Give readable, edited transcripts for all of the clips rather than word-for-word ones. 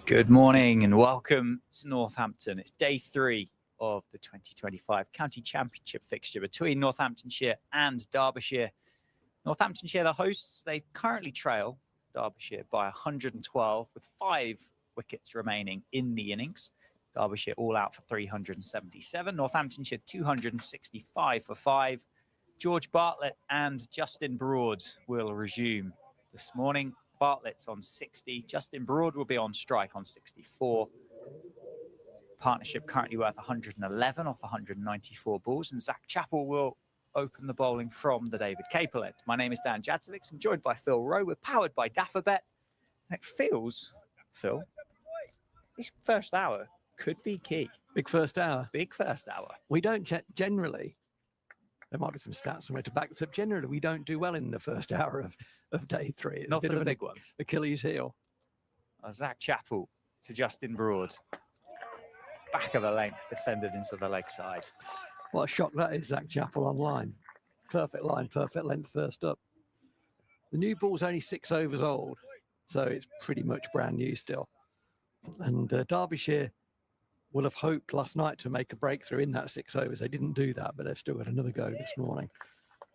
Good morning and welcome to Northampton. It's day 3 of the 2025 County Championship fixture between Northamptonshire and Derbyshire. Northamptonshire, the hosts, they currently trail Derbyshire by 112 with 5 wickets remaining in the innings. Derbyshire all out for 377. Northamptonshire 265 for 5. George Bartlett and Justin Broad will resume this morning. Bartlett's on 60. Justin Broad will be on strike on 64. Partnership currently worth 111 off 194 balls. And Zach Chappell will open the bowling from the David Capel end. My name is Dan Jadzovic. I'm joined by Phil Rowe. We're powered by Daffabet. And it feels, Phil, this first hour could be key. Big first hour. Big first hour. We don't generally, there might be some stats somewhere to back this up. Generally, we don't do well in the first hour of day 3. It's Not for the big ones. Achilles heel. Zach Chappell to Justin Broad. Back of the length, defended into the leg side. What a shock that is, Zach Chappell on line. Perfect line, perfect length first up. The new ball's only 6 overs old, so it's pretty much brand new still. And Derbyshire will have hoped last night to make a breakthrough in that 6 overs. They didn't do that, but they've still got another go this morning,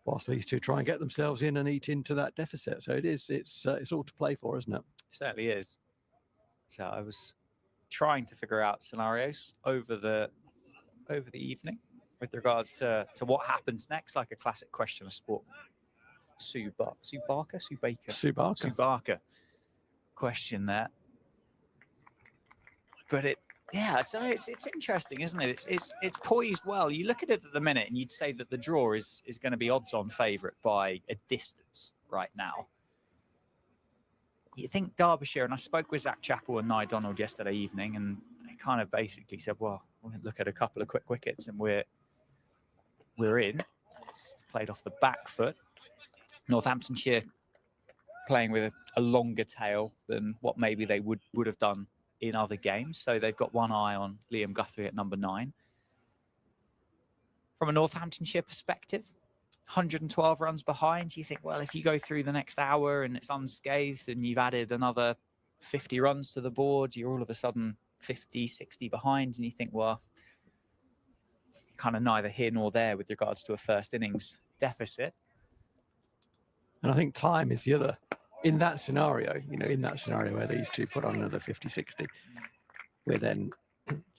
whilst these two try and get themselves in and eat into that deficit. So it's all to play for, isn't it? It certainly is. So I was trying to figure out scenarios over the evening with regards to what happens next, like a classic question of sport. Sue Barker question there. But it's interesting, isn't it? It's poised well. You look at it at the minute and you'd say that the draw is going to be odds-on favourite by a distance right now. You think Derbyshire, and I spoke with Zach Chappell and Nye Donald yesterday evening, and they kind of basically said, well, we'll look at a couple of quick wickets and we're in. It's played off the back foot. Northamptonshire playing with a longer tail than what maybe they would have done in other games. So they've got one eye on Liam Guthrie at number 9. From a Northamptonshire perspective, 112 runs behind. You think, well, if you go through the next hour and it's unscathed and you've added another 50 runs to the board, you're all of a sudden 50, 60 behind. And you think, well, kind of neither here nor there with regards to a first innings deficit. And I think time is the other. In that scenario, where these two put on another 50, 60, we're then,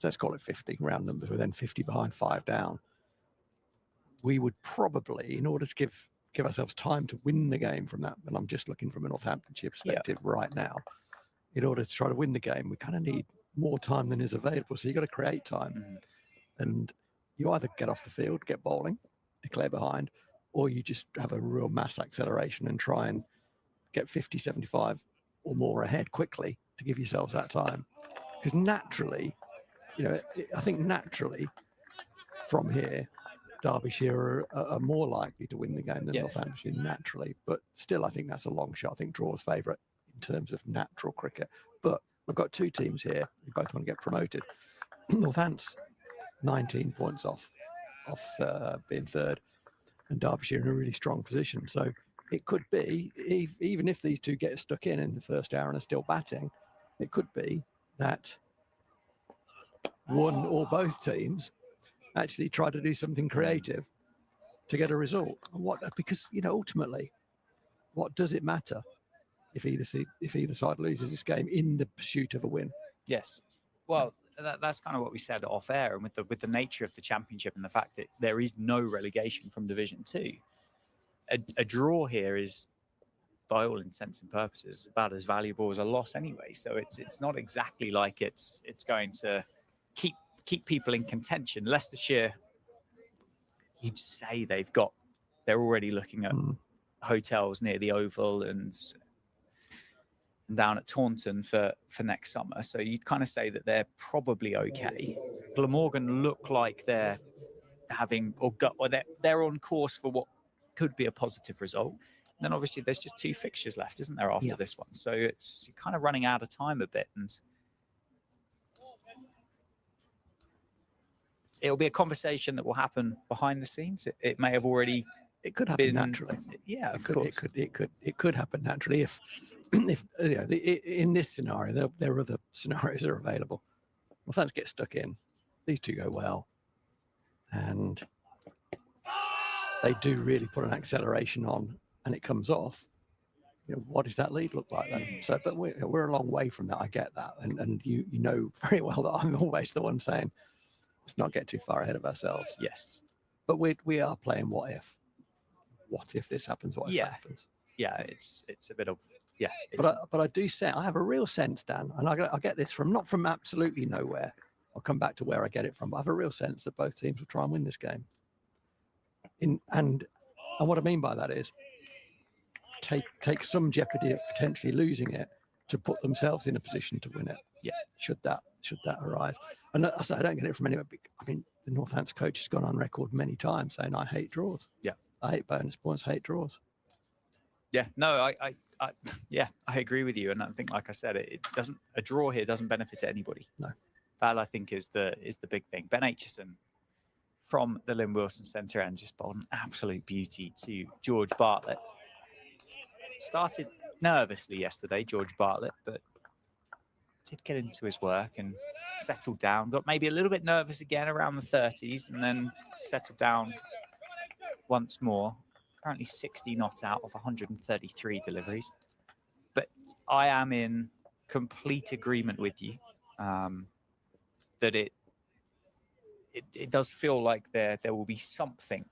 let's call it 50, round numbers, we're then 50 behind, 5 down. We would probably, in order to give ourselves time to win the game from that, and I'm just looking from a Northamptonshire perspective right now, in order to try to win the game, we kind of need more time than is available. So you've got to create time. And you either get off the field, get bowling, declare behind, or you just have a real mass acceleration and try and get 50, 75 or more ahead quickly to give yourselves that time. Because naturally, I think naturally from here, Derbyshire are more likely to win the game than Northamptonshire naturally. But still, I think that's a long shot. I think draw's favourite in terms of natural cricket. But we've got 2 teams here who both want to get promoted. Northampton's 19 points off being 3rd, and Derbyshire in a really strong position. So it could be, even if these two get stuck in the first hour and are still batting, it could be that one or both teams actually try to do something creative to get a result. Because ultimately, what does it matter if either side loses this game in the pursuit of a win? Yes. Well, that's kind of what we said off air, and with the nature of the championship and the fact that there is no relegation from Division 2. A draw here is, by all intents and purposes, about as valuable as a loss anyway. So it's not exactly like it's going to keep people in contention. Leicestershire, you'd say they're already looking at hotels near the Oval, and down at Taunton for next summer. So you'd kind of say that they're probably okay. Glamorgan look like they're having or they're on course for what could be a positive result. And then obviously there's just 2 fixtures left, isn't there, after this one? So it's kind of running out of time a bit, and it'll be a conversation that will happen behind the scenes. It may have already. It could happen naturally. Yeah, of course. It could happen naturally if in this scenario there are other scenarios that are available. Well, fans get stuck in. These 2 go well, and they do really put an acceleration on, and it comes off. What does that lead look like then? So, but we're a long way from that. I get that, and you know very well that I'm always the one saying, let's not get too far ahead of ourselves. Yes, but we are playing what if. What if this happens? What if that happens? Yeah, it's a bit of But I do say I have a real sense, Dan, and I get this not from absolutely nowhere. I'll come back to where I get it from. But I have a real sense that both teams will try and win this game. And what I mean by that is take some jeopardy of potentially losing it to put themselves in a position to win it. Yeah. Should that arise? And I say I don't get it from anywhere. I mean, the Northampton coach has gone on record many times saying I hate draws. Yeah. I hate bonus points. Hate draws. Yeah. No, I agree with you. And I think, like I said, a draw here doesn't benefit anybody. No. That I think is the big thing. Ben Aitchison from the Lynn Wilson centre end just bowled an absolute beauty to George Bartlett. Started nervously yesterday, George Bartlett, but did get into his work and settled down. Got maybe a little bit nervous again around the 30s, and then settled down once more. Apparently 60 not out of 133 deliveries. But I am in complete agreement with you that it does feel like there will be something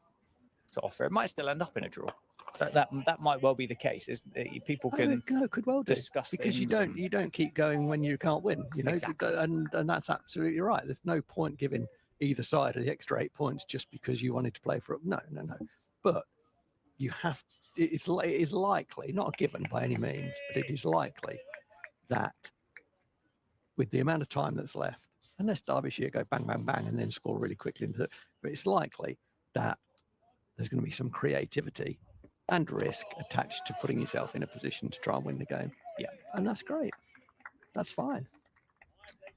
to offer. It might still end up in a draw. That might well be the case. People can could well do, discuss because you don't keep going when you can't win. Exactly. And that's absolutely right. There's no point giving either side of the extra 8 points just because you wanted to play for it. No. But you have. It is likely, not a given by any means, but it is likely that with the amount of time that's left, unless Derbyshire go bang, bang, bang, and then score really quickly, but it's likely that there's going to be some creativity and risk attached to putting yourself in a position to try and win the game. Yeah. And that's great. That's fine.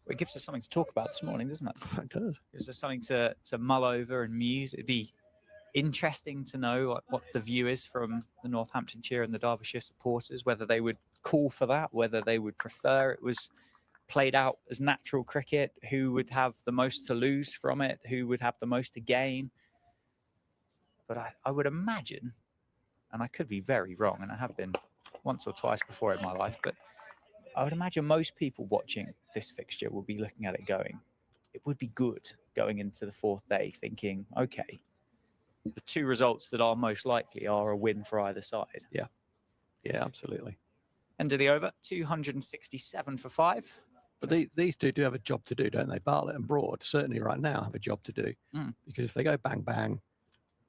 It gives us something to talk about this morning, doesn't it? It does. Gives us something to mull over and muse. It'd be interesting to know what the view is from the Northamptonshire and the Derbyshire supporters, whether they would call for that, whether they would prefer it was played out as natural cricket, who would have the most to lose from it, who would have the most to gain. But I would imagine, and I could be very wrong, and I have been once or twice before in my life, but I would imagine most people watching this fixture will be looking at it going, it would be good going into the 4th day thinking, okay, the 2 results that are most likely are a win for either side. Yeah, absolutely. End of the over, 267 for 5. But these 2 do have a job to do, don't they? Bartlett and Broad certainly right now have a job to do, because if they go bang bang,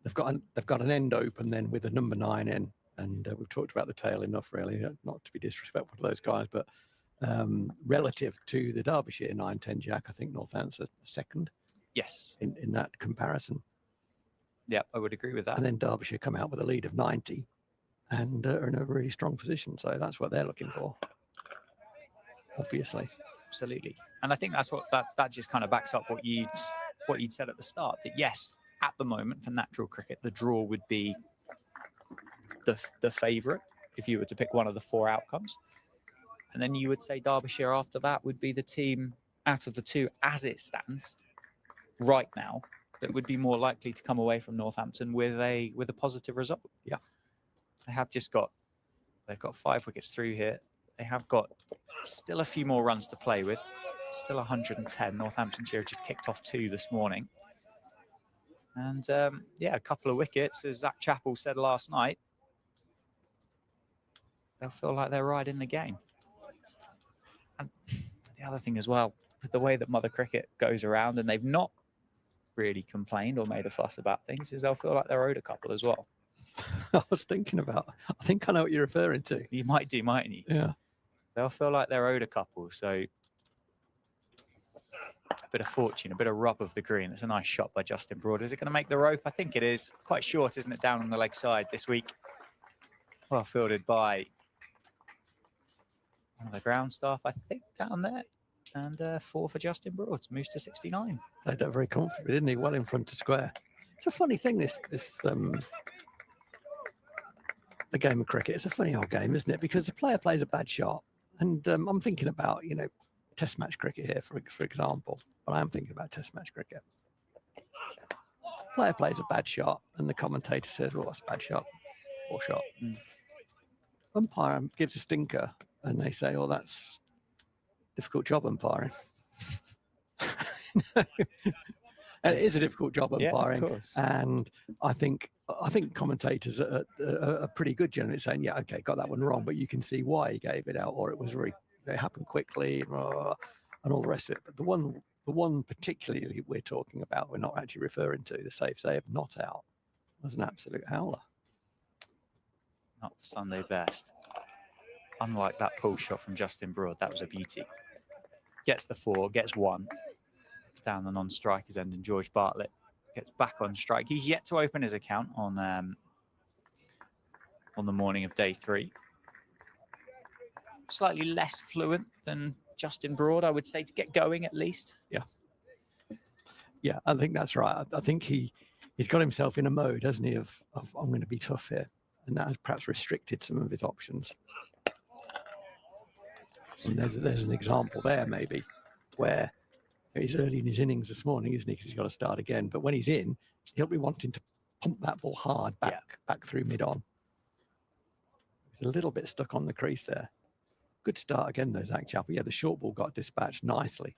they've got an end open then with a number 9 in, and we've talked about the tail enough, really, not to be disrespectful to those guys, but relative to the Derbyshire 9-10 Jack, I think Northampton's a second. Yes, in that comparison. Yeah, I would agree with that. And then Derbyshire come out with a lead of 90 and are in a really strong position. So that's what they're looking for, obviously. Absolutely. And I think that's what that just kind of backs up what you'd said at the start, that yes, at the moment for natural cricket, the draw would be the favourite if you were to pick one of the 4 outcomes. And then you would say Derbyshire after that would be the team out of the 2 as it stands right now that would be more likely to come away from Northampton with a positive result. Yeah. They've got 5 wickets through here. They have got still a few more runs to play with. Still 110. Northamptonshire just ticked off 2 this morning. And a couple of wickets, as Zach Chappell said last night. They'll feel like they're right in the game. And the other thing as well, with the way that Mother Cricket goes around, and they've not really complained or made a fuss about things, is they'll feel like they're owed a couple as well. I was thinking about, I think I know what you're referring to. You might do, mightn't you? Yeah. they'll feel like they're owed a couple. So a bit of fortune, a bit of rub of the green. It's a nice shot by Justin Broad. Is it going to make the rope? I think it is. Quite short, isn't it, down on the leg side this week? Well fielded by one of the ground staff, I think, down there. And 4 for Justin Broad. Moves to 69. Played that very comfortably, didn't he? Well in front of square. It's a funny thing, the game of cricket. It's a funny old game, isn't it? Because the player plays a bad shot. And I'm thinking about, test match cricket here, for example. But I am thinking about test match cricket. Player plays a bad shot, and the commentator says, well, that's a bad shot. Poor shot. Umpire gives a stinker, and they say, oh, that's difficult job umpiring. And it is a difficult job umpiring. Yeah, of course. And I think commentators are pretty good generally saying, yeah, okay, got that one wrong, but you can see why he gave it out, or it happened quickly, and all the rest of it. But the one particularly we're talking about, we're not actually referring to, the safe save not out, was an absolute howler. Not the Sunday best. Unlike that pull shot from Justin Broad, that was a beauty. Gets the 4, gets 1. It's down the non-striker's end, and George Bartlett gets back on strike. He's yet to open his account on the morning of day 3. Slightly less fluent than Justin Broad, I would say, to get going at least. Yeah, I think that's right. I think he's got himself in a mode, hasn't he, of I'm going to be tough here. And that has perhaps restricted some of his options. And there's an example there, maybe, where he's early in his innings this morning, isn't he? Because he's got to start again. But when he's in, he'll be wanting to pump that ball hard back through mid-on. He's a little bit stuck on the crease there. Good start again, though, Zach Chappell. Yeah, the short ball got dispatched nicely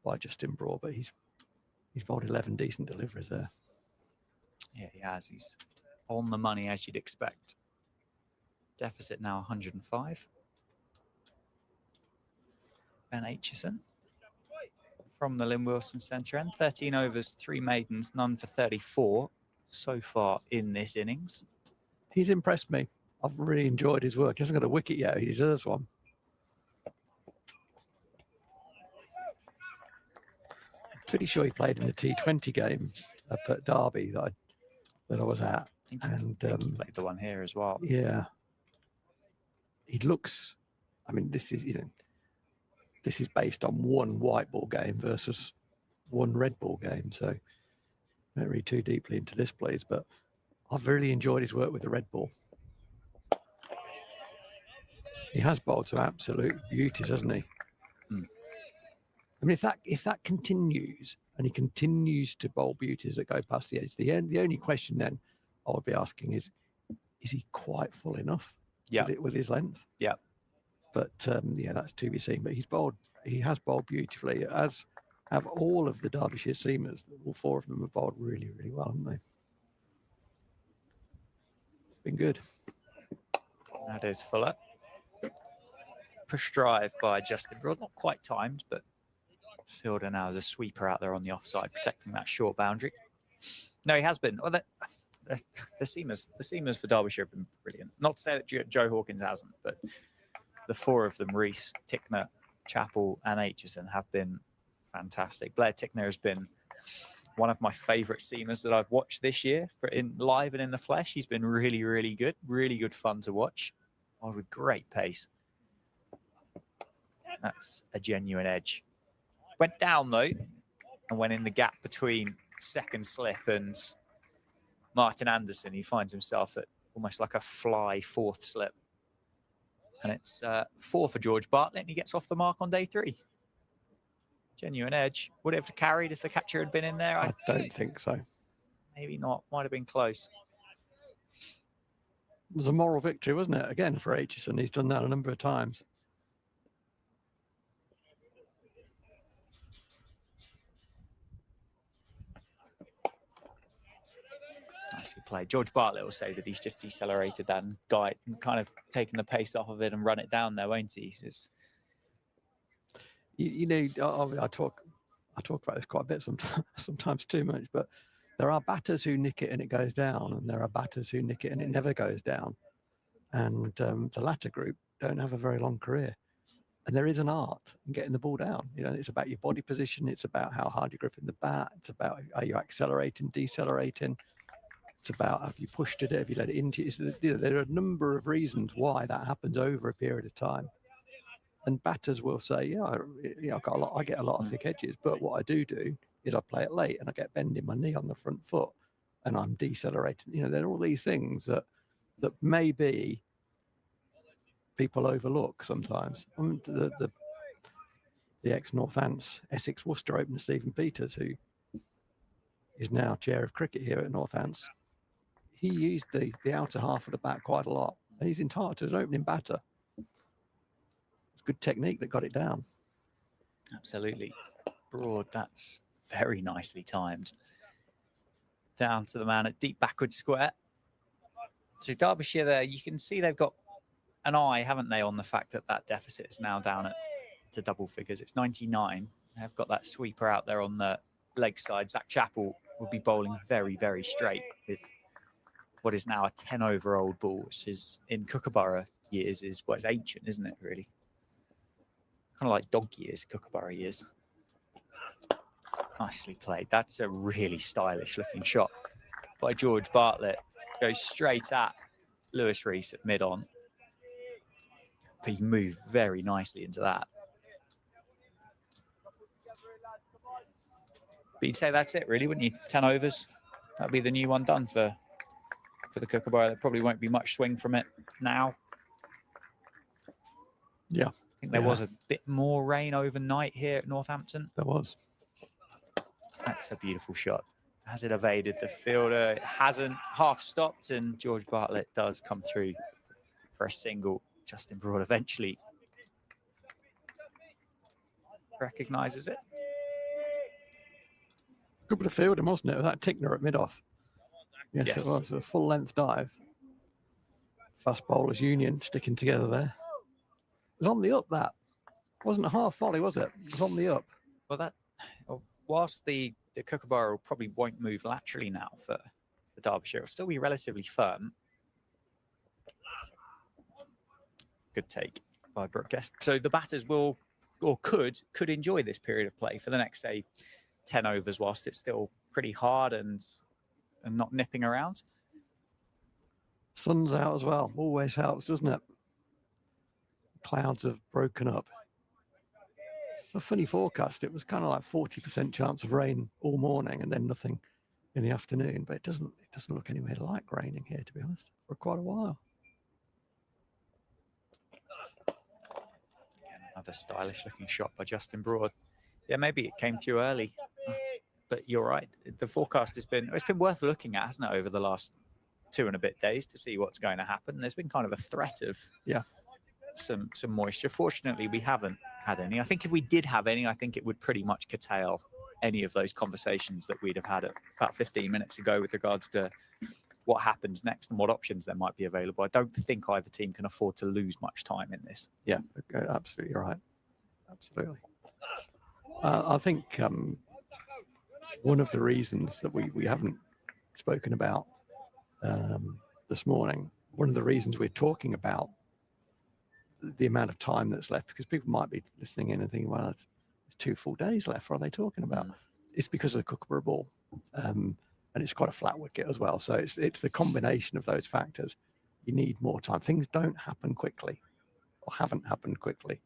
by Justin Broad, but he's bowled 11 decent deliveries there. Yeah, he has. He's on the money, as you'd expect. Deficit now 105. Ben Aitchison from the Lynn Wilson Centre end. 13 overs, 3 maidens, none for 34 so far in this innings. He's impressed me. I've really enjoyed his work. He hasn't got a wicket yet. He deserves one. I'm pretty sure he played in the T20 game up at Derby that I was at. I think he played the one here as well. Yeah. He looks, I mean, this is based on one white ball game versus one red ball game. So don't read too deeply into this, please, but I've really enjoyed his work with the red ball. He has bowled some absolute beauties, hasn't he? I mean, if that continues, and he continues to bowl beauties that go past the edge, the only question then I would be asking is he quite full enough with his length? Yeah. But that's to be seen. But he has bowled beautifully, as have all of the Derbyshire seamers. All 4 of them have bowled really, really well, haven't they? It's been good. That is Fuller. Push drive by Justin Broad, not quite timed, but fielder now as a sweeper out there on the offside, protecting that short boundary. No, he has been. Well, the seamers for Derbyshire have been brilliant. Not to say that Joe Hawkins hasn't, but the 4 of them, Rees, Tickner, Chappell and Aitchison, have been fantastic. Blair Tickner has been one of my favourite seamers that I've watched this year in live and in the flesh. He's been really, really good fun to watch. Oh, with great pace. That's a genuine edge. Went down, though, and went in the gap between second slip and Martin Anderson. He finds himself at almost like a fly 4th slip. And it's 4 for George Bartlett, and he gets off the mark on day 3. Genuine edge. Would it have carried if the catcher had been in there? I don't think so. Maybe not. Might have been close. It was a moral victory, wasn't it? Again, for Aitchison. He's done that a number of times. Nicely played. George Bartlett will say that he's just decelerated that and kind of taken the pace off of it and run it down there, won't he? I talk about this quite a bit sometimes too much, but there are batters who nick it and it goes down, and there are batters who nick it and it never goes down. And the latter group don't have a very long career. And there is an art in getting the ball down. You know, it's about your body position. It's about how hard you're gripping the bat. It's about, are you accelerating, decelerating? It's about, have you pushed it? Have you let it into you? You know, there are a number of reasons why that happens over a period of time. And batters will say, yeah, I get a lot of thick edges, but what I do is I play it late and I get bending my knee on the front foot and I'm decelerating. You know, there are all these things that maybe people overlook sometimes. I mean, the ex-Northants Essex Worcester opener Stephen Peters, who is now chair of cricket here at Northants, he used the outer half of the bat quite a lot, and he's entitled to an opening batter. It's good technique that got it down. Absolutely. Broad, that's very nicely timed. Down to the man at deep backward square. So Derbyshire there, you can see they've got an eye, haven't they, on the fact that that deficit is now down to double figures. It's 99. They've got that sweeper out there on the leg side. Zach Chappell will be bowling very, very straight with what is now a 10-over-old ball, which is in Kookaburra years is, well, it's ancient, isn't it, really? Kind of like dog years, Kookaburra years. Nicely played. That's a really stylish looking shot by George Bartlett. Goes straight at Lewis Rees at mid-on. But he moved very nicely into that. But you'd say that's it, really, wouldn't you? 10 overs. That'd be the new one done for the Kookaburra. There probably won't be much swing from it now. Yeah. I think there was a bit more rain overnight here at Northampton. There was. That's a beautiful shot. Has it evaded the fielder? It hasn't. Half stopped, and George Bartlett does come through for a single. Justin Broad eventually recognises it. Good bit of fielding, wasn't it? With that Tickner at mid-off. Yes, it was. A full-length dive. Fast bowlers union sticking together there. It was on the up, that. Wasn't a half volley, was it? It was on the up. Well, whilst the Kookaburra probably won't move laterally now for Derbyshire, it'll still be relatively firm. Good take by Brooke Guest. So the batters will, or could enjoy this period of play for the next, say, 10 overs, whilst it's still pretty hard and not nipping around. Sun's out as well. Always helps, doesn't it? Clouds have broken up. A funny forecast. It was kind of like 40% chance of rain all morning and then nothing in the afternoon. But it doesn't look anywhere like raining here, to be honest, for quite a while. Again, another stylish looking shot by Justin Broad. Yeah, maybe it came through early, but you're right. The forecast it's been worth looking at, hasn't it, over the last 2 and a bit days to see what's going to happen. There's been kind of a threat of some moisture. Fortunately, we haven't had any. I think if we did have any, I think it would pretty much curtail any of those conversations that we'd have had about 15 minutes ago with regards to what happens next and what options there might be available. I don't think either team can afford to lose much time in this. Yeah, absolutely right. Absolutely. I think one of the reasons that we haven't spoken about this morning, one of the reasons we're talking about the amount of time that's left, because people might be listening in and thinking, well, it's 2 full days left. What are they talking about? It's because of the Kookaburra ball. And it's quite a flat wicket as well. So it's the combination of those factors. You need more time. Things don't happen quickly, or haven't happened quickly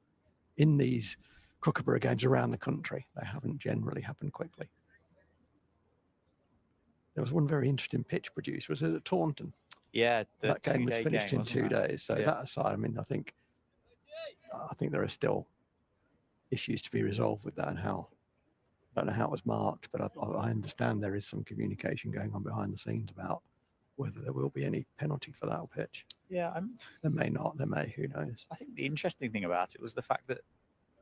in these Kookaburra games around the country. They haven't generally happened quickly. There was one very interesting pitch produced. Was it at Taunton? Yeah, that game was finished in 2 days. So that aside, I mean, I think there are still issues to be resolved with that, and how. I don't know how it was marked, but I understand there is some communication going on behind the scenes about whether there will be any penalty for that pitch. Yeah, there may not. There may. Who knows? I think the interesting thing about it was the fact that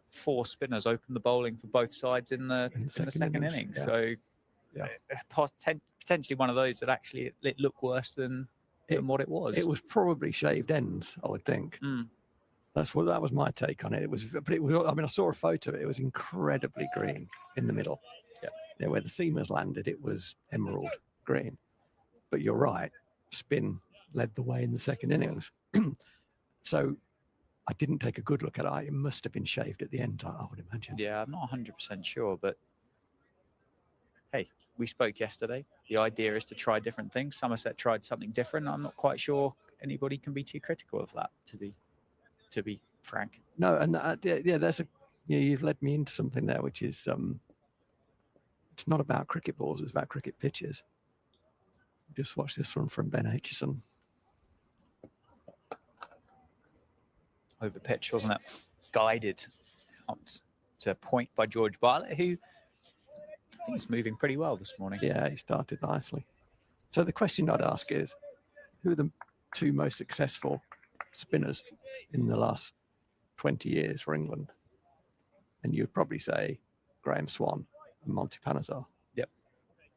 4 spinners opened the bowling for both sides in the second innings. Yeah. So potentially one of those that actually it looked worse than what it was. It was probably shaved ends, I would think. That was my take on it. But it was. I mean, I saw a photo of it. It was incredibly green in the middle. Yeah, where the seamers landed, it was emerald green. But you're right. Spin led the way in the second innings. So I didn't take a good look at it. It must have been shaved at the end, I would imagine. Yeah, I'm not 100% sure, but hey, we spoke yesterday. The idea is to try different things. Somerset tried something different. I'm not quite sure anybody can be too critical of that, to be frank. No, and you've led me into something there, which is it's not about cricket balls, it's about cricket pitches. Just watch this one from Ben Aitchison. Over pitch, wasn't it? Guided out to point by George Bartlett, who I think is moving pretty well this morning. Yeah, he started nicely. So the question I'd ask is, who are the two most successful spinners in the last 20 years for England? And you'd probably say Graham Swan and Monty Panesar. Yep.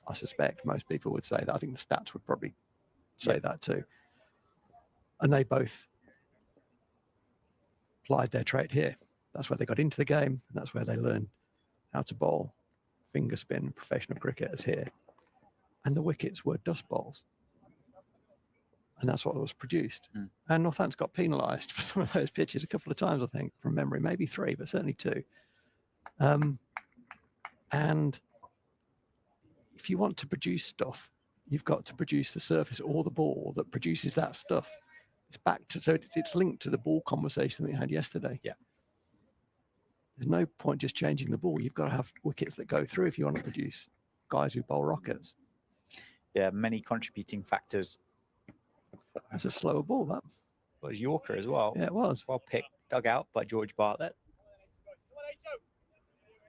I suspect most people would say that. I think the stats would probably say that too. And they both applied their trade here. That's where they got into the game, and that's where they learned how to bowl finger spin professional cricketers here. And the wickets were dust bowls. And that's what was produced. And Northampton got penalised for some of those pitches a couple of times, I think, from memory, maybe 3, but certainly 2. And if you want to produce stuff, you've got to produce the surface or the ball that produces that stuff. It's back to, so it's linked to the ball conversation that we had yesterday. Yeah. There's no point just changing the ball. You've got to have wickets that go through if you want to produce guys who bowl rockets. Yeah, many contributing factors. That's a slower ball, that. Was Yorker as well. Yeah, it was. Well picked, dug out by George Bartlett.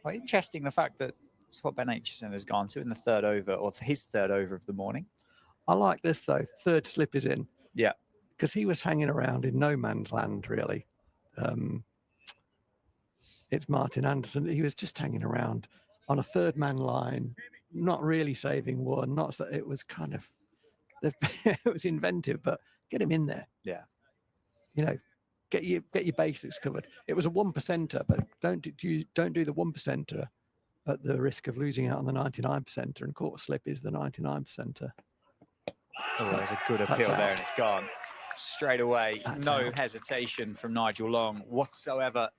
Well, interesting the fact that it's what Ben Aitchison has gone to in the 3rd over, or his 3rd over of the morning. I like this, though. 3rd slip is in. Yeah. Because he was hanging around in no man's land, really. It's Martin Anderson. He was just hanging around on a 3rd man line, not really saving one. Not it was kind of, it was inventive, but get him in there. Yeah. You know, get your basics covered. It was a 1%er, but don't do the 1%er at the risk of losing out on the 99%er. And quarter slip is the 99%er. Oh, there's a good appeal there, and it's gone straight away. No hesitation from Nigel Long whatsoever.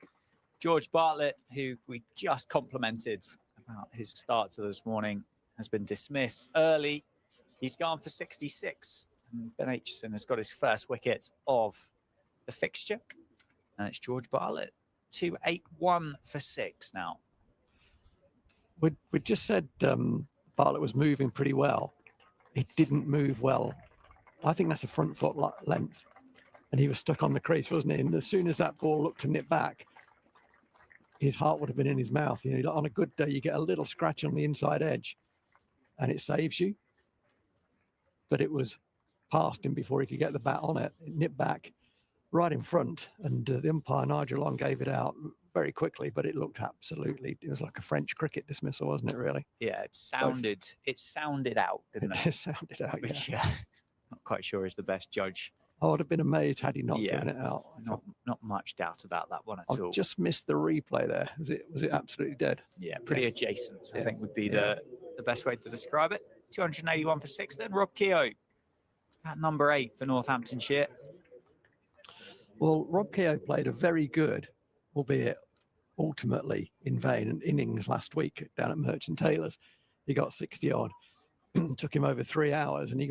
George Bartlett, who we just complimented about his start to this morning, has been dismissed early. He's gone for 66. And Ben Aitchison has got his first wicket of the fixture. And it's George Bartlett, 281 for 6 now. We just said Bartlett was moving pretty well. He didn't move well. I think that's a front foot length. And he was stuck on the crease, wasn't he? And as soon as that ball looked to nip back, his heart would have been in his mouth. You know, on a good day, you get a little scratch on the inside edge and it saves you. But it was past him before he could get the bat on it. It nipped back right in front. And the umpire, Nigel Long, gave it out very quickly, but it looked absolutely, it was like a French cricket dismissal, wasn't it, really? Yeah, it sounded out, didn't it? It sounded out, Which, yeah. Not quite sure is the best judge. I would have been amazed had he not given it out. Not much doubt about that one at all. I've just missed the replay there. Was it absolutely dead? Yeah, pretty adjacent, I think would be the best way to describe it. 281 for 6 then. Rob Keogh at number 8 for Northamptonshire. Well, Rob Keogh played a very good, albeit ultimately in vain, innings last week down at Merchant Taylor's. He got 60 odd. Took him over 3 hours, and he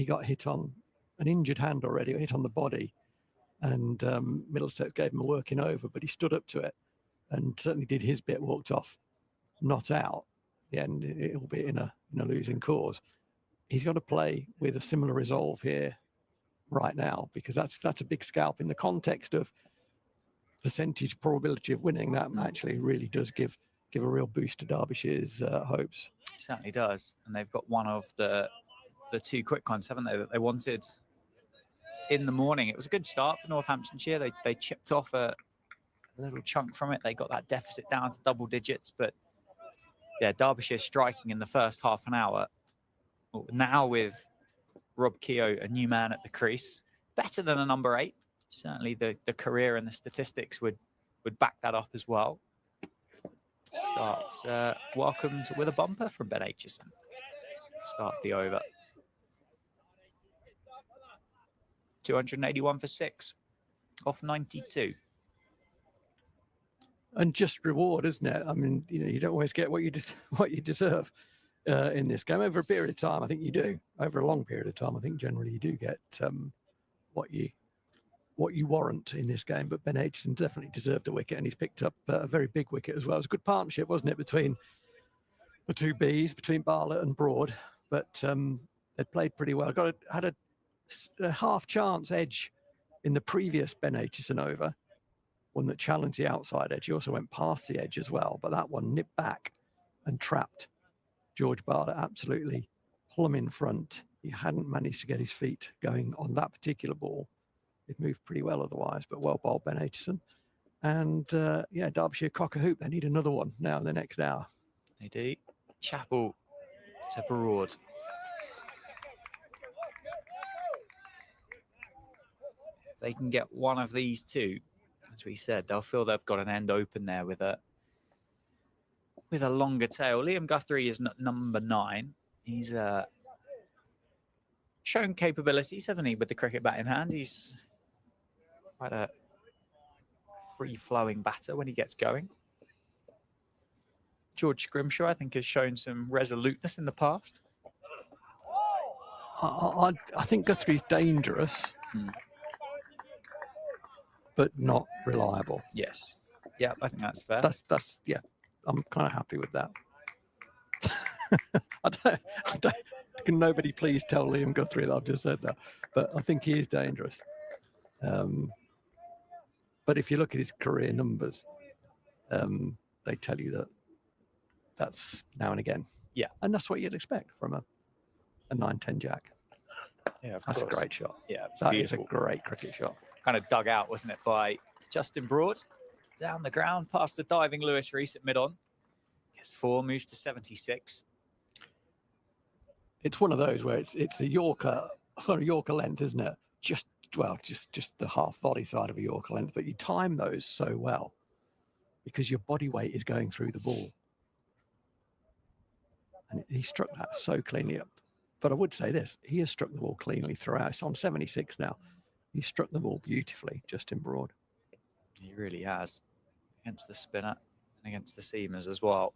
got hit on an injured hand already, hit on the body, and Middlesex gave him a working over, but he stood up to it and certainly did his bit, walked off, not out. The end, it'll be in a losing cause. He's got to play with a similar resolve here right now, because that's a big scalp in the context of percentage probability of winning. That actually really does give a real boost to Derbyshire's hopes. It certainly does, and they've got one of the 2 quick ones, haven't they, that they wanted in the morning. It was a good start for Northamptonshire. They chipped off a little chunk from it. They got that deficit down to double digits, but yeah, Derbyshire striking in the first half an hour. Now with Rob Keogh, a new man at the crease, better than a number 8. Certainly the career and the statistics would back that up as well. Starts welcomed with a bumper from Ben Aitchison. Start the over. 281 for 6 off 92. And just reward, isn't it? I mean, you don't always get what you what you deserve in this game over a period of time. I think you do. Over a long period of time, I think generally you do get what you warrant in this game. But Ben Aitchison definitely deserved a wicket, and he's picked up a very big wicket as well. It was a good partnership, wasn't it, between the two Bs, between Bartlett and Broad? But they played pretty well. Had a half chance edge in the previous Ben Aitchison over, one that challenged the outside edge. He also went past the edge as well, but that one nipped back and trapped George Bartlett absolutely plumb in front. He hadn't managed to get his feet going on that particular ball. It moved pretty well otherwise, but well bowled Ben Aitchison. And yeah, Derbyshire cock a hoop. They need another one now in the next hour. They do. Chappell to Broad. If they can get one of these two, as we said, they'll feel they've got an end open there with a longer tail. Liam Guthrie is number 9. He's shown capabilities, hasn't he, with the cricket bat in hand? He's quite a free-flowing batter when he gets going. George Scrimshaw, I think, has shown some resoluteness in the past. I think Guthrie's dangerous, but not reliable. Yes. Yeah, I think that's fair. That's yeah. I'm kind of happy with that. Can nobody please tell Liam Guthrie that I've just said that? But I think he is dangerous. But if you look at his career numbers, they tell you that that's now and again. Yeah. And that's what you'd expect from a 9-10 jack. Yeah, that's a great shot. Yeah, that beautiful. Is a great cricket shot. Kind of dug out, wasn't it, by Justin Broad? Down the ground, past the diving Lewis Rees at mid-on. Gets 4, moves to 76. It's one of those where it's a Yorker, sort of Yorker length, isn't it? Just the half volley side of a Yorker length, but you time those so well because your body weight is going through the ball. And he struck that so cleanly up. But I would say this, he has struck the ball cleanly throughout. It's on 76 now. He struck the ball beautifully, Justin Broad. He really has. Against the spinner and against the seamers as well.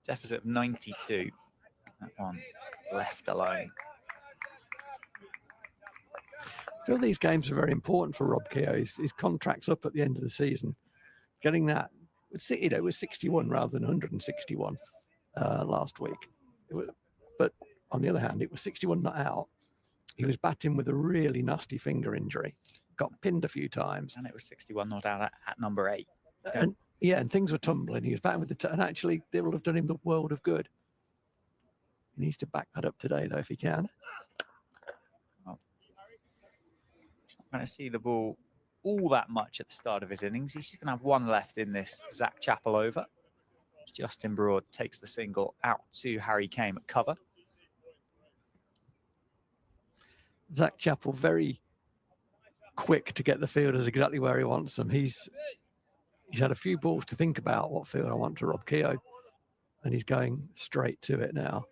Deficit of 92. That one left alone. I feel these games are very important for Rob Keogh. His contract's up at the end of the season. Getting that, it was 61 rather than 161 last week. But on the other hand, it was 61 not out. He was batting with a really nasty finger injury. Got pinned a few times. And it was 61 not out at number 8. And things were tumbling. He was batting with and actually they will have done him the world of good. He needs to back that up today, though, if he can. Well, he's not going to see the ball all that much at the start of his innings. He's just going to have one left in this Zach Chappell over. Justin Broad takes the single out to Harry Kame at cover. Zach Chappell very quick to get the fielders exactly where he wants them. He's had a few balls to think about what field I want to Rob Keogh, and he's going straight to it now.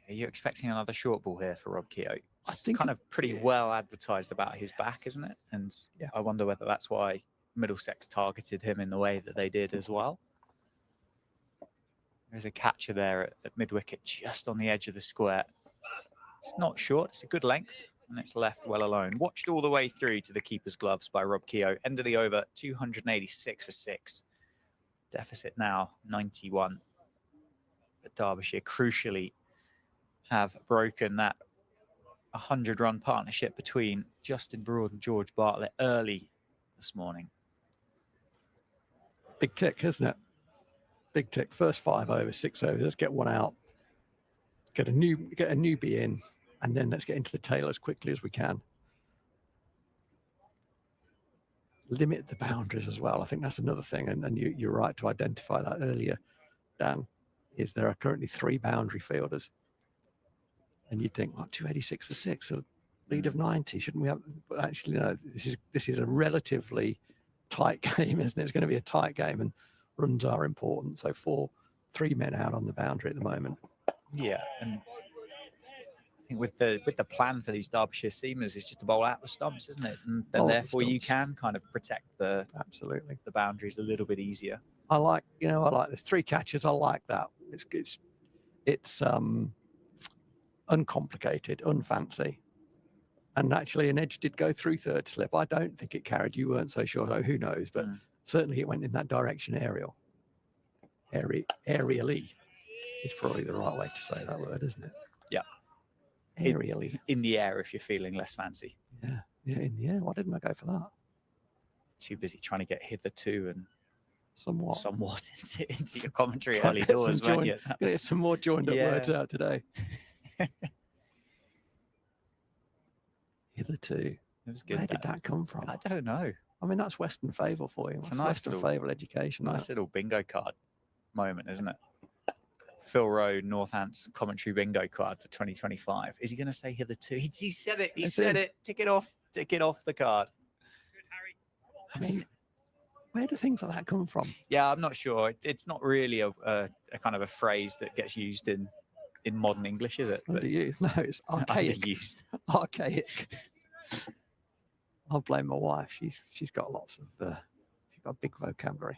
Are you expecting another short ball here for Rob Keogh? I think kind of pretty well advertised about his back, isn't it? And yeah, I wonder whether that's why Middlesex targeted him in the way that they did as well. There's a catcher there at mid-wicket, just on the edge of the square. It's not short, it's a good length, and it's left well alone. Watched all the way through to the keeper's gloves by Rob Keogh. End of the over, 286 for 6. Deficit now, 91. But Derbyshire, crucially, have broken that 100-run partnership between Justin Broad and George Bartlett early this morning. Big tick, isn't it? Big tick. First 5 overs, 6 overs. Let's get one out. Get a newbie in, and then let's get into the tail as quickly as we can. Limit the boundaries as well. I think that's another thing, and you're right to identify that earlier, Dan. Is there are currently 3 boundary fielders, and you'd think, well, 286 for 6, a lead of 90. Shouldn't we have? But actually, no. This is a relatively tight game, isn't it? It's going to be a tight game, and runs are important. So 3 men out on the boundary at the moment. Yeah, and I think with the plan for these Derbyshire seamers is just to bowl out the stumps, isn't it? And then Bowl out the therefore you stumps. can kind of protect the Absolutely. boundaries a little bit easier. I like there's 3 catches. I like that. It's uncomplicated, unfancy. And actually an edge did go through third slip. I don't think it carried. You weren't so sure. So who knows? But certainly it went in that direction aerially is probably the right way to say that word, isn't it? Yeah. Aerially. In the air if you're feeling less fancy. Yeah. Yeah, in the air. Why didn't I go for that? Too busy trying to get hitherto and somewhat into your commentary early doors, weren't you? Get some more joined up words out today. Hitherto. It was good. Where did that come from? I don't know. I mean, that's Western Fable for you. It's That's a nice Western little, Fable education. Nice little bingo card moment, isn't it? Phil Rowe, Northants commentary bingo card for 2025. Is he going to say hitherto? He said it. He said it. Tick it off. Tick it off the card. I mean, where do things like that come from? Yeah, I'm not sure. It's not really a kind of a phrase that gets used in modern English, is it? Underused? No, it's archaic. Underused. Archaic. I'll blame my wife. She's got lots of she's got a big vocabulary,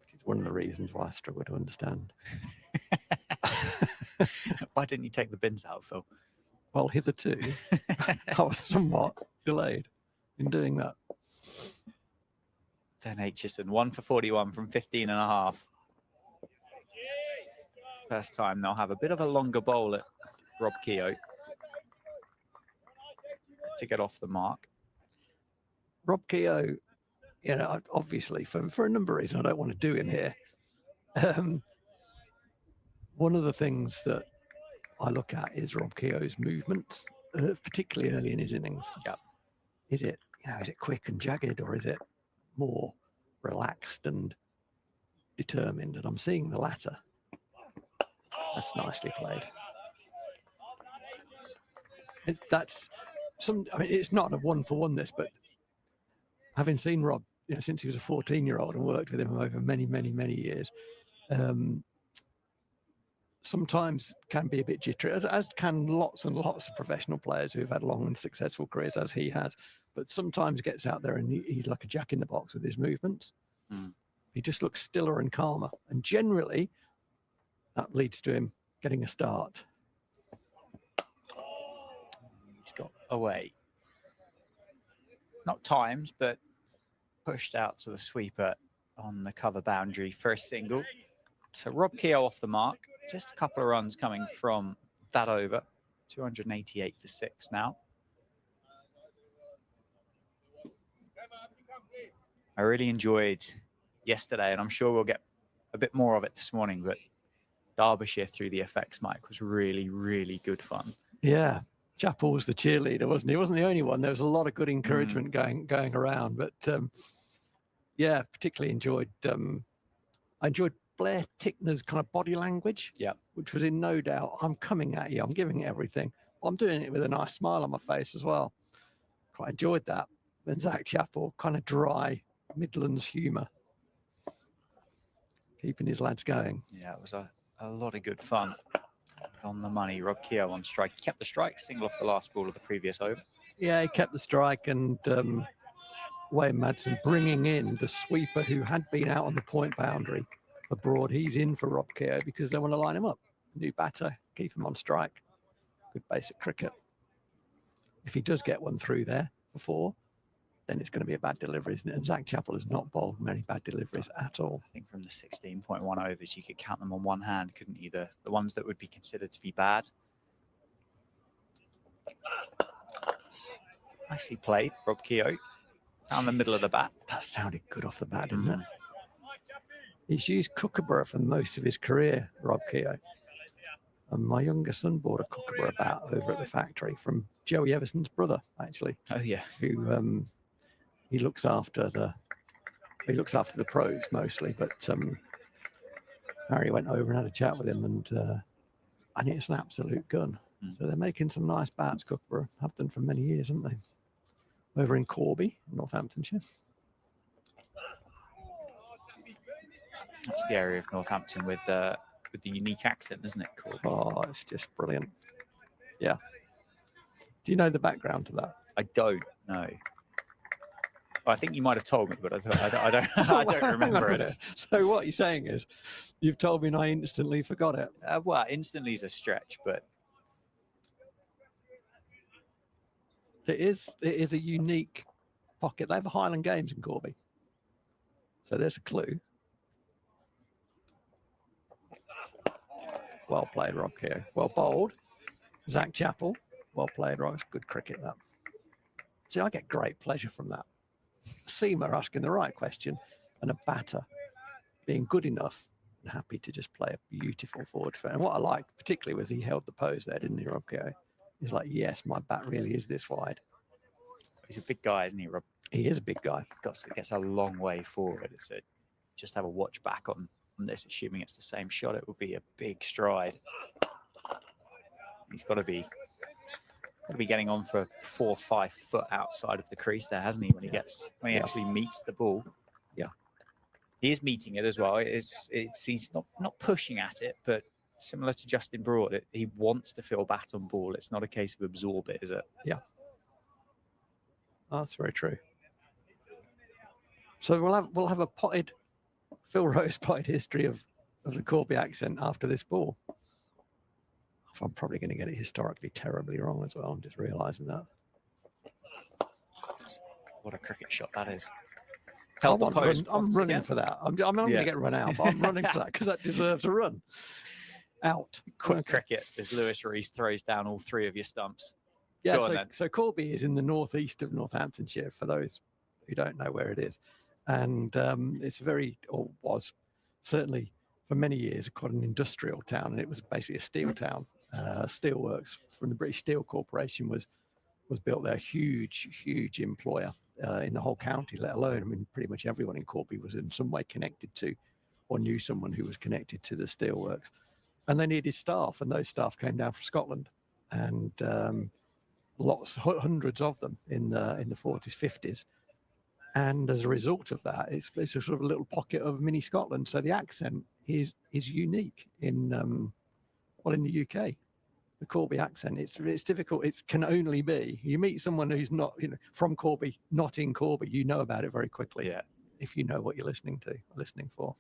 which is one of the reasons why I struggle to understand. Why didn't you take the bins out, Phil? Well, hitherto, I was somewhat delayed in doing that. Ben Aitchison, 1 for 41 from 15 and a half. First time they'll have a bit of a longer bowl at Rob Keogh to get off the mark. Rob Keogh, obviously for a number of reasons, I don't want to do him here. One of the things that I look at is Rob Keogh's movements, particularly early in his innings. Yeah. Is it quick and jagged, or is it more relaxed and determined? And I'm seeing the latter. That's nicely played. It's not a 1-for-1 this, but having seen Rob, since he was a 14-year-old and worked with him over many, many, many years, sometimes can be a bit jittery, as can lots and lots of professional players who've had long and successful careers, as he has. But sometimes gets out there and he's like a jack in the box with his movements. He just looks stiller and calmer, and generally that leads to him getting a start. He's got away. Not timed, but pushed out to the sweeper on the cover boundary for a single. So Rob Keogh off the mark. Just a couple of runs coming from that over. 288 for 6 now. I really enjoyed yesterday, and I'm sure we'll get a bit more of it this morning, but Derbyshire through the FX mic was really, really good fun. Yeah. Chappell was the cheerleader, wasn't he? He wasn't the only one. There was a lot of good encouragement going around. But yeah, particularly enjoyed. I enjoyed Blair Tickner's kind of body language, which was in no doubt, I'm coming at you, I'm giving it everything. I'm doing it with a nice smile on my face as well. Quite enjoyed that. And Zach Chappell, kind of dry Midlands humour, keeping his lads going. Yeah, it was a lot of good fun. On the money, Rob Keogh on strike. He kept the strike, single off the last ball of the previous over. Yeah, he kept the strike, and Wayne Madsen bringing in the sweeper who had been out on the point boundary for Broad. He's in for Rob Keogh because they want to line him up. New batter, keep him on strike. Good basic cricket. If he does get one through there for 4, then it's going to be a bad delivery, isn't it? And Zach Chappell has not bowled many bad deliveries at all. I think from the 16.1 overs, you could count them on one hand, couldn't you? The ones that would be considered to be bad. It's nicely played, Rob Keogh. Down the middle of the bat. That sounded good off the bat, didn't it? He's used Kookaburra for most of his career, Rob Keogh. And my younger son bought a Kookaburra bat over at the factory from Joey Everson's brother, actually. Oh yeah. Who he looks after the pros mostly, but Harry went over and had a chat with him, and it's an absolute gun. So they're making some nice bats, Kookaburra. Have done for many years, haven't they? Over in Corby, Northamptonshire. That's the area of Northampton with with the unique accent, isn't it, Corby? Oh, it's just brilliant. Yeah. Do you know the background to that? I don't know. I think you might have told me, but I don't. I don't remember it. So what you're saying is, you've told me and I instantly forgot it. Well, instantly is a stretch, but It is a unique pocket. They have Highland Games in Corby, so there's a clue. Well played, Rob Keogh. Well bowled. Zach Chappell. Well played, Rob. It's good cricket, that. See, I get great pleasure from that. A seamer asking the right question and a batter being good enough and happy to just play a beautiful forward. And what I liked particularly was he held the pose there, didn't he, Rob Keogh? He's like, yes, my bat really is this wide. He's a big guy, isn't he, Rob? He is a big guy. Gets a long way forward. Just have a watch back on this, assuming it's the same shot. It will be a big stride. He's got to be getting on for 4 or 5 foot outside of the crease there, hasn't he? When he actually meets the ball. Yeah, he is meeting it as well. He's not pushing at it, but similar to Justin Broad, he wants to feel bat on ball. It's not a case of absorb it, is it? Yeah. Oh, that's very true. So we'll have a Phil Rose potted history of the Corby accent after this ball. I'm probably going to get it historically terribly wrong as well. I'm just realising that. What a cricket shot that is. I'm running for that. I'm not going to get run out, but I'm running for that because that deserves a run. Out. Quick cricket as Lewis Rees throws down all 3 of your stumps. Yeah, so Corby is in the northeast of Northamptonshire, for those who don't know where it is. And it's was certainly for many years quite an industrial town, and it was basically a steel town. Steelworks from the British Steel Corporation was built there. Huge employer in the whole county, let alone, I mean, pretty much everyone in Corby was in some way connected to or knew someone who was connected to the steelworks. And they needed staff, and those staff came down from Scotland, and hundreds of them in the 40s, 50s. And as a result of that, it's a sort of a little pocket of mini Scotland. So the accent is unique in the UK. The Corby accent, it's difficult. It can only be, you meet someone who's not, from Corby, not in Corby, you know about it very quickly. Yeah. If you know what you're listening for.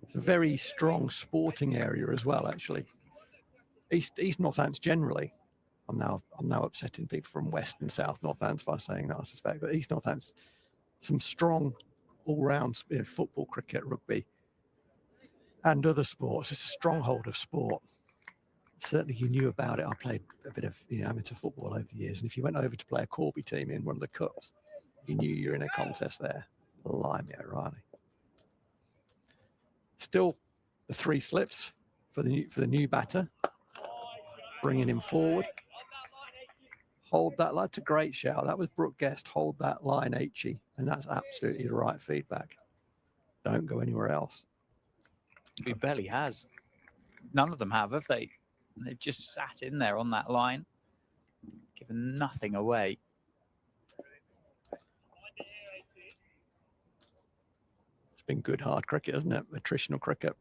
It's a very strong sporting area as well, actually. East Northants generally. I'm now upsetting people from West and South Northants by saying that, I suspect. But East Northants, some strong all-round football, cricket, rugby, and other sports. It's a stronghold of sport. Certainly, you knew about it. I played a bit of amateur football over the years, and if you went over to play a Corby team in one of the cups, you knew you were in a contest there. Blimey O'Reilly. Still, the 3 slips for the new batter, bringing him forward. Hold that line. That's a great shout. That was Brooke Guest. Hold that line, H-E. And that's absolutely the right feedback. Don't go anywhere else. He barely has. None of them have they? They've just sat in there on that line, given nothing away. It's been good hard cricket, hasn't it? Attritional cricket.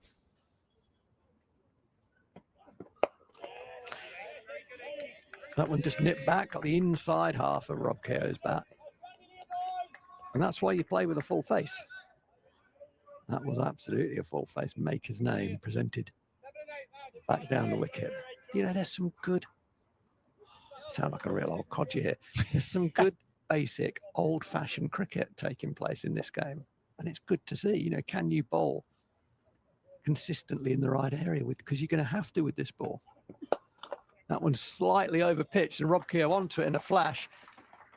That one just nipped back, got the inside half of Rob Keogh's bat. And that's why you play with a full face. That was absolutely a full face. Maker's name presented back down the wicket. There's some good, sound like a real old codger here. There's some good basic old-fashioned cricket taking place in this game. And it's good to see, can you bowl consistently in the right area because you're going to have to with this ball. That one's slightly over pitched, and Rob Keogh onto it in a flash.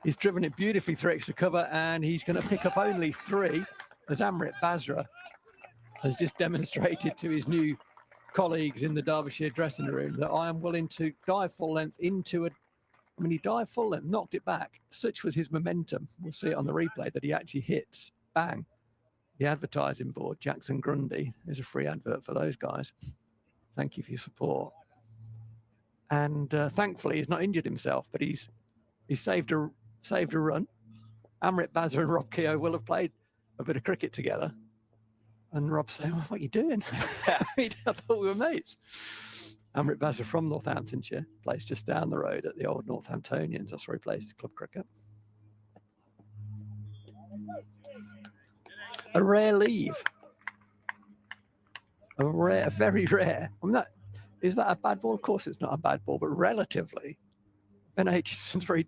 He's driven it beautifully through extra cover, and he's going to pick up only 3, as Amrit Basra has just demonstrated to his new colleagues in the Derbyshire dressing room that I am willing to dive full length into he dived full length, knocked it back. Such was his momentum. We'll see it on the replay that he actually hits, bang, the advertising board. Jackson Grundy, there's a free advert for those guys. Thank you for your support. And thankfully, he's not injured himself, but he's saved a run. Amrit Basra and Rob Keogh will have played a bit of cricket together. And Rob's saying, well, what are you doing? I thought we were mates. Amrit Bazza from Northamptonshire plays just down the road at the old Northamptonians. That's where he plays club cricket. A rare leave. A very rare. Is that a bad ball? Of course it's not a bad ball, but relatively, Ben Aitchison's very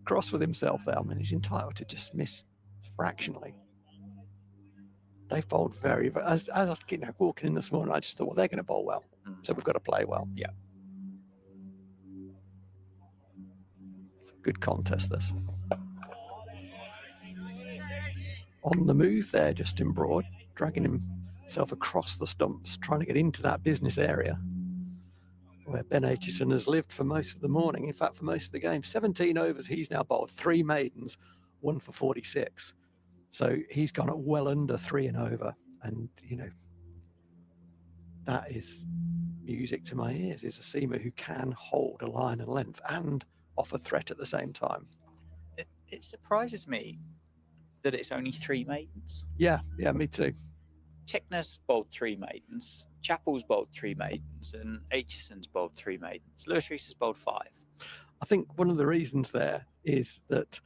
cross with himself there. I mean, he's entitled to just miss fractionally. They've bowled very, very as I was walking in this morning, I just thought, well, they're going to bowl well. So we've got to play well. Yeah. It's a good contest, this. On the move there, Justin Broad, dragging himself across the stumps, trying to get into that business area where Ben Aitchison has lived for most of the morning. In fact, for most of the game. 17 overs, he's now bowled 3 maidens, 1 for 46. So he's gone at well under 3 and over. And, that is music to my ears. Is a seamer who can hold a line and length and offer threat at the same time. It surprises me that it's only 3 maidens. Yeah, me too. Tickner's bowled 3 maidens, Chappell's bowled 3 maidens, and Aitchison's bowled 3 maidens. Lewis Rees has bowled 5. I think one of the reasons there is that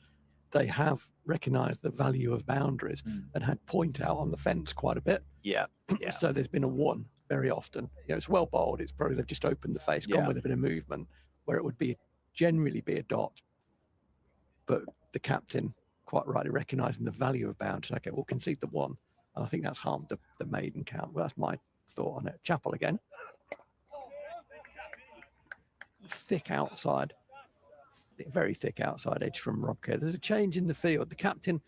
they have recognised the value of boundaries and had point out on the fence quite a bit. Yeah. So there's been a 1 very often. It's well bowled. It's probably they've just opened the face, gone with a bit of movement, where it would generally be a dot. But the captain quite rightly recognising the value of boundaries. Okay, we'll concede the 1. And I think that's harmed the maiden count. Well, that's my thought on it. Chappell again. Thick outside. Very thick outside edge from Rob Kerr. There's a change in the field. The captain,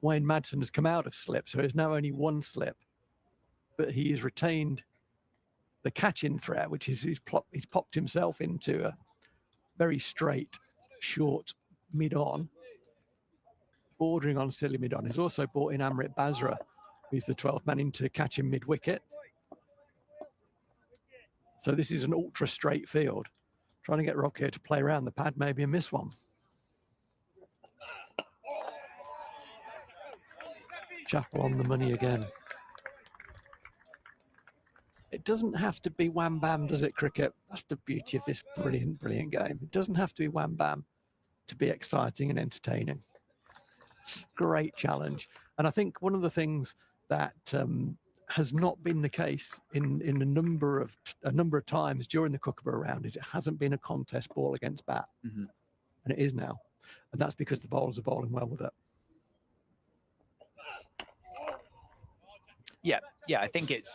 Wayne Madsen, has come out of slip, so there's now only 1 slip. But he has retained the catch-in threat, which is he's popped himself into a very straight, short mid-on, bordering on silly mid-on. He's also brought in Amrit Bazra, who's the 12th man in to catch him mid-wicket. So this is an ultra-straight field. Trying to get Rob Kerr to play around the pad, maybe and miss one. Chappell on the money again. It doesn't have to be wham bam, does it, cricket? That's the beauty of this brilliant, brilliant game. It doesn't have to be wham bam to be exciting and entertaining. Great challenge. And I think one of the things that has not been the case in a number of times during the Kookaburra round is it hasn't been a contest ball against bat. And it is now. And that's because the bowlers are bowling well with it. Yeah, I think it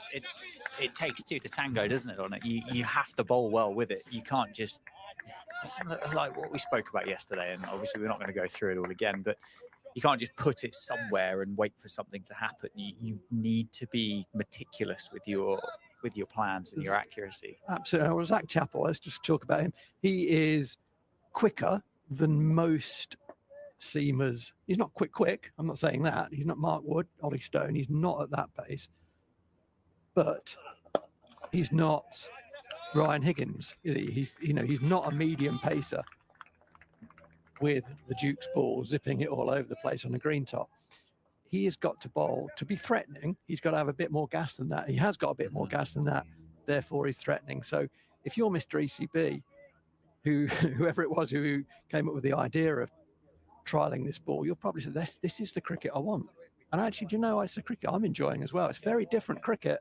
takes 2 to tango, doesn't it, on it? You have to bowl well with it. You can't just, it's like what we spoke about yesterday, and obviously we're not going to go through it all again, but you can't just put it somewhere and wait for something to happen. You need to be meticulous with your plans and your accuracy. Absolutely. Well, Zach Chappell, let's just talk about him. He is quicker than most seamers. He's not quick. I'm not saying that. He's not Mark Wood, Ollie Stone. He's not at that pace. But he's not Ryan Higgins. He's not a medium pacer with the Duke's ball zipping it all over the place on the green top. He has got to bowl to be threatening. He's got to have a bit more gas than that. He has got a bit more gas than that. Therefore, he's threatening. So if you're Mr. ECB, whoever it was who came up with the idea of trialing this ball, you'll probably say, this is the cricket I want. And actually, do you know, it's the cricket I'm enjoying as well. It's very different cricket,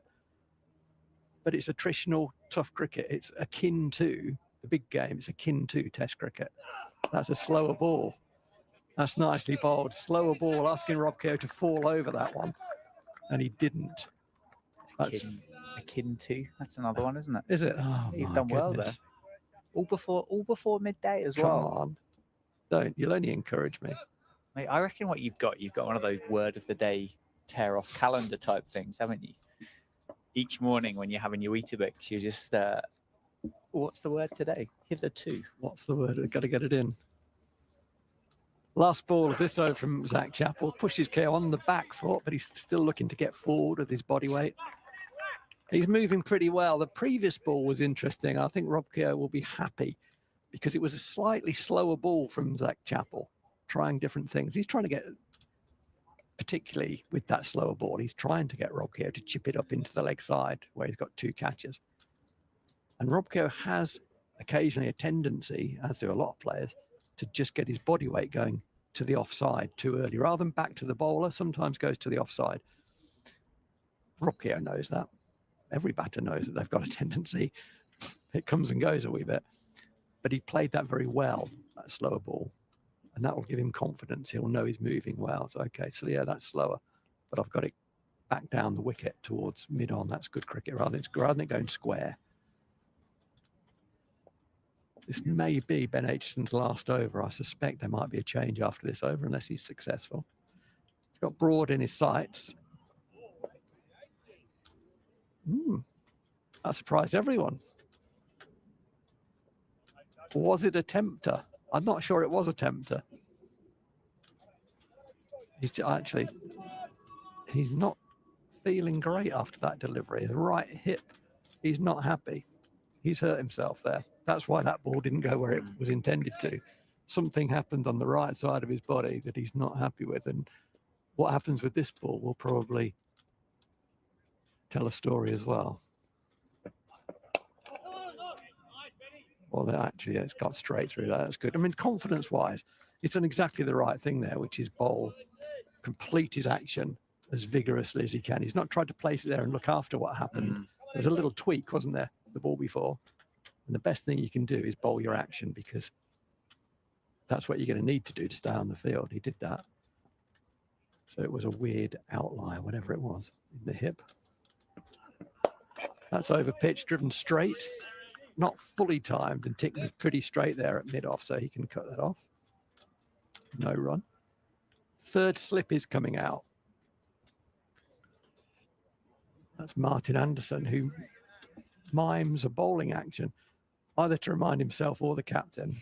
but it's attritional, tough cricket. It's akin to the big game. It's akin to Test cricket. That's a slower ball. That's nicely bowled. Slower ball, asking Rob Kerr to fall over that one. And he didn't. Akin to, that's another one, isn't it? Is it? Oh, you've done well there. All before midday as well. Come on. Don't. You'll only encourage me. Mate, I reckon what you've got one of those word of the day tear off calendar type things, haven't you? Each morning when you're having your Weetabix, you just, what's the word today? Hitherto. What's the word? I've got to get it in. Last ball of this over from Zach Chappell. Pushes Kerr on the back foot, but he's still looking to get forward with his body weight. He's moving pretty well. The previous ball was interesting. I think Rob Kerr will be happy because it was a slightly slower ball from Zach Chappell, trying different things. He's trying to get particularly with that slower ball, he's trying to get Rob Keogh to chip it up into the leg side where he's got 2 catches. And Rob Keogh has occasionally a tendency, as do a lot of players, to just get his body weight going to the offside too early. Rather than back to the bowler, sometimes goes to the offside. Rob Keogh knows that. Every batter knows that they've got a tendency. It comes and goes a wee bit. But he played that very well, that slower ball. And that will give him confidence. He'll know he's moving well. So, okay, so yeah, that's slower. But I've got it back down the wicket towards mid-on. That's good cricket rather than going square. This may be Ben Aitchison's last over. I suspect there might be a change after this over unless he's successful. He's got Broad in his sights. That surprised everyone. Was it a tempter? I'm not sure it was a tempter. He's not feeling great after that delivery. The right hip, he's not happy. He's hurt himself there. That's why that ball didn't go where it was intended to. Something happened on the right side of his body that he's not happy with. And what happens with this ball will probably tell a story as well. Well, actually, it's got straight through that. That's good. I mean, confidence-wise, it's done exactly the right thing there, which is bowl, complete his action as vigorously as he can. He's not tried to place it there and look after what happened. There was a little tweak, wasn't there, the ball before? And the best thing you can do is bowl your action, because that's what you're going to need to do to stay on the field. He did that. So it was a weird outlier, whatever it was, in the hip. That's over pitch, driven straight. Not fully timed, and Tick was pretty straight there at mid-off, so he can cut that off. No run. Third slip is coming out. That's Martin Anderson, who mimes a bowling action, either to remind himself or the captain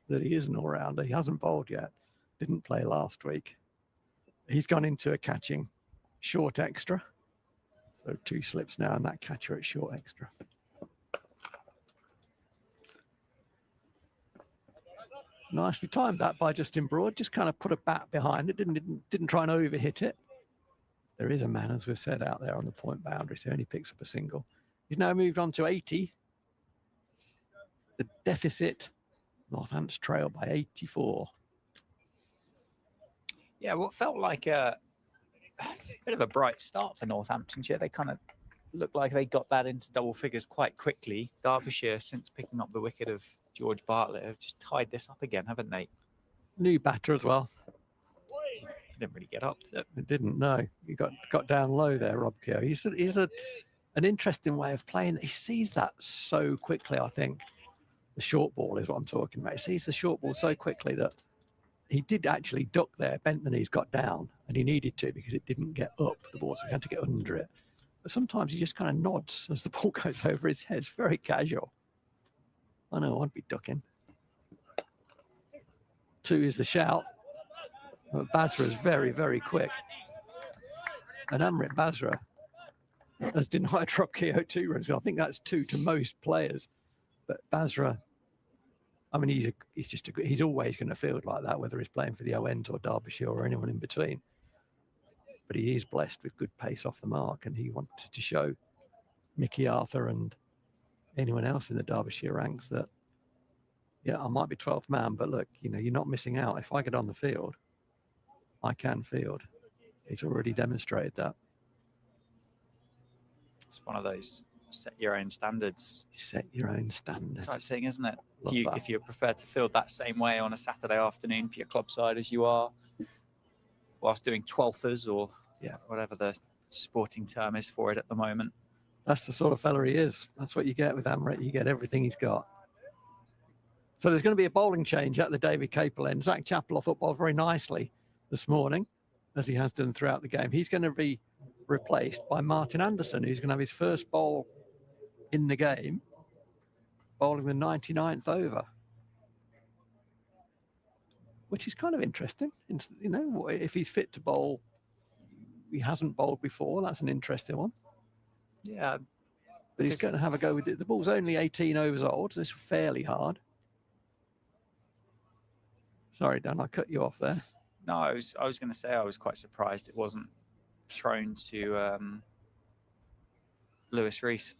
that he is an all-rounder. He hasn't bowled yet, didn't play last week. He's gone into a catching short extra. So 2 slips now, and that catcher at short extra. Nicely timed that by Justin Broad. Just kind of put a bat behind it. Didn't try and overhit it. There is a man, as we've said, out there on the point boundary, so he only picks up a single. He's now moved on to 80. The deficit, Northampton trail by 84. Yeah, what felt like a bit of a bright start for Northamptonshire. They kind of looked like they got that into double figures quite quickly. Derbyshire, since picking up the wicket of George Bartlett, have just tied this up again, haven't they? New batter as well. Didn't really get up, did it? It didn't, no. He got down low there, Rob Keogh. He's an interesting way of playing. He sees that so quickly, I think. The short ball is what I'm talking about. He sees the short ball so quickly that he did actually duck there, bent the knees, got down, and he needed to because it didn't get up the ball, so he had to get under it. But sometimes he just kind of nods as the ball goes over his head. It's very casual. I know, I'd be ducking. 2 is the shout. But Basra is very, very quick. And Amrit Basra has denied Rob Keogh 2 runs. I think that's 2 to most players. But Basra, I mean, he's always going to field like that, whether he's playing for the Owens or Derbyshire or anyone in between. But he is blessed with good pace off the mark, and he wanted to show Mickey Arthur and anyone else in the Derbyshire ranks that, yeah, I might be 12th man, but look, you know, you're not missing out. If I get on the field, I can field. He's already demonstrated that. It's one of those set your own standards. Set your own standards type thing, isn't it? Love If you're prepared to field that same way on a Saturday afternoon for your club side as you are whilst doing 12thers or whatever the sporting term is for it at the moment. That's the sort of fella he is. That's what you get with Amrit. You get everything he's got. So there's going to be a bowling change at the David Capel end. Zach Chappell football very nicely this morning, as he has done throughout the game. He's going to be replaced by Martin Anderson, who's going to have his first bowl in the game, bowling the 99th over, which is kind of interesting. You know, if he's fit to bowl, he hasn't bowled before. That's an interesting one. Yeah. But he's going to have a go with it. The ball's only 18 overs old, so it's fairly hard. Sorry, Dan, I cut you off there. No, I was going to say I was quite surprised it wasn't thrown to Lewis Rees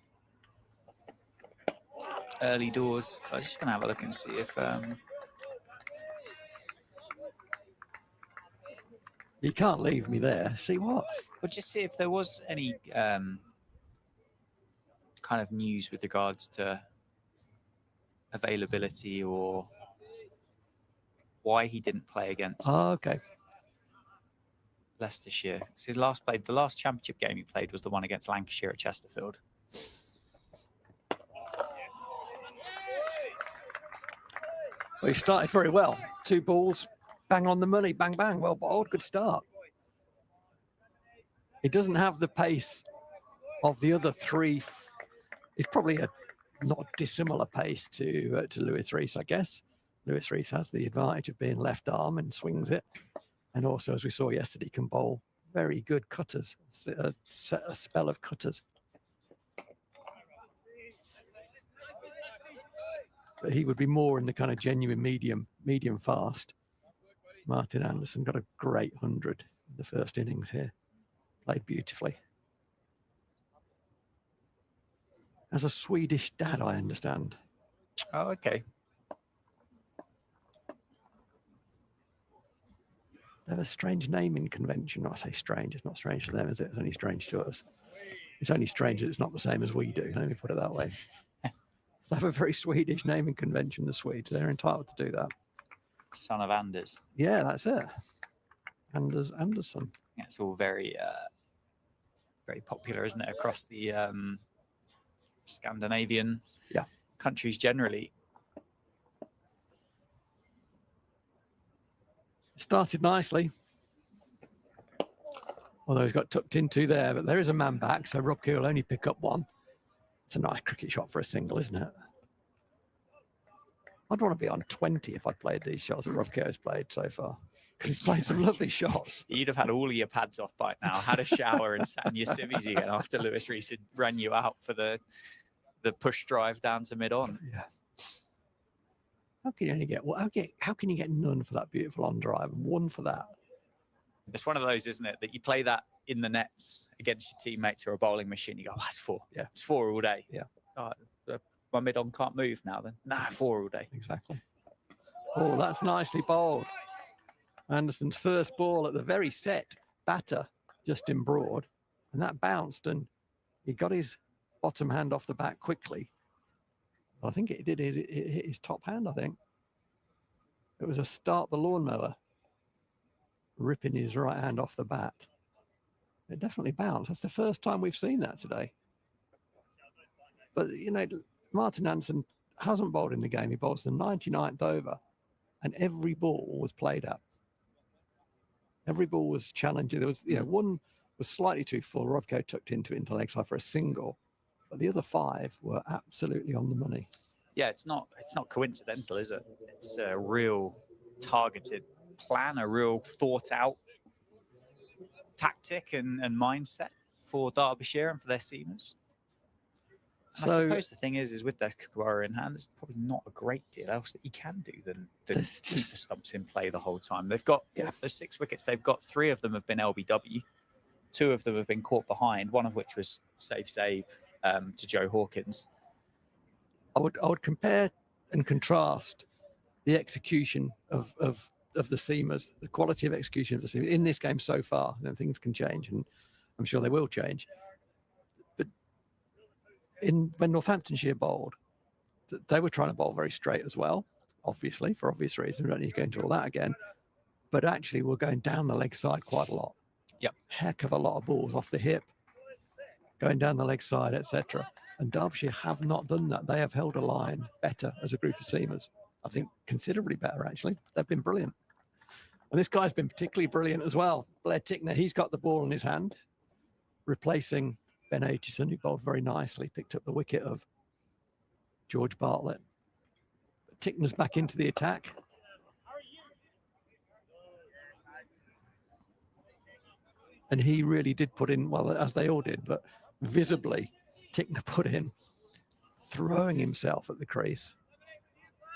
early doors. I was just going to have a look and see if You can't leave me there. See what? Well, just see if there was any kind of news with regards to availability or why he didn't play against Oh, okay. Leicestershire. The last championship game he played was the one against Lancashire at Chesterfield. Well, he started very well. 2 balls, bang on the money, bang, bang. Well bowled, good start. He doesn't have the pace of the other 3. It's probably a not dissimilar pace to Lewis Rees, I guess. Lewis Rees has the advantage of being left arm and swings it. And also, as we saw yesterday, can bowl very good cutters, a spell of cutters. But he would be more in the kind of genuine medium fast. Martin Anderson got a great 100 in the first innings here. Played beautifully. Has a Swedish dad, I understand. Oh, okay. They have a strange naming convention. I say strange, it's not strange to them, is it? It's only strange to us. It's only strange that it's not the same as we do. Let me put it that way. They have a very Swedish naming convention, the Swedes. They're entitled to do that. Son of Anders. Yeah, that's it. Anderson. Yeah, it's all very, very popular, isn't it, across the Scandinavian countries generally. Started nicely. Although he's got tucked into there, but there is a man back, so Rob Key will only pick up 1. It's a nice cricket shot for a single, isn't it? I'd want to be on 20 if I'd played these shots that Rob Key has played so far, because he's played some lovely shots. You'd have had all of your pads off by now, had a shower and sat in your civvies again after Lewis Rees had ran you out for the push drive down to mid-on. Yeah. How can you only get how can you get none for that beautiful on drive and 1 for that? It's one of those, isn't it, that you play that in the nets against your teammates or a bowling machine. You go, oh, that's 4. Yeah, it's 4 all day. Yeah. Oh, my mid-on can't move now then. Nah, 4 all day. Exactly. Oh, that's nicely bowled. Anderson's first ball at the very set batter, just in Broad, and that bounced and he got his bottom hand off the bat quickly. I think it did. It hit his top hand, I think. It was a start the lawnmower, ripping his right hand off the bat. It definitely bounced. That's the first time we've seen that today. But, you know, Martin Anderson hasn't bowled in the game. He bowls the 99th over, and every ball was played at. Every ball was challenging. There was, you know, 1 was slightly too full. Rob Key tucked into leg side for a single. But the other 5 were absolutely on the money. Yeah, it's not coincidental, is it? It's a real targeted plan, a real thought out tactic and mindset for Derbyshire and for their seamers. And I suppose the thing is with their Kookaburra in hand, there's probably not a great deal else that you can do than keep the stumps in play the whole time. They've got those 6 wickets. They've got 3 of them have been LBW. 2 of them have been caught behind, one of which was save to Joe Hawkins. I would compare and contrast the execution of the seamers, the quality of execution of the seamers in this game so far. Then things can change, and I'm sure they will change. But when Northamptonshire bowled, they were trying to bowl very straight as well, obviously, for obvious reasons. We don't need to go into all that again. But actually, we're going down the leg side quite a lot. Yep. Heck of a lot of balls off the hip, going down the leg side, etc. And Derbyshire have not done that. They have held a line better as a group of seamers. I think considerably better, actually. They've been brilliant. And this guy's been particularly brilliant as well. Blair Tickner, he's got the ball in his hand, replacing Ben Aitchison, who bowled very nicely, picked up the wicket of George Bartlett. But Tickner's back into the attack. And he really did put in, well, as they all did, but visibly, Tickner put in, throwing himself at the crease,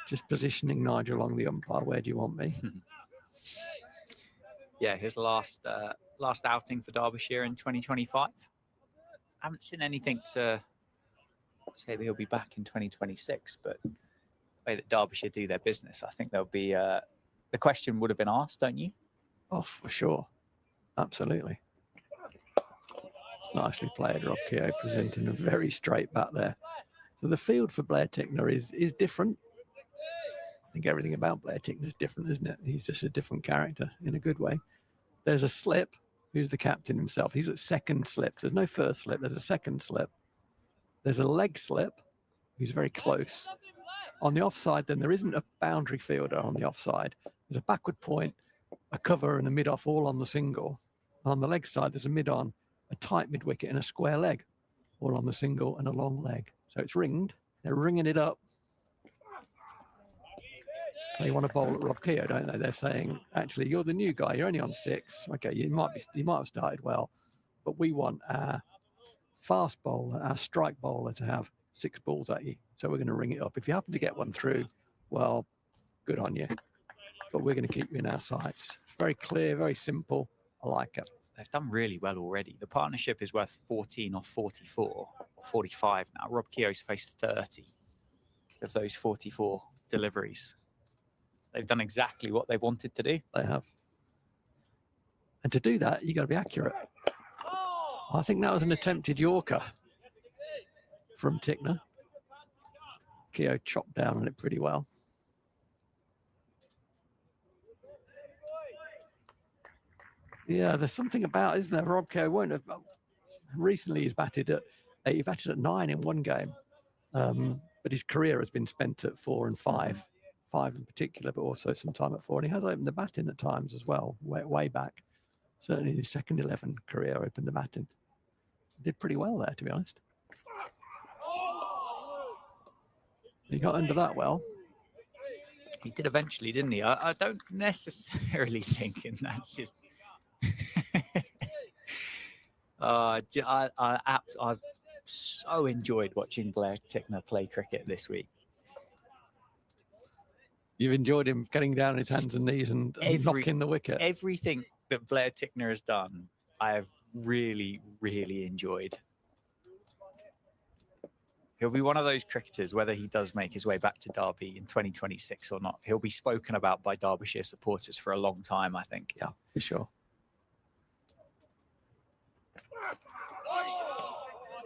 just positioning Nigel along the umpire. Where do you want me? yeah, his last outing for Derbyshire in 2025. I haven't seen anything to say that he'll be back in 2026, but the way that Derbyshire do their business, I think there'll be the question would have been asked, don't you? Oh, for sure. Absolutely. It's nicely played. Rob Keogh presenting a very straight bat there. So the field for Blair Tickner is different. I think everything about Blair Tickner is different, isn't it? He's just a different character in a good way. There's a slip. Who's the captain himself? He's at second slip. There's no first slip. There's a second slip. There's a leg slip. He's very close. On the offside, then there isn't a boundary fielder on the offside. There's a backward point, a cover, and a mid-off all on the single. On the leg side, there's a mid-on, a tight mid-wicket, and a square leg, all on the single and a long leg. So it's ringed. They're ringing it up. They want to bowl at Rob Keogh, don't they? They're saying, actually, you're the new guy. You're only on 6. Okay, you might have started well, but we want our fast bowler, our strike bowler, to have 6 balls at you. So we're going to ring it up. If you happen to get one through, well, good on you. But we're going to keep you in our sights. Very clear, very simple. I like it. They've done really well already. The partnership is worth 14 off 44 or 45 now. Rob Keogh's faced 30 of those 44 deliveries. They've done exactly what they wanted to do. They have. And to do that, you've got to be accurate. I think that was an attempted Yorker from Tickner. Keogh chopped down on it pretty well. Yeah, there's something about, isn't there? Rob Keogh won't have. Recently, he's batted at 8. He batted at 9 in one game. But his career has been spent at 4 and 5. 5 in particular, but also some time at 4. And he has opened the batting at times as well, way back. Certainly in his second 11 career, opened the batting. Did pretty well there, to be honest. He got under that well. He did eventually, didn't he? I don't necessarily think, and that's just... I've so enjoyed watching Blair Tickner play cricket this week. You've enjoyed him getting down on his hands and knees and knocking the wicket. Everything that Blair Tickner has done, I have really, really enjoyed. He'll be one of those cricketers, whether he does make his way back to Derby in 2026 or not. He'll be spoken about by Derbyshire supporters for a long time, I think. Yeah, for sure.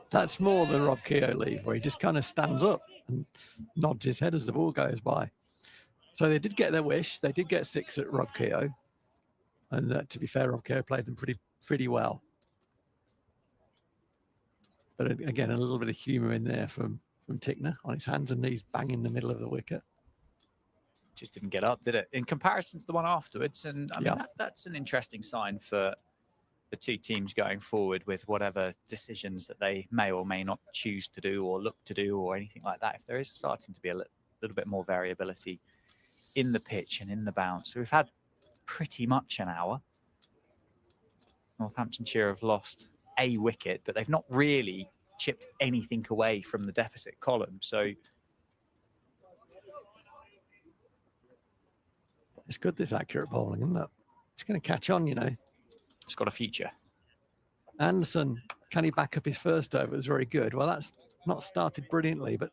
That's more the Rob Keogh leave, where he just kind of stands up and nods his head as the ball goes by. So they did get their wish. They did get 6 at Rob Keogh. And to be fair, Rob Keogh played them pretty well. But again, a little bit of humour in there from Tickner on his hands and knees, banging the middle of the wicket. Just didn't get up, did it? In comparison to the one afterwards. And I mean, that's an interesting sign for the two teams going forward with whatever decisions that they may or may not choose to do or look to do or anything like that. If there is starting to be a little bit more variability in the pitch and in the bounce. So we've had pretty much an hour. Northamptonshire have lost a wicket, but they've not really chipped anything away from the deficit column. So it's good, this accurate bowling, isn't it? It's going to catch on, you know. It's got a future. Anderson, can he back up his first over? It was very good. Well, that's not started brilliantly, but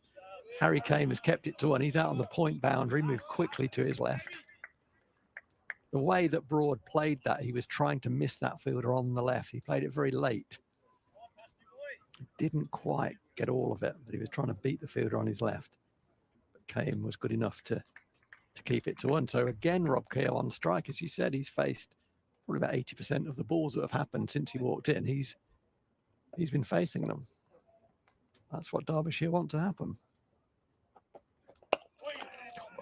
Harry Kane has kept it to 1. He's out on the point boundary, moved quickly to his left. The way that Broad played that, he was trying to miss that fielder on the left. He played it very late. Didn't quite get all of it, but he was trying to beat the fielder on his left. But Kane was good enough to keep it to 1. So again, Rob Keogh on strike. As you said, he's faced probably about 80% of the balls that have happened since he walked in. He's been facing them. That's what Derbyshire want to happen.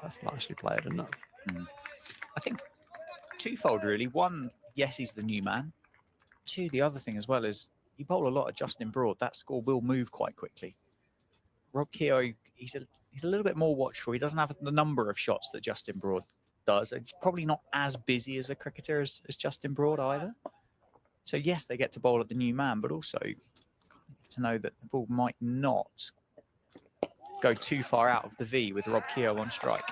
That's nicely played, isn't it? I think twofold, really. One, yes, he's the new man. 2, the other thing as well is you bowl a lot of Justin Broad. That score will move quite quickly. Rob Keogh, he's a little bit more watchful. He doesn't have the number of shots that Justin Broad does. It's probably not as busy as a cricketer as Justin Broad either. So yes, they get to bowl at the new man, but also to know that the ball might not go too far out of the V with Rob Keogh on strike.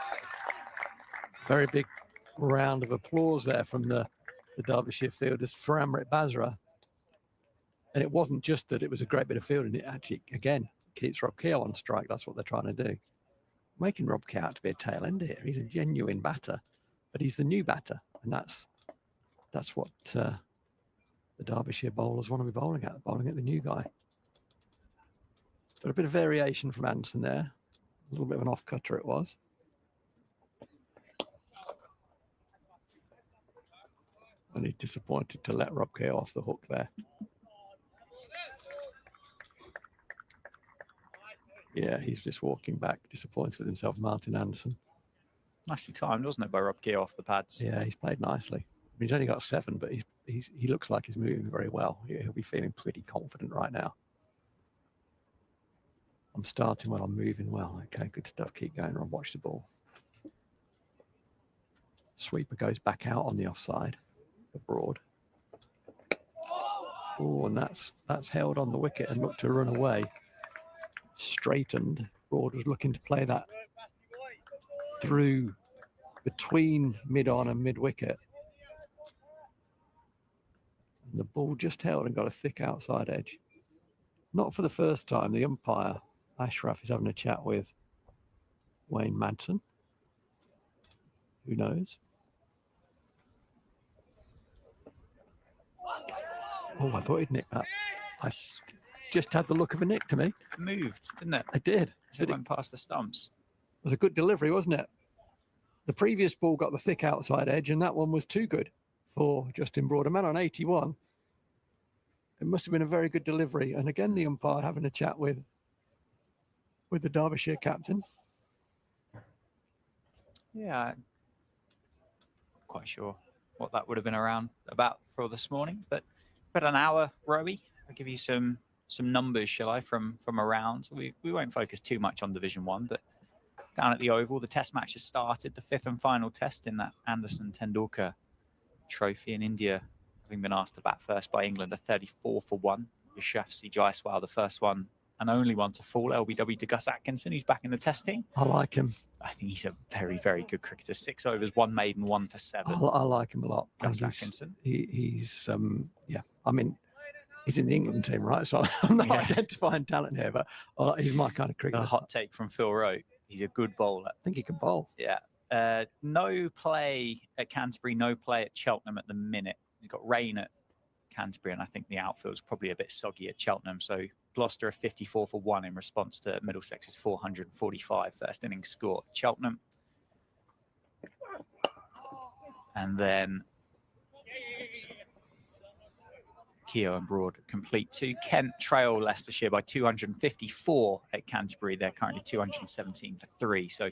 Very big round of applause there from the the Derbyshire fielders for Amrit Basra. And it wasn't just that it was a great bit of fielding, it actually, again, keeps Rob Keogh on strike. That's what they're trying to do. Making Rob Keogh out to be a tail end here. He's a genuine batter, but he's the new batter. And that's what the Derbyshire bowlers want to be bowling at the new guy. But a bit of variation from Anderson there. A little bit of an off-cutter it was. And he's disappointed to let Rob Keogh off the hook there. Yeah, he's just walking back, disappointed with himself, Martin Anderson. Nicely timed, wasn't it, by Rob Keogh off the pads? Yeah, he's played nicely. I mean, he's only got 7, but he looks like he's moving very well. He'll be feeling pretty confident right now. I'm starting well, I'm moving well. Okay, good stuff. Keep going on. Watch the ball. Sweeper goes back out on the offside for Broad. Oh, and that's held on the wicket and looked to run away. Straightened. Broad was looking to play that through between mid-on and mid-wicket. And the ball just held and got a thick outside edge. Not for the first time. The umpire, Ashraf, is having a chat with Wayne Madsen. Who knows? Oh, I thought he'd nick that. Just had the look of a nick to me. It moved, didn't it? It did. It went past the stumps. It was a good delivery, wasn't it? The previous ball got the thick outside edge, and that one was too good for Justin Broad. A man on 81. It must have been a very good delivery. And again, the umpire having a chat with the Derbyshire captain. Yeah, I'm quite sure what that would have been about for this morning. But about an hour, Rowie. I'll give you some numbers, shall I, from around. We won't focus too much on Division 1, but down at the Oval, the test match has started, the 5th and final test in that Anderson Tendulkar trophy in India, having been asked to bat first by England, a 34 for 1. Yashasvi Jaiswal, the first one and only one to fall. LBW to Gus Atkinson, who's back in the test team. I like him. I think he's a very, very good cricketer. 6 overs, 1 maiden, 1 for 7. I like him a lot. Gus Atkinson. He's yeah. I mean, he's in the England team, right? So I'm not identifying talent here, but he's my kind of cricketer. A hot take from Phil Rowe. He's a good bowler. I think he can bowl. Yeah. No play at Canterbury, no play at Cheltenham at the minute. We've got rain at Canterbury, and I think the outfield's probably a bit soggy at Cheltenham. So Gloucester are 54 for 1 in response to Middlesex's 445 first innings score at Cheltenham. And then Keogh and Broad complete 2. Kent trail Leicestershire by 254 at Canterbury. They're currently 217 for 3. So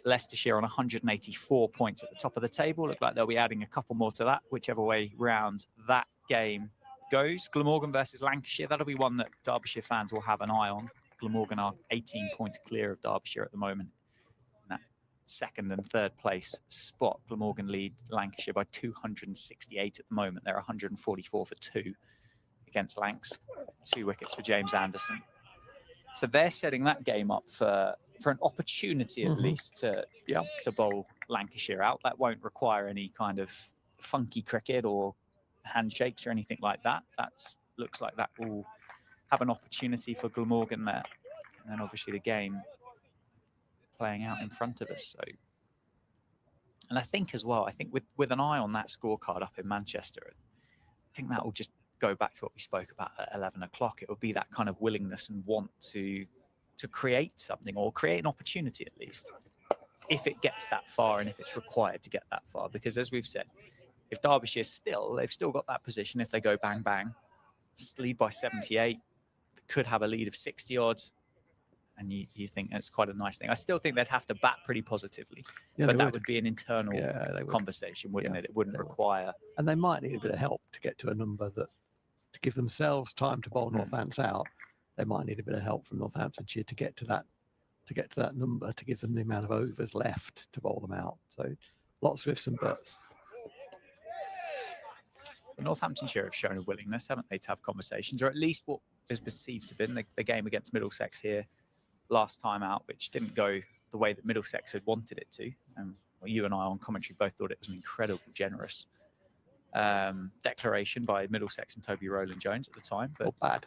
Leicestershire on 184 points at the top of the table. Look like they'll be adding a couple more to that, whichever way round that game goes. Glamorgan versus Lancashire. That'll be one that Derbyshire fans will have an eye on. Glamorgan are 18 points clear of Derbyshire at the moment. In that 2nd and 3rd place spot, Glamorgan lead Lancashire by 268 at the moment. They're 144 for 2 against Lancs. 2 wickets for James Anderson. So they're setting that game up for an opportunity at least to bowl Lancashire out. That won't require any kind of funky cricket or handshakes or anything like that. That looks like that will have an opportunity for Glamorgan there. And then obviously the game playing out in front of us. So, and I think as well, with an eye on that scorecard up in Manchester, I think that will just go back to what we spoke about at 11 o'clock. It will be that kind of willingness and want to create something, or create an opportunity at least, if it gets that far and if it's required to get that far. Because as we've said, if Derbyshire they've still got that position, if they go bang, bang, lead by 78, could have a lead of 60 odds. And you think that's quite a nice thing. I still think they'd have to bat pretty positively, but that would be an internal conversation, wouldn't it? It wouldn't require. And they might need a bit of help to get to a number that, to give themselves time to bowl Northants out. They might need a bit of help from Northamptonshire to get to that number, to give them the amount of overs left to bowl them out. So lots of ifs and buts. Northamptonshire have shown a willingness, haven't they, to have conversations, or at least what is perceived to have been the game against Middlesex here last time out, which didn't go the way that Middlesex had wanted it to. And you and I on commentary both thought it was an incredibly generous declaration by Middlesex and Toby Rowland-Jones at the time, but Or bad.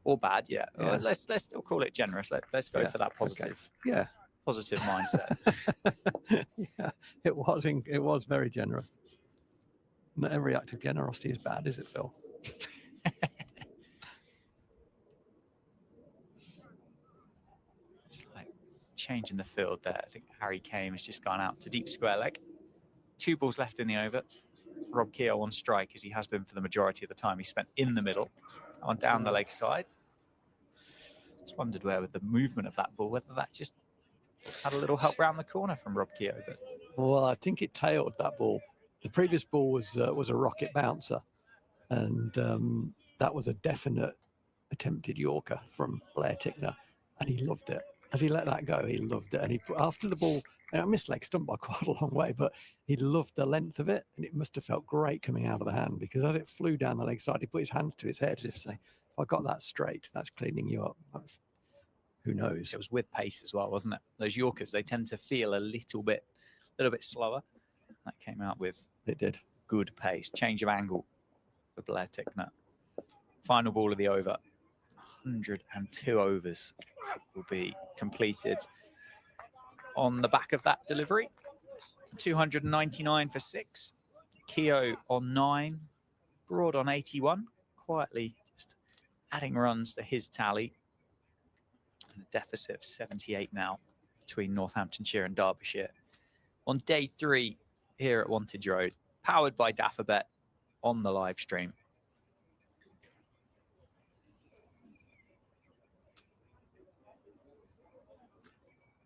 or bad, yeah. Yeah. Let's still call it generous. Let's go Yeah, for that okay. positive, Yeah. positive mindset. Yeah, it was very generous. Not every act of generosity is bad, is it, Phil? It's like change in the field there. I think Harry Kane has just gone out to deep square leg. 2 balls left in the over. Rob Keogh on strike, as he has been for the majority of the time he spent in the middle, on down the leg side. Just wondered where with the movement of that ball, whether that just had a little help round the corner from Rob Keogh. But Well, I think it tailed that ball. The previous ball was a rocket bouncer, and that was a definite attempted Yorker from Blair Tickner, and he loved it. As he let that go, he loved it. And he put after the ball, and I missed leg stump by quite a long way, but he loved the length of it, and it must have felt great coming out of the hand, because as it flew down the leg side, he put his hands to his head as if to say, if I got that straight, that's cleaning you up. Who knows? it was with pace as well, wasn't it? Those Yorkers, they tend to feel a little bit slower. That came out with It did. good pace. Change of angle for Blair Tickner. Final ball of the over. 102 overs will be completed on the back of that delivery. 299 for 6. Keogh on 9. Broad on 81. Quietly just adding runs to his tally. And a deficit of 78 now between Northamptonshire and Derbyshire. On day 3 here at Wantage Road, powered by Daffabet on the live stream.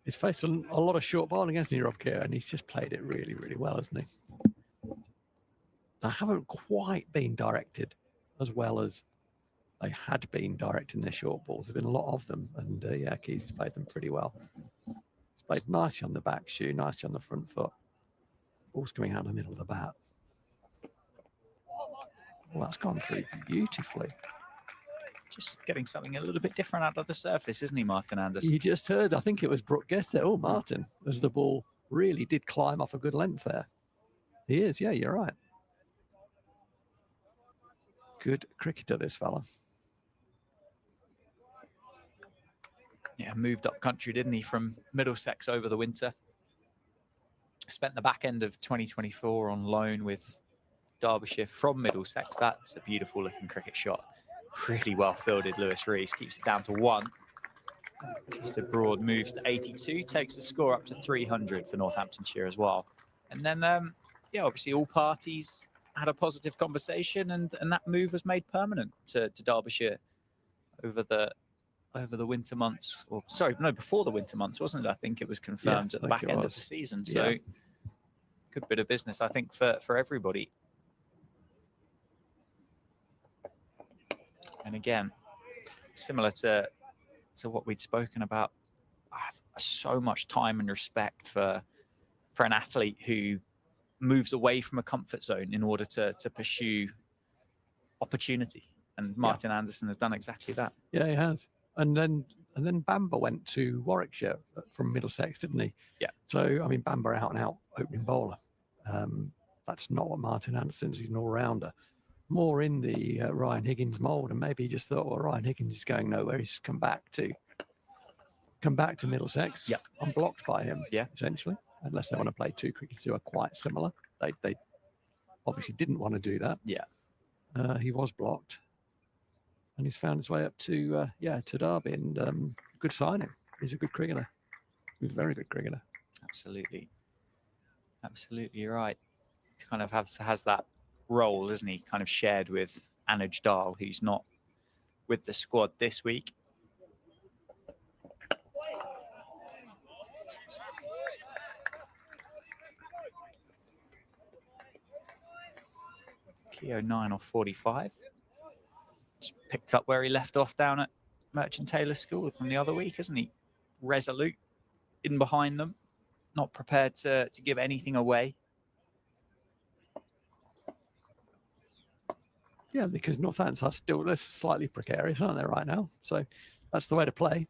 He's faced a lot of short bowling, hasn't he, Rob Keogh? And he's just played it really, really well, hasn't he? They haven't quite been directed as well as they had been directing their short balls. There's been a lot of them, and yeah, Keith's played them pretty well. He's played nicely on the back shoe, nicely on the front foot. Ball's coming out of the middle of the bat. Well, that's gone through beautifully. Just getting something a little bit different out of the surface, isn't he, Martin Anderson? You just heard, I think it was Brooke Guest there. Oh, Martin, as the ball really did climb off a good length there. He is, yeah, you're right. Good cricketer, this fella. Yeah, moved up country, didn't he, from Middlesex over the winter. Spent the back end of 2024 on loan with Derbyshire from Middlesex. That's a beautiful looking cricket shot. Really well fielded, Lewis Rees. Keeps it down to 1. Just a Broad moves to 82, takes the score up to 300 for Northamptonshire as well. And then, yeah, obviously all parties had a positive conversation, and that move was made permanent to Derbyshire over the winter months. Or sorry, no, before the winter months, wasn't it? I think it was confirmed at the back end of the season. So good bit of business, I think, for everybody. And again, similar to what we'd spoken about, I have so much time and respect for an athlete who moves away from a comfort zone in order to pursue opportunity. And Martin Anderson has done exactly that. Yeah, he has. And then Bamber went to Warwickshire from Middlesex, didn't he? Yeah. So, I mean, Bamber out and out opening bowler. That's not what Martin Anderson's. He's an all-rounder. More in the Ryan Higgins mould, and maybe he just thought, well, Ryan Higgins is going nowhere. He's come back to Middlesex. Yeah. Unblocked by him. Yeah. Essentially, unless they want to play 2 cricketers who are quite similar. They obviously didn't want to do that. Yeah. He was blocked, and he's found his way up to Derby. And good signing. He's a good cricketer. He's a very good cricketer. Absolutely. Absolutely right. He kind of has that role, isn't he? Kind of shared with Anuj Dahl, who's not with the squad this week. Keogh 9 off 45. Just picked up where he left off down at Merchant Taylor School from the other week, isn't he? Resolute in behind them, not prepared to give anything away. Yeah, because Northampton are still slightly precarious, aren't they, right now? So that's the way to play.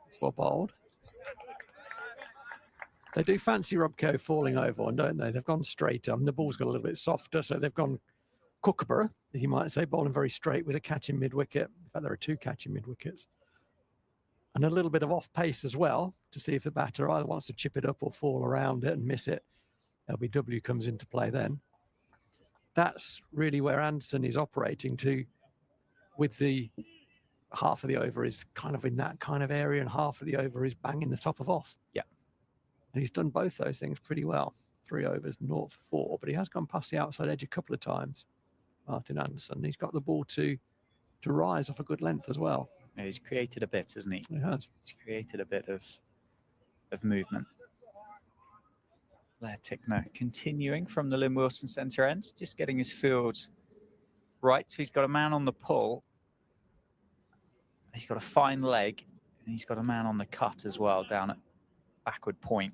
Swap bowled. They do fancy Rob Keogh falling over one, don't they? They've gone straight. The ball's got a little bit softer, so they've gone Kookaburra, as you might say, bowling very straight with a catch in mid-wicket. In fact, there are 2 catching mid-wickets. And a little bit of off pace as well to see if the batter either wants to chip it up or fall around it and miss it. LBW comes into play then. That's really where Anderson is operating to, with the half of the over is kind of in that kind of area and half of the over is banging the top of off. Yeah. And he's done both those things pretty well. 3 overs, 0 for 4, but he has gone past the outside edge a couple of times, Martin Anderson. He's got the ball to rise off a good length as well. Yeah, he's created a bit, hasn't he? He has. He's created a bit of movement. Blair Tickner continuing from the Lynn Wilson centre end, just getting his field right. So he's got a man on the pull. He's got a fine leg, and he's got a man on the cut as well down at backward point.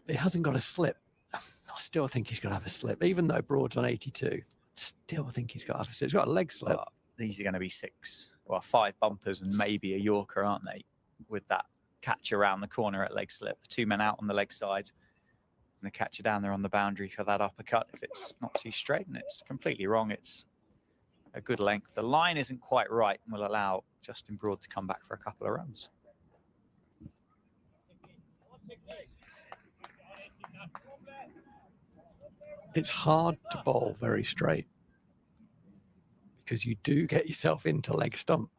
He hasn't got a slip. I still think he's got to have a slip, even though Broad's on 82. Still think he's got to have a slip. He's got a leg slip. But these are going to be 5 bumpers and maybe a Yorker, aren't they? With that catch around the corner at leg slip. 2 men out on the leg side. And the catcher down there on the boundary for that uppercut. If it's not too straight and it's completely wrong, it's a good length. The line isn't quite right and will allow Justin Broad to come back for a couple of runs. It's hard to bowl very straight because you do get yourself into leg stump,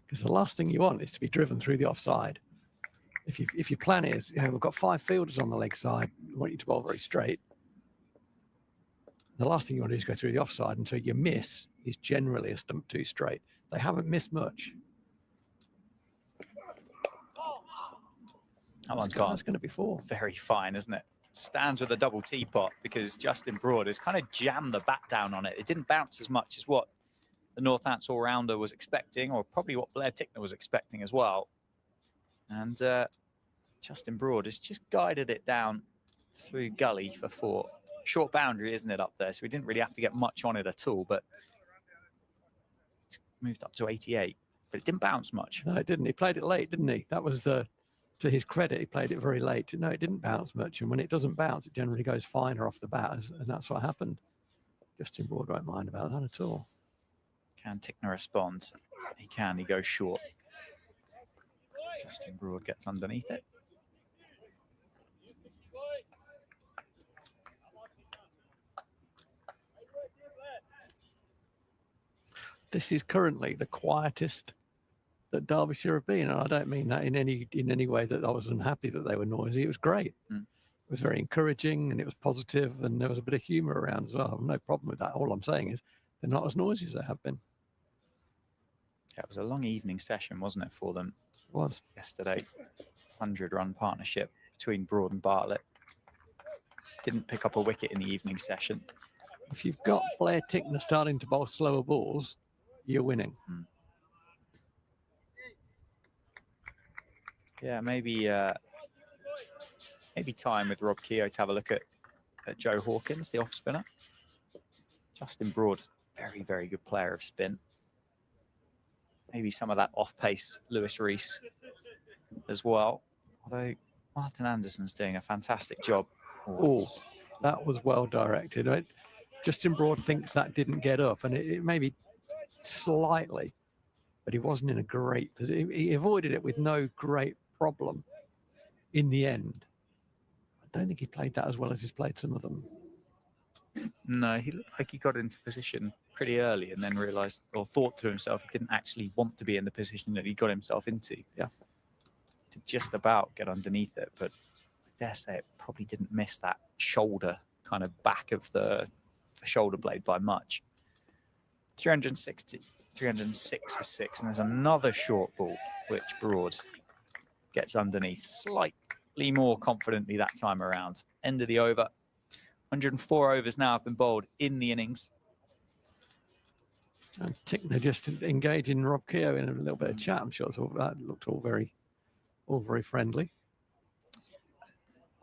because the last thing you want is to be driven through the offside. If your plan is, we've got 5 fielders on the leg side, we want you to bowl very straight. The last thing you want to do is go through the offside, and so your miss is generally a stump 2 straight. They haven't missed much. That one's gone. That's going to be 4. Very fine, isn't it? Stands with a double teapot because Justin Broad has kind of jammed the bat down on it. It didn't bounce as much as what the Northants all-rounder was expecting, or probably what Blair Tickner was expecting as well. And Justin Broad has just guided it down through gully for 4. Short boundary, isn't it, up there? So we didn't really have to get much on it at all, but it's moved up to 88. But it didn't bounce much. No, it didn't. He played it late, didn't he? That was to his credit, he played it very late. No, it didn't bounce much. And when it doesn't bounce, it generally goes finer off the bat. And that's what happened. Justin Broad won't mind about that at all. Can Tickner respond? He can. He goes short. Justin Broad gets underneath it. This is currently the quietest that Derbyshire have been, and I don't mean that in any way that I was unhappy that they were noisy. It was great. It was very encouraging, and it was positive, and there was a bit of humour around as well. No problem with that. All I'm saying is they're not as noisy as they have been. Yeah, it was a long evening session, wasn't it, for them? It was. Yesterday, 100-run partnership between Broad and Bartlett. Didn't pick up a wicket in the evening session. If you've got Blair Tickner starting to bowl slower balls, you're winning. Yeah, maybe time with Rob Keogh to have a look at Joe Hawkins, the off spinner. Justin Broad, very, very good player of spin. Maybe some of that off pace Lewis Rees as well. Although Martin Anderson's doing a fantastic job. Oh, that was well directed. Right? Justin Broad thinks that didn't get up, and it maybe slightly, but he wasn't in a great position. He avoided it with no great problem in the end. I don't think he played that as well as he's played some of them. No, he looked like he got into position pretty early and then realised or thought to himself he didn't actually want to be in the position that he got himself into. Yeah. To just about get underneath it, but I dare say it probably didn't miss that shoulder, kind of back of the shoulder blade by much. 306 for 6, and there's another short ball which Broad gets underneath slightly more confidently that time around. End of the over. 104 overs now have been bowled in the innings. And Tickner just engaging Rob Keogh in a little bit of chat. I'm sure that looked all very friendly.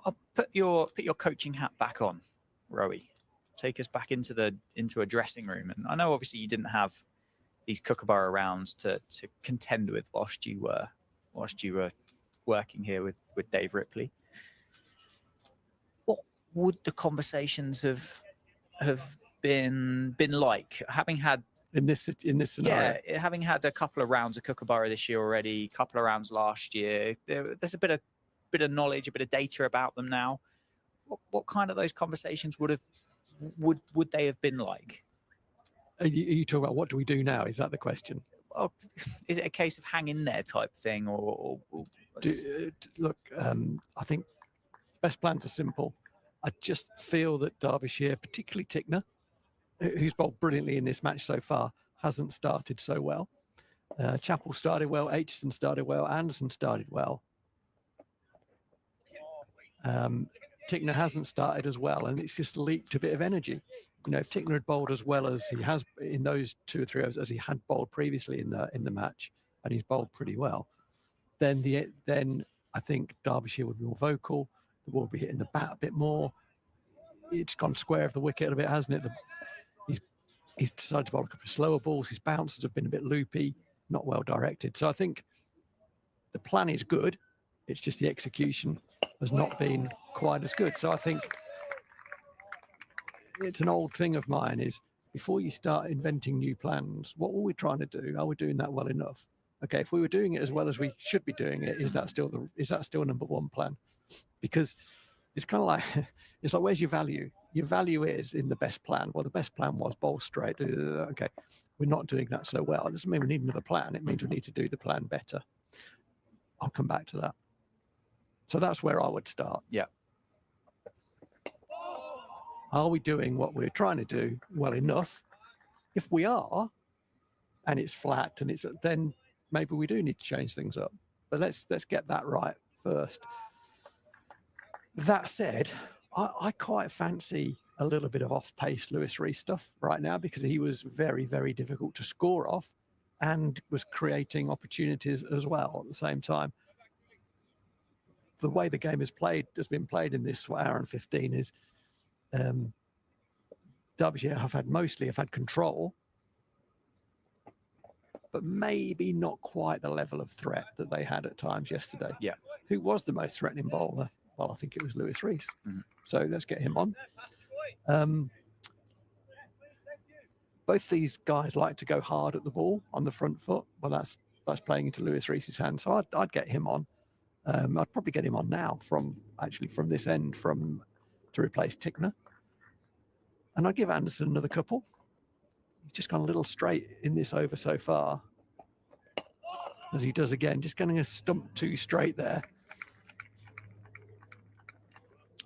I'll put your coaching hat back on, Rowie. Take us back into a dressing room. And I know obviously you didn't have these Kookaburra rounds to contend with whilst you were working here with Dave Ripley. would the conversations have been like, having had in this scenario? Yeah, having had a couple of rounds of Kookaburra this year already, a couple of rounds last year, there's a bit of knowledge, a bit of data about them now. What kind of those conversations would they have been like? Are you talking about what do we do now? Is that the question? Well, is it a case of hang in there type thing, or look? I think the best plans are simple. I just feel that Derbyshire, particularly Tickner, who's bowled brilliantly in this match so far, hasn't started so well. Chappell started well, Aitchison started well, Anderson started well. Tickner hasn't started as well, and it's just leaked a bit of energy. You know, if Tickner had bowled as well as he has in those 2 or 3 overs as he had bowled previously in the match, and he's bowled pretty well, then I think Derbyshire would be more vocal. The ball would be hitting the bat a bit more. It's gone square of the wicket a bit, hasn't it? He's decided to bowl a couple of slower balls. His bounces have been a bit loopy, not well directed. So I think the plan is good. It's just the execution has not been quite as good. So I think it's an old thing of mine is before you start inventing new plans, what were we trying to do? Are we doing that well enough? Okay, if we were doing it as well as we should be doing it, is that still number one plan? Because it's kind of like, it's like, where's your value? Your value is in the best plan. Well, the best plan was bowl straight. Okay, we're not doing that so well. It doesn't mean we need another plan. It means we need to do the plan better. I'll come back to that. So that's where I would start. Yeah. Are we doing what we're trying to do well enough? If we are, and it's flat, and then maybe we do need to change things up. But let's get that right first. That said, I quite fancy a little bit of off-pace Lewis Rees stuff right now because he was very, very difficult to score off and was creating opportunities as well at the same time. The way the game has been played in this hour and 15 is Derbyshire have had control, but maybe not quite the level of threat that they had at times yesterday. Yeah. Who was the most threatening bowler? Well, I think it was Lewis Rees. Mm-hmm. So let's get him on. Both these guys like to go hard at the ball on the front foot. Well, that's playing into Lewis Rees's hand. So I'd get him on. I'd probably get him on now from this end to replace Tickner. And I'd give Anderson another couple. He's just gone a little straight in this over so far. As he does again, just getting a stump 2 straight there.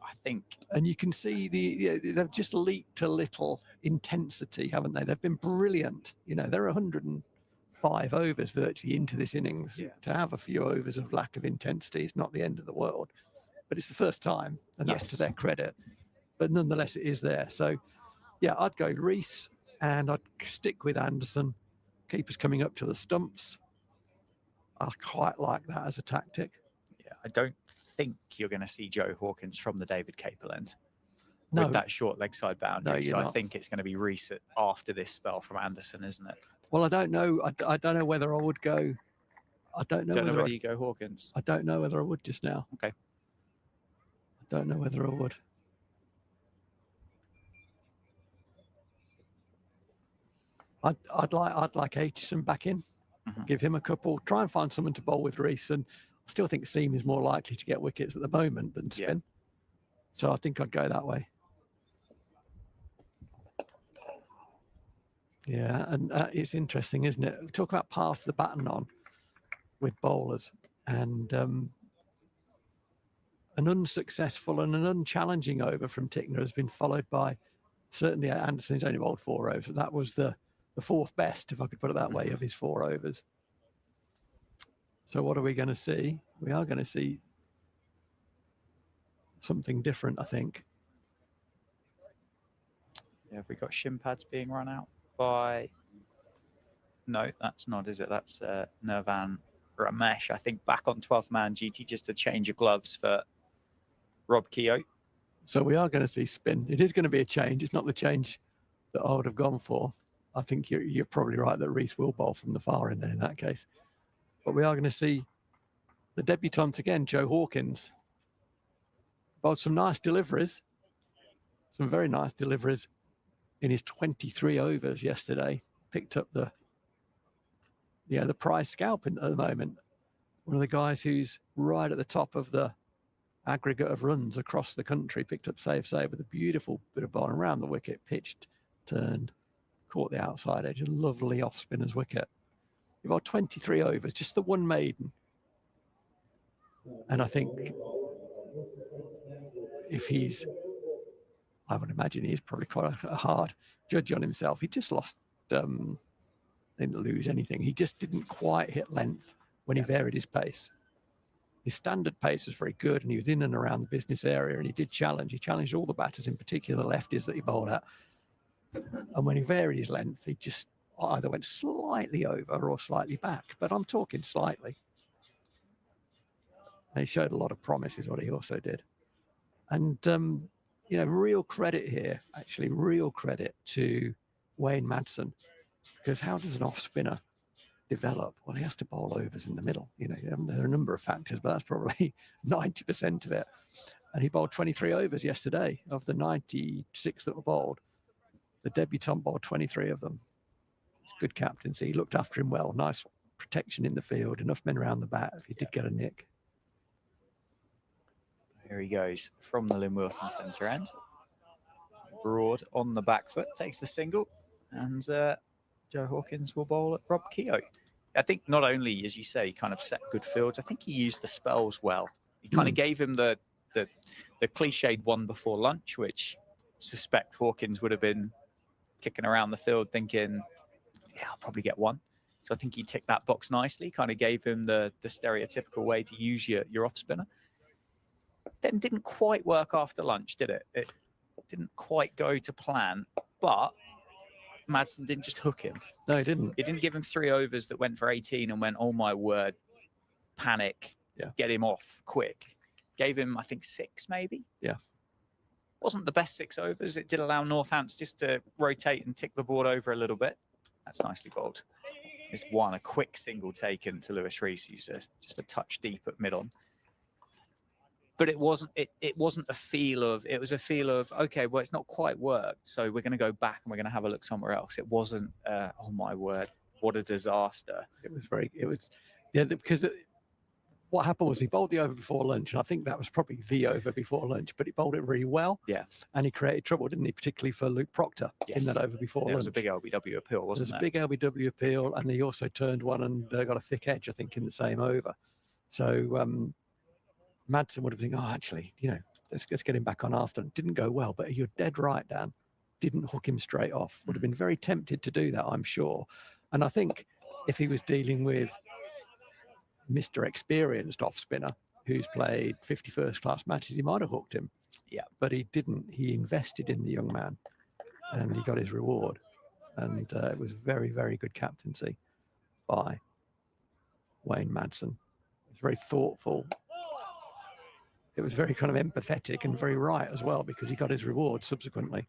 I think. And you can see they've just leaked a little intensity, haven't they? They've been brilliant. You know, they're 105 overs virtually into this innings. Yeah. To have a few overs of lack of intensity is not the end of the world. But it's the first time, and that's to their credit. But nonetheless, it is there. So, yeah, I'd go Rees, and I'd stick with Anderson. Keepers coming up to the stumps. I quite like that as a tactic. Yeah, I don't think you're going to see Joe Hawkins from the David Capel end No. with that short leg side boundary. No, so not. I think it's going to be Rees after this spell from Anderson, isn't it? Well, I don't know. I don't know whether I would go. I don't know whether you go Hawkins. I don't know whether I would just now. Okay. I don't know whether I would. I'd like Aitchison back in. Mm-hmm. Give him a couple. Try and find someone to bowl with Rees. And I still think Seam is more likely to get wickets at the moment than spin. Yeah. So I think I'd go that way. Yeah, and it's interesting, isn't it? We talk about pass the baton on with bowlers, and an unsuccessful and an unchallenging over from Tickner has been followed by, certainly Anderson's only bowled 4 overs. That was the 4th best, if I could put it that way, of his 4 overs. So what are we going to see? We are going to see something different, I think. Yeah, have we got shin pads being run out by... No, that's not, is it? That's Nirvan Ramesh, I think, back on 12th man duty just to change of gloves for Rob Keogh. So we are going to see spin. It is going to be a change. It's not the change that I would have gone for. I think you're probably right that Rees will bowl from the far end then in that case. But we are going to see the debutant again, Joe Hawkins. Bowled some nice deliveries. some very nice deliveries in his 23 overs yesterday. Picked up the prize scalp at the moment. One of the guys who's right at the top of the aggregate of runs across the country, picked up save with a beautiful bit of bowling around the wicket, pitched, turned, caught the outside edge, a lovely off spinner's wicket. About 23 overs, just the one maiden. And I think if I would imagine he's probably quite a hard judge on himself. He just lost, didn't lose anything. He just didn't quite hit length when he varied his pace. His standard pace was very good, and he was in and around the business area, and he did challenge. He challenged all the batters, in particular the lefties that he bowled at. And when he varied his length, he just either went slightly over or slightly back, but I'm talking slightly. He showed a lot of promise is what he also did. And, real credit here, actually, real credit to Wayne Madsen, because how does an off spinner develop? Well, he has to bowl overs in the middle. There are a number of factors, but that's probably 90% of it. And he bowled 23 overs yesterday of the 96 that were bowled. The debutant bowled 23 of them. It's good captaincy. He looked after him well. Nice protection in the field. Enough men around the bat if he did get a nick. Here he goes from the Lynn Wilson centre end. Broad on the back foot, takes the single, and Joe Hawkins will bowl at Rob Keogh. I think not only, as you say, kind of set good fields, I think he used the spells well. He kind of gave him the cliched one before lunch, which I suspect Hawkins would have been kicking around the field thinking, yeah, I'll probably get one. So I think he ticked that box nicely, kind of gave him the stereotypical way to use your off spinner. Then didn't quite work after lunch, did it? It didn't quite go to plan, but Madsen didn't just hook him. No, he didn't. He didn't give him 3 overs that went for 18 and went, oh my word, panic, get him off quick. Gave him, I think, 6 maybe. Yeah. Wasn't the best 6 overs. It did allow Northants just to rotate and tick the board over a little bit. That's nicely bowled. It's a quick single taken to Lewis Rees, who's just a touch deep at mid-on. But it wasn't a feel of, it was a feel of, okay, well, it's not quite worked, so we're going to go back and we're going to have a look somewhere else. It wasn't, oh my word, what a disaster. Because what happened was he bowled the over before lunch, and I think that was probably the over before lunch, but he bowled it really well. Yeah. And he created trouble, didn't he, particularly for Luke Proctor in that over before lunch. There was a big LBW appeal, wasn't there? There was a big LBW appeal, and he also turned one and got a thick edge, I think, in the same over. So, Madsen would have been, actually, let's get him back on after. It didn't go well, but you're dead right, Dan. Didn't hook him straight off. Would have been very tempted to do that, I'm sure. And I think if he was dealing with Mr. Experienced off spinner who's played 50 first-class matches, he might have hooked him. Yeah. But he didn't. He invested in the young man, and he got his reward. And it was very, very good captaincy by Wayne Madsen. It was very thoughtful. It was very kind of empathetic and very right as well, because he got his reward subsequently.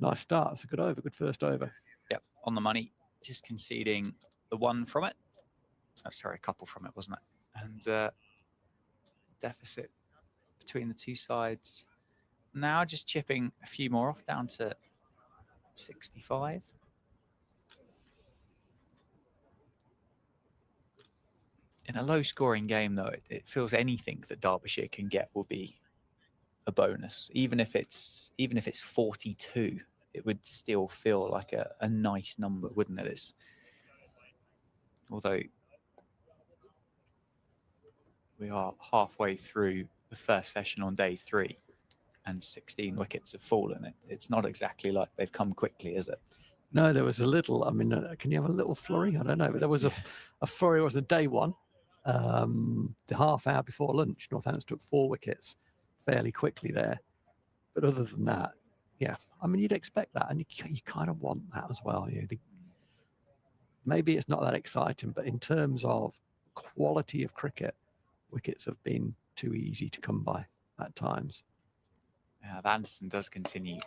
Nice start. It's a good over, good first over. Yep, on the money. Just conceding the 1 from it. Sorry, a couple from it, wasn't it? And deficit between the two sides. Now just chipping a few more off, down to 65. In a low-scoring game, though, it feels anything that Derbyshire can get will be a bonus. Even if it's 42, it would still feel like a nice number, wouldn't it? Although we are halfway through the first session on day 3, and 16 wickets have fallen. It's not exactly like they've come quickly, is it? No, there was a little. I mean, can you have a little flurry? I don't know, but there was a flurry. It was a day 1. The half hour before lunch, Northampton took 4 wickets fairly quickly there. But other than that, I mean, you'd expect that, and you kind of want that as well. Maybe it's not that exciting, but in terms of quality of cricket, wickets have been too easy to come by at times. Anderson does continue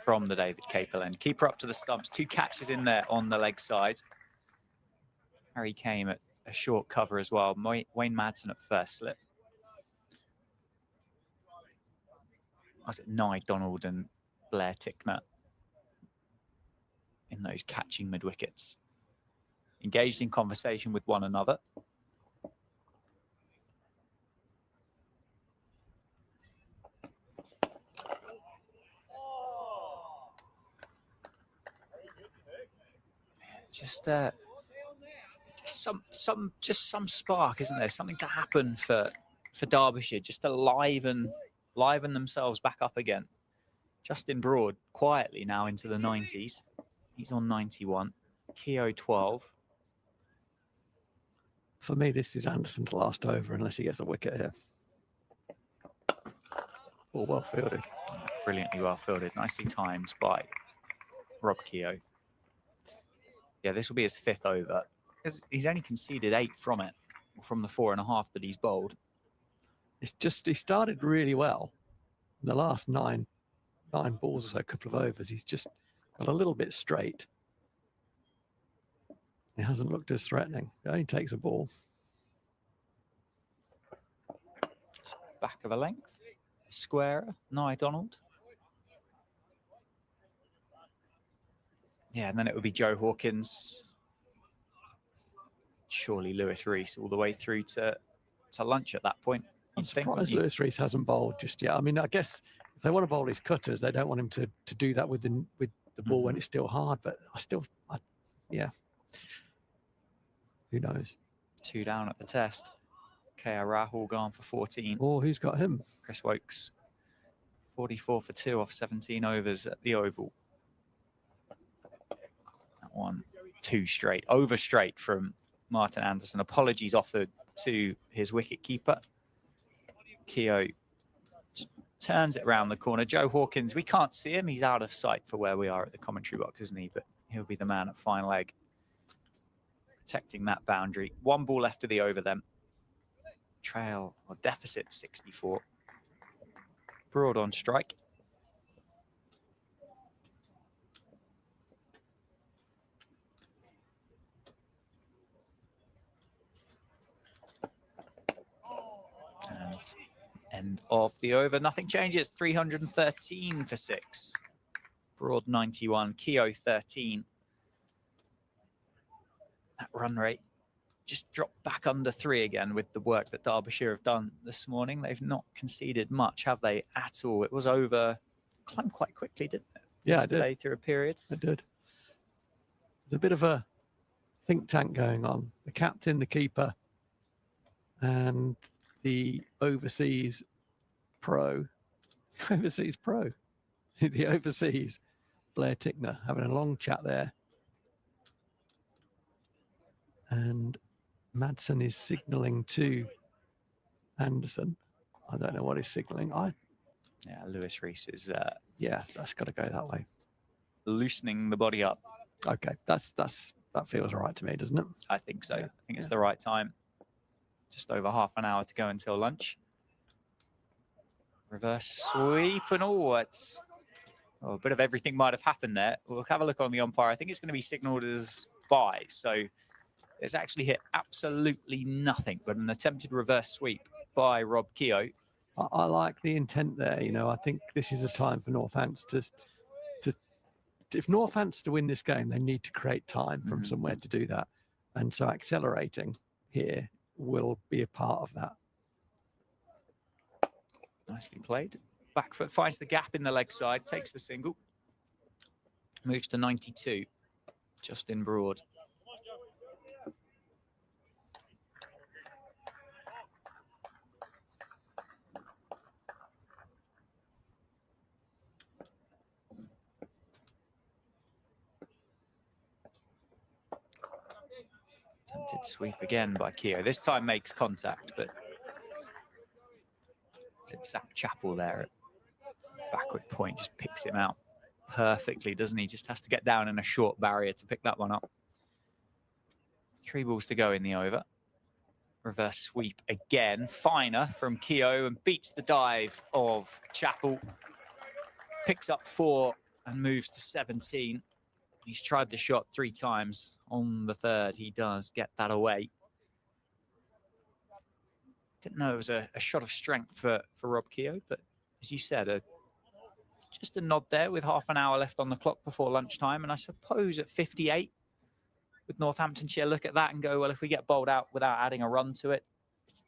from the David Capel end. Keeper up to the stumps, 2 catches in there on the leg side. Harry came at a short cover as well. Wayne Madsen at first slip. was it Nye Donald and Blair Tickner in those catching mid-wickets. Engaged in conversation with one another. Just some spark, isn't there? Something to happen for Derbyshire, just to liven themselves back up again. Justin Broad quietly now into the 90s. He's on 91. Keogh 12. For me, this is Anderson's last over unless he gets a wicket here. All well fielded. Brilliantly well fielded. Nicely timed by Rob Keogh. Yeah, this will be his 5th over. He's only conceded 8 from it, from the 4.5 that he's bowled. It's just, he started really well. In the last nine balls or so, a couple of overs, he's just got a little bit straight. It hasn't looked as threatening. It only takes a ball. Back of a length. Squarer, Nye Donald. Yeah, and then it would be Joe Hawkins. Surely Lewis Rees all the way through to lunch at that point. I'm surprised Lewis Rees hasn't bowled just yet. I mean, I guess if they want to bowl his cutters, they don't want him to do that with the ball when it's still hard. But yeah. Who knows? 2 down at the test. KR Rahul gone for 14. Oh, who's got him? Chris Wokes, 44 for 2 off 17 overs at the Oval. That one, 2 straight, over straight from Martin Anderson. Apologies offered to his wicketkeeper. Keogh turns it round the corner. Joe Hawkins, we can't see him. He's out of sight for where we are at the commentary box, isn't he? But he'll be the man at fine leg, protecting that boundary. 1 ball left of the over then. Trail or deficit 64. Broad on strike. And end of the over. Nothing changes. 313 for 6. Broad 91. Keogh 13. That run rate just dropped back under 3 again with the work that Derbyshire have done this morning. They've not conceded much, have they, at all? It was over, climbed quite quickly, didn't it? Yeah, yesterday it did. Through a period. It did. There's a bit of a think tank going on. The captain, the keeper, and the overseas pro, the overseas Blair Tickner, having a long chat there. And Madsen is signalling to Anderson. I don't know what he's signalling. Yeah, Lewis Rees is yeah, that's got to go that way. loosening the body up. Okay, that feels right to me, doesn't it? I think so. Yeah, I think it's the right time. Just over half an hour to go until lunch. Reverse sweep and all. It's a bit of everything might have happened there. We'll have a look on the umpire. I think it's going to be signalled as bye. So it's actually hit absolutely nothing but an attempted reverse sweep by Rob Keogh. I like the intent there. You know, I think this is a time for Northampton to if Northampton to win this game, they need to create time from somewhere to do that. And so accelerating here will be a part of that. Nicely played. Back foot finds the gap in the leg side, takes the single. Moves to 92. Justin Broad. Attempted sweep again by Keogh. This time makes contact, but Zach Chappell there at backward point just picks him out perfectly, doesn't he? Just has to get down in a short barrier to pick that one up. 3 balls to go in the over. Reverse sweep again. Finer from Keogh and beats the dive of Chappell. Picks up 4 and moves to 17. He's tried the shot 3 times. On the 3rd, he does get that away. Didn't know it was a shot of strength for Rob Keogh, but as you said, a just a nod there with half an hour left on the clock before lunchtime. And I suppose at 58, with Northamptonshire, look at that and go, well, if we get bowled out without adding a run to it,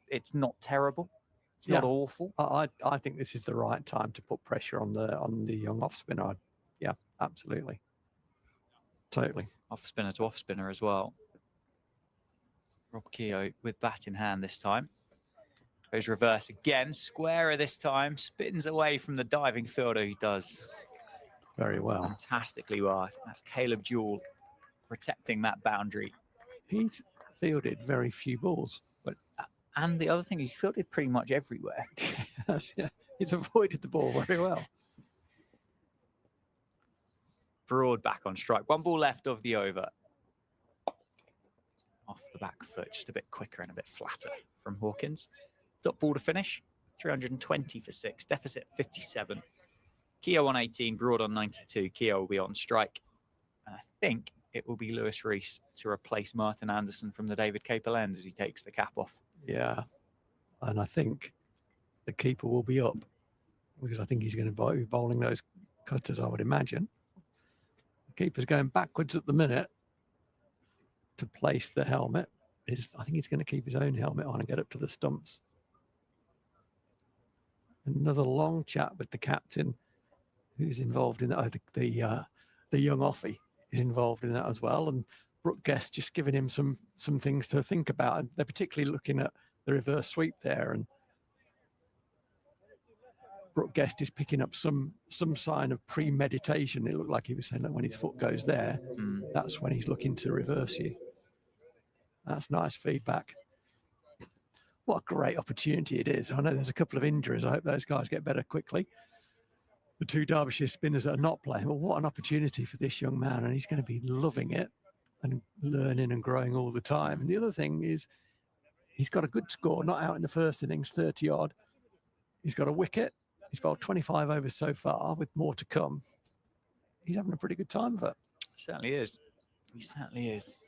it's not terrible. It's not awful. I think this is the right time to put pressure on the young off spinner. Yeah, absolutely. Totally. Off spinner to off spinner as well. Rob Keogh with bat in hand this time. Goes reverse again, squarer this time, spins away from the diving fielder who does very well. Fantastically well. I think that's Caleb Jewell protecting that boundary. He's fielded very few balls. And the other thing, he's fielded pretty much everywhere. Yeah, he's avoided the ball very well. Broad back on strike. One ball left of the over. Off the back foot, just a bit quicker and a bit flatter from Hawkins. Dot ball to finish, 320 for 6, deficit 57. Keogh on 18, Broad on 92. Keogh will be on strike. And I think it will be Lewis Rees to replace Martin Anderson from the David Capel ends as he takes the cap off. Yeah, and I think the keeper will be up because I think he's going to be bowling those cutters, I would imagine. The keeper's going backwards at the minute to place the helmet. I think he's going to keep his own helmet on and get up to the stumps. Another long chat with the captain who's involved in that. Oh, the young offie is involved in that as well. And Brooke Guest just giving him some things to think about. And they're particularly looking at the reverse sweep there. And Brooke Guest is picking up some sign of premeditation. It looked like he was saying that when his foot goes there, that's when he's looking to reverse you. That's nice feedback. What a great opportunity it is. I know there's a couple of injuries. I hope those guys get better quickly. The two Derbyshire spinners that are not playing, well, what an opportunity for this young man. And he's going to be loving it and learning and growing all the time. And the other thing is he's got a good score, not out in the first innings, 30 odd. He's got a wicket. He's bowled 25 overs so far with more to come. He's having a pretty good time of it. He certainly is. He certainly is.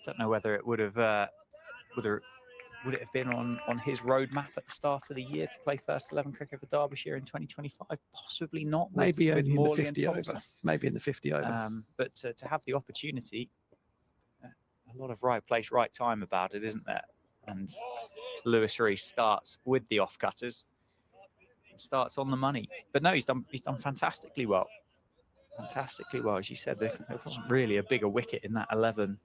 Don't know whether it would have would it have been on his roadmap at the start of the year to play first 11 cricket for Derbyshire in 2025? Possibly not. Maybe only in the 50 over. Maybe in the 50 over. But to have the opportunity, a lot of right place, right time about it, isn't there? And Lewis Rees starts with the off cutters. Starts on the money. But no, he's done fantastically well. Fantastically well. As you said, there wasn't really a bigger wicket in that 11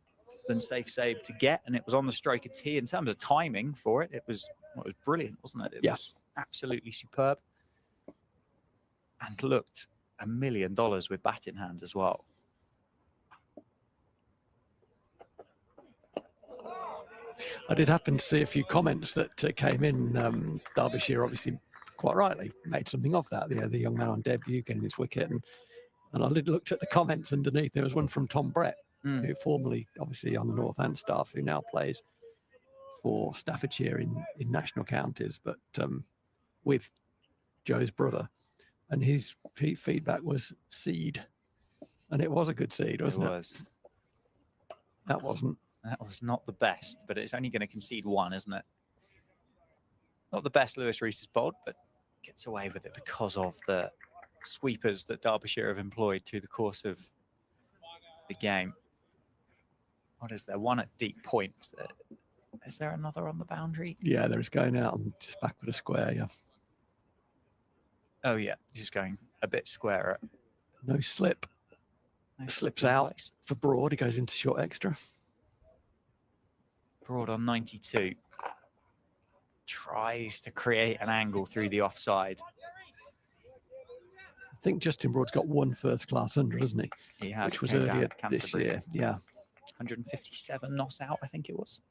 than safe save to get, and it was on the stroke of tee. In terms of timing for it, it was brilliant, wasn't it? It was absolutely superb and looked $1 million with bat in hand as well. I did happen to see a few comments that came in. Derbyshire obviously quite rightly made something of that. The young man on debut getting his wicket, and I looked at the comments underneath. There was one from Tom Brett, who formerly obviously on the Northant staff, who now plays for Staffordshire in national counties, but with Joe's brother. And his feedback was seed. And it was a good seed, wasn't it? It was. That was not the best, but it's only going to concede one, isn't it? Not the best Lewis Rees has bowled, but gets away with it because of the sweepers that Derbyshire have employed through the course of the game. What is there? One at deep point. Is there another on the boundary? Yeah, there's going out and just back with a square, yeah. Oh, yeah. Just going a bit squarer. No slip. No Slips out for Broad. He goes into short extra. Broad on 92. Tries to create an angle through the offside. I think Justin Broad's got one first class under, hasn't he? He has. Which was earlier this year. Yeah. 157 knots out, I think it was.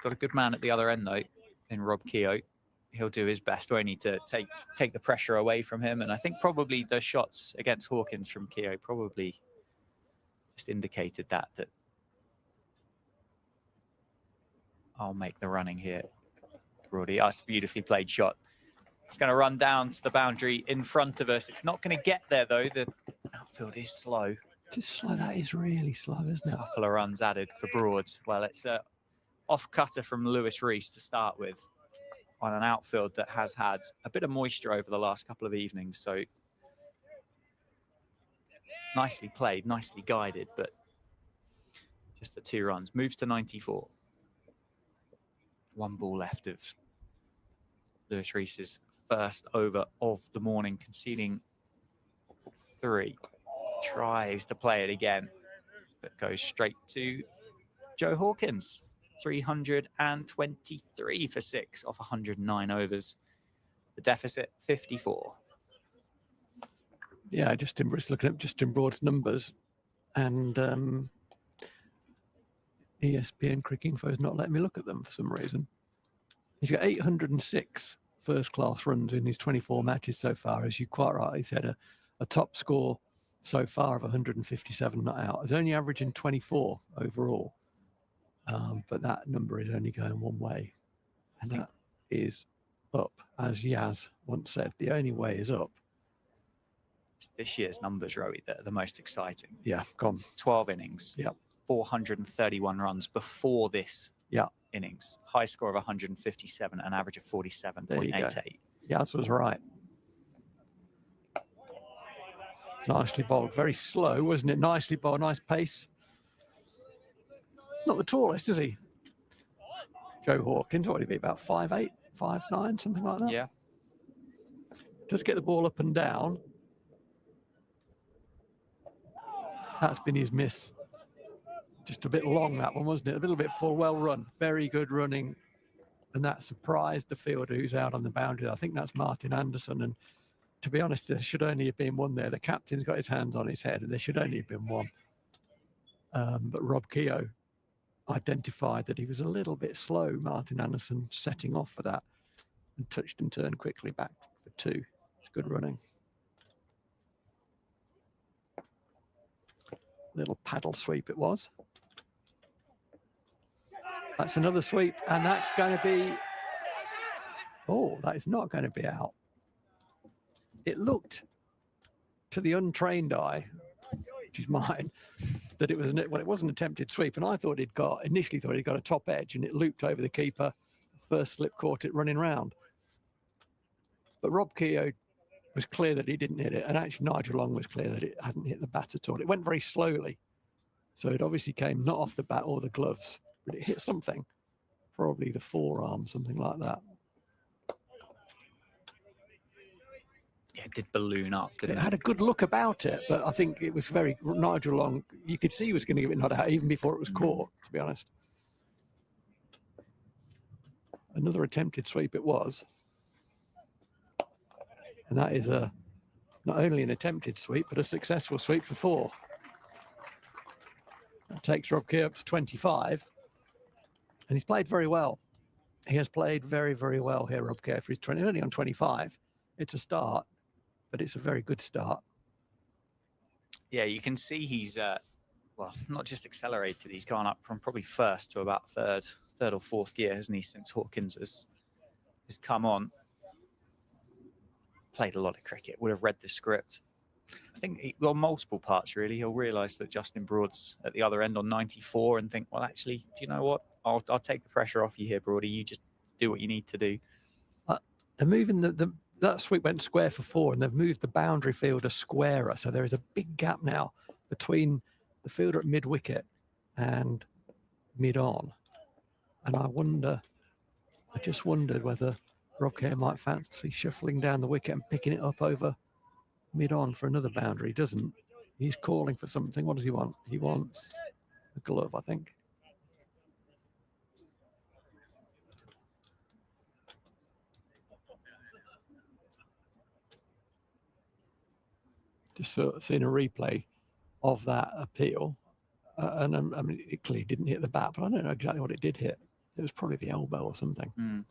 Got a good man at the other end, though, in Rob Keogh. He'll do his best, won't he, to take the pressure away from him. And I think probably the shots against Hawkins from Keogh probably just indicated that I'll make the running here. Brody, that's a beautifully played shot. It's going to run down to the boundary in front of us. It's not going to get there, though. The outfield is slow. Just slow. That is really slow, isn't it? A couple of runs added for Broad. Well, it's a off cutter from Lewis Rees to start with on an outfield that has had a bit of moisture over the last couple of evenings. So nicely played, nicely guided, but just the 2 runs. Moves to 94. 1 ball left of Lewis Reese's first over of the morning, conceding 3. Tries to play it again, but goes straight to Joe Hawkins. 323 for 6 off 109 overs. The deficit, 54. Yeah, just looking at Justin Broad's numbers, and ESPN Cricinfo is not letting me look at them for some reason. He's got 806 first-class runs in his 24 matches so far, as you quite rightly said, a top score so far of 157 not out. He's only averaging 24 overall, but that number is only going one way, and that is up. As Yaz once said, the only way is up. It's this year's numbers, Rowie, that are the most exciting. Yeah, gone. 12 innings. Yep. 431 runs before this innings. High score of 157, an average of 47.88. Yaz was right. Nicely bowled. Very slow, wasn't it? Nicely bowled, nice pace. He's not the tallest, is he? Joe Hawkins, what would he be, about 5'8", 5'9", something like that? Yeah. Just get the ball up and down. That's been his miss. Just a bit long, that one, wasn't it? A little bit full, well run. Very good running. And that surprised the fielder who's out on the boundary. I think that's Martin Anderson. And to be honest, there should only have been one there. The captain's got his hands on his head, and there should only have been one. But Rob Keogh identified that he was a little bit slow, Martin Anderson, setting off for that, and touched and turned quickly back for 2. It's good running. Little paddle sweep it was. That's another sweep, and that's going to be... Oh, that is not going to be out. It looked, to the untrained eye, which is mine, that it was it was an attempted sweep, and I thought initially thought he'd got a top edge, and it looped over the keeper. First slip caught it running round. But Rob Keogh was clear that he didn't hit it, and actually Nigel Long was clear that it hadn't hit the bat at all. It went very slowly, so it obviously came not off the bat or the gloves, but it hit something, probably the forearm, something like that. Yeah, it did balloon up, didn't it? It had a good look about it, but I think it was very... Nigel Long, you could see he was going to give it not out even before it was caught, to be honest. Another attempted sweep it was. And that is not only an attempted sweep, but a successful sweep for 4. That takes Rob Keogh up to 25. And he's played very well. He has played very, very well here, Rob Keogh, for his only on 25. It's a start, but it's a very good start. Yeah, you can see he's, well, not just accelerated. He's gone up from probably first to about third or fourth gear, hasn't he, since Hawkins has come on. Played a lot of cricket, would have read the script. I think, well, multiple parts, really. He'll realise that Justin Broad's at the other end on 94 and think, well, actually, do you know what? I'll take the pressure off you here, Broady. You just do what you need to do. They're moving that sweep went square for 4, and they've moved the boundary fielder squarer. So there is a big gap now between the fielder at mid-wicket and mid-on. And I just wondered whether Rob Keogh might fancy shuffling down the wicket and picking it up over mid-on for another boundary. He doesn't. He's calling for something. What does he want? He wants a glove, I think. Just seen a replay of that appeal, and I mean, it clearly didn't hit the bat, but I don't know exactly what it did hit. It was probably the elbow or something.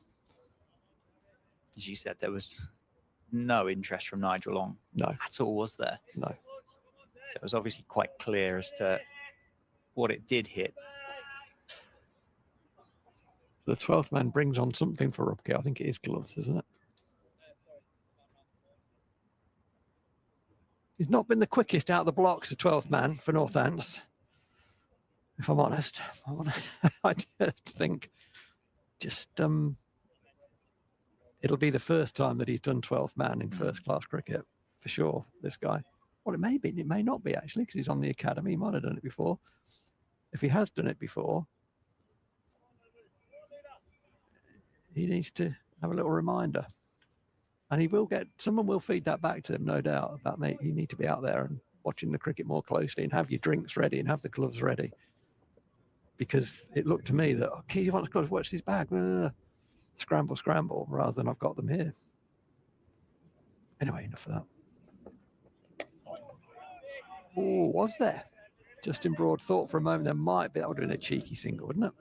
As you said, there was no interest from Nigel Long at all, was there? No. So it was obviously quite clear as to what it did hit. The 12th man brings on something for Rob Keogh. I think it is gloves, isn't it? He's not been the quickest out of the blocks, the 12th man for Northants, if I'm honest. I just think, It'll be the first time that he's done 12 man in first-class cricket, for sure, this guy. Well, it may be, it may not be, actually, because he's on the academy. He might have done it before. If he has done it before, he needs to have a little reminder. And he will get, someone will feed that back to him, no doubt, about, mate, you need to be out there and watching the cricket more closely and have your drinks ready and have the gloves ready. Because it looked to me that, okay, you want to watch his bag, scramble, scramble, rather than I've got them here. Anyway, enough of that. Oh, was there? Justin Broad thought for a moment there might be, that would have been a cheeky single, wouldn't it?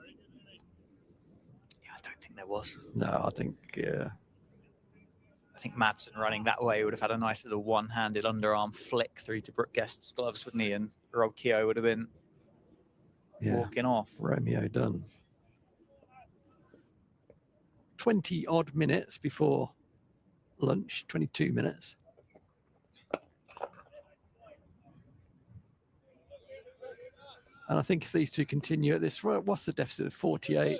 Yeah, I don't think there was. No, I think, yeah. I think Madsen running that way would have had a nice little one-handed underarm flick through to Brooke Guest's gloves, wouldn't he? And Rob Keogh would have been walking off. Romeo done. 20 odd minutes before lunch, 22 minutes. And I think if these two continue at this, what's the deficit of 48?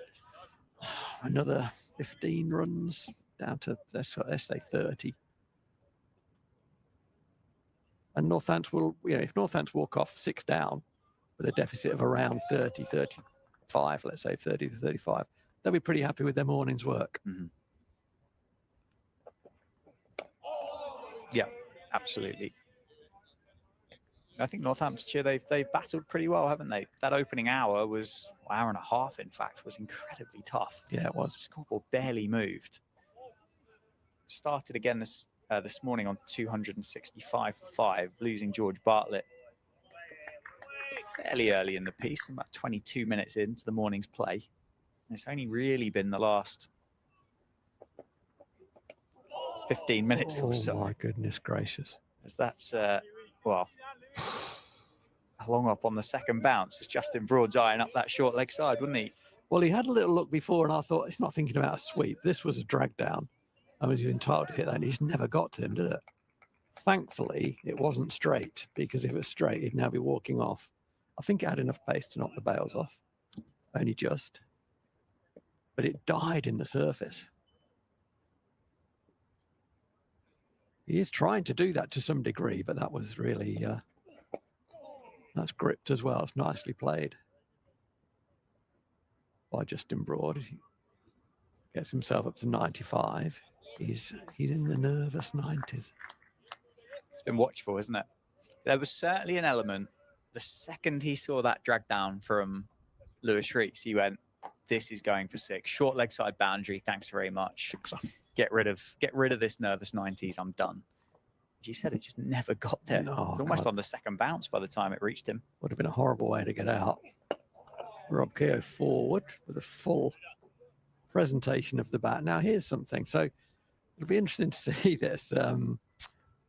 Another 15 runs down to, let's say 30. And Northampton will, if Northampton walk off 6 down with a deficit of around 30, 35, let's say 30 to 35, they'll be pretty happy with their morning's work. Mm-hmm. Yeah, absolutely. I think Northamptonshire, they've battled pretty well, haven't they? That opening hour was, hour and a half, in fact, was incredibly tough. Yeah, it was. The scoreboard barely moved. Started again this morning on 265 for 5, losing George Bartlett fairly early in the piece, about 22 minutes into the morning's play. And it's only really been the last 15 minutes or so. Oh, my goodness gracious. As that's, well, along up on the second bounce, as Justin Broad's eyeing up that short leg side, wouldn't he? Well, he had a little look before, and I thought, he's not thinking about a sweep. This was a drag down. I was entitled to hit that, and he's never got to him, did it? Thankfully, it wasn't straight, because if it was straight, he'd now be walking off. I think it had enough pace to knock the bails off, only just. But it died in the surface. He is trying to do that to some degree, but that was really, that's gripped as well. It's nicely played by Justin Broad. He gets himself up to 95. He's in the nervous 90s. It's been watchful, isn't it? There was certainly an element. The second he saw that drag down from Lewis Rees, he went, this is going for 6. Short leg side boundary, thanks very much. Get rid of this nervous 90s. I'm done. As you said, it just never got there. No, it was almost on the second bounce by the time it reached him. Would have been a horrible way to get out. Rob Keogh forward with a full presentation of the bat. Now, here's something. So it'll be interesting to see this.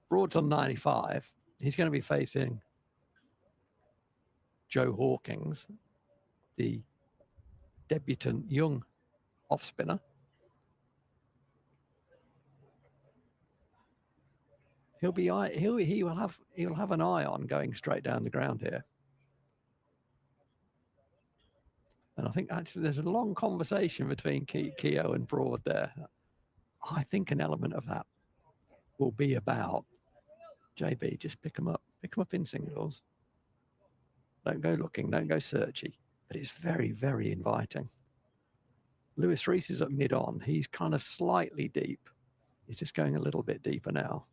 Broad's on 95. He's going to be facing Joe Hawkins, the debutant young off spinner. He'll have an eye on going straight down the ground here. And I think actually there's a long conversation between Keogh and Broad there. I think an element of that will be about, JB, just pick them up in singles. Don't go looking, don't go searchy, but it's very, very inviting. Lewis Rees is at mid-on. He's kind of slightly deep. He's just going a little bit deeper now.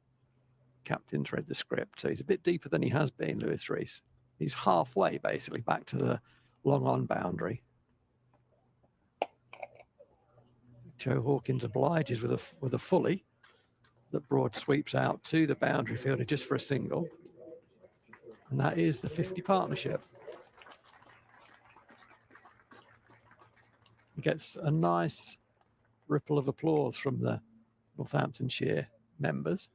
Captain's read the script, so he's a bit deeper than he has been, Lewis Rees. He's halfway, basically, back to the long-on boundary. Joe Hawkins obliges with a fully that Broad sweeps out to the boundary fielder just for a single. And that is the 50 partnership. He gets a nice ripple of applause from the Northamptonshire members.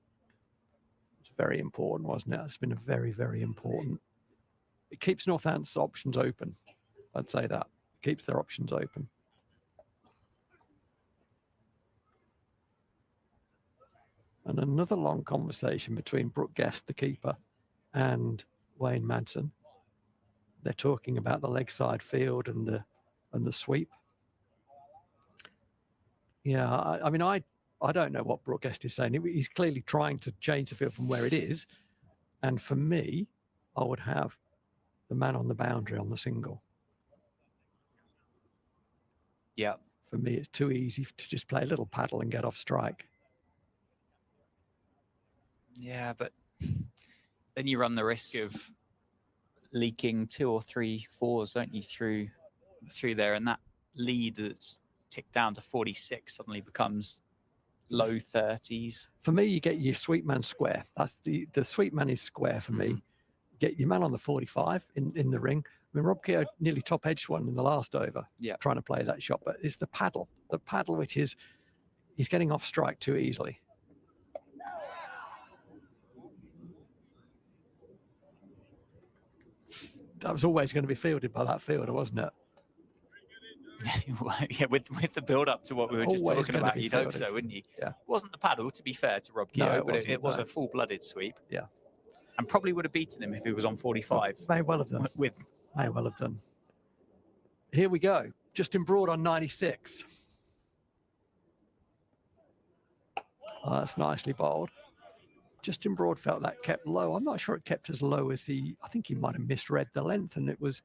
It's very important, wasn't it? It's been a very, very important. It keeps Northampton's options open. I'd say that. It keeps their options open. And another long conversation between Brooke Guest, the keeper, and Wayne Madsen. They're talking about the leg side field and the sweep. Yeah, I mean, I I don't know what Broadguest is saying. He's clearly trying to change the field from where it is. And for me, I would have the man on the boundary on the single. Yeah. For me, it's too easy to just play a little paddle and get off strike. Yeah, but then you run the risk of leaking 2 or 3 fours, don't you, through there, and that lead that's ticked down to 46 suddenly becomes low 30s. For me, you get your sweet man square. That's the sweet man is square for me. Get your man on the 45 in the ring. I mean, Rob Keogh nearly top edged one in the last over, trying to play that shot, but it's the paddle which is he's getting off strike too easily. That was always going to be fielded by that fielder, wasn't it? Yeah, with the build up to what we were just talking about, you'd hope so, wouldn't you? Yeah. It wasn't the paddle, to be fair to Rob Keogh, but it was a full-blooded sweep. Yeah. And probably would have beaten him if he was on 45. May well have done. May well have done. Here we go. Justin Broad on 96. Oh, that's nicely bowled. Justin Broad felt that kept low. I'm not sure it kept as low as I think he might have misread the length, and it was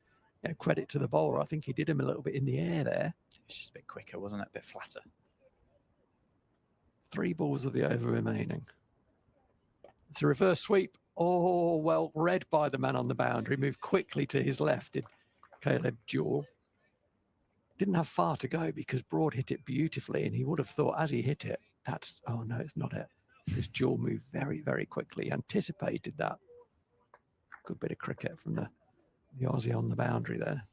credit to the bowler. I think he did him a little bit in the air there. It's just a bit quicker, wasn't it? A bit flatter. 3 balls of the over remaining. It's a reverse sweep. Oh, well read by the man on the boundary. Moved quickly to his left, did Caleb Jewell. Didn't have far to go because Broad hit it beautifully, and he would have thought as he hit it, oh no, it's not it. Because Jewell moved very, very quickly, anticipated that. Good bit of cricket from the Aussie on the boundary there.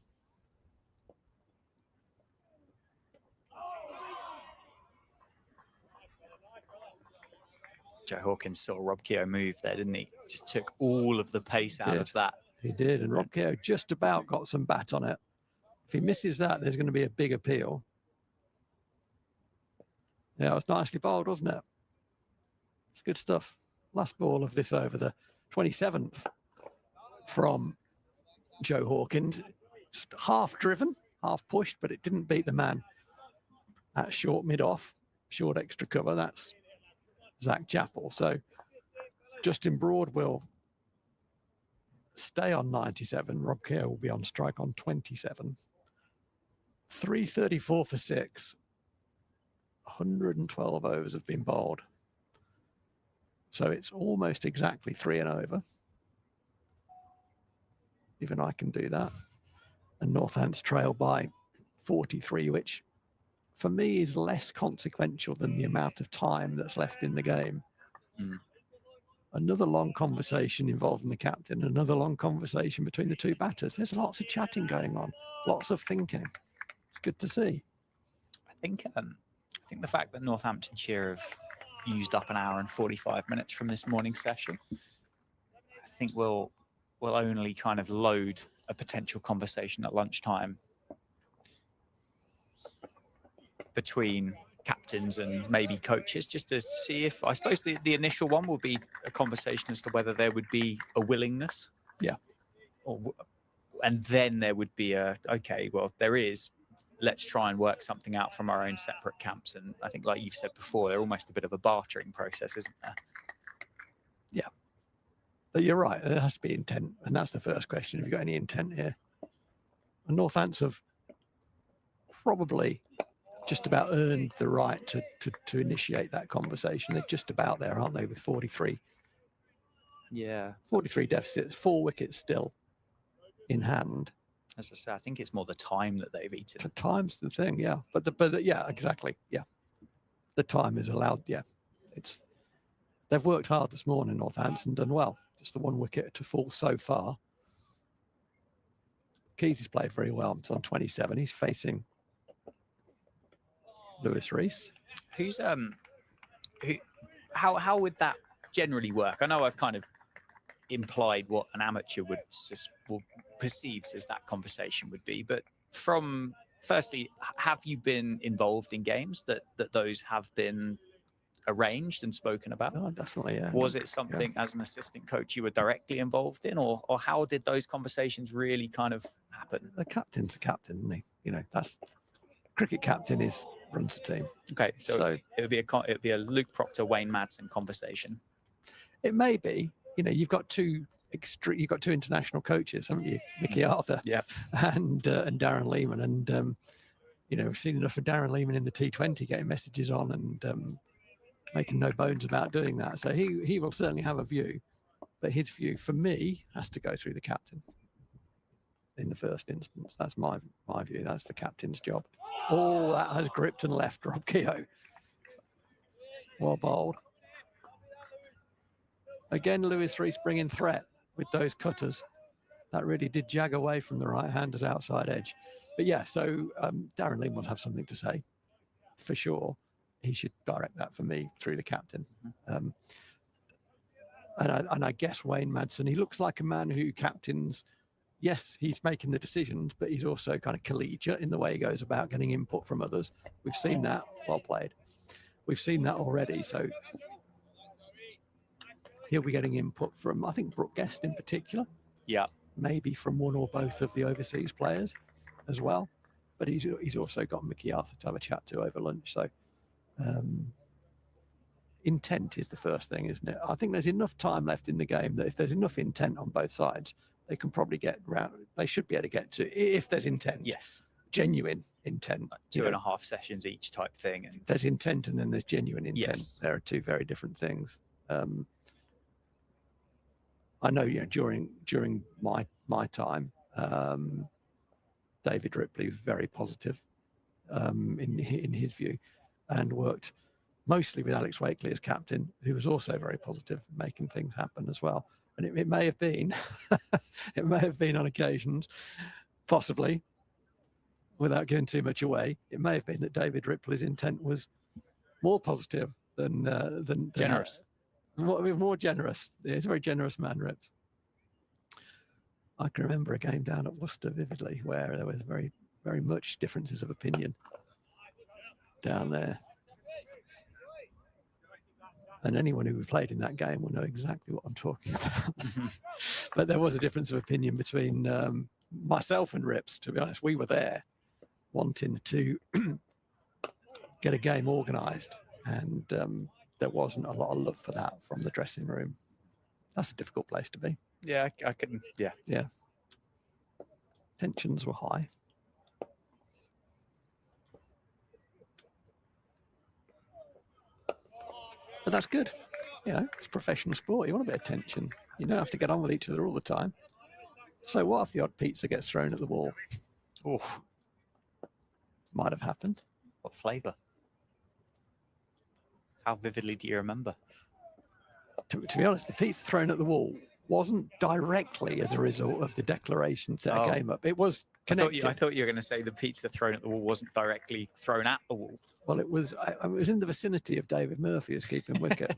Joe Hawkins saw Rob Keogh move there, didn't he? Just took all of the pace out of that. He did, and Rob Keogh just about got some bat on it. If he misses that, there's going to be a big appeal. Yeah, it was nicely bowled, wasn't it? It's good stuff. Last ball of this over, the 27th from Joe Hawkins. It's half driven, half pushed, but it didn't beat the man at short mid-off, short extra cover. That's Zach Chappell. So Justin Broad will stay on 97. Rob Keogh will be on strike on 27. 334 for 6. 112 overs have been bowled. So it's almost exactly 3 and over. Even I can do that. And Northants trail by 43, which for me is less consequential than the amount of time that's left in the game. Another long conversation involving the captain, another long conversation between the 2 batters. There's lots of chatting going on, lots of thinking. It's good to see. I think the fact that Northamptonshire have used up 1 hour and 45 minutes from this morning session, I think will only kind of load a potential conversation at lunchtime between captains and maybe coaches, just to see if, I suppose the initial one will be a conversation as to whether there would be a willingness. Yeah. And then there would be okay, well, there is, let's try and work something out from our own separate camps. And I think, like you've said before, they're almost a bit of a bartering process, isn't there? Yeah. But you're right. There has to be intent. And that's the first question. Have you got any intent here? And Northants have probably just about earned the right to initiate that conversation. They're just about there, aren't they, with 43? Yeah. 43 deficits, 4 wickets still in hand. As I say, I think it's more the time that they've eaten. The time's the thing, yeah. But yeah, exactly, yeah. The time is allowed, yeah. They've worked hard this morning, Northampton, done well. Just the 1 wicket to fall so far. Keys has played very well. He's on 27. He's facing Lewis Rees. How would that generally work? I know I've kind of implied what an amateur perceives as that conversation would be, but firstly, have you been involved in games that those have been arranged and spoken about? Oh, definitely, yeah. Was it something as an assistant coach you were directly involved in, or how did those conversations really kind of happen? The captain's a captain, isn't he? That's cricket captain is runs the team. Okay, so it would be a Luke Proctor, Wayne Madsen conversation. It may be. You know, you've got two international coaches, haven't you? Mickey Arthur, and Darren Lehman, and you know, we've seen enough of Darren Lehman in the T20 getting messages on and making no bones about doing that. So he will certainly have a view, but his view for me has to go through the captain in the first instance. That's my view. That's the captain's job. Oh, that has gripped and left Rob Keogh. Well bowled. Again, Lewis Rees bringing threat with those cutters. That really did jag away from the right-hander's outside edge. But yeah, so Darren Lehman will have something to say, for sure. He should direct that for me through the captain. And I guess Wayne Madsen, he looks like a man who captains. Yes, he's making the decisions, but he's also kind of collegiate in the way he goes about getting input from others. We've seen that. Well played. We've seen that already. So he'll be getting input from, I think, Brooke Guest in particular. Yeah. Maybe from one or both of the overseas players as well. But he's also got Mickey Arthur to have a chat to over lunch. So intent is the first thing, isn't it? I think there's enough time left in the game that if there's enough intent on both sides, they can probably get round. They should be able to get to, if there's intent. Yes. Genuine intent. Like 2.5 sessions each type thing. And there's intent and then there's genuine intent. Yes. There are two very different things. I know, you know, during my time, David Ripley was very positive in his view, and worked mostly with Alex Wakely as captain, who was also very positive, making things happen as well. And it may have been, it may have been on occasions, possibly, without giving too much away, it may have been that David Ripley's intent was more positive than generous. More generous. Yeah, he's a very generous man, Rips. I can remember a game down at Worcester vividly where there was very, very much differences of opinion down there. And anyone who played in that game will know exactly what I'm talking about. But there was a difference of opinion between myself and Rips, to be honest. We were there wanting to get a game organised, and there wasn't a lot of love for that from the dressing room. That's a difficult place to be. Yeah, I can. Yeah. Yeah. Tensions were high. But that's good. You know, it's professional sport. You want a bit of tension. You don't have to get on with each other all the time. So what if the odd pizza gets thrown at the wall? Oof. Might have happened. What flavour? How vividly do you remember? To be honest, the pizza thrown at the wall wasn't directly as a result of the declaration to set a game up. It was connected. I thought you were going to say the pizza thrown at the wall wasn't directly thrown at the wall. Well, it was in the vicinity of David Murphy who's keeping wicket.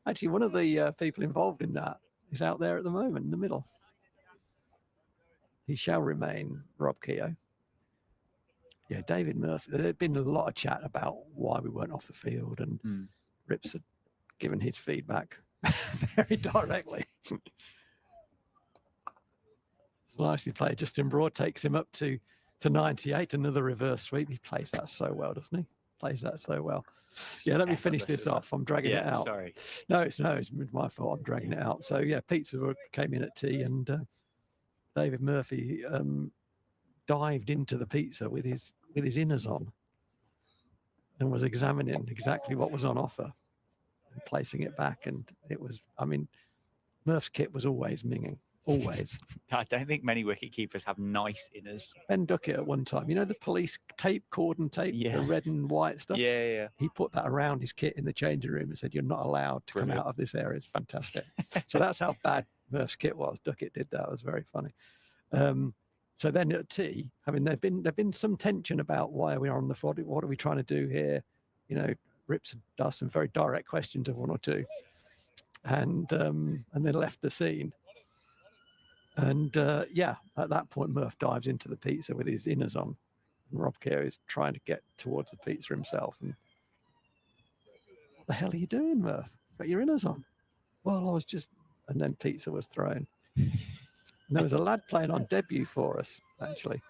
Actually, one of the people involved in that is out there at the moment in the middle. He shall remain Rob Keogh. Yeah, David Murphy. There'd been a lot of chat about why we weren't off the field, and Rips had given his feedback very directly. Nicely played. Justin Broad takes him up to 98. Another reverse sweep. He plays that so well, doesn't he? Plays that so well. Yeah, let me finish this off. I'm dragging it out. Sorry. No, it's my fault. I'm dragging it out. So yeah, pizza came in at tea, and David Murphy dived into the pizza with his inners on, and was examining exactly what was on offer and placing it back. And it was, I mean, Murph's kit was always minging. Always. I don't think many wicket keepers have nice inners. Ben Duckett at one time, you know, the police tape, cordon tape, the red and white stuff. Yeah. He put that around his kit in the changing room and said, "You're not allowed to come out of this area." It's fantastic. So that's how bad Murph's kit was. Duckett did that. It was very funny. So then at tea, I mean, there've been some tension about why we are on the floor. What are we trying to do here? You know, Rips asked some very direct questions of one or two, and then left the scene. And yeah, at that point, Murph dives into the pizza with his inners on, and Rob Keogh is trying to get towards the pizza himself. And what the hell are you doing, Murph? Got your inners on? Well, I was just, and then pizza was thrown. And there was a lad playing on debut for us, actually.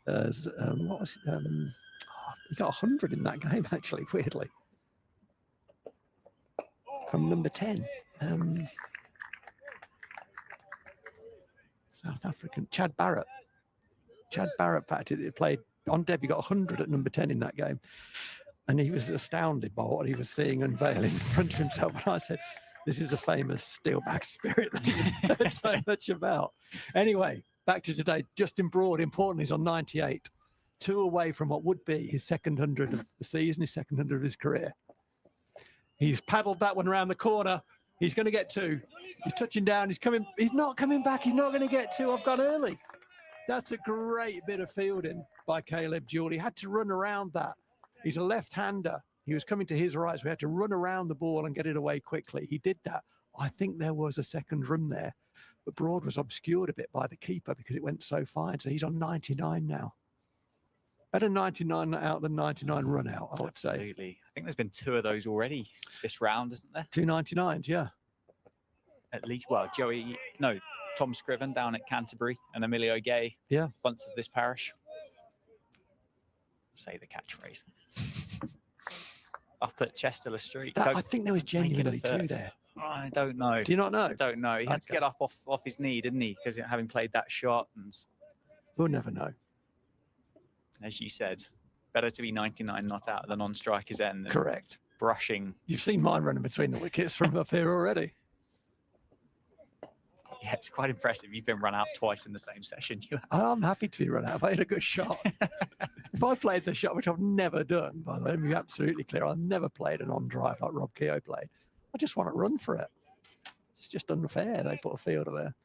What was He got 100 in that game, actually, weirdly. From number 10. South African, Chad Barrett. Chad Barrett played on debut, got 100 at number 10 in that game. And he was astounded by what he was seeing unveil in front of himself. And I said, this is a famous steelback spirit that you've heard so much about. Anyway, back to today. Justin Broad, importantly, is on 98. 2 away from what would be his second 100 of the season, his second 100 of his career. He's paddled that one around the corner. He's going to get 2. He's touching down. He's coming. He's not coming back. He's not going to get 2. I've gone early. That's a great bit of fielding by Caleb Jewell. He had to run around that. He's a left-hander. He was coming to his right, so we had to run around the ball and get it away quickly. He did that. I think there was a second run there, but Broad was obscured a bit by the keeper because it went so fine. So he's on 99 now. Better 99 out than 99 run out, I would say. Absolutely. I think there's been 2 of those already this round, isn't there? 2 99s, yeah. At least, well, Tom Scriven down at Canterbury and Emilio Gay. Yeah. Once of this parish. Say the catchphrase. Up at Chester Street. I think there was genuinely 2 there. I don't know. Do you not know? I don't know. He had to get up off his knee, didn't he? Because having played that shot. And we'll never know. As you said, better to be 99 not out of the non-striker's end. Correct. Brushing. You've seen mine running between the wickets from up here already. Yeah, it's quite impressive. You've been run out twice in the same session. I'm happy to be run out. If I had a good shot. If I played the shot, which I've never done, by the way, let me be absolutely clear, I've never played an on-drive like Rob Keogh played. I just want to run for it. It's just unfair they put a fielder there.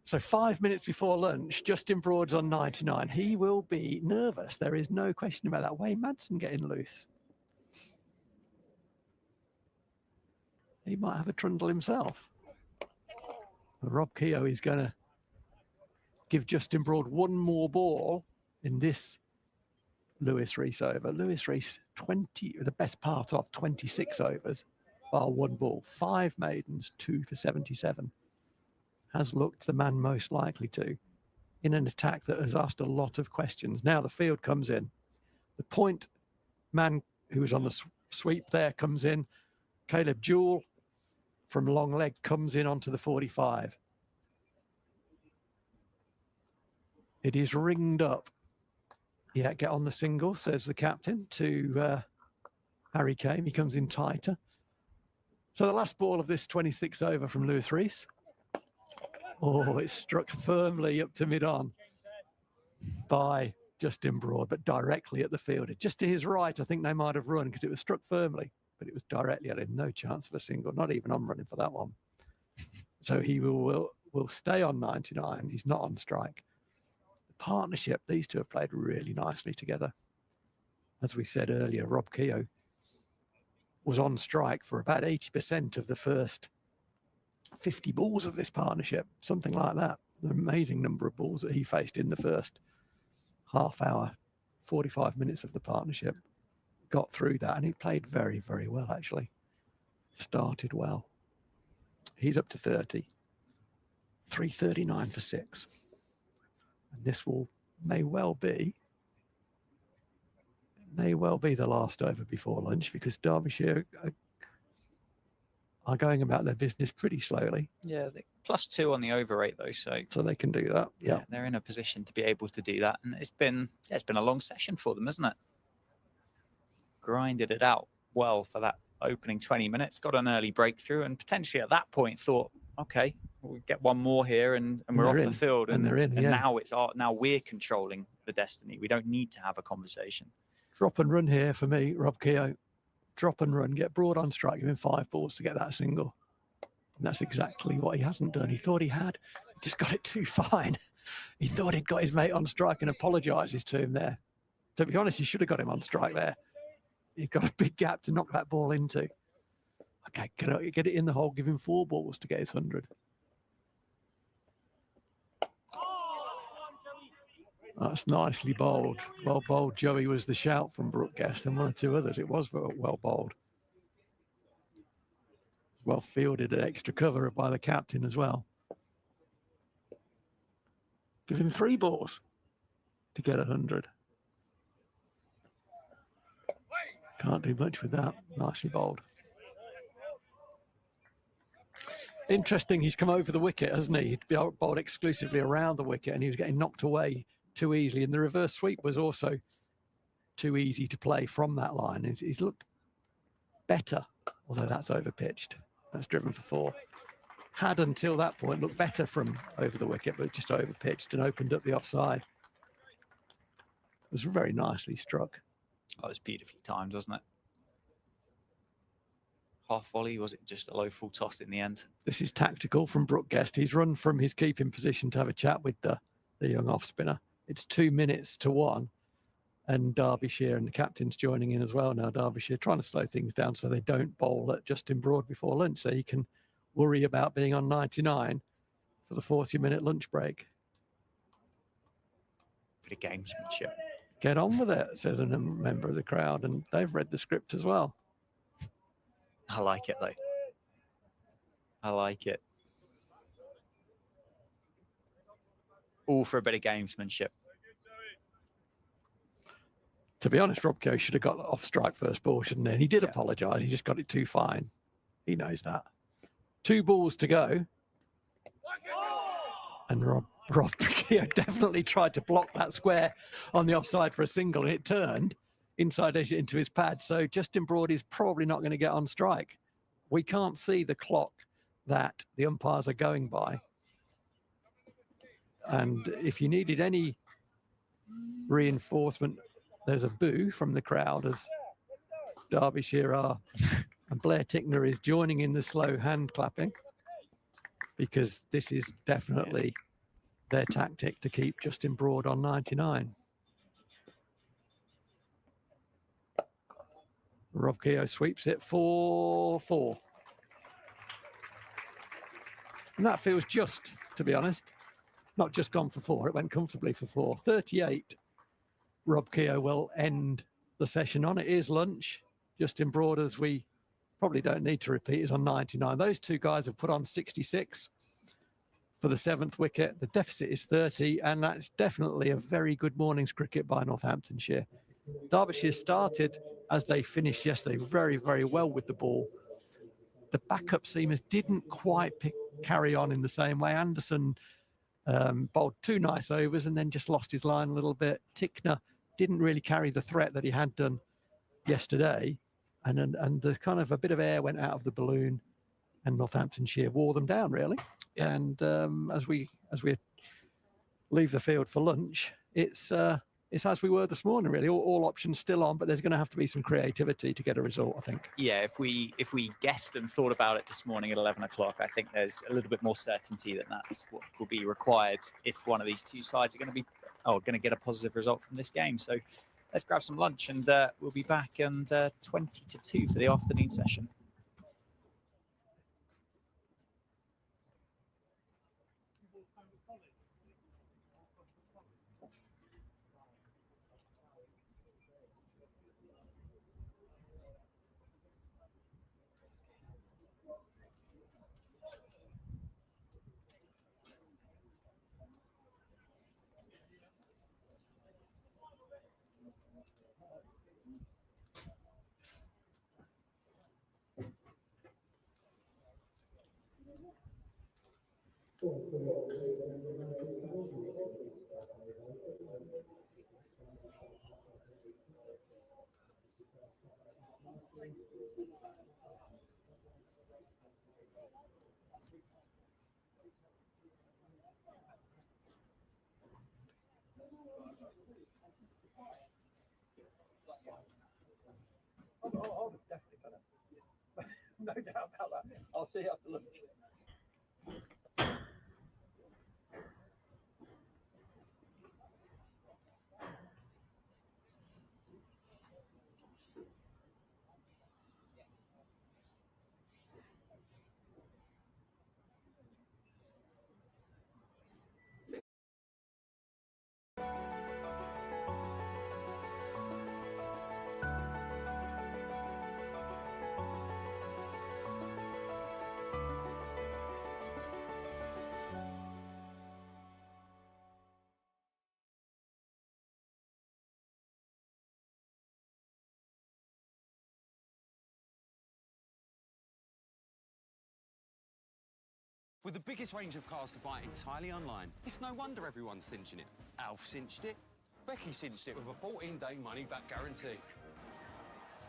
So 5 minutes before lunch, Justin Broad's on 99. He will be nervous. There is no question about that. Wayne Madsen getting loose. He might have a trundle himself. But Rob Keogh is going to give Justin Broad 1 more ball in this Lewis Rees over. Lewis Rees, the best part of 26 overs, bar 1 ball, 5 maidens, 2 for 77. Has looked the man most likely to in an attack that has asked a lot of questions. Now the field comes in. The point man who was on the sweep there comes in. Caleb Jewell from long leg comes in onto the 45. It is ringed up. Yeah, get on the single, says the captain to Harry Kane. He comes in tighter. So the last ball of this 26 over from Lewis Rees. Oh, it's struck firmly up to mid-on by Justin Broad, but directly at the fielder. Just to his right, I think they might have run because it was struck firmly, but it was directly at him. No chance of a single, not even I'm running for that one. So he will stay on 99. He's not on strike. The partnership, these two have played really nicely together. As we said earlier, Rob Keogh was on strike for about 80% of the first 50 balls of this partnership, something like that. An amazing number of balls that he faced in the first half hour, 45 minutes of the partnership. Got through that, and he played very, very well, actually. Started well. He's up to 30. 339 for 6. And this may well be the last over before lunch, because Derbyshire are going about their business pretty slowly. Yeah, +2 on the over rate though, so they can do that. Yeah, they're in a position to be able to do that, and it's been a long session for them, isn't it? Grinded it out well for that opening 20 minutes, got an early breakthrough, and potentially at that point thought, okay, we'll get 1 more here, and we're off the field, and they're in. And now we're controlling the destiny. We don't need to have a conversation. Drop and run here for me, Rob Keogh. Drop and run, get Broad on strike, give him 5 balls to get that single. And that's exactly what he hasn't done. He thought he had, he just got it too fine. He thought he'd got his mate on strike and apologises to him there. To be honest, he should have got him on strike there. He's got a big gap to knock that ball into. Okay, get it in the hole, give him 4 balls to get his 100. That's nicely bowled. Well bowled. Joey was the shout from Brooke Guest, and 1 or 2 others. It was well bowled. Well fielded, an extra cover by the captain as well. Give him 3 balls to get 100. Can't do much with that. Nicely bowled. Interesting, he's come over the wicket, hasn't he? He'd bowled exclusively around the wicket and he was getting knocked away too easily. And the reverse sweep was also too easy to play from that line. He's looked better, although that's over pitched. That's driven for 4. Had until that point looked better from over the wicket, but just over pitched and opened up the offside. It was very nicely struck. Oh, it was beautifully timed, wasn't it? Half volley, was it just a low full toss in the end? This is tactical from Brooke Guest. He's run from his keeping position to have a chat with the young off spinner. It's 2 minutes to 1, and Derbyshire and the captain's joining in as well now. Derbyshire trying to slow things down so they don't bowl at Justin Broad before lunch, so he can worry about being on 99 for the 40-minute lunch break. Bit of gamesmanship. Get on with it, says a member of the crowd, and they've read the script as well. I like it, though. I like it. All for a bit of gamesmanship. To be honest, Rob Keogh should have got off strike first ball, shouldn't he? And he did apologise. He just got it too fine. He knows that. 2 balls to go. And Rob Keogh definitely tried to block that square on the offside for a single, and it turned inside edge into his pad. So Justin Broad is probably not going to get on strike. We can't see the clock that the umpires are going by. And if you needed any reinforcement, there's a boo from the crowd as Derbyshire are. And Blair Tickner is joining in the slow hand clapping, because this is definitely their tactic to keep Justin Broad on 99. Rob Keogh sweeps it 4-4. And that feels just, to be honest. Not just gone for 4, it went comfortably for 4. 38, Rob Keogh will end the session on. It is lunch. Justin Broad, as we probably don't need to repeat, is on 99. Those 2 guys have put on 66 for the 7th wicket. The deficit is 30, and that's definitely a very good morning's cricket by Northamptonshire. Derbyshire started, as they finished yesterday, very, very well with the ball. The backup seamers didn't quite carry on in the same way. Anderson bowled 2 nice overs and then just lost his line a little bit. Tickner didn't really carry the threat that he had done yesterday. And the kind of a bit of air went out of the balloon, and Northamptonshire wore them down, really. Yeah. And as we leave the field for lunch, it's as we were this morning, really. All options still on, but there's going to have to be some creativity to get a result, I think. Yeah, if we guessed and thought about it this morning at 11 o'clock, I think there's a little bit more certainty that that's what will be required if one of these 2 sides are going to get a positive result from this game. So let's grab some lunch, and we'll be back and 20-2 for the afternoon session. No doubt about that. I'll see you after lunch. With the biggest range of cars to buy entirely online, it's no wonder everyone's cinching it. Alf cinched it. Becky cinched it with a 14-day money-back guarantee.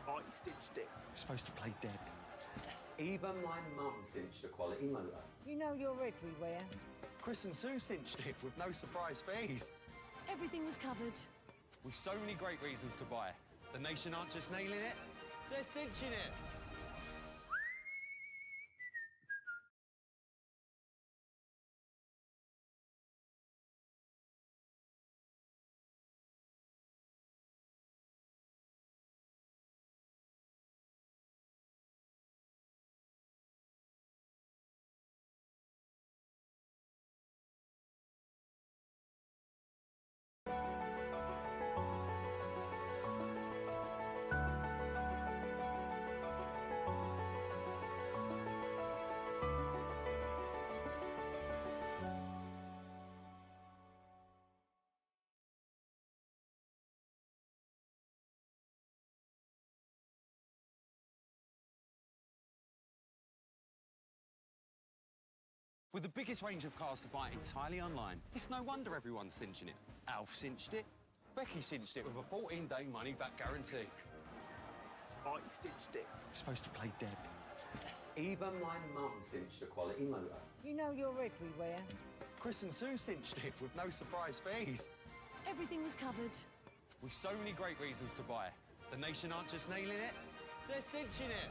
I cinched it. You're supposed to play dead. Even my mum cinched a quality motor. You know you're everywhere. Chris and Sue cinched it with no surprise fees. Everything was covered. With so many great reasons to buy. The nation aren't just nailing it, they're cinching it. With the biggest range of cars to buy entirely online, it's no wonder everyone's cinching it. Alf cinched it. Becky cinched it with a 14-day money-back guarantee. I cinched it. You're supposed to play dead. Even my mum cinched a quality motor. You know you're everywhere. Chris and Sue cinched it with no surprise fees. Everything was covered. With so many great reasons to buy. The nation aren't just nailing it, they're cinching it.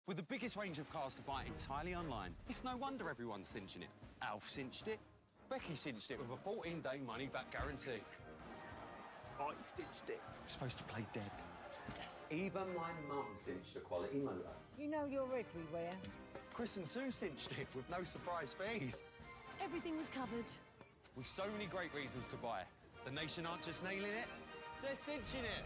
With the biggest range of cars to buy entirely online, it's no wonder everyone's cinching it. Alf cinched it. Becky cinched it with a 14-day money-back guarantee. I cinched it. You're supposed to play dead. Even my mum cinched a quality motor. You know you're everywhere. Chris and Sue cinched it with no surprise fees. Everything was covered. With so many great reasons to buy. The nation aren't just nailing it, they're cinching it.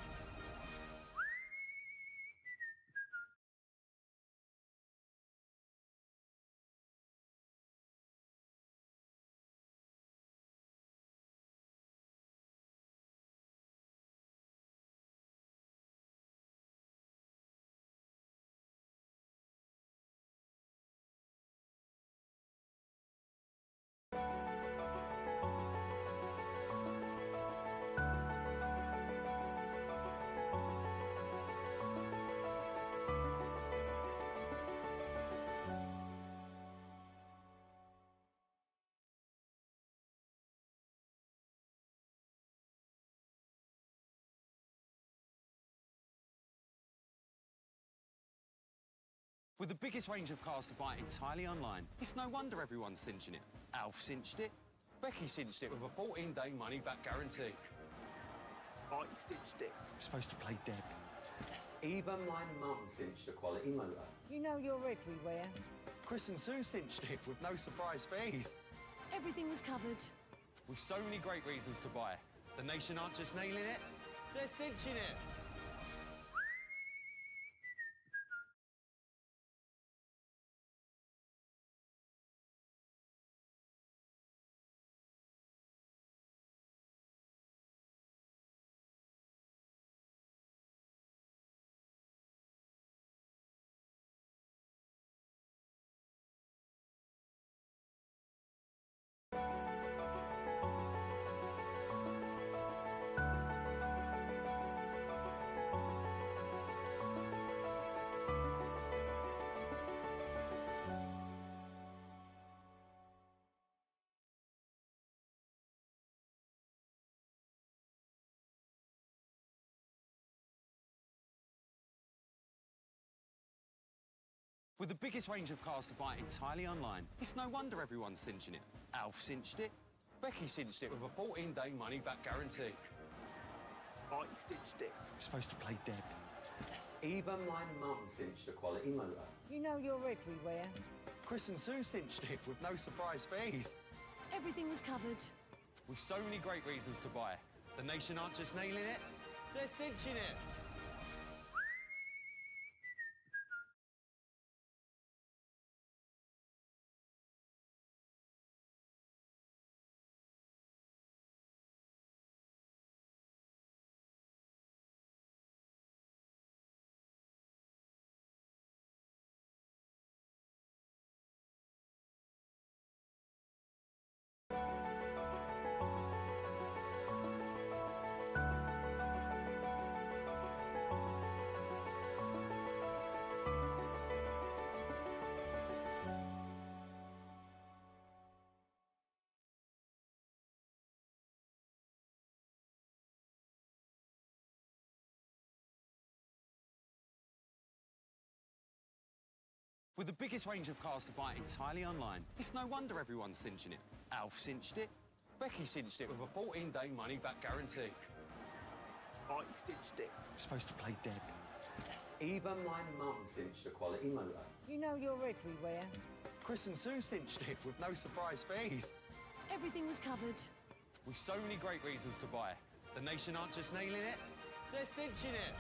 With the biggest range of cars to buy entirely online, it's no wonder everyone's cinching it. Alf cinched it. Becky cinched it with a 14-day money-back guarantee. I cinched it. You're supposed to play dead. Even my mum cinched a quality motor. You know you're everywhere. Chris and Sue cinched it with no surprise fees. Everything was covered. With so many great reasons to buy. The nation aren't just nailing it, they're cinching it. With the biggest range of cars to buy entirely online, it's no wonder everyone's cinching it. Alf cinched it. Becky cinched it with a 14-day money-back guarantee. I cinched it. You're supposed to play dead. Even my mum cinched a quality motor. You know you're everywhere. Chris and Sue cinched it with no surprise fees. Everything was covered. With so many great reasons to buy. The nation aren't just nailing it, they're cinching it. With the biggest range of cars to buy entirely online, it's no wonder everyone's cinching it. Alf cinched it. Becky cinched it with a 14-day money-back guarantee. I cinched it. You're supposed to play dead. Even my mum cinched a quality motor. You know you're everywhere. Chris and Sue cinched it with no surprise fees. Everything was covered. With so many great reasons to buy. The nation aren't just nailing it, they're cinching it.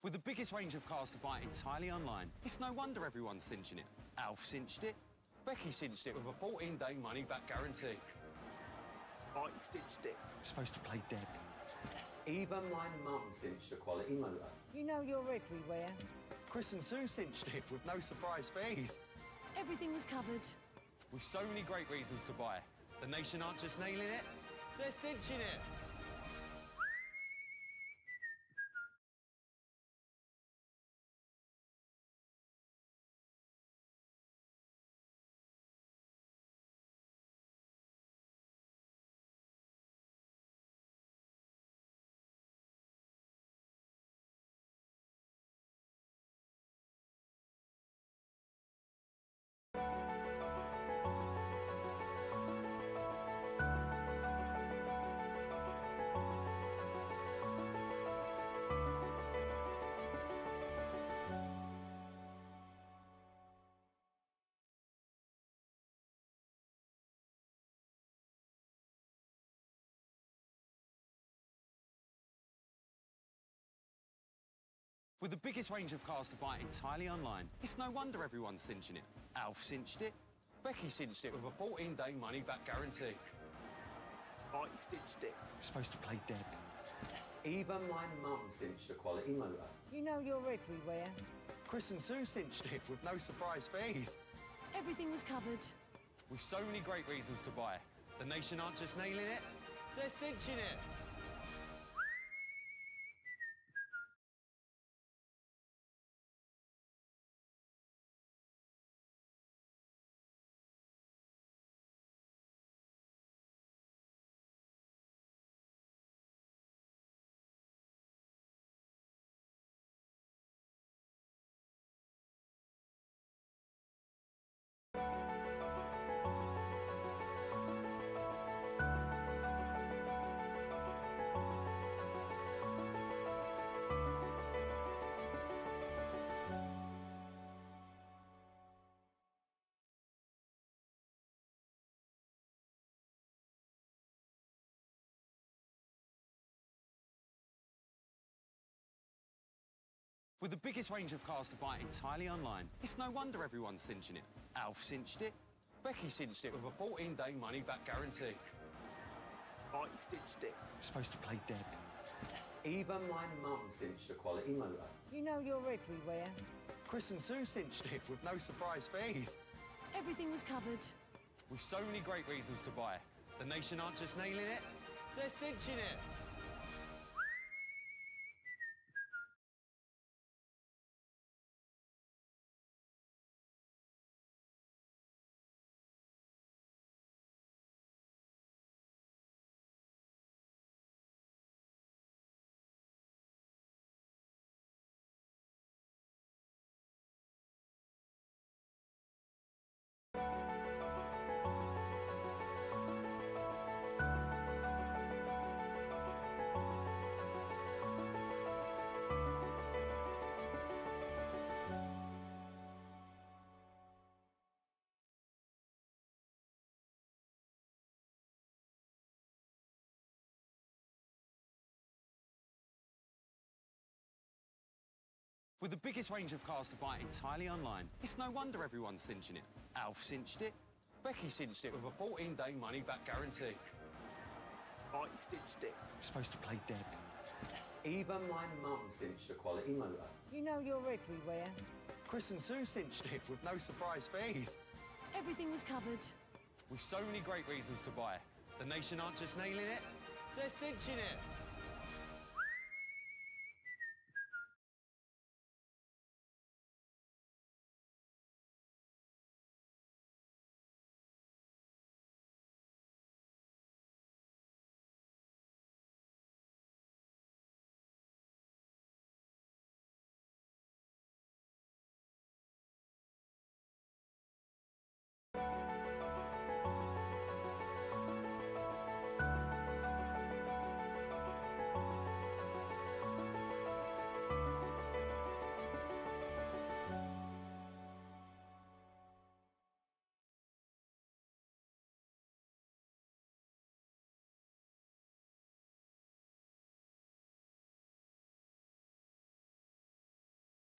With the biggest range of cars to buy entirely online, it's no wonder everyone's cinching it. Alf cinched it. Becky cinched it with a 14-day money-back guarantee. I cinched it. You're supposed to play dead. Even my mum cinched a quality motor. You know you're everywhere. Chris and Sue cinched it with no surprise fees. Everything was covered. With so many great reasons to buy. The nation aren't just nailing it, they're cinching it. With the biggest range of cars to buy entirely online, it's no wonder everyone's cinching it. Alf cinched it. Becky cinched it with a 14-day money-back guarantee. I cinched it. You're supposed to play dead. Even my mum cinched a quality motor. You know you're everywhere. Chris and Sue cinched it with no surprise fees. Everything was covered. With so many great reasons to buy. The nation aren't just nailing it, they're cinching it. With the biggest range of cars to buy entirely online, it's no wonder everyone's cinching it. Alf cinched it. Becky cinched it with a 14-day money-back guarantee. I cinched it. You're supposed to play dead. Even my mum cinched a quality motor. You know you're everywhere. Chris and Sue cinched it with no surprise fees. Everything was covered. With so many great reasons to buy. The nation aren't just nailing it, they're cinching it. With the biggest range of cars to buy entirely online, it's no wonder everyone's cinching it. Alf cinched it. Becky cinched it with a 14-day money-back guarantee. I cinched it. You're supposed to play dead. Even my mum cinched a quality motor. You know you're everywhere. Chris and Sue cinched it with no surprise fees. Everything was covered. With so many great reasons to buy. The nation aren't just nailing it, they're cinching it.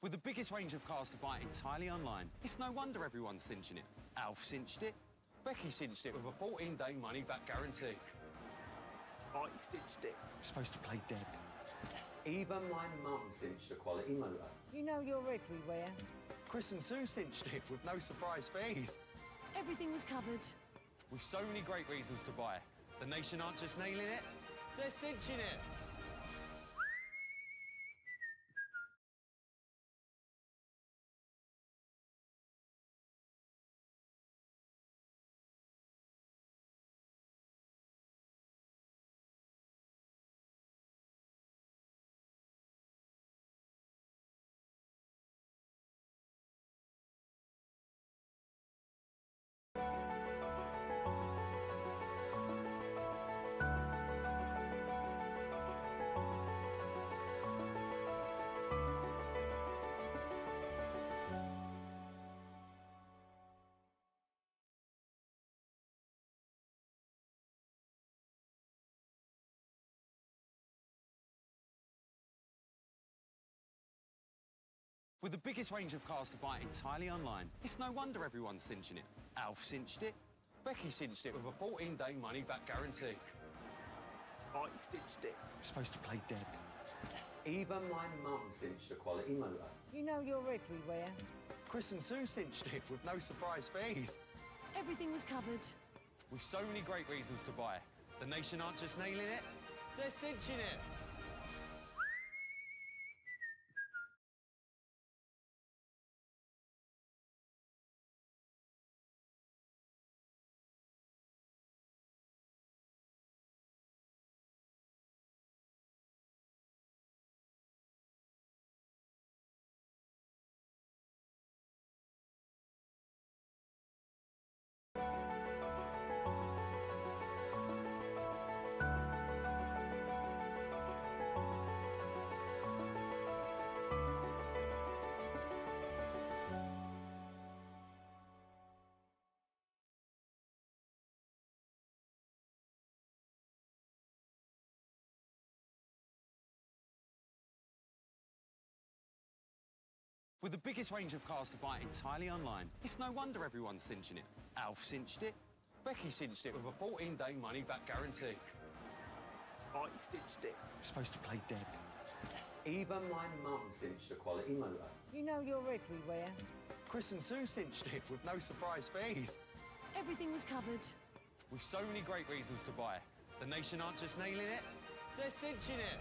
With the biggest range of cars to buy entirely online, it's no wonder everyone's cinching it. Alf cinched it. Becky cinched it with a 14-day money-back guarantee. I cinched it. You're supposed to play dead. Even my mum cinched a quality motor. You know you're everywhere. Chris and Sue cinched it with no surprise fees. Everything was covered. With so many great reasons to buy. The nation aren't just nailing it, they're cinching it. With the biggest range of cars to buy entirely online, it's no wonder everyone's cinching it. Alf cinched it. Becky cinched it with a 14-day money-back guarantee. I cinched it. You're supposed to play dead. Even my mum cinched a quality motor. You know you're everywhere. Chris and Sue cinched it with no surprise fees. Everything was covered. With so many great reasons to buy. The nation aren't just nailing it, they're cinching it. With the biggest range of cars to buy entirely online, it's no wonder everyone's cinching it. Alf cinched it. Becky cinched it with a 14-day money-back guarantee. I cinched it. You're supposed to play dead. Even my mum cinched a quality motor. You know you're everywhere. Chris and Sue cinched it with no surprise fees. Everything was covered. With so many great reasons to buy. The nation aren't just nailing it, they're cinching it.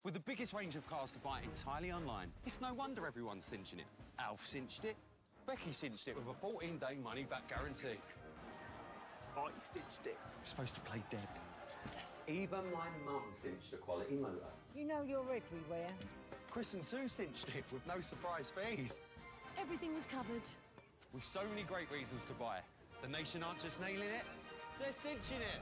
With the biggest range of cars to buy entirely online, it's no wonder everyone's cinching it. Alf cinched it. Becky cinched it with a 14-day money-back guarantee. I cinched it. You're supposed to play dead. Even my mum cinched a quality motor. You know you're everywhere. Chris and Sue cinched it with no surprise fees. Everything was covered. With so many great reasons to buy. The nation aren't just nailing it, they're cinching it.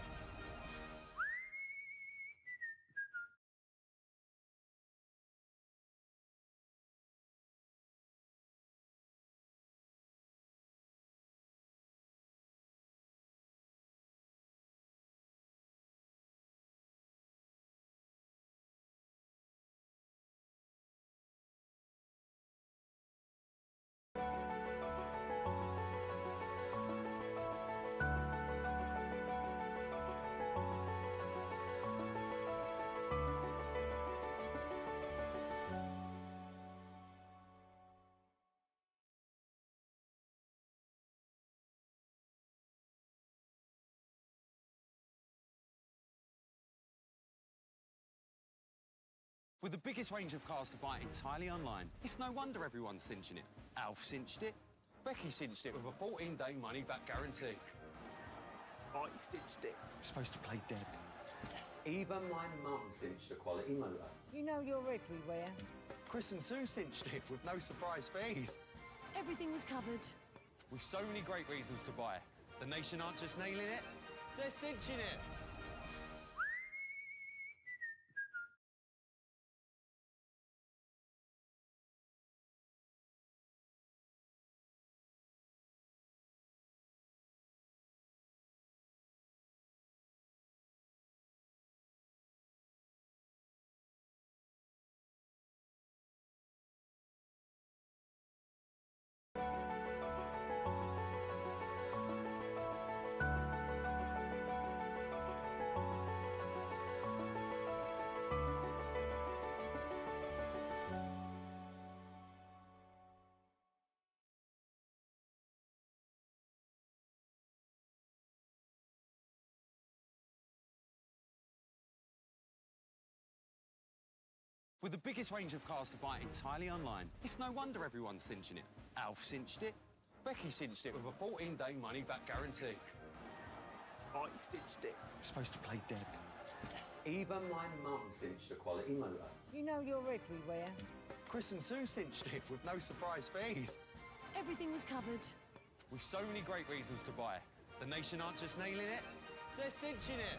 With the biggest range of cars to buy entirely online, it's no wonder everyone's cinching it. Alf cinched it. Becky cinched it with a 14-day money-back guarantee. I cinched it. You're supposed to play dead. Even my mum cinched a quality motor. You know you're everywhere. Chris and Sue cinched it with no surprise fees. Everything was covered. With so many great reasons to buy. The nation aren't just nailing it, they're cinching it. With the biggest range of cars to buy entirely online, it's no wonder everyone's cinching it. Alf cinched it. Becky cinched it with a 14-day money-back guarantee. I cinched it. You're supposed to play dead. Even my mum cinched a quality motor. You know you're everywhere. Chris and Sue cinched it with no surprise fees. Everything was covered. With so many great reasons to buy. The nation aren't just nailing it, they're cinching it.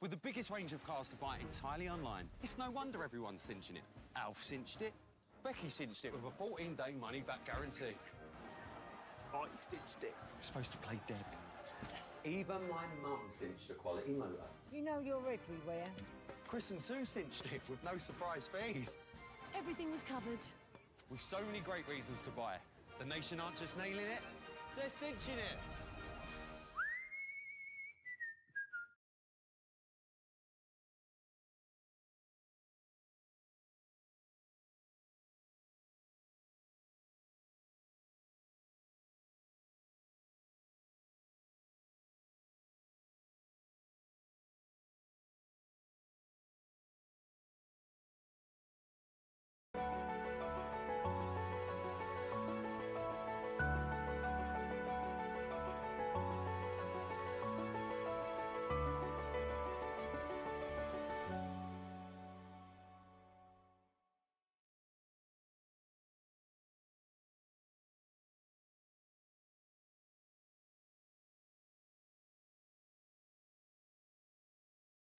With the biggest range of cars to buy entirely online, it's no wonder everyone's cinching it. Alf cinched it. Becky cinched it with a 14-day money-back guarantee. I cinched it. You're supposed to play dead. Even my mum cinched a quality motor. You know you're everywhere. Chris and Sue cinched it with no surprise fees. Everything was covered. With so many great reasons to buy. The nation aren't just nailing it, they're cinching it.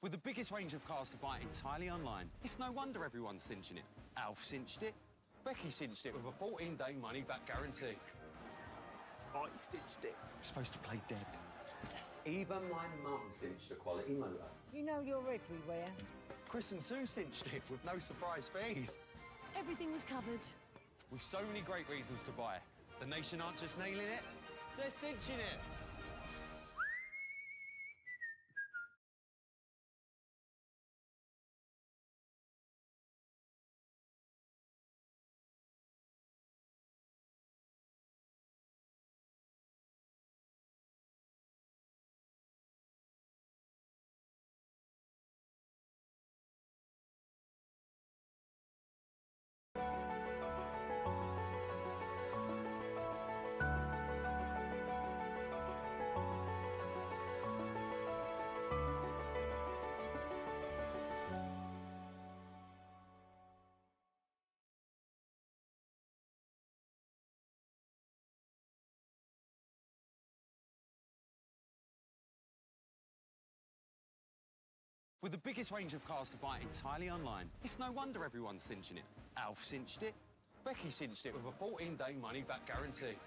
With the biggest range of cars to buy entirely online, it's no wonder everyone's cinching it. Alf cinched it. Becky cinched it with a 14-day money-back guarantee. I cinched it. You're supposed to play dead. Even my mum cinched a quality motor. You know you're everywhere. Chris and Sue cinched it with no surprise fees. Everything was covered. With so many great reasons to buy. The nation aren't just nailing it, they're cinching it. With the biggest range of cars to buy entirely online, it's no wonder everyone's cinching it. Alf cinched it. Becky cinched it with a 14-day money-back guarantee.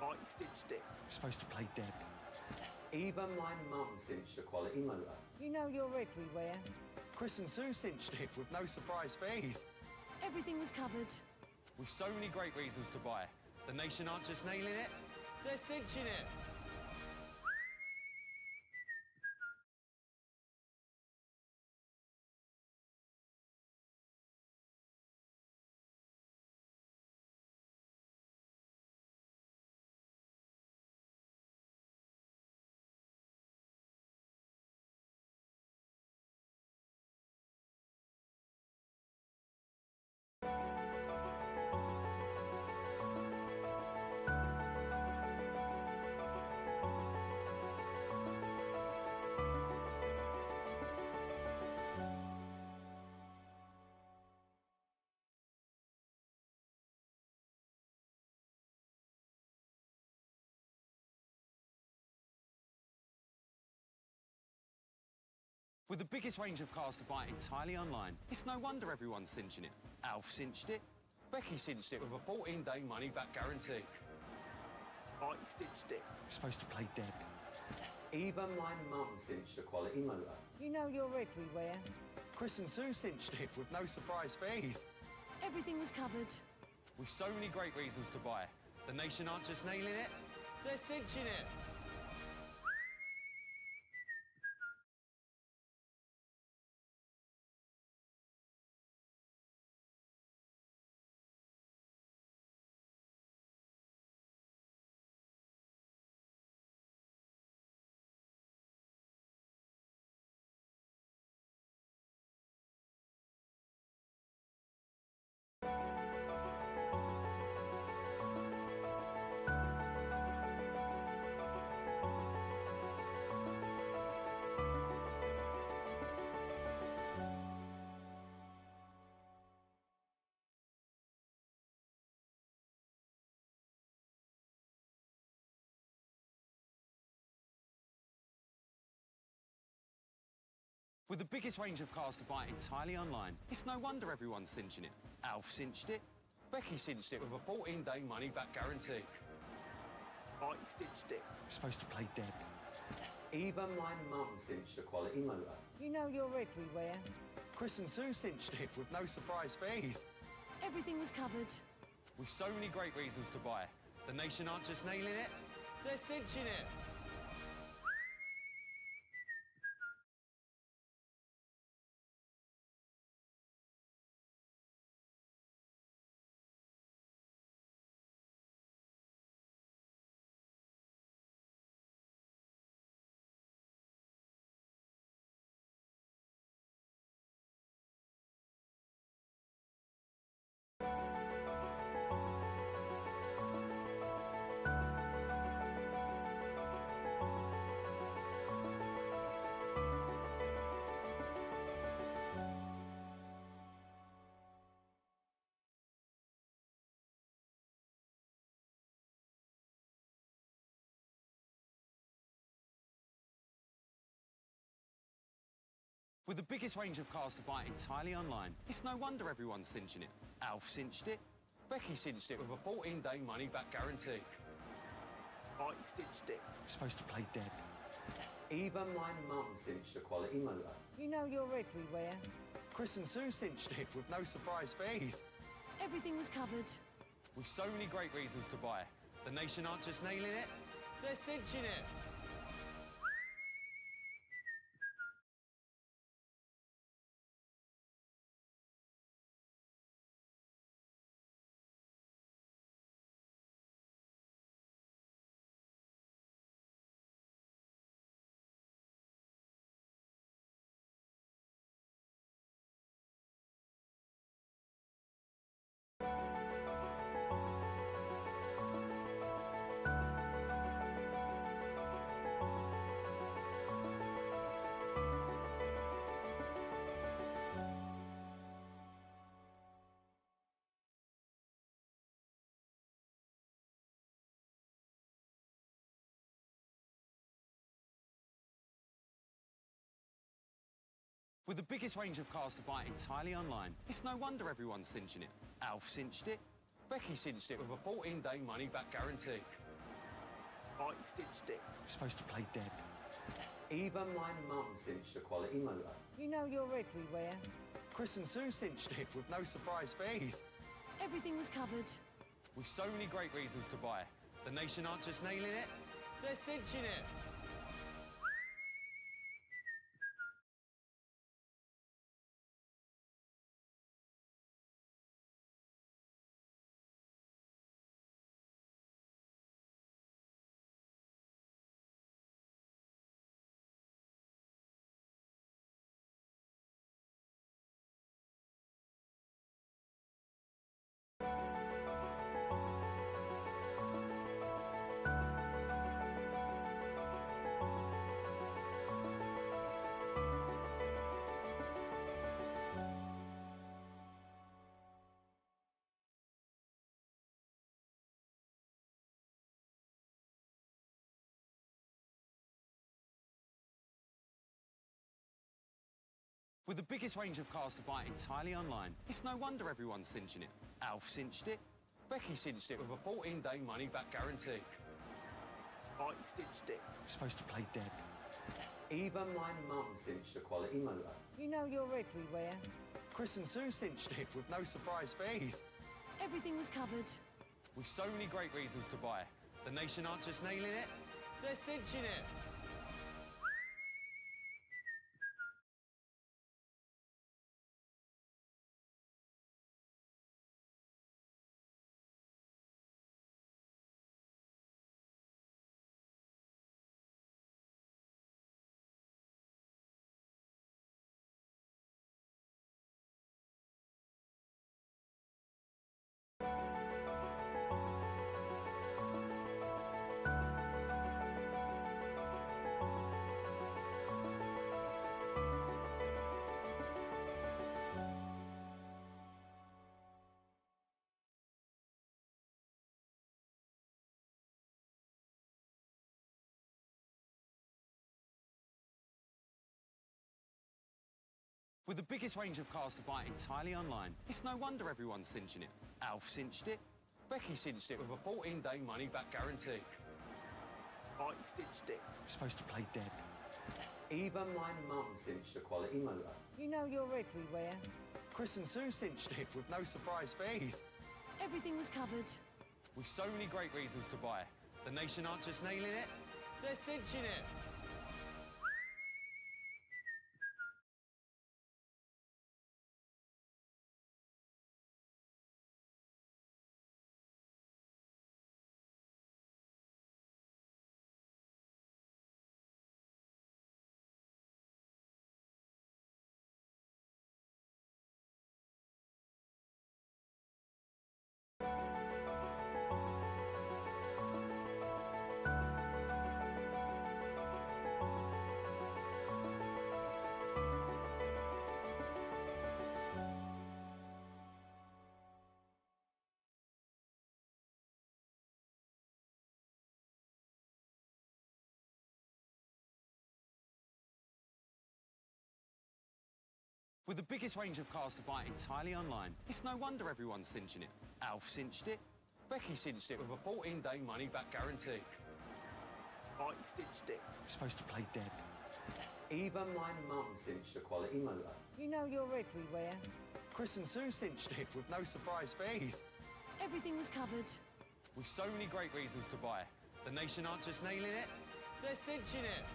I cinched it. You're supposed to play dead. Even my mum cinched a quality motor. You know you're everywhere. Chris and Sue cinched it with no surprise fees. Everything was covered. With so many great reasons to buy. The nation aren't just nailing it, they're cinching it. With the biggest range of cars to buy entirely online, it's no wonder everyone's cinching it. Alf cinched it. Becky cinched it with a 14-day money-back guarantee. I cinched it. You're supposed to play dead. Even my mum cinched a quality motor. You know you're everywhere. Chris and Sue cinched it with no surprise fees. Everything was covered. With so many great reasons to buy. The nation aren't just nailing it, they're cinching it. With the biggest range of cars to buy entirely online, it's no wonder everyone's cinching it. Alf cinched it. Becky cinched it with a 14-day money-back guarantee. I cinched it. You're supposed to play dead. Even my mum cinched a quality motor. You know you're everywhere. Chris and Sue cinched it with no surprise fees. Everything was covered. With so many great reasons to buy. The nation aren't just nailing it, they're cinching it. With the biggest range of cars to buy entirely online, it's no wonder everyone's cinching it. Alf cinched it. Becky cinched it with a 14-day money-back guarantee. I cinched it. You're supposed to play dead. Even my mum cinched a quality motor. You know you're everywhere. Chris and Sue cinched it with no surprise fees. Everything was covered. With so many great reasons to buy. The nation aren't just nailing it, they're cinching it. With the biggest range of cars to buy entirely online, it's no wonder everyone's cinching it. Alf cinched it. Becky cinched it with a 14-day money-back guarantee. I cinched it. You're supposed to play dead. Even my mum cinched a quality motor. You know you're everywhere. Chris and Sue cinched it with no surprise fees. Everything was covered. With so many great reasons to buy. The nation aren't just nailing it, they're cinching it. With the biggest range of cars to buy entirely online, it's no wonder everyone's cinching it. Alf cinched it. Becky cinched it with a 14-day money-back guarantee. I cinched it. You're supposed to play dead. Even my mum cinched a quality motor. You know you're everywhere. Chris and Sue cinched it with no surprise fees. Everything was covered. With so many great reasons to buy. The nation aren't just nailing it, they're cinching it. With the biggest range of cars to buy entirely online, it's no wonder everyone's cinching it. Alf cinched it. Becky cinched it with a 14-day money-back guarantee. I cinched it. You're supposed to play dead. Even my mum cinched a quality motor. You know you're everywhere. Chris and Sue cinched it with no surprise fees. Everything was covered. With so many great reasons to buy. The nation aren't just nailing it, they're cinching it. With the biggest range of cars to buy entirely online, it's no wonder everyone's cinching it. Alf cinched it. Becky cinched it with a 14-day money-back guarantee. I cinched it. You're supposed to play dead. Even my mum cinched a quality motor. You know you're everywhere. Chris and Sue cinched it with no surprise fees. Everything was covered. With so many great reasons to buy. The nation aren't just nailing it, they're cinching it.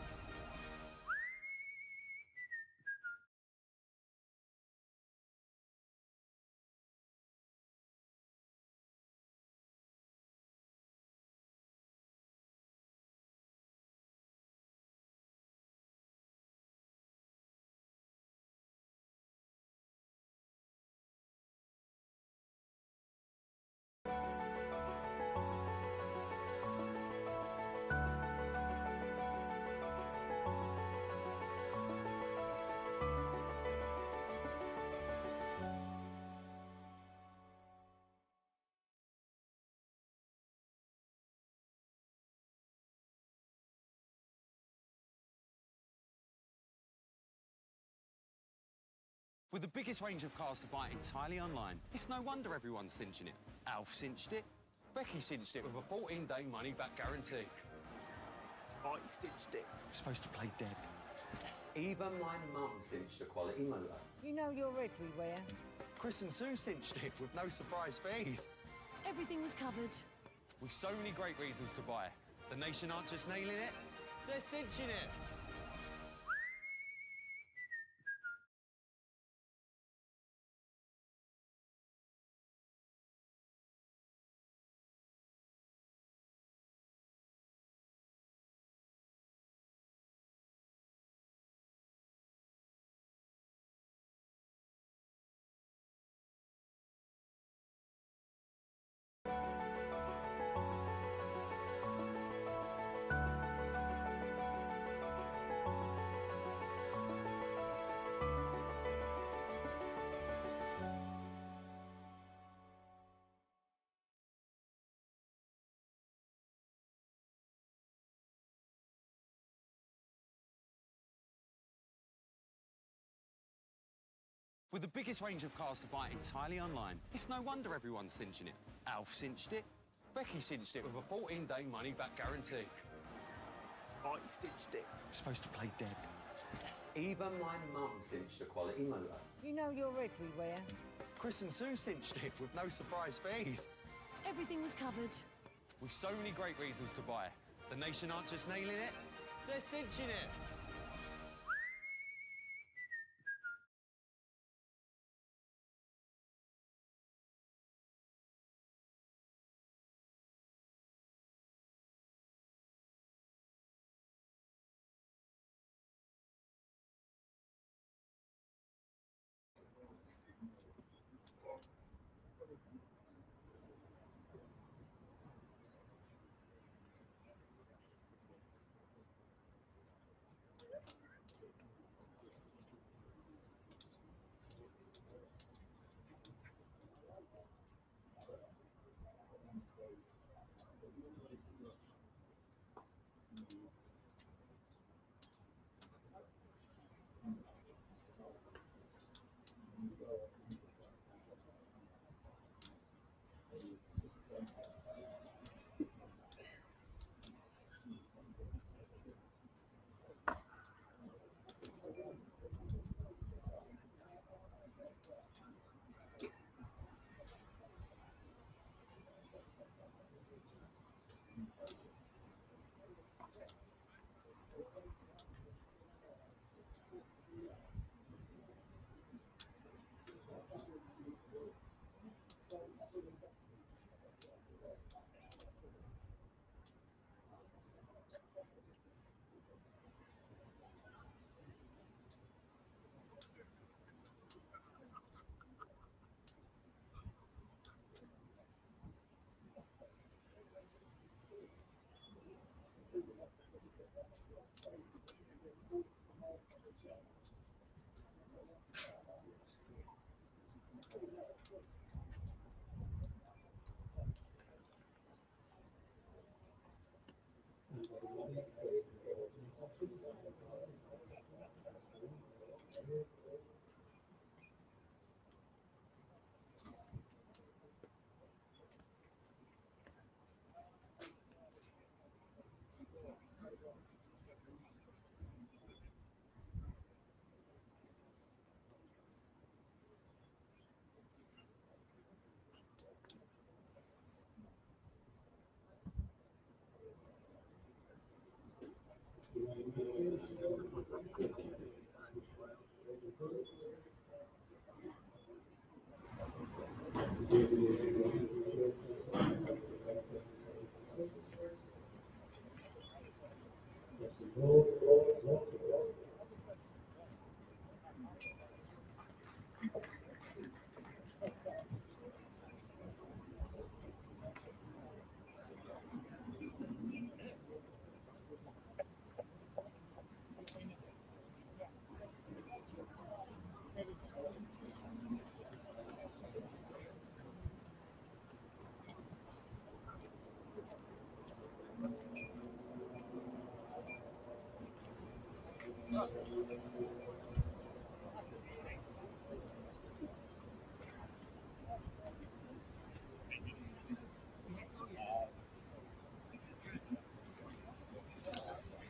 With the biggest range of cars to buy entirely online, it's no wonder everyone's cinching it. Alf cinched it. Becky cinched it with a 14-day money-back guarantee. I cinched it. You're supposed to play dead. Even my mum cinched a quality motor. You know you're everywhere. Chris and Sue cinched it with no surprise fees. Everything was covered. With so many great reasons to buy. The nation aren't just nailing it, they're cinching it. With the biggest range of cars to buy entirely online, it's no wonder everyone's cinching it. Alf cinched it. Becky cinched it with a 14-day money-back guarantee. I cinched it. You're supposed to play dead. Even my mum cinched a quality motor. You know you're everywhere. Chris and Sue cinched it with no surprise fees. Everything was covered. With so many great reasons to buy. The nation aren't just nailing it, they're cinching it.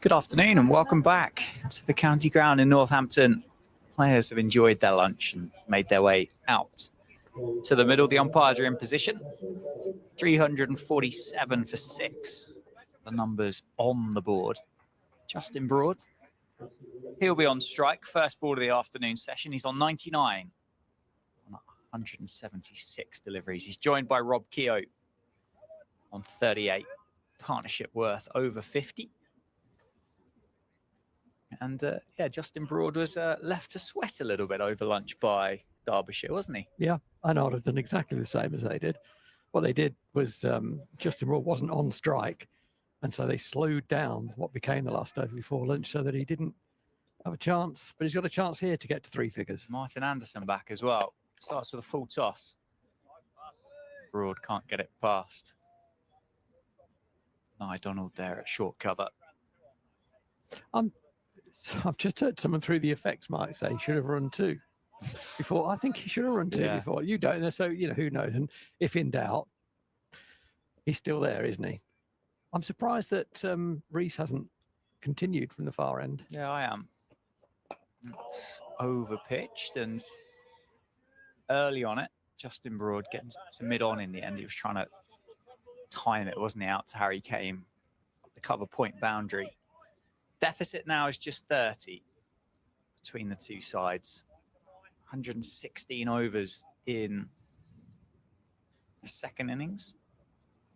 Good afternoon and welcome back to the county ground in Northampton. Players have enjoyed their lunch and made their way out to the middle. The umpires are in position. 347 for 6. The numbers on the board. Justin Broad, he'll be on strike. First ball of the afternoon session. He's on 99 on 176 deliveries. He's joined by Rob Keogh on 38. Partnership worth over 50. And yeah, Justin Broad was left to sweat a little bit over lunch by Derbyshire, wasn't he? Yeah, I know I'd have done exactly the same as they did. What they did was Justin Broad wasn't on strike, and so they slowed down what became the last over before lunch so that he didn't have a chance. But he's got a chance here to get to 3 figures. Martin Anderson back as well. Starts with a full toss. Broad can't get it past. Nye Donald there at short cover. I've just heard someone through the effects mic say he should have run 2 before. I think he should have run 2 before. You don't. So, you know, who knows? And if in doubt, he's still there, isn't he? I'm surprised that Reese hasn't continued from the far end. Yeah, I am. It's over-pitched and early on it, Justin Broad getting to mid-on in the end. He was trying to time it, wasn't he, out to Harry Kane, the cover point boundary. Deficit now is just 30 between the two sides. 116 overs in the second innings.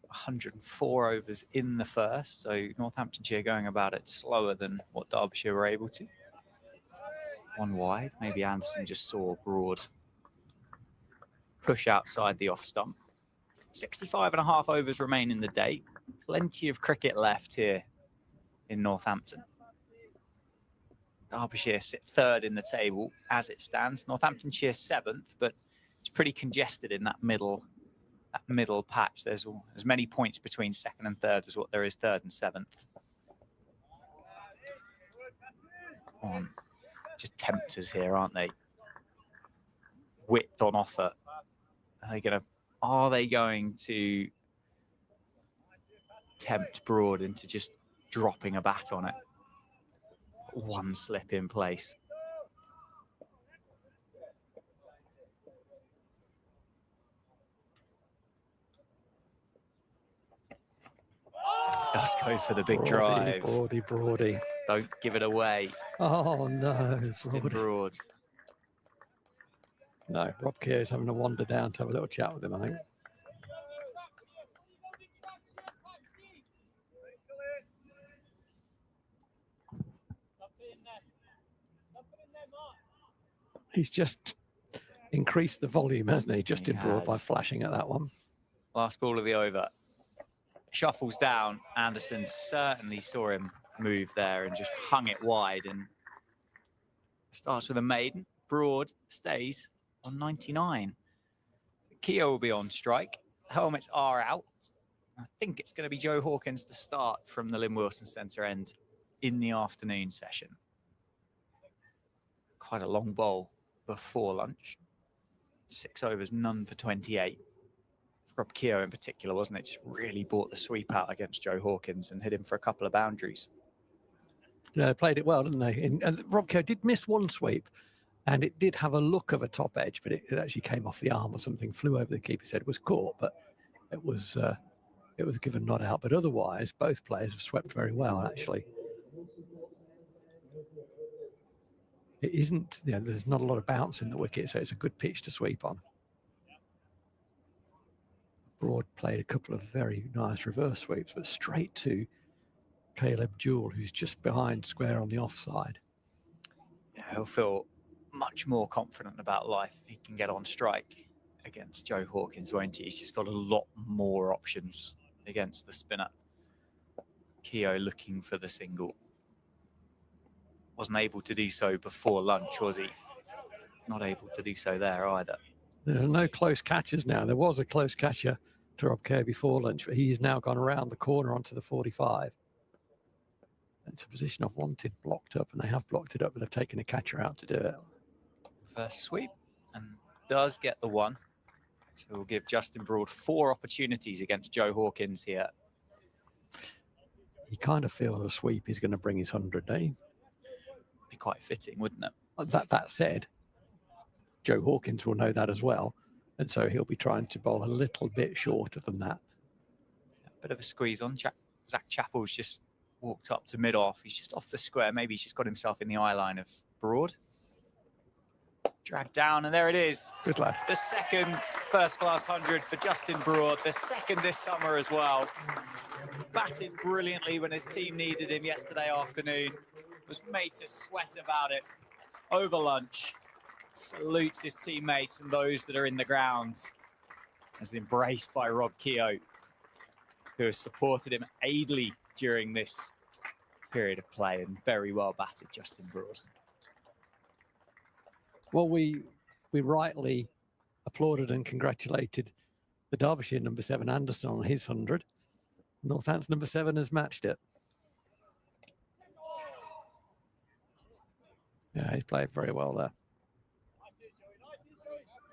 104 overs in the first. So Northamptonshire going about it slower than what Derbyshire were able to. One wide. Maybe Anderson just saw Broad push outside the off stump. 65.5 overs remain in the day. Plenty of cricket left here in Northampton. Derbyshire sit third in the table as it stands. Northamptonshire 7th, but it's pretty congested in that middle patch. There's as many points between second and third as what there is third and 7th. Just tempters here, aren't they? Width on offer. Are they going to tempt Broad into just dropping a bat on it? One slip in place. Does go for the big drive. Broady. Don't give it away. Oh, no. Justin Broad. No, Rob Keogh's having to wander down to have a little chat with him, I think. He's just increased the volume, hasn't he? Justin Broad by flashing at that one. Last ball of the over. Shuffles down. Anderson certainly saw him move there and just hung it wide and starts with a maiden. Broad stays on 99. Keogh will be on strike. Helmets are out. I think it's going to be Joe Hawkins to start from the Lynn Wilson Centre end in the afternoon session. Quite a long bowl before lunch. 6 overs, none for 28. Rob Keogh in particular, wasn't it? Just really brought the sweep out against Joe Hawkins and hit him for a couple of boundaries. Yeah, they played it well, didn't they? And Rob Keogh did miss one sweep, and it did have a look of a top edge, but it actually came off the arm or something, flew over the keeper's head, was caught, but it was given not out. But otherwise, both players have swept very well, actually. it isn't, there's not a lot of bounce in the wicket, so it's a good pitch to sweep on. Broad played a couple of very nice reverse sweeps, but straight to Caleb Jewell, who's just behind square on the offside. Yeah, he'll feel much more confident about life if he can get on strike against Joe Hawkins, won't he? He's just got a lot more options against the spinner. Keogh looking for the single. Wasn't able to do so before lunch, was he? He's not able to do so there either. There are no close catches now. There was a close catcher to Rob Keogh before lunch, but he's now gone around the corner onto the 45. It's a position I've wanted blocked up, and they have blocked it up, but they've taken a catcher out to do it. First sweep, and does get the one. So we'll give Justin Broad 4 opportunities against Joe Hawkins here. You kind of feel the sweep is going to bring his 100, don't you? Be quite fitting, wouldn't it? That said, Joe Hawkins will know that as well, and so he'll be trying to bowl a little bit shorter than that. Bit of a squeeze on. Zach Chappell's just walked up to mid-off. He's just off the square. Maybe he's just got himself in the eye line of Broad. Dragged down, and there it is. Good lad. The second first-class 100 for Justin Broad. The second this summer as well. Batted brilliantly when his team needed him yesterday afternoon. Was made to sweat about it over lunch. Salutes his teammates and those that are in the grounds. As embraced by Rob Keogh, who has supported him ably during this period of play, and very well batted Justin Broad. Well, we rightly applauded and congratulated the Derbyshire number 7 Anderson on his 100. Northampton number 7 has matched it. Yeah, he's played very well there.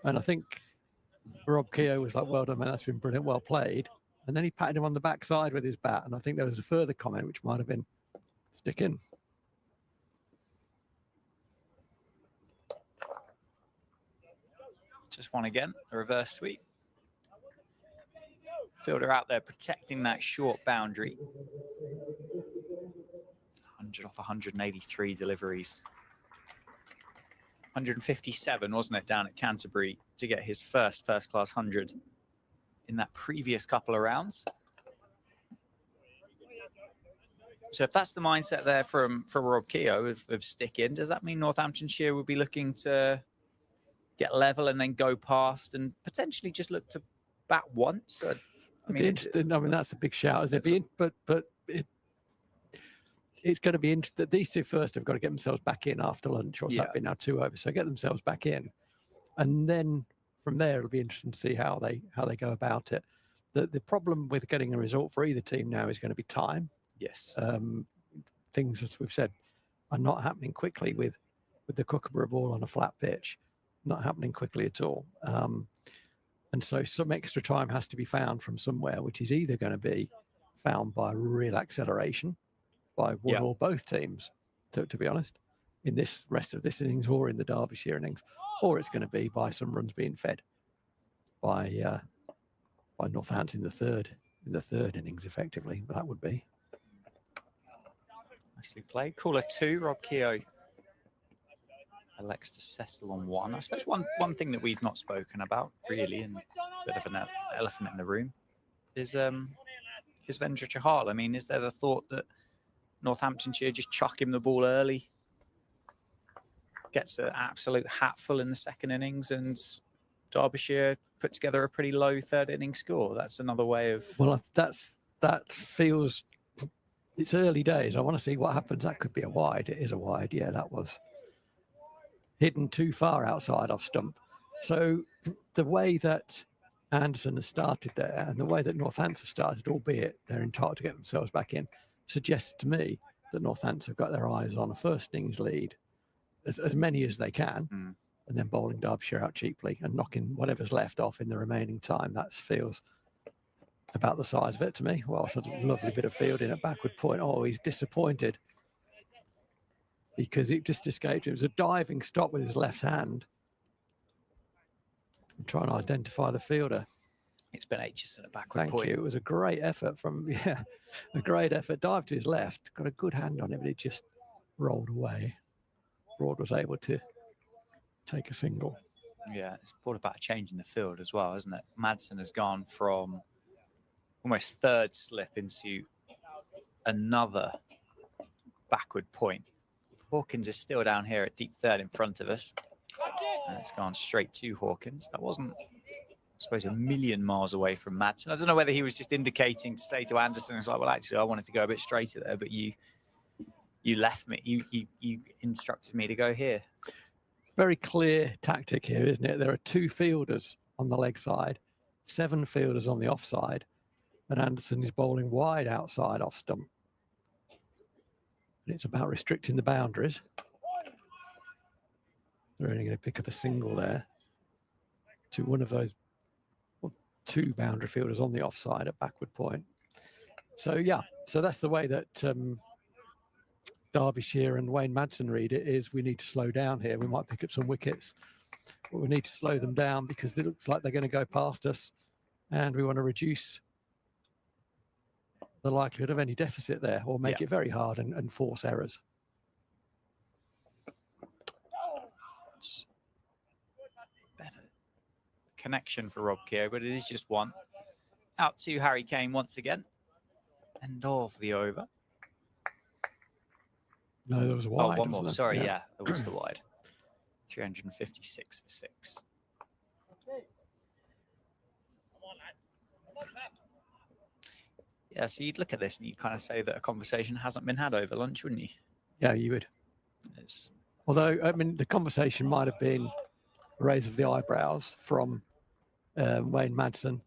And I think Rob Keogh was like, well done, man, that's been brilliant, well played. And then he patted him on the backside with his bat. And I think there was a further comment, which might have been, stick in. Just one again, a reverse sweep. Fielder out there protecting that short boundary. 100 off 183 deliveries. 157, wasn't it, down at Canterbury to get his first-class 100 in that previous couple of rounds. So if that's the mindset there from Rob Keogh of stick in, does that mean Northamptonshire will be looking to get level and then go past and potentially just look to bat once? I mean, that's a big shout, isn't it? But it's going to be interesting. These two first have got to get themselves back in after lunch, or that been now 2 overs. So get themselves back in, and then from there it'll be interesting to see how they go about it. The problem with getting a result for either team now is going to be time. Yes. Things, as we've said, are not happening quickly with the Kookaburra ball on a flat pitch. Not happening quickly at all. And so some extra time has to be found from somewhere, which is either going to be found by real acceleration by one or both teams, to be honest, in this rest of this innings or in the Derbyshire innings, or it's going to be by some runs being fed by Northampton in the third innings, effectively. That would be. Nicely played. Caller 2, Rob Keogh elects to settle on 1. I suppose one thing that we've not spoken about, really, and a bit of an elephant in the room, is Vendra Chahal. I mean, is there the thought that Northamptonshire just chuck him the ball early, gets an absolute hatful in the second innings, and Derbyshire put together a pretty low third inning score? That's another way of... Well, that feels... It's early days. I want to see what happens. That could be a wide. It is a wide. Yeah, that was hidden too far outside off stump. So the way that Anderson has started there and the way that Northampton have started, albeit they're entitled to get themselves back in, suggests to me that Northampton have got their eyes on a first innings lead, as many as they can, and then bowling Derbyshire out cheaply and knocking whatever's left off in the remaining time. That feels about the size of it to me. Well, it's a lovely bit of fielding at backward point. Oh, he's disappointed because it just escaped him. It was a diving stop with his left hand. I'm trying to identify the fielder. It's been ages at a backward point. Thank you. It was a great effort a great effort. Dive to his left, got a good hand on it, but it just rolled away. Broad was able to take a single. Yeah, it's brought about a change in the field as well, hasn't it? Madsen has gone from almost third slip into another backward point. Hawkins is still down here at deep third in front of us. And it's gone straight to Hawkins. That wasn't, I suppose, a million miles away from Madsen. I don't know whether he was just indicating to say to Anderson, it's like, well, actually, I wanted to go a bit straighter there, but you left me. You instructed me to go here. Very clear tactic here, isn't it? There are 2 fielders on the leg side, 7 fielders on the offside, and Anderson is bowling wide outside off stump. And it's about restricting the boundaries. They're only going to pick up a single there to one of those, well, 2 boundary fielders on the offside at backward point. So yeah, so that's the way that Derbyshire and Wayne Madsen read it, is we need to slow down here. We might pick up some wickets, but we need to slow them down because it looks like they're going to go past us, and we want to reduce the likelihood of any deficit there, or make it very hard and force errors. Better connection for Rob Keogh, but it is just 1. Out to Harry Kane once again. End of the over. No, there was a wide. Oh, one more. Sorry, yeah. yeah, there was the wide. 356 for 6. Yeah, so you'd look at this and you'd kind of say that a conversation hasn't been had over lunch, wouldn't you? Yeah, you would. It's... Although, I mean, the conversation might have been a raise of the eyebrows from Wayne Madsen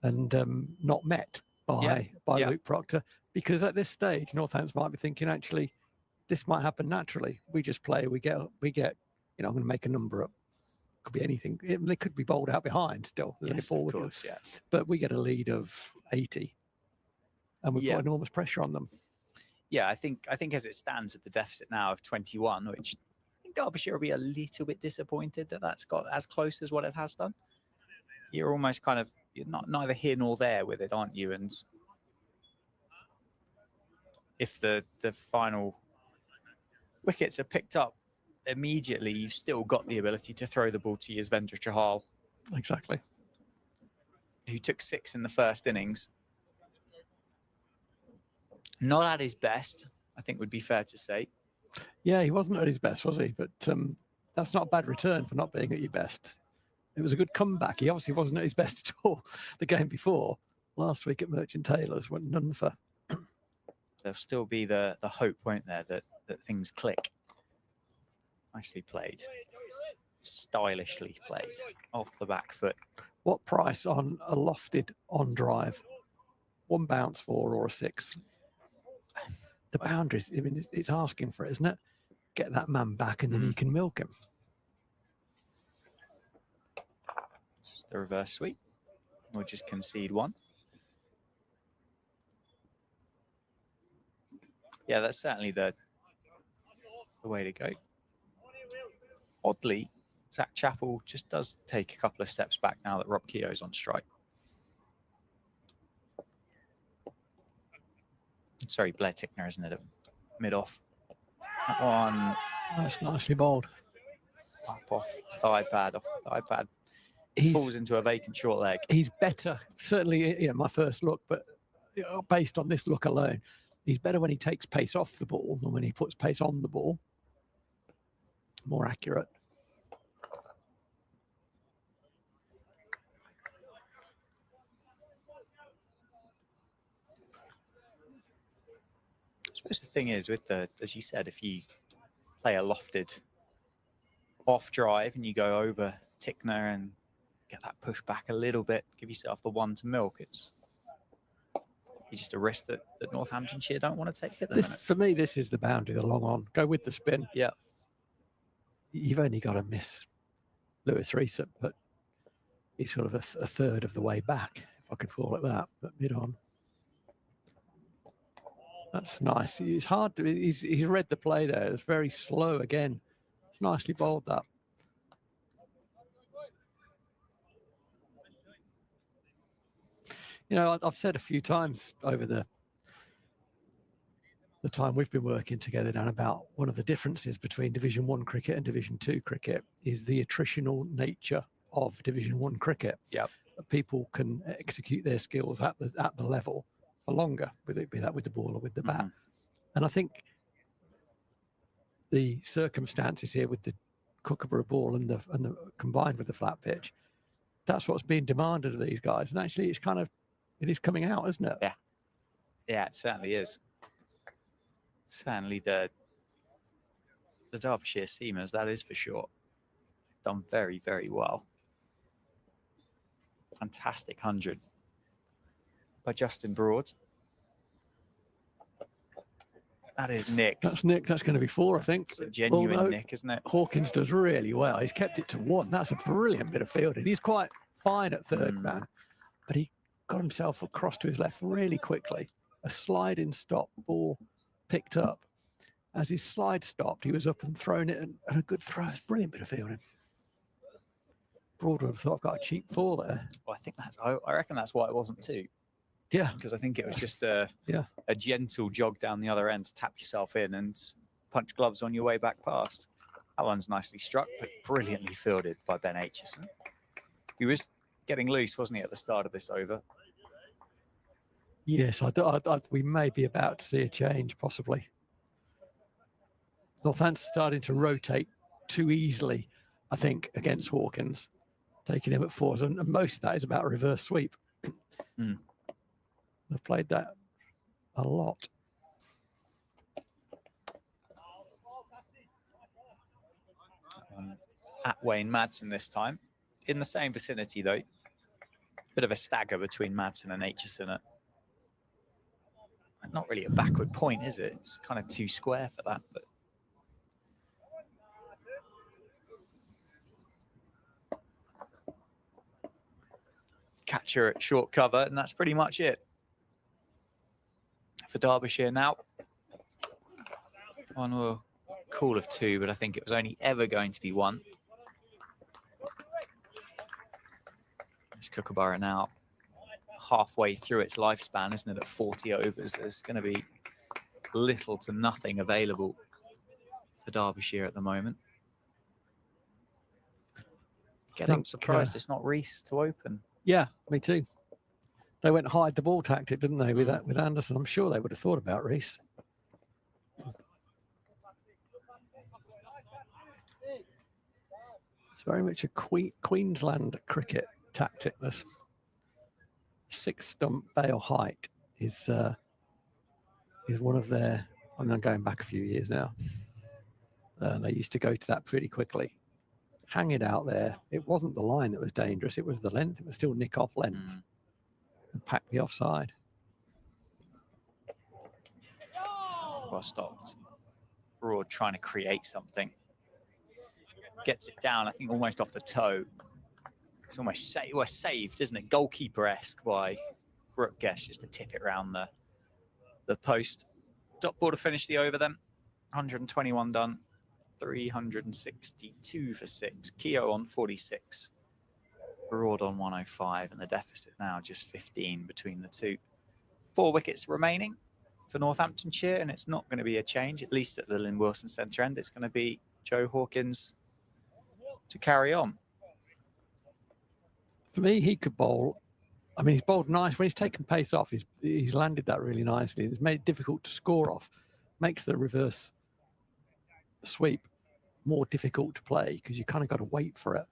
and not met by Luke Proctor, because at this stage, Northampton might be thinking, actually, this might happen naturally. We just play, we get, you know, I'm going to make a number up. Could be anything. They could be bowled out behind still. Yes, of course, yeah. But we get a lead of 80 and we put enormous pressure on them. Yeah, I think as it stands with the deficit now of 21, which I think Derbyshire will be a little bit disappointed that that's got as close as what it has done. You're almost kind of, you're neither here nor there with it, aren't you? And if the final wickets are picked up immediately, you've still got the ability to throw the ball to Yuzvendra Chahal. Exactly. Who took 6 in the first innings. Not at his best, I think would be fair to say. Yeah, he wasn't at his best, was he? But that's not a bad return for not being at your best. It was a good comeback. He obviously wasn't at his best at all the game before. Last week at Merchant Taylor's went none for. There'll still be the hope, won't there, that things click. Nicely played. Stylishly played. Off the back foot. What price on a lofted on drive? 1 bounce 4 or a 6? The boundaries, I mean, it's asking for it, isn't it? Get that man back and then you can milk him. It's the reverse sweep. We'll just concede 1. Yeah, that's certainly the way to go. Oddly, Zach Chappell just does take a couple of steps back now that Rob Keogh's on strike. Sorry, Blair Tickner, isn't it? Mid-off. That one. That's nicely bowled. Up off the thigh pad, He falls into a vacant short leg. He's better, certainly, you know, my first look, but based on this look alone, he's better when he takes pace off the ball than when he puts pace on the ball. More accurate. I suppose the thing is with as you said, if you play a lofted off drive and you go over Tickner and get that push back a little bit, give yourself the 1 to milk, it's just a risk that Northamptonshire don't want to take at the minute. For me, this is the boundary, the long on. Go with the spin. Yeah. You've only got to miss Lewis Reeser, but he's sort of a third of the way back, if I could call it that, but mid on. That's nice. It's hard to, he's read the play there. It's very slow again. It's nicely bowled, that. You know, I've said a few times over the the time we've been working together, Dan, about one of the differences between Division 1 cricket and Division 2 cricket is the attritional nature of Division 1 cricket. Yep. People can execute their skills at the level for longer, whether it be that with the ball or with the bat. And I think the circumstances here with the Kookaburra ball and the combined with the flat pitch, that's what's being demanded of these guys. And actually, it is coming out, isn't it? Yeah. Yeah, it certainly is. Certainly the Derbyshire seamers, that is for sure. Done very, very well. Fantastic 100 by Justin Broad. That is Nick. That's Nick. That's going to be 4, I think. It's a genuine Although Nick, isn't it? Hawkins does really well. He's kept it to 1. That's a brilliant bit of fielding. He's quite fine at third man, but he got himself across to his left really quickly. A sliding stop, ball picked up. As his slide stopped, he was up and thrown it, and a good throw. It's a brilliant bit of fielding. Broad would have thought, I've got a cheap 4 there. Well, I reckon that's why it wasn't 2. Yeah. Because I think it was just a gentle jog down the other end to tap yourself in and punch gloves on your way back past. That one's nicely struck, but brilliantly fielded by Ben Aitchison. He was getting loose, wasn't he, at the start of this over? Yes, we may be about to see a change, possibly. Northampton's starting to rotate too easily, I think, against Hawkins, taking him at 4s, and most of that is about reverse sweep. They've played that a lot. At Wayne Madsen this time. In the same vicinity, though. Bit of a stagger between Madsen and Aitchison. Not really a backward point, is it? It's kind of too square for that, but catcher at short cover, and that's pretty much it for Derbyshire now. One will call of 2, but I think it was only ever going to be 1. This Kookaburra now halfway through its lifespan, isn't it? At 40 overs, there's going to be little to nothing available for Derbyshire at the moment. I'm surprised it's not Reese to open. Yeah, me too. They went hide the ball tactic, didn't they, with Anderson? I'm sure they would have thought about Reese. It's very much a Queensland cricket tactic, this. 6-stump bail height is one of their, I'm going back a few years now. They used to go to that pretty quickly. Hang it out there. It wasn't the line that was dangerous. It was the length. It was still nick off length and pack the offside. Well stopped. Broad trying to create something. Gets it down, I think, almost off the toe. It's almost saved, isn't it? Goalkeeper-esque by Brooke Guest, just to tip it around the post. Dot ball to finish the over then. 121 done. 362 for 6. Keogh on 46. Broad on 105, and the deficit now just 15 between the two. 4 wickets remaining for Northamptonshire, and it's not going to be a change, at least at the Lynn Wilson centre end. It's going to be Joe Hawkins to carry on. For me, he could bowl. I mean, he's bowled nice. When he's taken pace off, he's landed that really nicely. It's made it difficult to score off. Makes the reverse sweep more difficult to play because you kind of got to wait for it.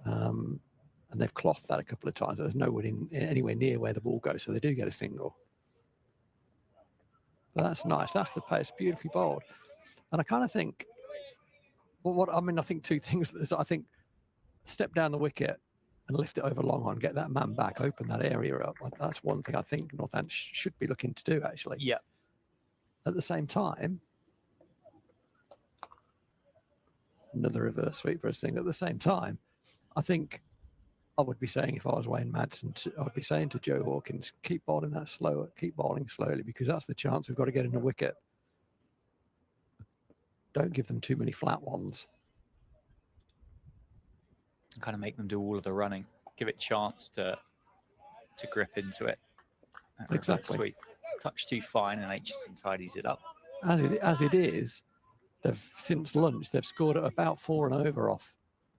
And they've clothed that a couple of times. There's no one anywhere near where the ball goes, so they do get a single. But that's nice. That's the pace. Beautifully bowled. And I kind of think, I think 2 things. I think step down the wicket and lift it over long on, get that man back, open that area up. That's one thing I think Northampton should be looking to do, actually. Yeah. At the same time, another reverse sweep for a thing. At the same time, I think I would be saying, if I was Wayne Madsen, I would be saying to Joe Hawkins, keep bowling that slower, keep bowling slowly, because that's the chance we've got to get in the wicket. Don't give them too many flat ones. Kind of make them do all of the running. Give it chance to grip into it. Exactly. Sweet. touch too fine, and Aitchison tidies it up. As it is, since lunch, they've scored at about 4 and over off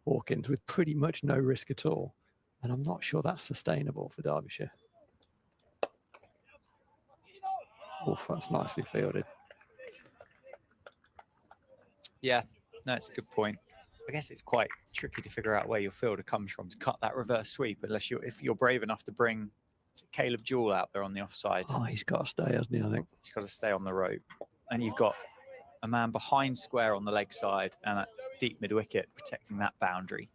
Hawkins with pretty much no risk at all. And I'm not sure that's sustainable for Derbyshire. Oof, that's nicely fielded. Yeah, no, it's a good point. I guess it's quite tricky to figure out where your fielder comes from to cut that reverse sweep, if you're brave enough to bring Caleb Jewell out there on the offside. Oh, he's got to stay, hasn't he, I think? He's got to stay on the rope. And you've got a man behind square on the leg side and a deep mid-wicket protecting that boundary.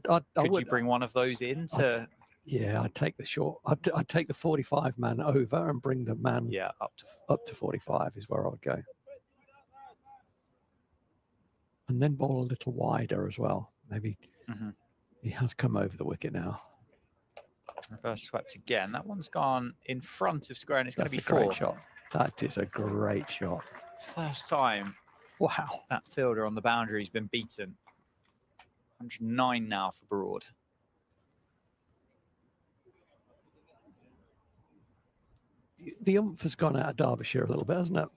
Could you bring one of those in to... Yeah, I'd take the short. I'd take the 45 man over and bring the man up to 45 is where I would go. And then bowl a little wider as well. Maybe he has come over the wicket now. Reverse swept again. That one's gone in front of square and it's going to be a great shot. That is a great shot. First time. Wow. That fielder on the boundary has been beaten. 109 now for Broad. The oomph has gone out of Derbyshire a little bit, hasn't it?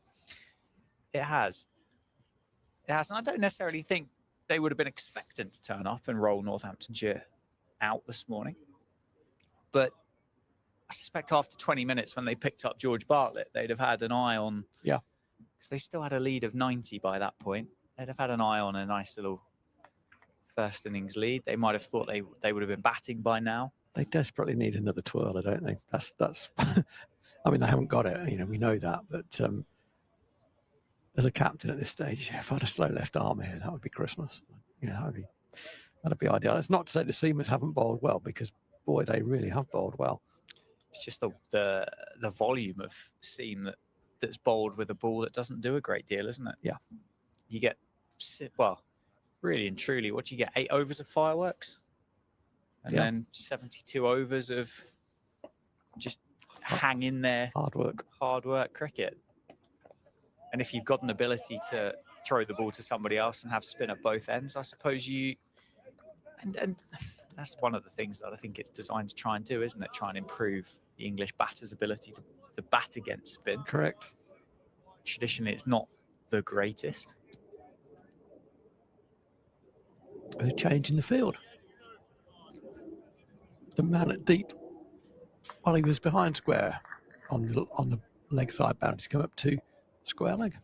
It has. It has. And I don't necessarily think they would have been expectant to turn up and roll Northamptonshire out this morning. But I suspect after 20 minutes when they picked up George Bartlett, they'd have had an eye on... Yeah. Because they still had a lead of 90 by that point. They'd have had an eye on a nice little first innings lead. They might have thought they would have been batting by now. They desperately need another twirler, don't they? That's I mean, they haven't got it, we know that. But as a captain at this stage, if I had a slow left arm here, that would be Christmas. That'd be ideal. It's not to say the seamers haven't bowled well, because, boy, they really have bowled well. It's just the volume of seam that's bowled with a ball that doesn't do a great deal, isn't it? Yeah. You get, well, really and truly, what do you get? 8 overs of fireworks? And then 72 overs of just hang in there. Hard work cricket. And if you've got an ability to throw the ball to somebody else and have spin at both ends, I suppose you... And that's one of the things that I think it's designed to try and do, isn't it? Try and improve the English batter's ability to bat against spin. Correct. Traditionally, it's not the greatest. A change in the field. The man at deep, while he was behind square on the leg side boundaries, come up to square leg.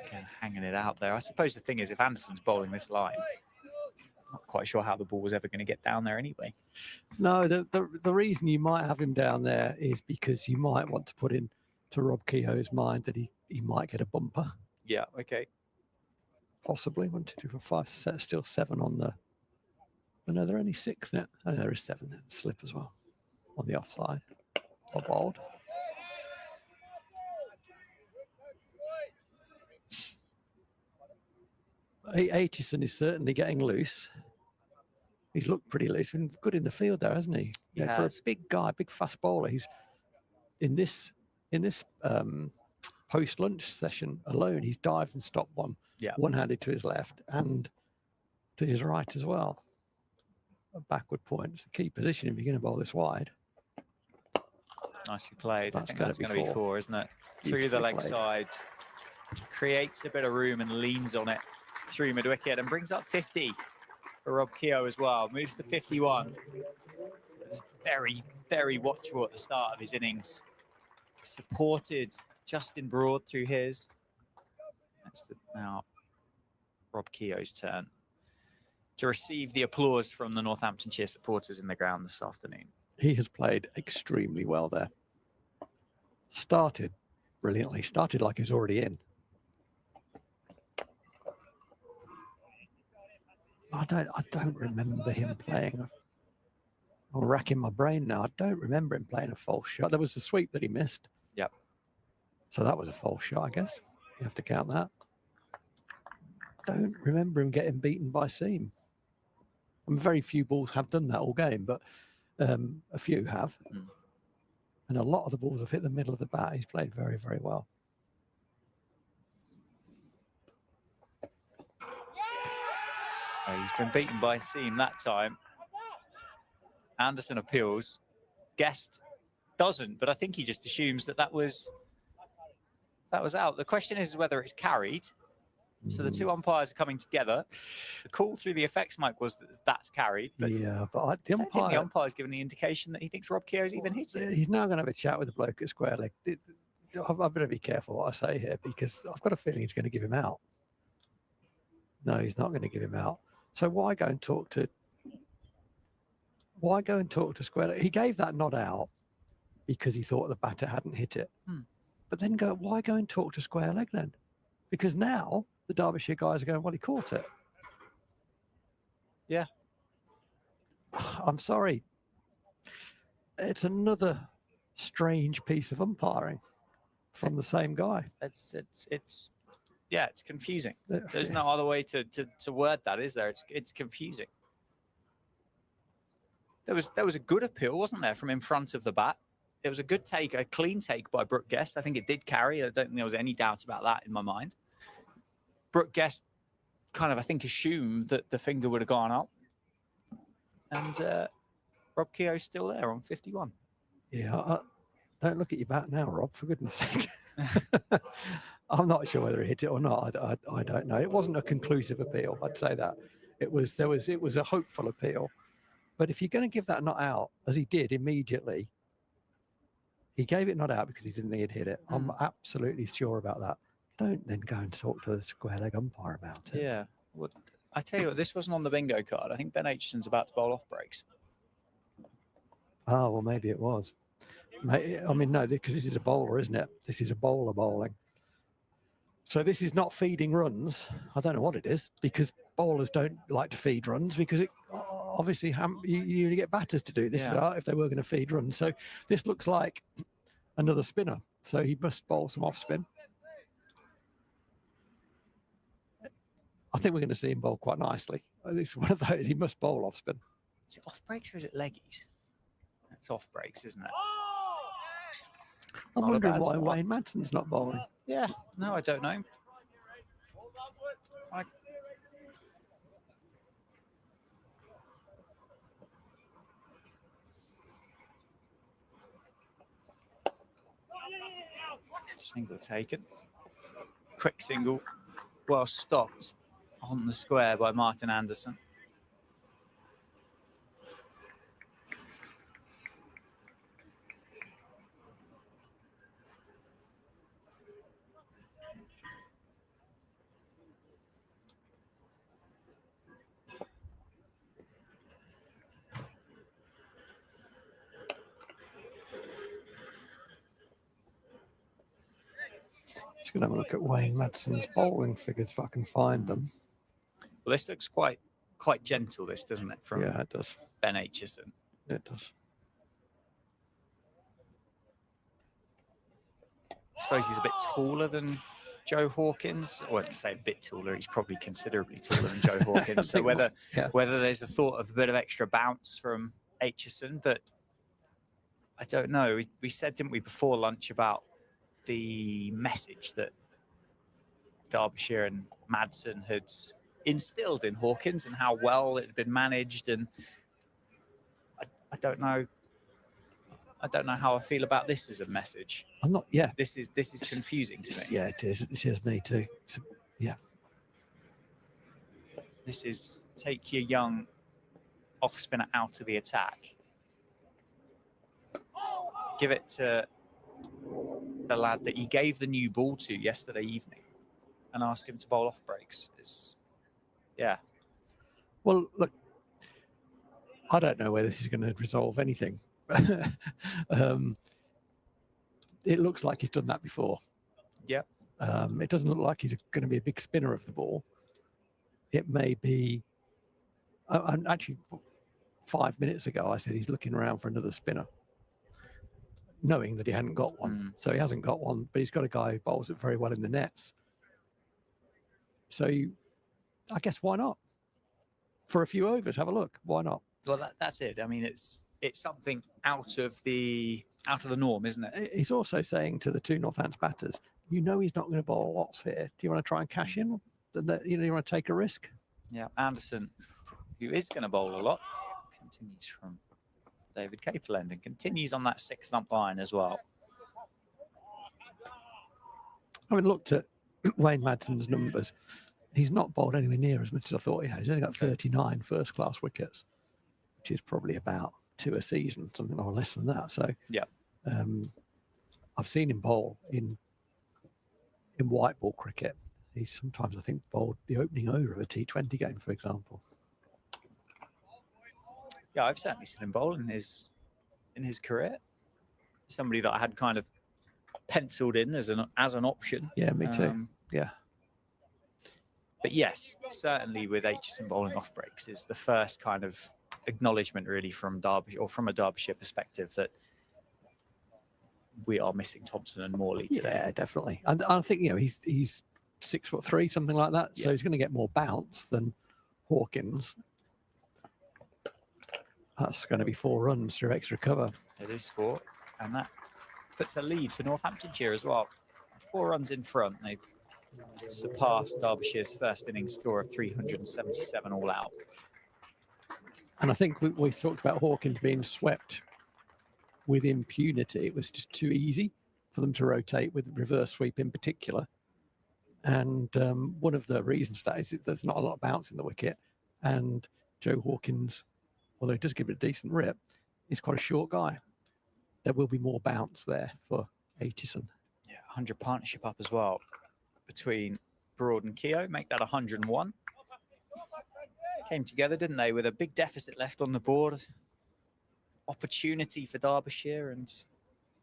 Again, hanging it out there. I suppose the thing is, if Anderson's bowling this line, I'm not quite sure how the ball was ever going to get down there anyway. No, the reason you might have him down there is because you might want to put into Rob Keogh's mind that he might get a bumper. Yeah, okay. Possibly 1, 2, 3, 4, 5, still 7 on the... Oh, no, there are only 6 now. Oh, there is 7 there. Slip as well on the offside. Or bowled. Aitchison is certainly getting loose. He's looked pretty loose. Been good in the field there, hasn't he? Yeah, for a big guy, big fast bowler. He's in this post-lunch session alone, he's dived and stopped one-handed to his left and to his right as well. A backward point. It's a key position if you're going to bowl this wide. Nicely played. I think that's going to be 4, isn't it? Through the leg side. Creates a bit of room and leans on it through mid-wicket and brings up 50 for Rob Keogh as well. Moves to 51. It's very, very watchable at the start of his innings. Supported Justin Broad through his. Now Rob Keogh's turn to receive the applause from the Northamptonshire supporters in the ground this afternoon. He has played extremely well there. Started brilliantly. Started like he was already in. I don't remember him playing. I'm racking my brain now. I don't remember him playing a false shot. There was a sweep that he missed. Yep. So that was a false shot, I guess. You have to count that. Don't remember him getting beaten by seam. I mean, very few balls have done that all game, but a few have. And a lot of the balls have hit the middle of the bat. He's played very, very well. He's been beaten by seam that time. Anderson appeals. Guest doesn't, but I think he just assumes that was out. The question is whether it's carried. So the two umpires are coming together. The call through the effects mic was that that's carried. But Yeah, but the I don't think the umpire, umpire's given the indication that he thinks Rob Keogh's even hit it. he's now going to have a chat with the bloke at square leg. I better be careful what I say here because I've got a feeling he's going to give him out. No, he's not going to give him out. So why go and talk to square leg? He gave that nod out because he thought the batter hadn't hit it. But then why go and talk to square leg then? Because now the Derbyshire guys are going, well, he caught it. Yeah. I'm sorry. It's another strange piece of umpiring from the same guy. It's confusing. There's no other way to word that, is there? It's confusing. There was a good appeal, wasn't there, from in front of the bat? It was a good take, a clean take by Brooke Guest. I think it did carry. I don't think there was any doubt about that in my mind. Brooke Guest kind of, I think, assumed that the finger would have gone up. And Rob Keogh's still there on 51. Yeah, don't look at your bat now, Rob, for goodness sake. I'm not sure whether he hit it or not. I don't know. It wasn't a conclusive appeal, I'd say that. It was a hopeful appeal. But if you're going to give that not out, as he did immediately, he gave it not out because he didn't think he'd hit it. I'm absolutely sure about that. Don't then go and talk to the square leg umpire about it. Yeah. Well, I tell you what, this wasn't on the bingo card. I think Ben Aitchison's about to bowl off breaks. Oh, well, maybe it was. I mean, no, because this is a bowler, isn't it? This is a bowler bowling. So this is not feeding runs. I don't know what it is, because bowlers don't like to feed runs because it obviously you get batters to do this if they were going to feed runs. So this looks like another spinner. So he must bowl some off spin. I think we're going to see him bowl quite nicely. This is one of those. He must bowl off spin. Is it off breaks or is it leggies? It's off breaks, isn't it? I'm wondering why Wayne Madson's not bowling. Yeah, no, I don't know. Single taken. Quick single. Well stopped on the square by Martin Anderson. Just going to have a look at Wayne Madson's bowling figures if I can find them. Well, this looks quite gentle, this, doesn't it? From Yeah, it does. Ben Aitchison. It does. I suppose he's a bit taller than Joe Hawkins. I won't say a bit taller. He's probably considerably taller than Joe Hawkins. So whether there's a thought of a bit of extra bounce from Aitchison, but I don't know. We said, didn't we, before lunch about the message that Derbyshire and Madsen had instilled in Hawkins and how well it had been managed. And I don't know. I don't know how I feel about this as a message. I'm not. Yeah. This is confusing to me. Yeah, it is. It is me too. So, yeah. This is take your young off spinner out of the attack. Give it to the lad that he gave the new ball to yesterday evening and ask him to bowl off breaks. Yeah. Well, look, I don't know whether this is going to resolve anything. It looks like he's done that before. Yep. It doesn't look like he's going to be a big spinner of the ball. It may be. And actually, 5 minutes ago, I said he's looking around for another spinner, knowing that he hadn't got one. So he hasn't got one, but he's got a guy who bowls it very well in the nets. So I guess why not? For a few overs, have a look. Why not? Well, that's it. I mean, it's something out of the norm, isn't it? He's also saying to the two Northampton batters, you know he's not going to bowl lots here. Do you want to try and cash in? You want to take a risk? Yeah. Anderson, who is going to bowl a lot, continues from David Capeland, and continues on that 6th line as well. Having looked at Wayne Madsen's numbers, he's not bowled anywhere near as much as I thought he had. He's only got 39 first-class wickets, which is probably about 2 a season, something or less than that. So yeah, I've seen him bowl in white ball cricket. He's sometimes, I think, bowled the opening over of a T20 game, for example. Yeah, I've certainly seen him bowl in his career. Somebody that I had kind of penciled in as an option. Yeah, me too. Yeah. But yes, certainly with Aitchison bowling off breaks is the first kind of acknowledgement really from Derbyshire, or from a Derbyshire perspective, that we are missing Thompson and Morley today. Yeah, definitely. And I think, you know, he's 6'3", something like that. So Yeah. he's going to get more bounce than Hawkins. That's going to be 4 runs through extra cover. It is 4, and that puts a lead for Northamptonshire as well. 4 runs in front. They've surpassed Derbyshire's first innings score of 377 all out. And I think we talked about Hawkins being swept with impunity. It was just too easy for them to rotate with reverse sweep in particular. And one of the reasons for that is that there's not a lot of bounce in the wicket. And Joe Hawkins, although he does give it a decent rip, is quite a short guy. There will be more bounce there for Aitchison. Yeah, 100 partnership up as well between Broad and Keogh, make that 101. Came together, didn't they, with a big deficit left on the board. Opportunity for Derbyshire, and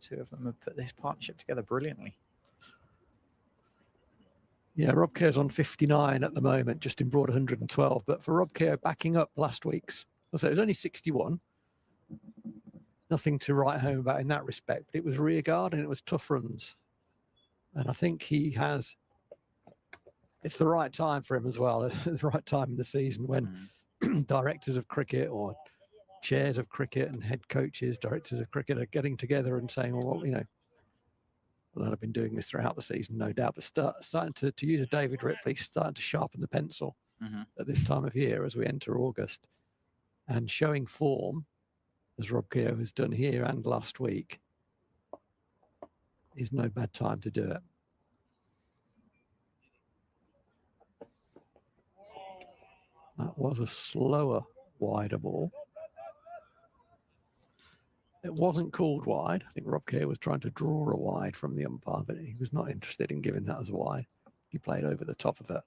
2 of them have put this partnership together brilliantly. Yeah, Rob Keogh's on 59 at the moment, just in Broad 112. But for Rob Keogh backing up last week's, so it was only 61. Nothing to write home about in that respect. But it was rearguard and it was tough runs. And I think he has, it's the right time for him as well, the right time in the season when directors of cricket or chairs of cricket and head coaches, directors of cricket are getting together and saying, well, you know, well, I've been doing this throughout the season, no doubt, but starting to use a David Ripley, starting to sharpen the pencil at this time of year as we enter August, and showing form, as Rob Keogh has done here and last week, is no bad time to do it. That was a slower, wider ball. It wasn't called wide. I think Rob Keogh was trying to draw a wide from the umpire, but he was not interested in giving that as a wide. He played over the top of it.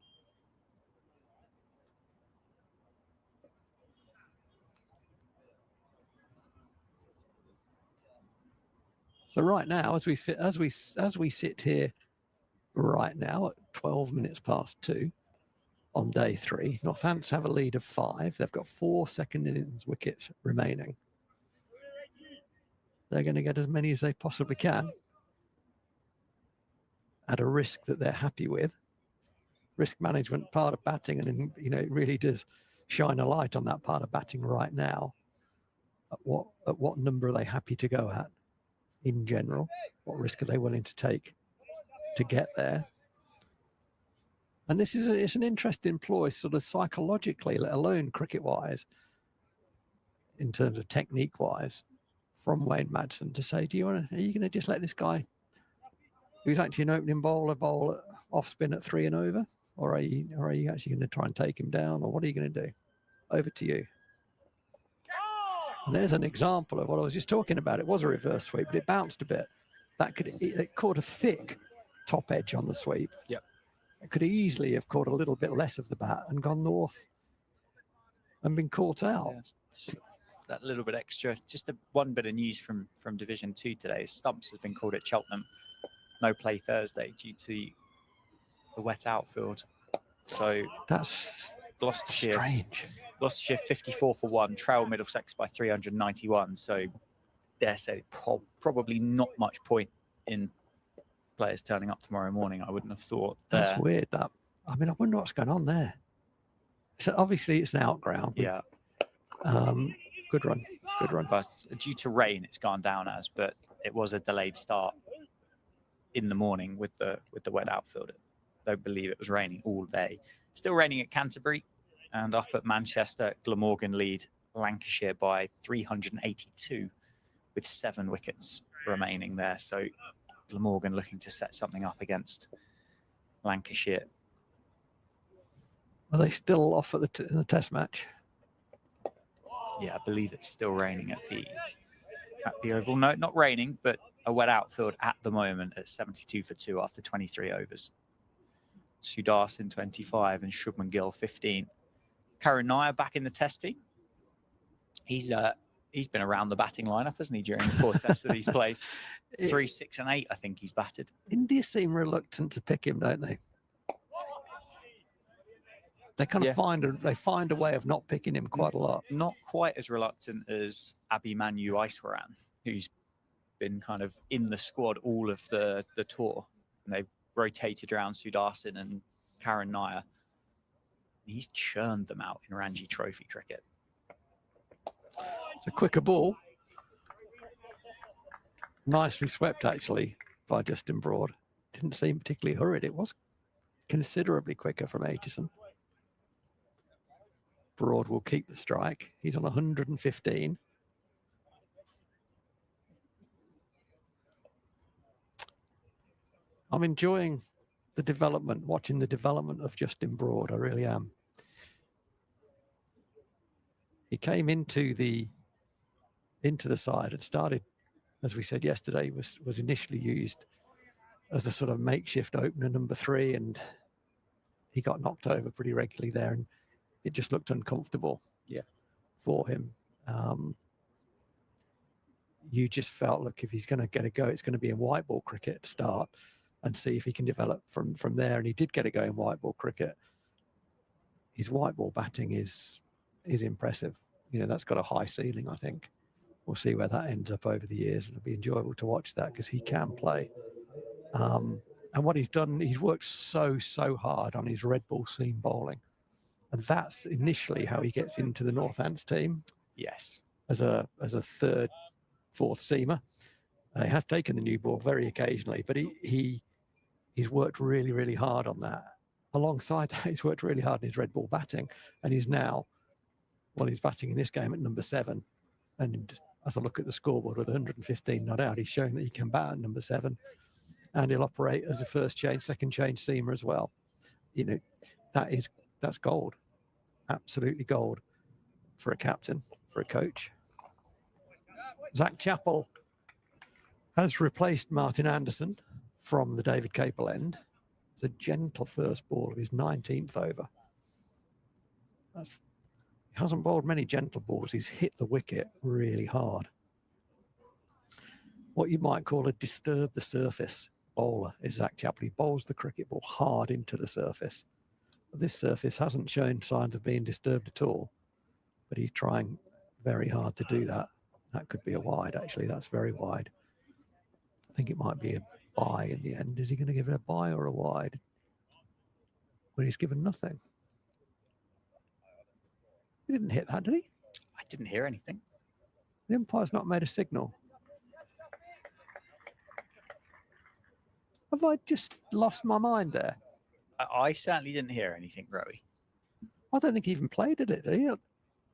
So right now, as we sit here right now at 12 minutes past 2 on day 3, Northampton have a lead of 5. They've got 4 second innings wickets remaining. They're going to get as many as they possibly can at a risk that they're happy with. Risk management, part of batting, and you know, it really does shine a light on that part of batting right now. At what number are they happy to go at in general? What risk are they willing to take to get there? And this is it's an interesting ploy, sort of psychologically, let alone cricket-wise, in terms of technique-wise, from Wayne Madsen to say, are you going to just let this guy, who's actually an opening bowler, bowl off spin at 3 and over? Or are you actually going to try and take him down? Or what are you going to do? Over to you. And there's an example of what I was just talking about. It was a reverse sweep, but it bounced a bit. It caught a thick top edge on the sweep. Yep. It could easily have caught a little bit less of the bat and gone north and been caught out. Yeah. That little bit extra. Just one bit of news from Division 2 today. Stumps has been called at Cheltenham. No play Thursday due to the wet outfield. So that's Gloucestershire, strange. Gloucestershire 54 for 1, trail Middlesex by 391. So dare say probably not much point in players turning up tomorrow morning. I wouldn't have thought. That's weird. That, I mean, I wonder what's going on there. So obviously it's an outground. Yeah. Good run. Good run. But due to rain, it's gone down but it was a delayed start in the morning with the wet outfield. I don't believe it was raining all day. Still raining at Canterbury, and up at Manchester, Glamorgan lead Lancashire by 382 with 7 wickets remaining there. So Glamorgan looking to set something up against Lancashire. Are they still off at in the test match? Yeah, I believe it's still raining at the Oval. No, not raining, but a wet outfield at the moment at 72 for 2 after 23 overs. Sudarsin 25 and Shubman Gill 15. Karan Nair back in the test team. He's been around the batting lineup, hasn't he, during the 4 tests that he's played? 3, 6, and 8, I think he's batted. India seem reluctant to pick him, don't they? They kind of find a way of not picking him quite a lot. Not quite as reluctant as Abhimanyu Aiswaran, who's been kind of in the squad all of the tour. And they've rotated around Sudarsin and Karan Nair. He's churned them out in Ranji Trophy cricket. It's a quicker ball. Nicely swept, actually, by Justin Broad. Didn't seem particularly hurried. It was considerably quicker from Aitchison. Broad will keep the strike. He's on 115. I'm enjoying the development, watching the development of Justin Broad. I really am. He came into the side and started, as we said yesterday, was initially used as a sort of makeshift opener number 3, and he got knocked over pretty regularly there, and it just looked uncomfortable for him. You just felt, look, if he's going to get a go, it's going to be in white ball cricket to start and see if he can develop from there. And he did get a go in white ball cricket. His white ball batting is impressive. You know, that's got a high ceiling, I think. We'll see where that ends up over the years. It'll be enjoyable to watch that because he can play. And what he's done, he's worked so hard on his red ball seam bowling. And that's initially how he gets into the Northants team. Yes. As a 3rd, 4th seamer. He has taken the new ball very occasionally, but he's worked really hard on that. Alongside that, he's worked really hard on his red ball batting, and he's now, well, he's batting in this game at number 7. And as I look at the scoreboard with 115 not out, he's showing that he can bat at number 7, and he'll operate as a first change, second change seamer as well. You know, that's gold, absolutely gold for a captain, for a coach. Zach Chappell has replaced Martin Anderson from the David Capel end. It's a gentle first ball of his 19th over. He hasn't bowled many gentle balls. He's hit the wicket really hard. What you might call a disturb the surface bowler is Zach Chappell. He bowls the cricket ball hard into the surface. But this surface hasn't shown signs of being disturbed at all, but he's trying very hard to do that. That could be a wide, actually. That's very wide. I think it might be a bye in the end. Is he going to give it a bye or a wide? Well, he's given nothing. He didn't hit that, did he? I didn't hear anything. The umpire's not made a signal. Have I just lost my mind there? I certainly didn't hear anything, Rowie. I don't think he even played at it, did he?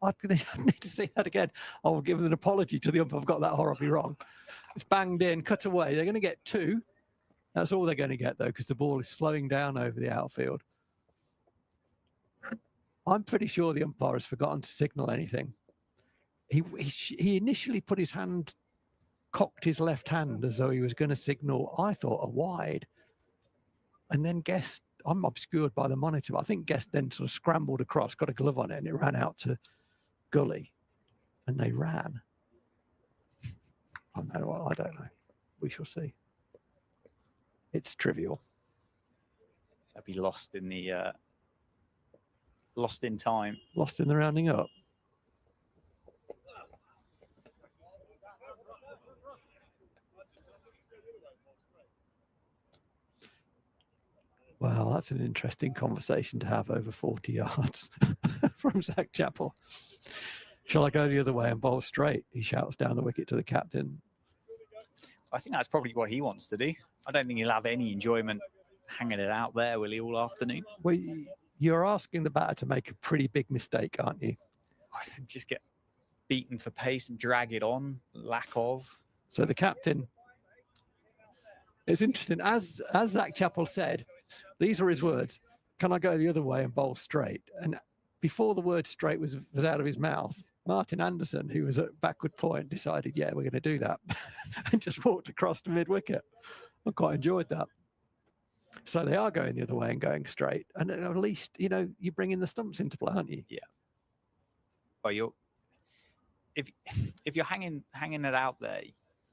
I need to see that again. I will give an apology to the ump. I've got that horribly wrong. It's banged in, cut away. They're going to get 2. That's all they're going to get, though, because the ball is slowing down over the outfield. I'm pretty sure the umpire has forgotten to signal anything. He initially put his hand, cocked his left hand as though he was going to signal, I thought, a wide. And then Guest, I'm obscured by the monitor, but I think Guest then sort of scrambled across, got a glove on it, and it ran out to Gully, and they ran. I don't know. We shall see. It's trivial. They'll be lost in the lost in time. Lost in the rounding up. Wow, that's an interesting conversation to have over 40 yards from Zach Chappell. Shall I go the other way and bowl straight? He shouts down the wicket to the captain. I think that's probably what he wants to do. I don't think he'll have any enjoyment hanging it out there, will he, all afternoon? Well, you're asking the batter to make a pretty big mistake, aren't you? I think just get beaten for pace and drag it on, lack of. So the captain, it's interesting, as Zach Chappell said, these were his words, can I go the other way and bowl straight? And before the word straight was out of his mouth, Martin Anderson, who was at backward point, decided, yeah, we're going to do that, and just walked across to mid-wicket. I quite enjoyed that. So they are going the other way and going straight. And at least, you know, you're bringing the stumps into play, aren't you? Yeah. Well, if you're hanging it out there,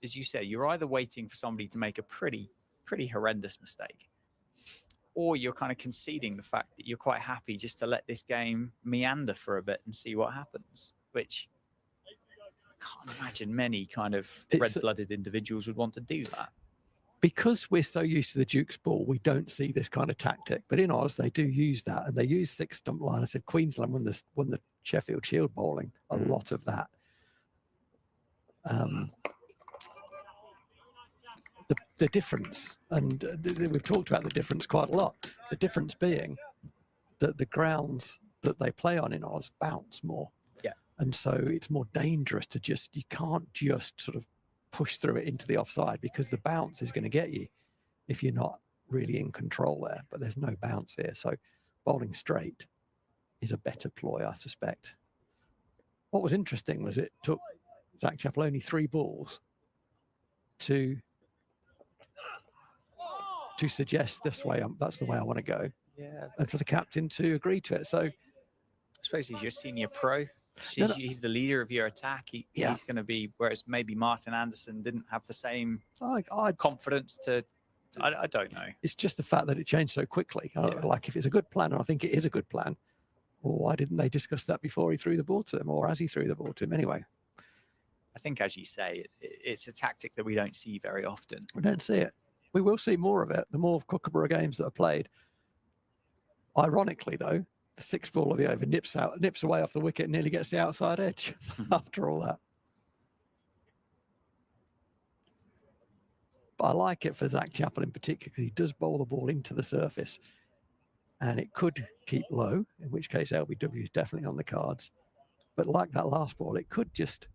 as you say, you're either waiting for somebody to make a pretty horrendous mistake, or you're kind of conceding the fact that you're quite happy just to let this game meander for a bit and see what happens, which I can't imagine many kind of red-blooded individuals would want to do that. Because we're so used to the Duke's ball, we don't see this kind of tactic. But in Oz, they do use that, and they use 6 stump line. I said Queensland won the Sheffield Shield bowling, a lot of that. The difference, and we've talked about the difference quite a lot. The difference being that the grounds that they play on in Oz bounce more. Yeah. And so it's more dangerous to you can't just sort of push through it into the offside, because the bounce is going to get you if you're not really in control there. But there's no bounce here. So bowling straight is a better ploy, I suspect. What was interesting was it took Zach Chappell only 3 balls to suggest this way, that's the way I want to go. Yeah. And for the captain to agree to it. So I suppose he's your senior pro. He's the leader of your attack. He's going to be, whereas maybe Martin Anderson didn't have the same confidence to, I don't know. It's just the fact that it changed so quickly. Like, if it's a good plan, and I think it is a good plan, well, why didn't they discuss that before he threw the ball to him, or as he threw the ball to him anyway? I think, as you say, it's a tactic that we don't see very often. We don't see it. We will see more of it, the more Kookaburra games that are played. Ironically, though, the 6th ball of the over nips away off the wicket and nearly gets the outside edge after all that. But I like it for Zach Chappell in particular, because he does bowl the ball into the surface, and it could keep low, in which case LBW is definitely on the cards. But like that last ball, it could just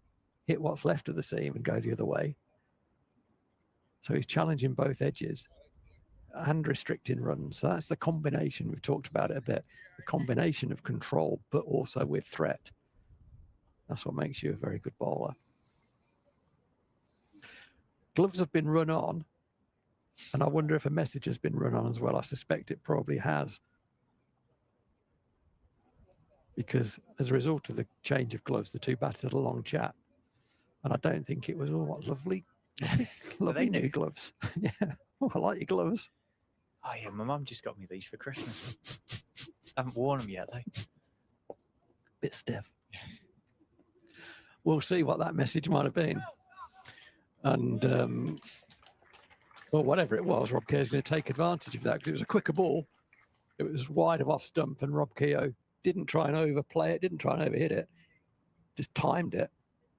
hit what's left of the seam and go the other way. So he's challenging both edges and restricting runs. So that's the combination. We've talked about it a bit. The combination of control, but also with threat. That's what makes you a very good bowler. Gloves have been run on, and I wonder if a message has been run on as well. I suspect it probably has. Because as a result of the change of gloves, the 2 batters had a long chat. And I don't think it was, oh, what lovely new gloves. Yeah. Oh, I like your gloves. Oh, yeah, my mum just got me these for Christmas. I haven't worn them yet, though. Bit stiff. We'll see what that message might have been. And, well, whatever it was, Rob Keogh's going to take advantage of that, because it was a quicker ball. It was wide of off stump, and Rob Keogh didn't try and overplay it, didn't try and overhit it, just timed it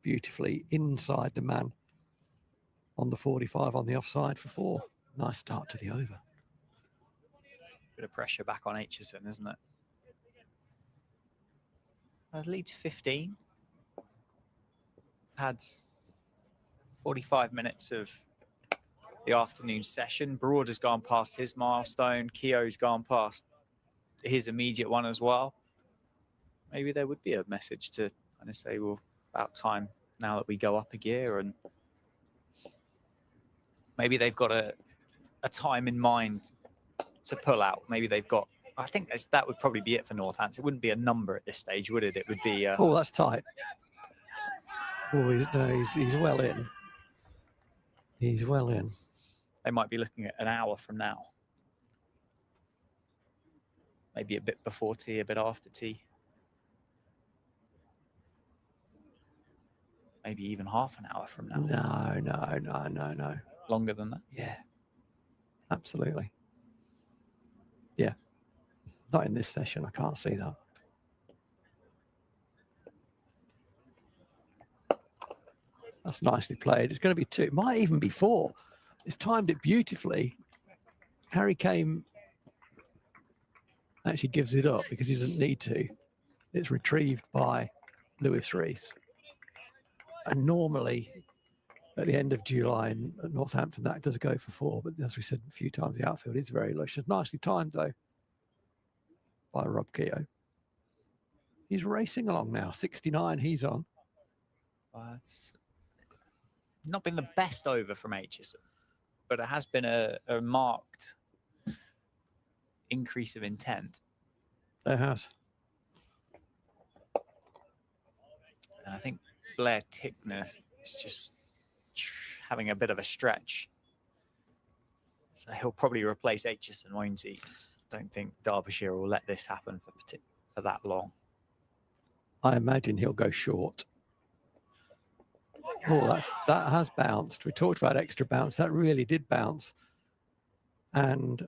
beautifully inside the man on the 45 on the offside for 4. Nice start to the over. Bit of pressure back on Aitchison, isn't it? Leeds 15. Had 45 minutes of the afternoon session. Broad has gone past his milestone. Keogh's gone past his immediate one as well. Maybe there would be a message to kind of say, well, about time now that we go up a gear, and maybe they've got a time in mind to pull out. Maybe they've got, I think that would probably be it for Northampton. It wouldn't be a number at this stage, would it? It would be... oh, that's tight. Oh, he's well in. He's well in. They might be looking at an hour from now. Maybe a bit before tea, a bit after tea. Maybe even half an hour from now. No. Longer than that? Yeah, absolutely. Yeah, not in this session. I can't see that. That's nicely played. It's going to be 2. It might even be 4. It's timed it beautifully. Harry Kane actually gives it up because he doesn't need to. It's retrieved by Lewis Rees. And normally at the end of July at Northampton, that does go for 4. But as we said a few times, the outfield is very lush. It's nicely timed, though, by Rob Keogh. He's racing along now. 69, he's on. It's not been the best over from Aitchison, but it has been a marked increase of intent. There has. And I think Blair Tickner is just having a bit of a stretch. So he'll probably replace Aitchison, won't he? Don't think Derbyshire will let this happen for that long. I imagine he'll go short. Oh, that has bounced. We talked about extra bounce. That really did bounce. And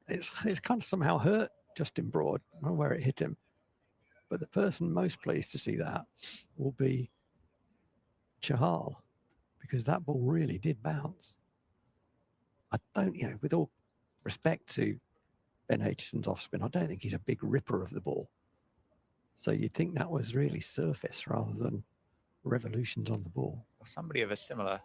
it's kind of somehow hurt Justin Broad. I don't know where it hit him. But the person most pleased to see that will be Chahal, because that ball really did bounce. I don't, with all respect to Ben Aitchison's off spin, I don't think he's a big ripper of the ball. So you'd think that was really surface rather than revolutions on the ball. Well, somebody of a similar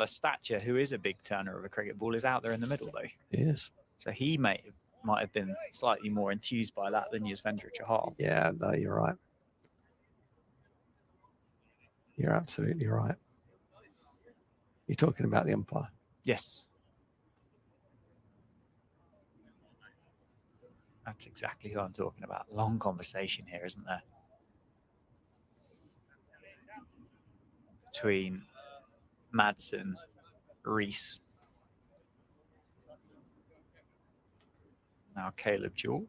stature who is a big turner of a cricket ball is out there in the middle, though. He is. So he might have been slightly more enthused by that than Yuzvendra Chahal. Yeah, no, you're right. You're absolutely right. You're talking about the umpire. Yes. That's exactly who I'm talking about. Long conversation here, isn't there? Between Madsen, Rees, now Caleb Jewell.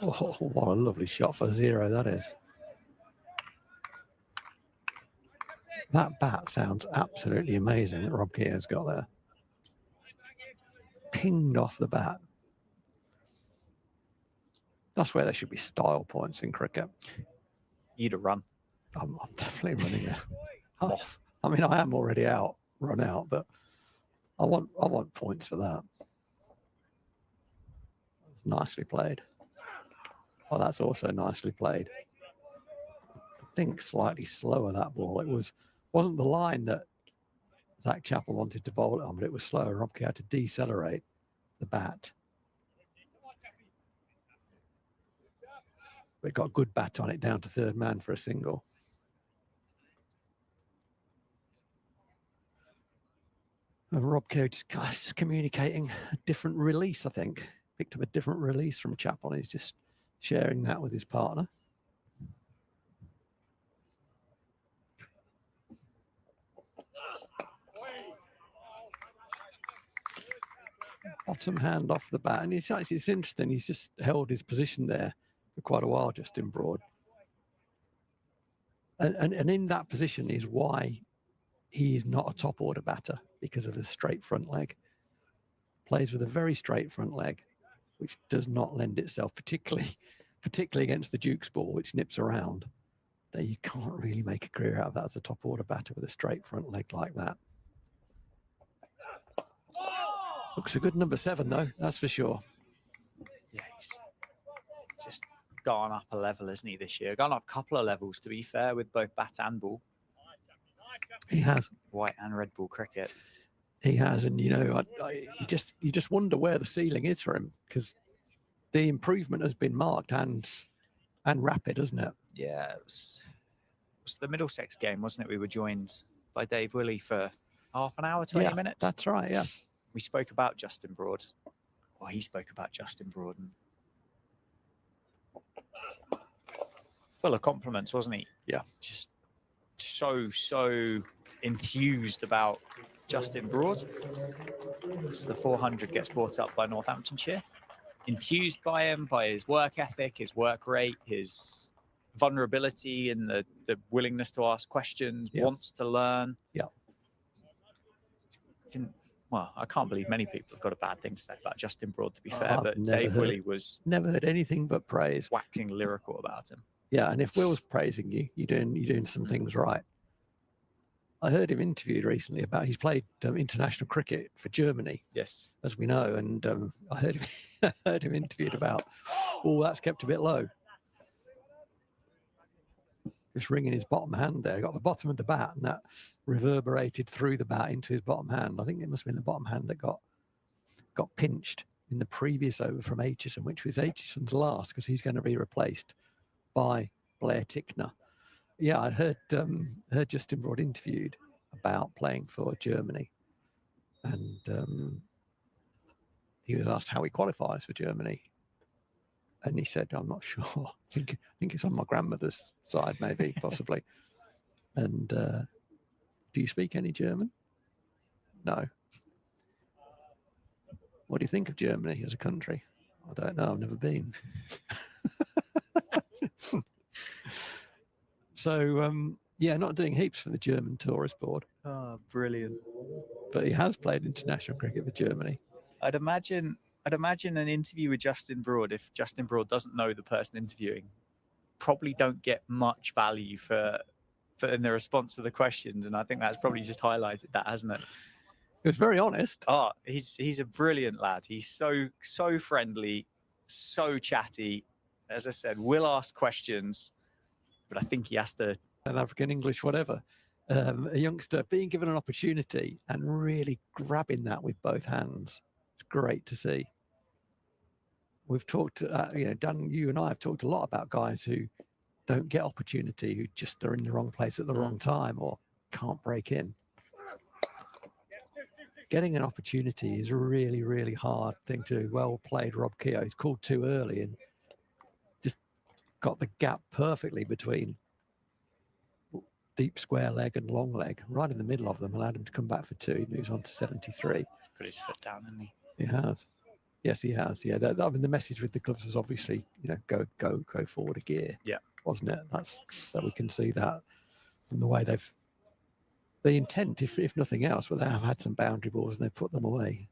Oh, what a lovely shot for 0 that is. That bat sounds absolutely amazing that Rob Keogh's got there. Pinged off the bat. That's where there should be style points in cricket. You'd have run. I'm definitely running it. Off. I mean, I am already out, run out, but I want points for that. It's nicely played. Oh, that's also nicely played. I think slightly slower, that ball. It wasn't the line that Zach Chappell wanted to bowl it on, but it was slower. Rob Keogh had to decelerate the bat. But got good bat on it down to third man for a single. And Rob Keogh just communicating a different release, I think. Picked up a different release from Chappell. He's just sharing that with his partner. Bottom hand off the bat. And it's interesting. He's just held his position there for quite a while, Justin Broad. And in that position is why he is not a top order batter, because of his straight front leg. Plays with a very straight front leg, which does not lend itself, particularly against the Duke's ball, which nips around. That you can't really make a career out of that as a top order batter with a straight front leg like that. Looks a good number 7, though, that's for sure. Yeah, he's just gone up a level, isn't he, this year? Gone up a couple of levels, to be fair, with both bat and ball. He has. White and red ball cricket. He has, and you just wonder where the ceiling is for him, because the improvement has been marked and rapid, hasn't it? Yeah, it was the Middlesex game, wasn't it? We were joined by Dave Willey for half an hour, 20 minutes. That's right, yeah. We spoke about Justin Broad. Well, he spoke about Justin Broad. And full of compliments, wasn't he? Yeah. Just so enthused about Justin Broad. So the 400 gets brought up by Northamptonshire. Enthused by him, by his work ethic, his work rate, his vulnerability and the willingness to ask questions, wants to learn. Yeah. Well, I can't believe many people have got a bad thing to say about Justin Broad, to be fair, but Dave Willey was never heard anything but praise. Waxing lyrical about him. Yeah, and if Will's praising you, you're doing some things right. I heard him interviewed recently about he's played international cricket for Germany, Yes. as we know, and I heard him heard him interviewed about, oh, that's kept a bit low. Just ringing his bottom hand there. He got the bottom of the bat, and that reverberated through the bat into his bottom hand. I think it must have been the bottom hand that got pinched in the previous over from Aitchison, which was Aitchison's last, because he's going to be replaced by Blair Tickner. Yeah, I heard Justin Broad interviewed about playing for Germany, and he was asked how he qualifies for Germany, and he said, "I'm not sure. I think it's on my grandmother's side, maybe, possibly." And do you speak any German? No. What do you think of Germany as a country? I don't know. I've never been. So, yeah, not doing heaps for the German Tourist Board, Oh, brilliant. but he has played international cricket for Germany. I'd imagine an interview with Justin Broad, if Justin Broad doesn't know the person interviewing, probably don't get much value for in the response to the questions. And I think that's probably just highlighted that, hasn't it? He was very honest. Oh, he's a brilliant lad. He's so friendly, so chatty. As I said, will ask questions, but I think he has to. An African English, whatever. A youngster being given an opportunity and really grabbing that with both hands. It's great to see. We've talked, Dan, you and I have talked a lot about guys who don't get opportunity, who just are in the wrong place at the wrong time or can't break in. Getting an opportunity is a really, really hard thing to do. Well played, Rob Keogh. He's called too early and just got the gap perfectly between deep square leg and long leg, right in the middle of them, allowed him to come back for 2. He moves on to 73. Put his foot down, hasn't he? He has. Yes, he has. Yeah, I mean, the message with the clubs was obviously, go forward a gear. Yeah, wasn't it? That we can see that from the way the intent, if nothing else, well, they have had some boundary balls and they've put them away.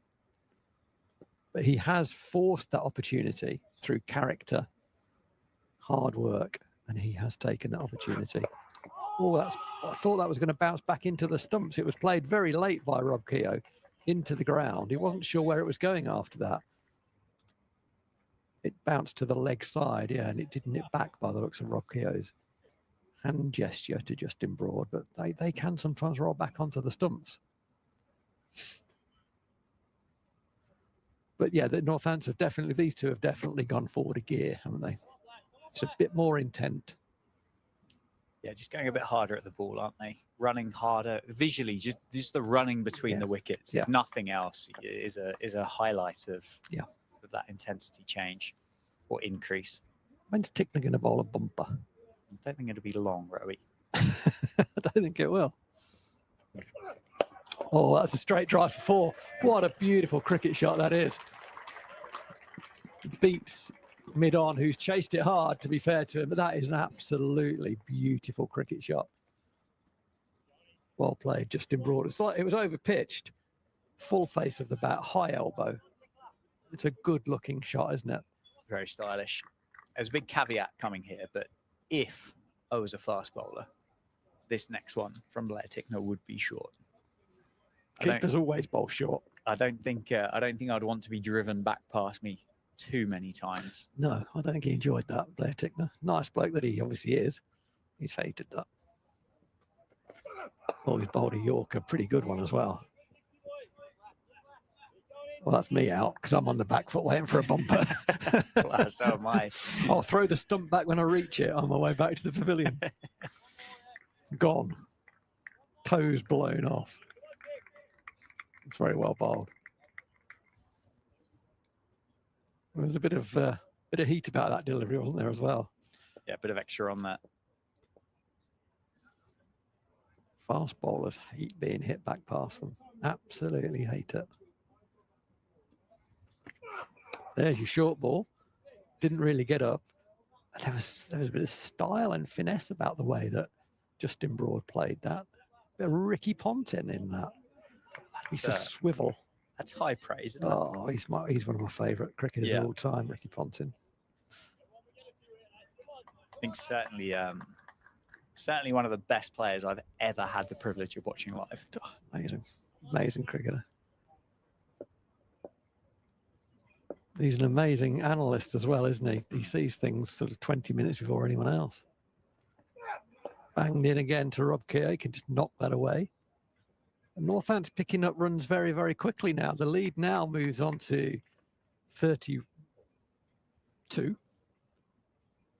But he has forced that opportunity through character, hard work, and he has taken that opportunity. Oh, I thought that was going to bounce back into the stumps. It was played very late by Rob Keogh into the ground. He wasn't sure where it was going after that. It bounced to the leg side, yeah, and it didn't nip back by the looks of Rob Keogh's hand gesture to Justin Broad, but they can sometimes roll back onto the stumps. But yeah, the Northants these two have definitely gone forward a gear, haven't they? It's a bit more intent. Yeah, just going a bit harder at the ball, aren't they? Running harder visually, just the running between the wickets. Yeah. If nothing else, is a highlight of that intensity change or increase. When's Tickner going to bowl a bumper? I don't think it'll be long, Rowie. I don't think it will. Oh, that's a straight drive for 4. What a beautiful cricket shot that is. Beats mid-on, who's chased it hard, to be fair to him, but that is an absolutely beautiful cricket shot. Well played, Justin Broad. It was over-pitched, full face of the bat, high elbow. It's a good-looking shot, isn't it? Very stylish. There's a big caveat coming here, but if I was a fast bowler, this next one from Blair Tickner would be short. Keepers always bowl short. I don't think I'd want to be driven back past me too many times. No, I don't think he enjoyed that, Blair Tickner. Nice bloke that he obviously is. He's hated that. Oh, he's bowled a Yorker, pretty good one as well. Well, that's me out because I'm on the back foot waiting for a bumper. Well, so am I. I'll throw the stump back when I reach it on my way back to the pavilion. Gone. Toes blown off. It's very well bowled. There was a bit of heat about that delivery, wasn't there, as well? Yeah, a bit of extra on that. Fast bowlers hate being hit back past them. Absolutely hate it. There's your short ball. Didn't really get up. There was a bit of style and finesse about the way that Justin Broad played that. A bit of Ricky Ponting in that. He's a swivel. That's high praise, isn't it? Oh, he's one of my favourite cricketers of all time, Ricky Ponting. I think certainly Certainly one of the best players I've ever had the privilege of watching live. Amazing, amazing cricketer. He's an amazing analyst as well, isn't he? He sees things sort of 20 minutes before anyone else. Banged in again to Rob Keogh, can just knock that away. And Northant's picking up runs very, very quickly now. The lead now moves on to 32.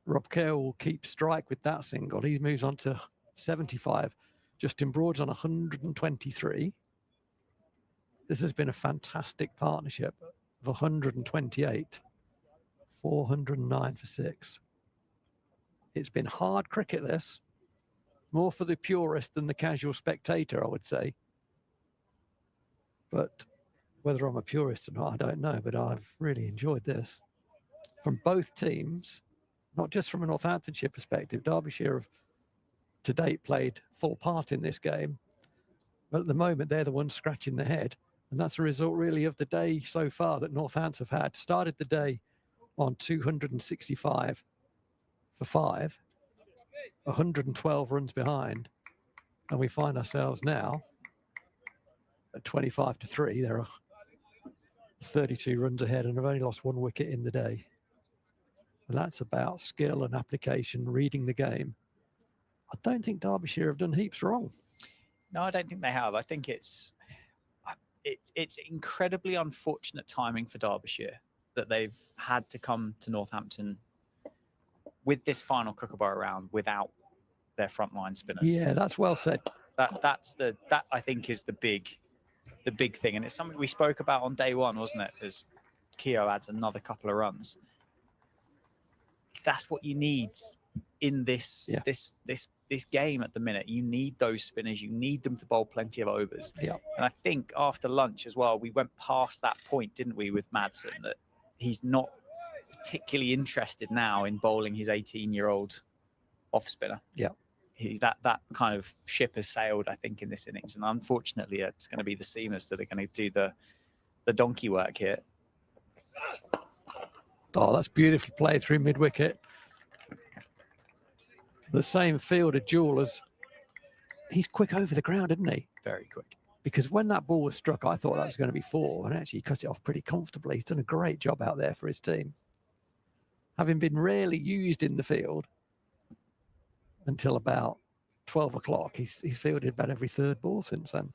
Rob Keogh will keep strike with that single. He moves on to 75. Justin Broad's on 123. This has been a fantastic partnership of 128, 409 for 6. It's been hard cricket, this. More for the purist than the casual spectator, I would say. But whether I'm a purist or not, I don't know. But I've really enjoyed this. From both teams, not just from a Northamptonshire perspective. Derbyshire have to date played full part in this game. But at the moment, they're the ones scratching their head. And that's a result really of the day so far that Northants have had. Started the day on 265 for 5, 112 runs behind. And we find ourselves now at 25 to 3. There are 32 runs ahead and have only lost 1 wicket in the day. And that's about skill and application, reading the game. I don't think Derbyshire have done heaps wrong. No, I don't think they have. I think it's incredibly unfortunate timing for Derbyshire that they've had to come to Northampton with this final Kookaburra round without their frontline spinners. Yeah, that's well said. That I think is the big thing, and it's something we spoke about on day one, wasn't it? As Keogh adds another couple of runs. That's what you need in this game at the minute. You need those spinners. You need them to bowl plenty of overs. Yeah. And I think after lunch as well, we went past that point, didn't we, with Madsen, that he's not particularly interested now in bowling his 18-year-old off spinner. Yeah. That kind of ship has sailed, I think, in this innings. And unfortunately, it's going to be the seamers that are going to do the donkey work here. Oh, that's beautifully played through mid-wicket. The same fielder, Jewellers, he's quick over the ground, isn't he? Very quick. Because when that ball was struck, I thought that was going to be 4, and actually he cut it off pretty comfortably. He's done a great job out there for his team. Having been rarely used in the field until about 12 o'clock, he's fielded about every 3rd ball since then.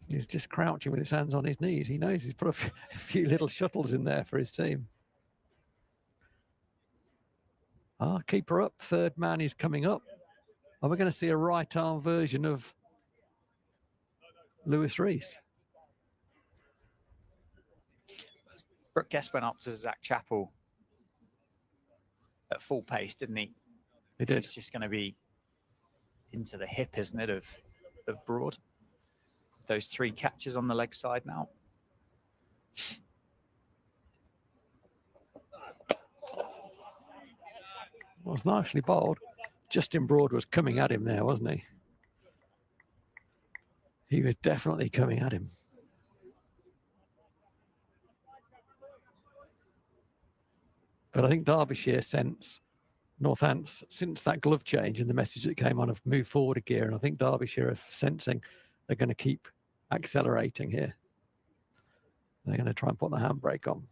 He's just crouching with his hands on his knees. He knows he's put a few little shuttles in there for his team. Keeper up. 3rd man is coming up. Are we going to see a right-arm version of Lewis Rees? Brooke Guest went up to Zach Chappell at full pace, didn't he? He did. It's just going to be into the hip, isn't it, of Broad? Those 3 catches on the leg side now. Was nicely bowled. Justin Broad was coming at him there, wasn't he? He was definitely coming at him. But I think Derbyshire since that glove change and the message that came on have moved forward a gear, and I think Derbyshire are sensing they're going to keep accelerating here. They're going to try and put the handbrake on.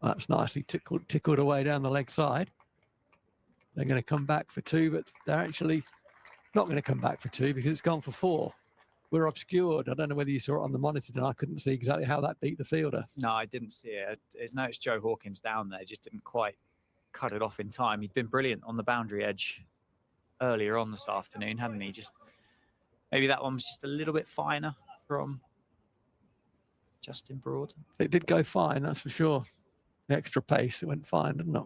That's nicely tickled away down the leg side. They're going to come back for 2, but they're actually not going to come back for 2 because it's gone for 4. We're obscured. I don't know whether you saw it on the monitor, and I couldn't see exactly how that beat the fielder. No, I didn't see it. I noticed Joe Hawkins down there, just didn't quite cut it off in time. He'd been brilliant on the boundary edge earlier on this afternoon, hadn't he? Just maybe that one was just a little bit finer from Justin Broad. It did go fine, that's for sure. The extra pace, it went fine, didn't it?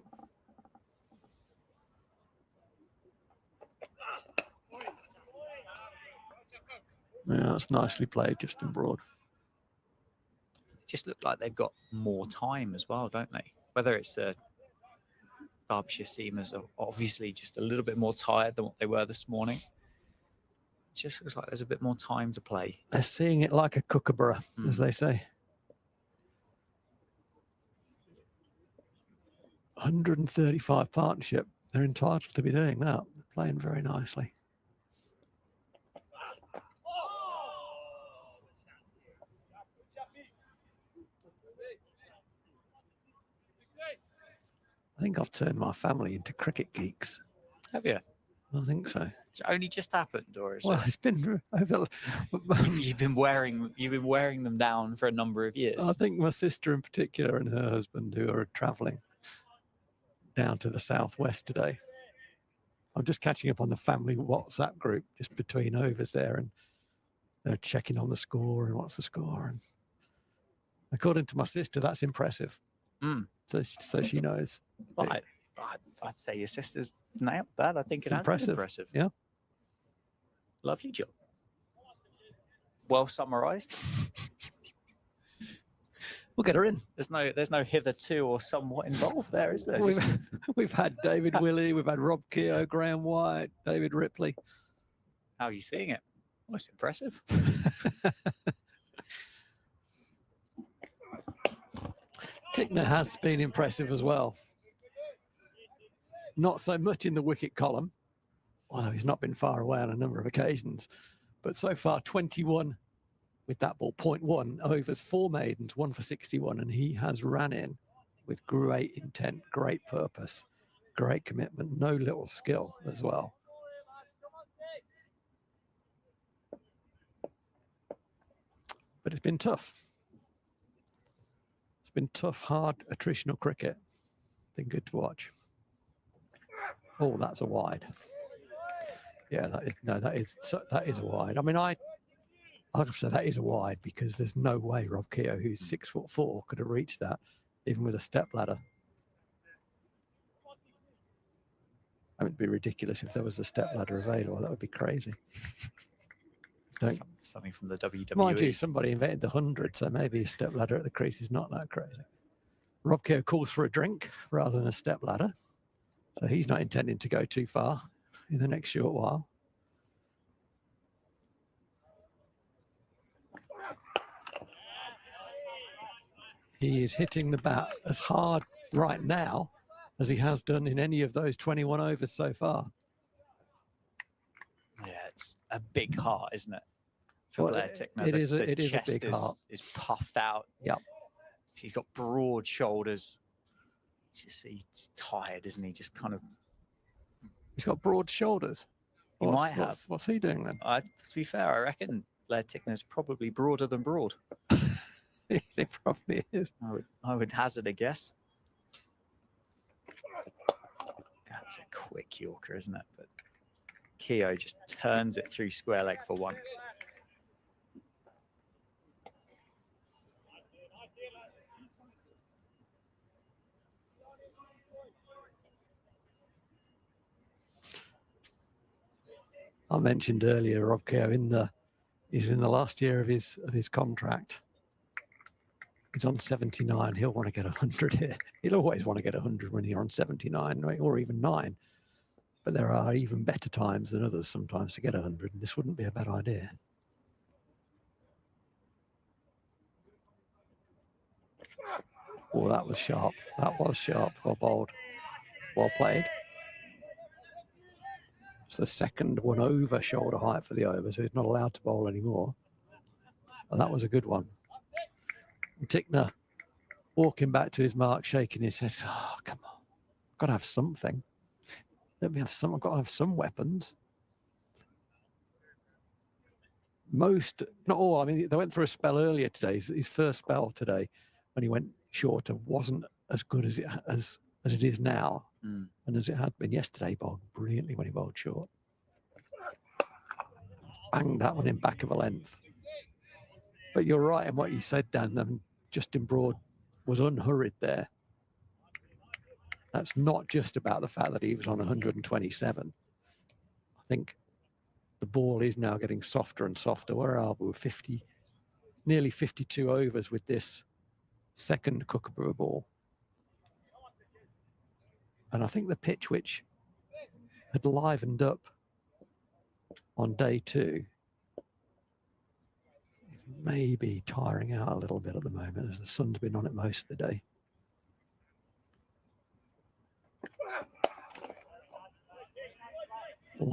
Yeah, that's nicely played, Justin Broad. Just look like they've got more time as well, don't they? Whether it's the Derbyshire seamers are obviously just a little bit more tired than what they were this morning. It just looks like there's a bit more time to play. They're seeing it like a kookaburra, as they say. 135 partnership. They're entitled to be doing that. They're playing very nicely. I think I've turned my family into cricket geeks. Have you? I think so. It's only just happened, or is Well, it? it's been over. You've been wearing them down for a number of years. I think my sister in particular and her husband, who are travelling down to the southwest today. I'm just catching up on the family WhatsApp group just between overs there, and they're checking on the score and what's the score. And according to my sister, that's impressive. So she knows. Well, I'd say your sister's nailed that. I think it has been impressive. Yeah. Lovely job. Well summarised. We'll get her in. There's no hitherto or somewhat involved there, is there? We've had David Willey, we've had Rob Keogh, Graham White, David Ripley. How are you seeing it? Well, it's impressive. Tickner has been impressive as well. Not so much in the wicket column, although he's not been far away on a number of occasions. But so far, 21 with that ball, 0.1 overs, 4 maidens, 1 for 61, and he has ran in with great intent, great purpose, great commitment, no little skill as well. But it's been tough. It's been tough, hard, attritional cricket. Been good to watch. Oh, that's a wide. Yeah, that is a wide. I mean, like I said, that is a wide because there's no way Rob Keogh, who's 6'4", could have reached that, even with a step ladder. I mean, it'd be ridiculous if there was a step ladder available. That would be crazy. Something from the WWE. Mind you, somebody invented the 100, so maybe a step ladder at the crease is not that crazy. Rob Keogh calls for a drink rather than a step ladder, so he's not intending to go too far in the next short while. He is hitting the bat as hard right now as he has done in any of those 21 overs so far. Yeah, it's a big heart, isn't it? Well, it is a big heart. Is puffed out. Yep. He's got broad shoulders. He's tired, isn't he? Just kind of. He's got broad shoulders. He might have. What's he doing then? To be fair, I reckon Laird Tickner's probably broader than broad. He probably is. I would hazard a guess. That's a quick Yorker, isn't it? But Keogh just turns it through square leg for 1. I mentioned earlier Rob Keogh he's in the last year of his contract. He's on 79. He'll want to get 100 here. He'll always want to get 100 when you're on 79, right? Or even 9. But there are even better times than others sometimes to get 100. And this wouldn't be a bad idea. Oh, that was sharp. That was sharp. Well bowled. Well played. It's the second one over shoulder height for the over, so he's not allowed to bowl anymore. But that was a good one. And Tickner walking back to his mark, shaking his head. Oh, come on. Got to have something. Let me have some. I've got to have some weapons. Most, not all. I mean, they went through a spell earlier today. His first spell today, when he went shorter, wasn't as good as it is now, and as it had been yesterday. He bowled brilliantly when he bowled short. Banged that one in back of a length. But you're right in what you said, Dan. Justin Broad was unhurried there. That's not just about the fact that he was on 127. I think the ball is now getting softer and softer. Where are we? 50, nearly 52 overs with this second Kookaburra ball. And I think the pitch, which had livened up on day 2, is maybe tiring out a little bit at the moment, as the sun's been on it most of the day.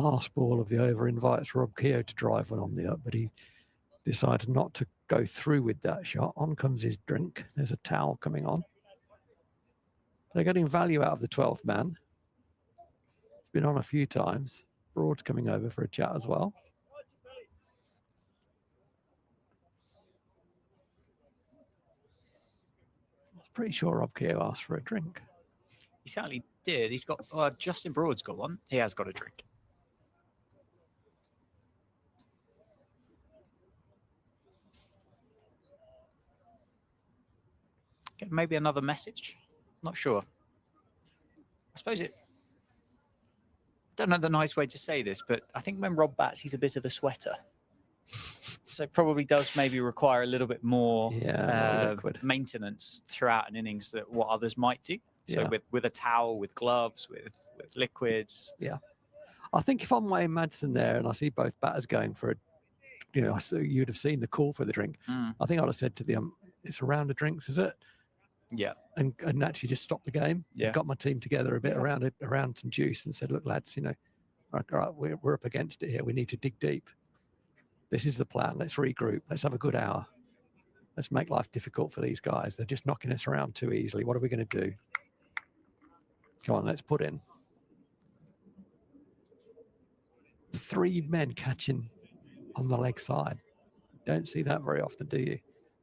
last ball of the over invites Rob Keogh to drive one on the up, but he decided not to go through with that shot. On comes his drink. There's a towel coming on. They're getting value out of the 12th man. It's been on a few times. Broad's coming over for a chat as well. I was pretty sure Rob Keogh asked for a drink. He certainly did. He's got Justin Broad's got one. He has got a drink. Okay, maybe another message. Not sure. I suppose it. Don't know the nice way to say this, but I think when Rob bats, he's a bit of a sweater. So it probably does maybe require a little bit more liquid maintenance throughout an innings than what others might do. So with a towel, with gloves, with liquids. Yeah. I think if I'm Wayne Madsen there and I see both batters going for a, you'd have seen the call for the drink. I think I'd have said to them, it's a round of drinks, is it? Yeah. And actually just stop the game. Yeah. Got my team together a bit around some juice and said, look, lads, all right, we're up against it here. We need to dig deep. This is the plan. Let's regroup. Let's have a good hour. Let's make life difficult for these guys. They're just knocking us around too easily. What are we going to do? Come on, let's put in. 3 men catching on the leg side. Don't see that very often, do you?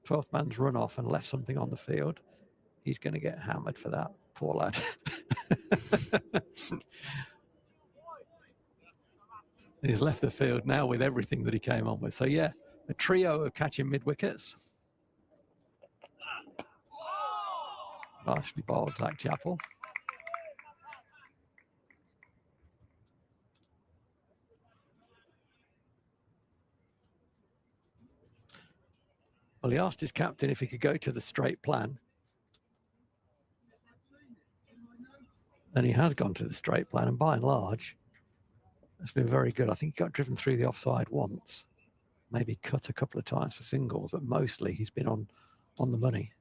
12th man's run off and left something on the field. He's going to get hammered for that, poor lad. He's left the field now with everything that he came on with. So, yeah, a trio of catching mid-wickets. Nicely bowled, Zach Chappell. Well, he asked his captain if he could go to the straight plan. And he has gone to the straight plan, and by and large, it's been very good. I think he got driven through the offside once, maybe cut a couple of times for singles, but mostly he's been on the money.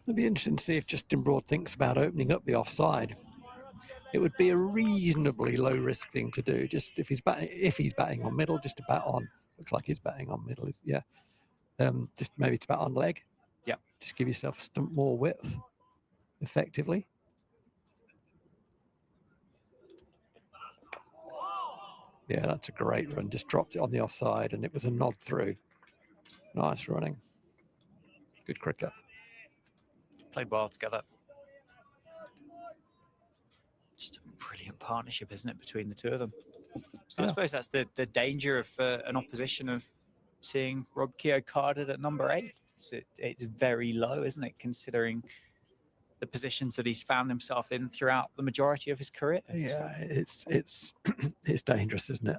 It'd be interesting to see if Justin Broad thinks about opening up the offside. It would be a reasonably low-risk thing to do. Just if he's batting on middle, just to bat on. Looks like he's batting on middle. Yeah, just maybe to bat on leg. Yeah, just give yourself a stump more width, effectively. Yeah, that's a great run. Just dropped it on the offside, and it was a nod through. Nice running. Good cricket. Played well together. Just a brilliant partnership, isn't it, between the two of them? So I suppose that's the danger of an opposition of seeing Rob Keogh carded at number 8. It's very low, isn't it, considering the positions that he's found himself in throughout the majority of his career. Yeah, it's it's dangerous, isn't it?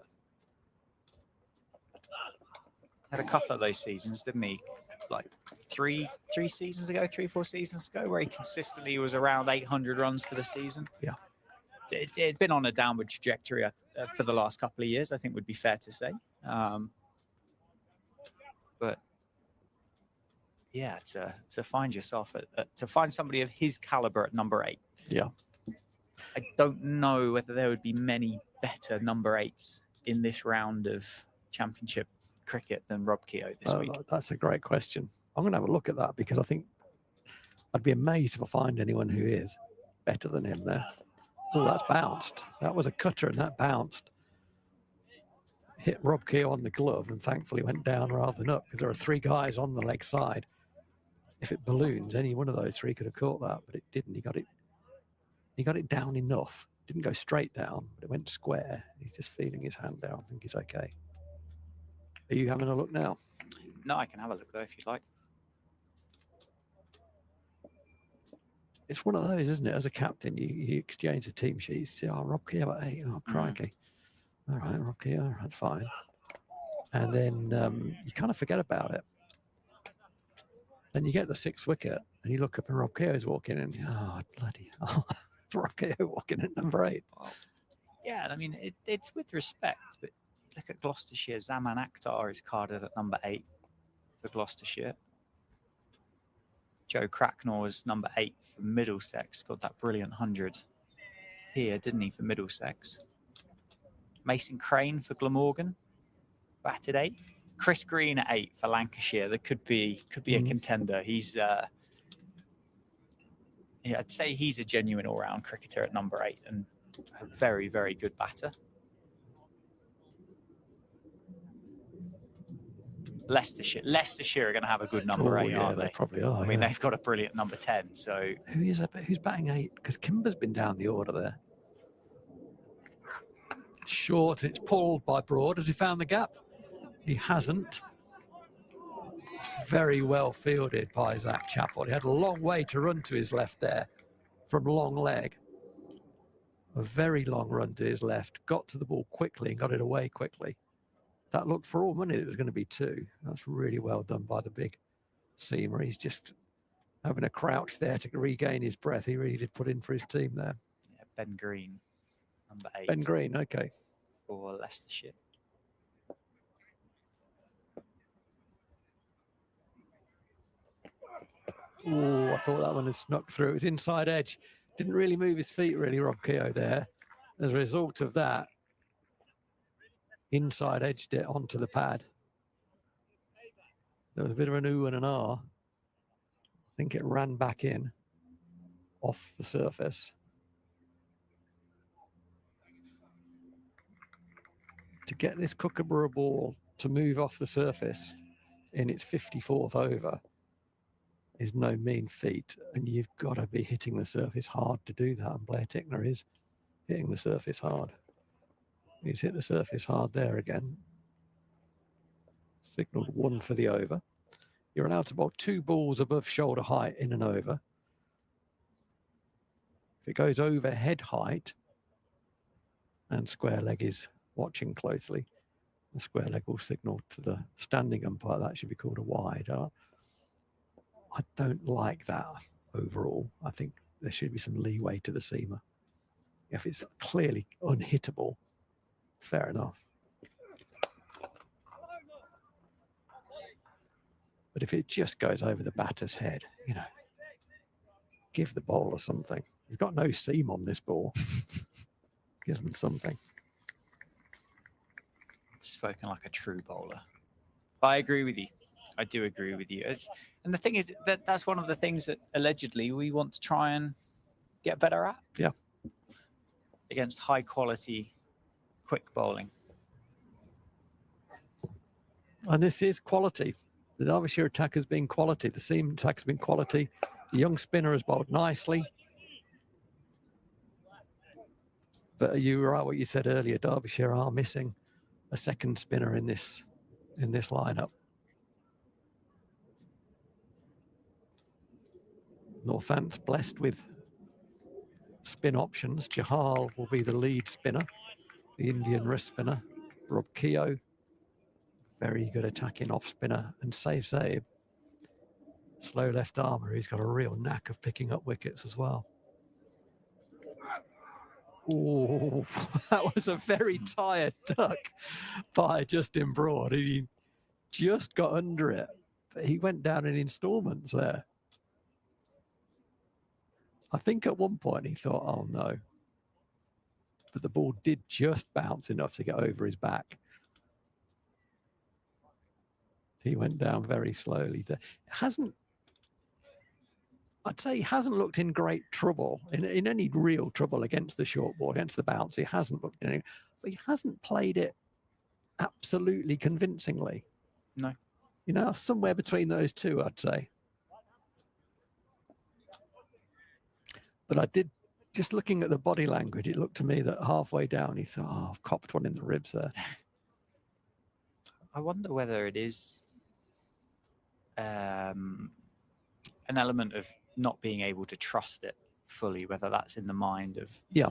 Had a couple of those seasons, didn't he? Like three, 4 seasons ago, where he consistently was around 800 runs for the season. Yeah. It'd been on a downward trajectory for the last couple of years, I think would be fair to say. But yeah, to find yourself to find somebody of his caliber at number 8. Yeah. I don't know whether there would be many better number 8s in this round of championship cricket than Rob Keogh this week. That's a great question. I'm going to have a look at that because I think I'd be amazed if I find anyone who is better than him there. Oh, that's bounced. That was a cutter and that bounced. Hit Rob Keogh on the glove and thankfully went down rather than up because there are 3 guys on the leg side. If it balloons, any one of those 3 could have caught that, but it didn't. He got it down enough. Didn't go straight down, but it went square. He's just feeling his hand there. I think he's okay. Are you having a look now? No, I can have a look though if you'd like. It's one of those, isn't it? As a captain, you exchange the team sheets. Oh, Rob Keogh at 8. Oh, crikey. All right, Rob Keogh, all right, fine. And then you kind of forget about it. Then you get the 6th wicket and you look up and Rob Keogh's walking in. Oh, bloody hell. Rob Keogh walking at number 8. Well, yeah, I mean, it's with respect, but look at Gloucestershire. Zaman Akhtar is carded at number 8. for Gloucestershire. Joe Cracknell was number 8 for Middlesex. Got that brilliant 100 here, didn't he, for Middlesex? Mason Crane for Glamorgan, batted 8. Chris Green at 8 for Lancashire. That could be a contender. He's I'd say he's a genuine all-round cricketer at number 8 and a very, very good batter. Leicestershire are going to have a good number 8, aren't they? They probably are. I mean, they've got a brilliant number 10. So who's batting 8? Because Kimber's been down the order there. Short, it's pulled by Broad. Has he found the gap? He hasn't. It's very well fielded by Zach Chappell. He had a long way to run to his left there from long leg. A very long run to his left. Got to the ball quickly and got it away quickly. That looked for all money it was going to be 2. That's really well done by the big seamer. He's just having a crouch there to regain his breath. He really did put in for his team there. Yeah, Ben Green, number 8. Ben Green, okay. For Leicestershire. Oh, I thought that one had snuck through. It was inside edge. Didn't really move his feet, really, Rob Keogh there. As a result of that, inside edged it onto the pad. There was a bit of an ooh and an ah. I think it ran back in off the surface. To get this Kookaburra ball to move off the surface in its 54th over is no mean feat, and you've got to be hitting the surface hard to do that, and Blair Tickner is hitting the surface hard. He's hit the surface hard there again. Signalled 1 for the over. You're allowed to bowl 2 balls above shoulder height in an over. If it goes over head height, and square leg is watching closely, the square leg will signal to the standing umpire that should be called a wide. I don't like that overall. I think there should be some leeway to the seamer. If it's clearly unhittable, fair enough. But if it just goes over the batter's head, you know, give the bowler something. He's got no seam on this ball. Give him something. Spoken like a true bowler. I agree with you. I do agree with you. And the thing is that that's one of the things that allegedly we want to try and get better at. Yeah. Against high quality, quick bowling. And this is quality. The Derbyshire attack has been quality. The seam attack has been quality. The young spinner has bowled nicely. But you were right what you said earlier. Derbyshire are missing a second spinner in this lineup. Northant's blessed with spin options. Chahal will be the lead spinner, the Indian wrist spinner. Rob Keogh, very good attacking off spinner, and Saib, slow left armer. He's got a real knack of picking up wickets as well. Oh, that was a very tired duck by Justin Broad. He just got under it, but he went down in installments there. I think at one point he thought, oh no. But the ball did just bounce enough to get over his back. He went down very slowly. I'd say he hasn't looked in great trouble, in any real trouble against the short ball, against the bounce. He hasn't looked in any, but he hasn't played it absolutely convincingly. No. You know, somewhere between those two, I'd say. But I did, just looking at the body language, it looked to me that halfway down he thought, oh, I've copped one in the ribs there. I wonder whether it is an element of not being able to trust it fully, whether that's in the mind of... Yeah.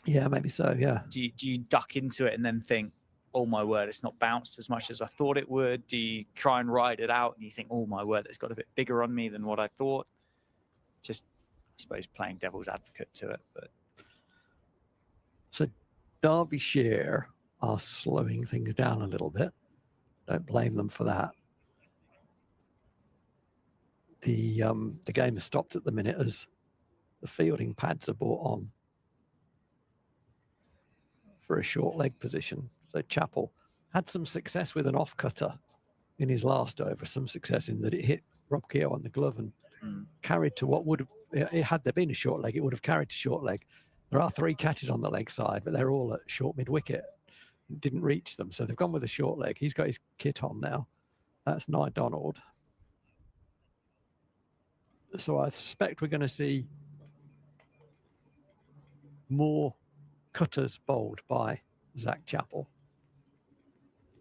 Yeah, maybe so, yeah. Do you duck into it and then think, oh my word, it's not bounced as much as I thought it would? Do you try and ride it out and you think, oh my word, it's got a bit bigger on me than what I thought? Just, I suppose, playing devil's advocate to it. But so Derbyshire are slowing things down a little bit. Don't blame them for that. the game has stopped at the minute as the fielding pads are brought on for a short leg position. So Chappell had some success with an off cutter in his last over, some success in that it hit Rob Keogh on the glove and carried to what would have, had there been a short leg, it would have carried to short leg. There are 3 catches on the leg side, but they're all at short mid wicket. Didn't reach them, so they've gone with a short leg. He's got his kit on now. That's Nye Donald. So I suspect we're going to see more cutters bowled by Zach Chappell.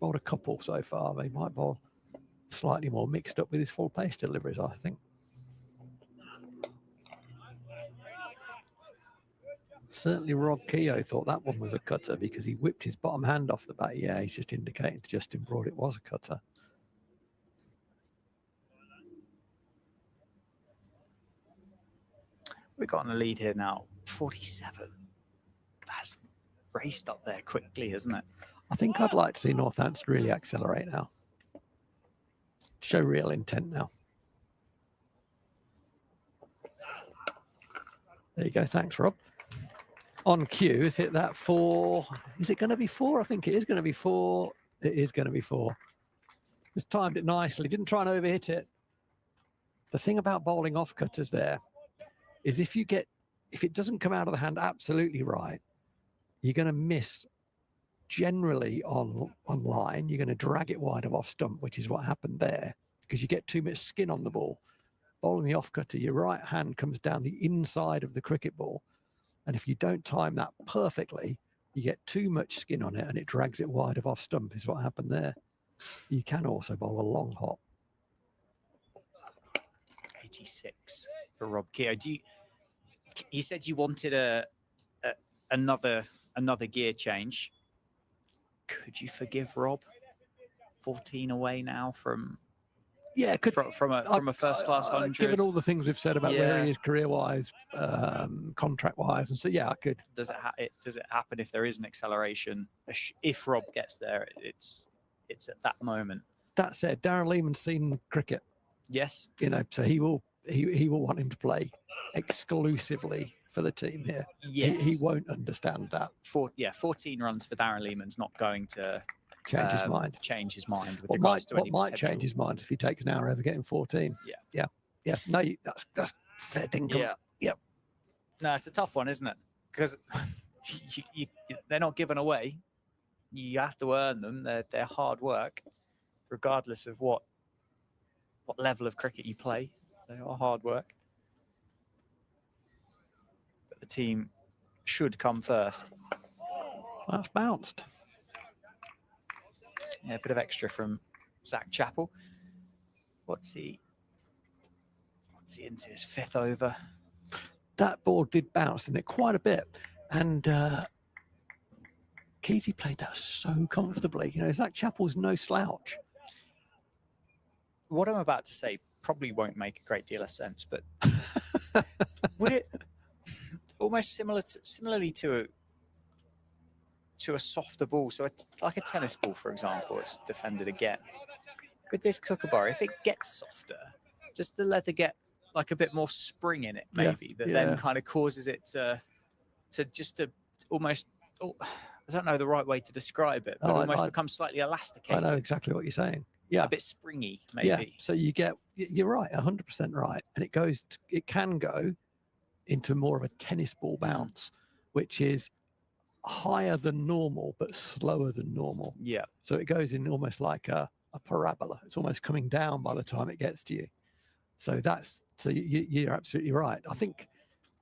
Bowled a couple so far. He might bowl slightly more mixed up with his full pace deliveries, I think. Certainly Rob Keogh thought that one was a cutter because he whipped his bottom hand off the bat. Yeah, he's just indicating to Justin Broad it was a cutter. We've got on a lead here now, 47. That's raced up there quickly, isn't it? I think I'd like to see Northampton really accelerate now. Show real intent now. There you go. Thanks, Rob. On cue, has hit that 4. Is it going to be 4? I think it is going to be 4. It is going to be 4. Just timed it nicely. Didn't try and overhit it. The thing about bowling off cutters there is if it doesn't come out of the hand absolutely right, you're going to miss generally on line. You're going to drag it wide of off stump, which is what happened there because you get too much skin on the ball. Bowling the off cutter, your right hand comes down the inside of the cricket ball. And if you don't time that perfectly, you get too much skin on it and it drags it wide of off stump is what happened there. You can also bowl a long hop. 86 for Rob Keogh. You said you wanted another gear change. Could you forgive Rob 14 away now from from a first class 100? Given all the things we've said about where he is career wise, contract wise, and so yeah, I could. Does it happen if there is an acceleration? If Rob gets there, it's at that moment. That said, Darren Lehman's seen cricket. Yes, so he will want him to play exclusively for the team here. Yes, he won't understand that. 14 runs for Darren Lehman's not going to change his mind. Change his mind with what regards to any might potential. change his mind if he takes an hour over getting 14. Yeah. No, that's fair dinkum. Yeah. No, it's a tough one, isn't it? Because they're not given away. You have to earn them. They're hard work, regardless of what level of cricket you play. They are hard work. But the team should come first. That's bounced. Yeah, a bit of extra from Zach Chappell. What's he into his 5th over? That ball did bounce in it quite a bit. And Kesey played that so comfortably. Zach Chappell's no slouch. What I'm about to say probably won't make a great deal of sense, but would it almost similarly to a softer ball, so like a tennis ball, for example, it's defended again. With this kookaburra, if it gets softer, does the leather get like a bit more spring in it, maybe, then kind of causes it to almost, I don't know the right way to describe it, but almost become slightly elasticated. I know exactly what you're saying. Yeah. A bit springy, maybe. Yeah. So you're right, 100% right. And it can go into more of a tennis ball bounce, which is higher than normal, but slower than normal. Yeah. So it goes in almost like a parabola. It's almost coming down by the time it gets to you. So you're absolutely right. I think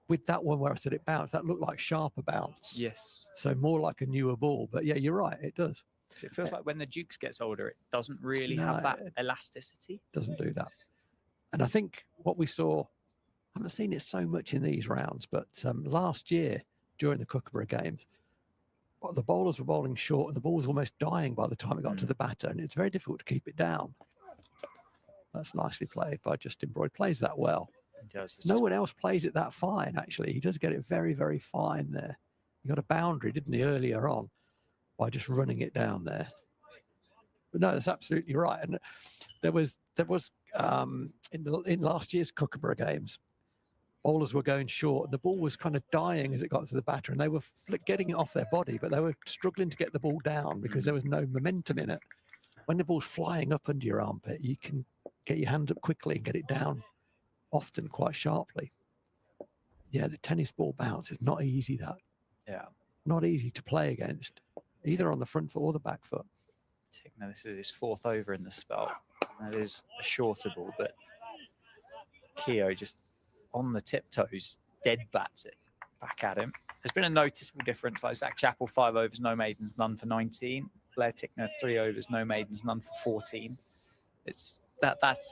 with that one where I said it bounced, that looked like sharper bounce. Yes. So more like a newer ball. But yeah, you're right. It does. It feels like when the Dukes gets older, it doesn't really have that elasticity. Doesn't do that. And I think what we saw, I haven't seen it so much in these rounds, but last year during the Kookaburra games, the bowlers were bowling short and the ball was almost dying by the time it got to the batter, and it's very difficult to keep it down. That's nicely played by Justin Broad. Plays that well. He does. No one else plays it that fine, actually. He does get it very, very fine there. He got a boundary, didn't he, earlier on, by just running it down there. But no, that's absolutely right. And there was in last year's Kookaburra games, bowlers were going short, and the ball was kind of dying as it got to the batter, and they were getting it off their body, but they were struggling to get the ball down because there was no momentum in it. When the ball's flying up under your armpit, you can get your hands up quickly and get it down, often quite sharply. Yeah, the tennis ball bounce is not easy. Not easy to play against, either on the front foot or the back foot. Now, this is his 4th over in the spell. That is a shorter ball, but Keogh just on the tiptoes, dead bats it back at him. There's been a noticeable difference. Like Zach Chappell, 5 overs, no maidens, none for 19. Blair Tickner, 3 overs, no maidens, none for 14. That's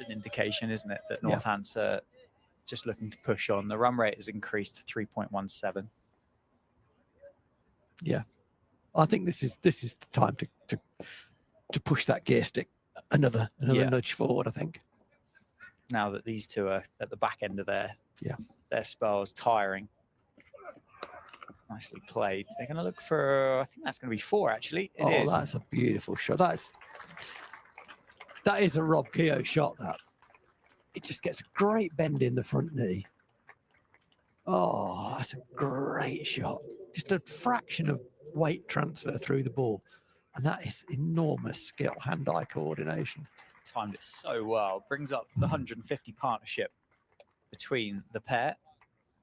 an indication, isn't it, that Northants are just looking to push on. The run rate has increased to 3.17. Yeah, I think this is the time to push that gear stick another nudge forward, I think. Now that these two are at the back end of their spells, tiring. Nicely played. They're going to look for, I think that's going to be 4, actually. It is. That's a beautiful shot. That is a Rob Keogh shot, that. It just gets a great bend in the front knee. Oh, that's a great shot. Just a fraction of weight transfer through the ball. And that is enormous skill, hand-eye coordination. Timed it so well. Brings up the 150 partnership between the pair.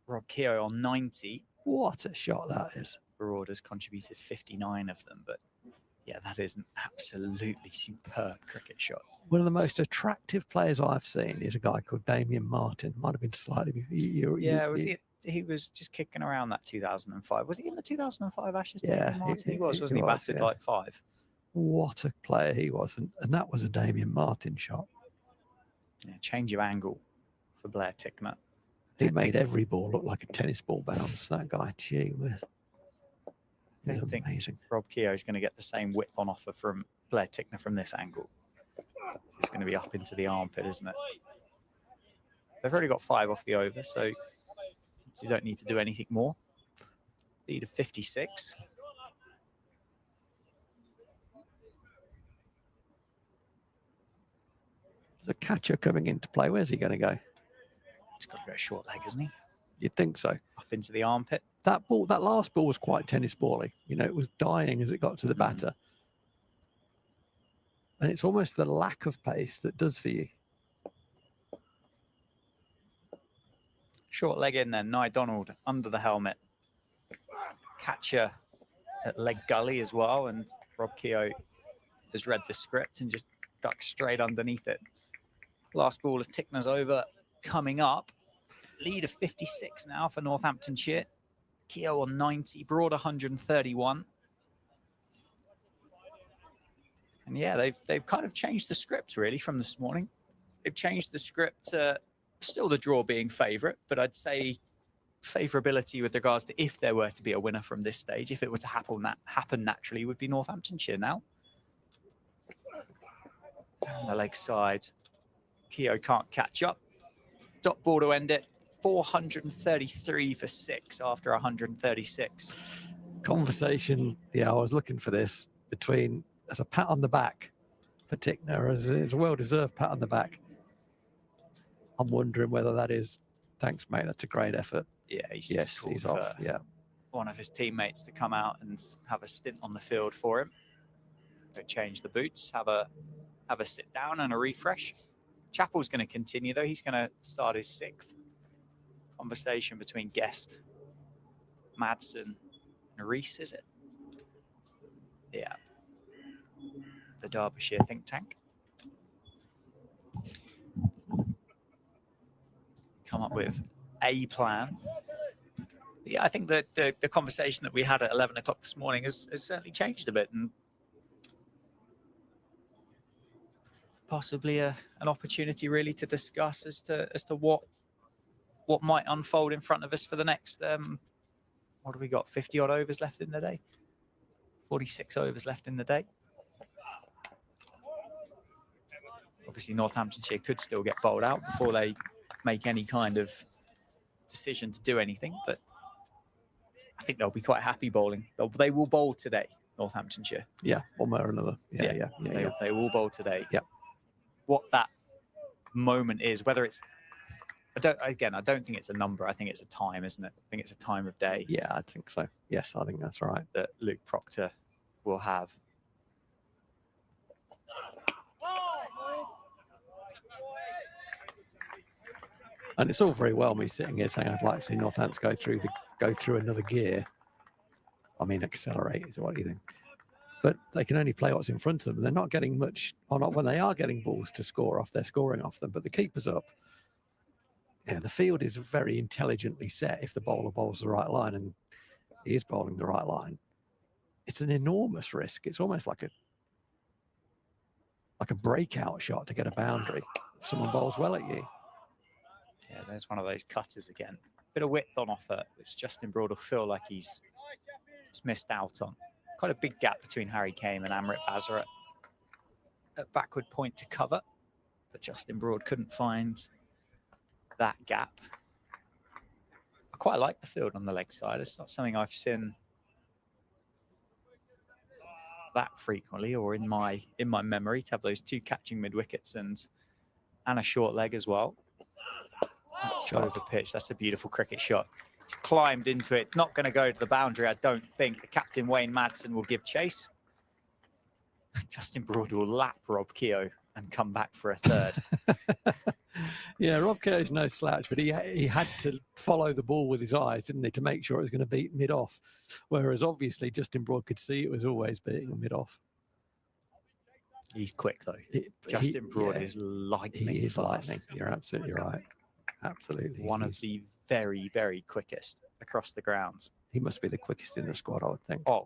Rob Keogh on 90. What a shot that is. Marauders contributed 59 of them, but yeah, that is an absolutely superb cricket shot. One of the most attractive players I've seen is a guy called Damien Martin. Might have been slightly... He was just kicking around that 2005. Was he in the 2005 Ashes? Yeah, he was, wasn't he? Batted like 5. What a player he was. And that was a Damien Martin shot. Yeah, change of angle for Blair Tickner. He made every ball look like a tennis ball bounce. That guy, gee whiz. I think amazing. Rob Keogh is going to get the same width on offer from Blair Tickner from this angle. It's going to be up into the armpit, isn't it? They've already got 5 off the over, so you don't need to do anything more. Lead of 56. There's a catcher coming into play. Where's he going to go? He's got to go short leg, isn't he? You'd think so. Up into the armpit. That last ball was quite tennis bally. You know, it was dying as it got to the batter. And it's almost the lack of pace that does for you. Short leg in then. Nye Donald under the helmet. Catcher at leg gully as well. And Rob Keogh has read the script and just ducked straight underneath it. Last ball of Tickner's over coming up. Lead of 56 now for Northamptonshire. Keogh on 90, Broad 131. And yeah, they've kind of changed the script really from this morning. They've changed the script to still the draw being favourite, but I'd say favourability with regards to if there were to be a winner from this stage, if it were to happen naturally, would be Northamptonshire now. On the leg side, Keogh can't catch up. Dot ball to end it. 433 for 6 after 136. Conversation, I was looking for this between as a pat on the back for Tickner, as it's a well-deserved pat on the back. I'm wondering whether that is, thanks mate, that's a great effort. Yeah, he's off. Yeah, one of his teammates to come out and have a stint on the field for him. Go change the boots, have a sit down and a refresh. Chappell's going to continue though. He's going to start his 6th. Conversation between Guest, Madsen, and Reese, is it? Yeah. The Derbyshire think tank. Come up with a plan. Yeah, I think that the conversation that we had at 11 o'clock this morning has certainly changed a bit, and possibly an opportunity really to discuss as to what might unfold in front of us for the next, what have we got, 50 odd overs left in the day? 46 overs left in the day. Obviously, Northamptonshire could still get bowled out before they make any kind of decision to do anything, but I think they'll be quite happy bowling. They will bowl today, Northamptonshire. Yeah, one way or another. Yeah. They all bowl today. Yep. What that moment is, whether it's, I don't think it's a number. I think it's a time, isn't it? I think it's a time of day Yeah, I think so. Yes, I think that's right. that Luke Proctor will have. And it's all very well me sitting here saying I'd like to see Northampton go through another gear. I mean, accelerate is what you do. But they can only play what's in front of them. They're not getting much, or not when they are getting balls to score off, they're scoring off them. But the keeper's up. Yeah, the field is very intelligently set if the bowler bowls the right line, and he is bowling the right line. It's an enormous risk. It's almost like a breakout shot to get a boundary if someone bowls well at you. Yeah, there's one of those cutters again. Bit of width on offer, which Justin Broad will feel like he's missed out on. Quite a big gap between Harry Kane and Amrit Bazar at backward point to cover, but Justin Broad couldn't find that gap. I quite like the field on the leg side. It's not something I've seen that frequently or in my memory, to have those two catching mid wickets and a short leg as well. That's over pitch. That's a beautiful cricket shot. He's climbed into it. Not going to go to the boundary, I don't think. The captain, Wayne Madsen, will give chase. Justin Broad will lap Rob Keogh and come back for a third. Yeah, Rob Keogh's no slouch, but he had to follow the ball with his eyes, didn't he, to make sure it was going to beat mid-off. Whereas obviously Justin Broad could see it was always beating mid-off. He's quick though. Justin Broad is lightning. He is fast. lightning. You're absolutely right. Absolutely. One of the very, very quickest across the grounds. He must be the quickest in the squad, I would think. Oh,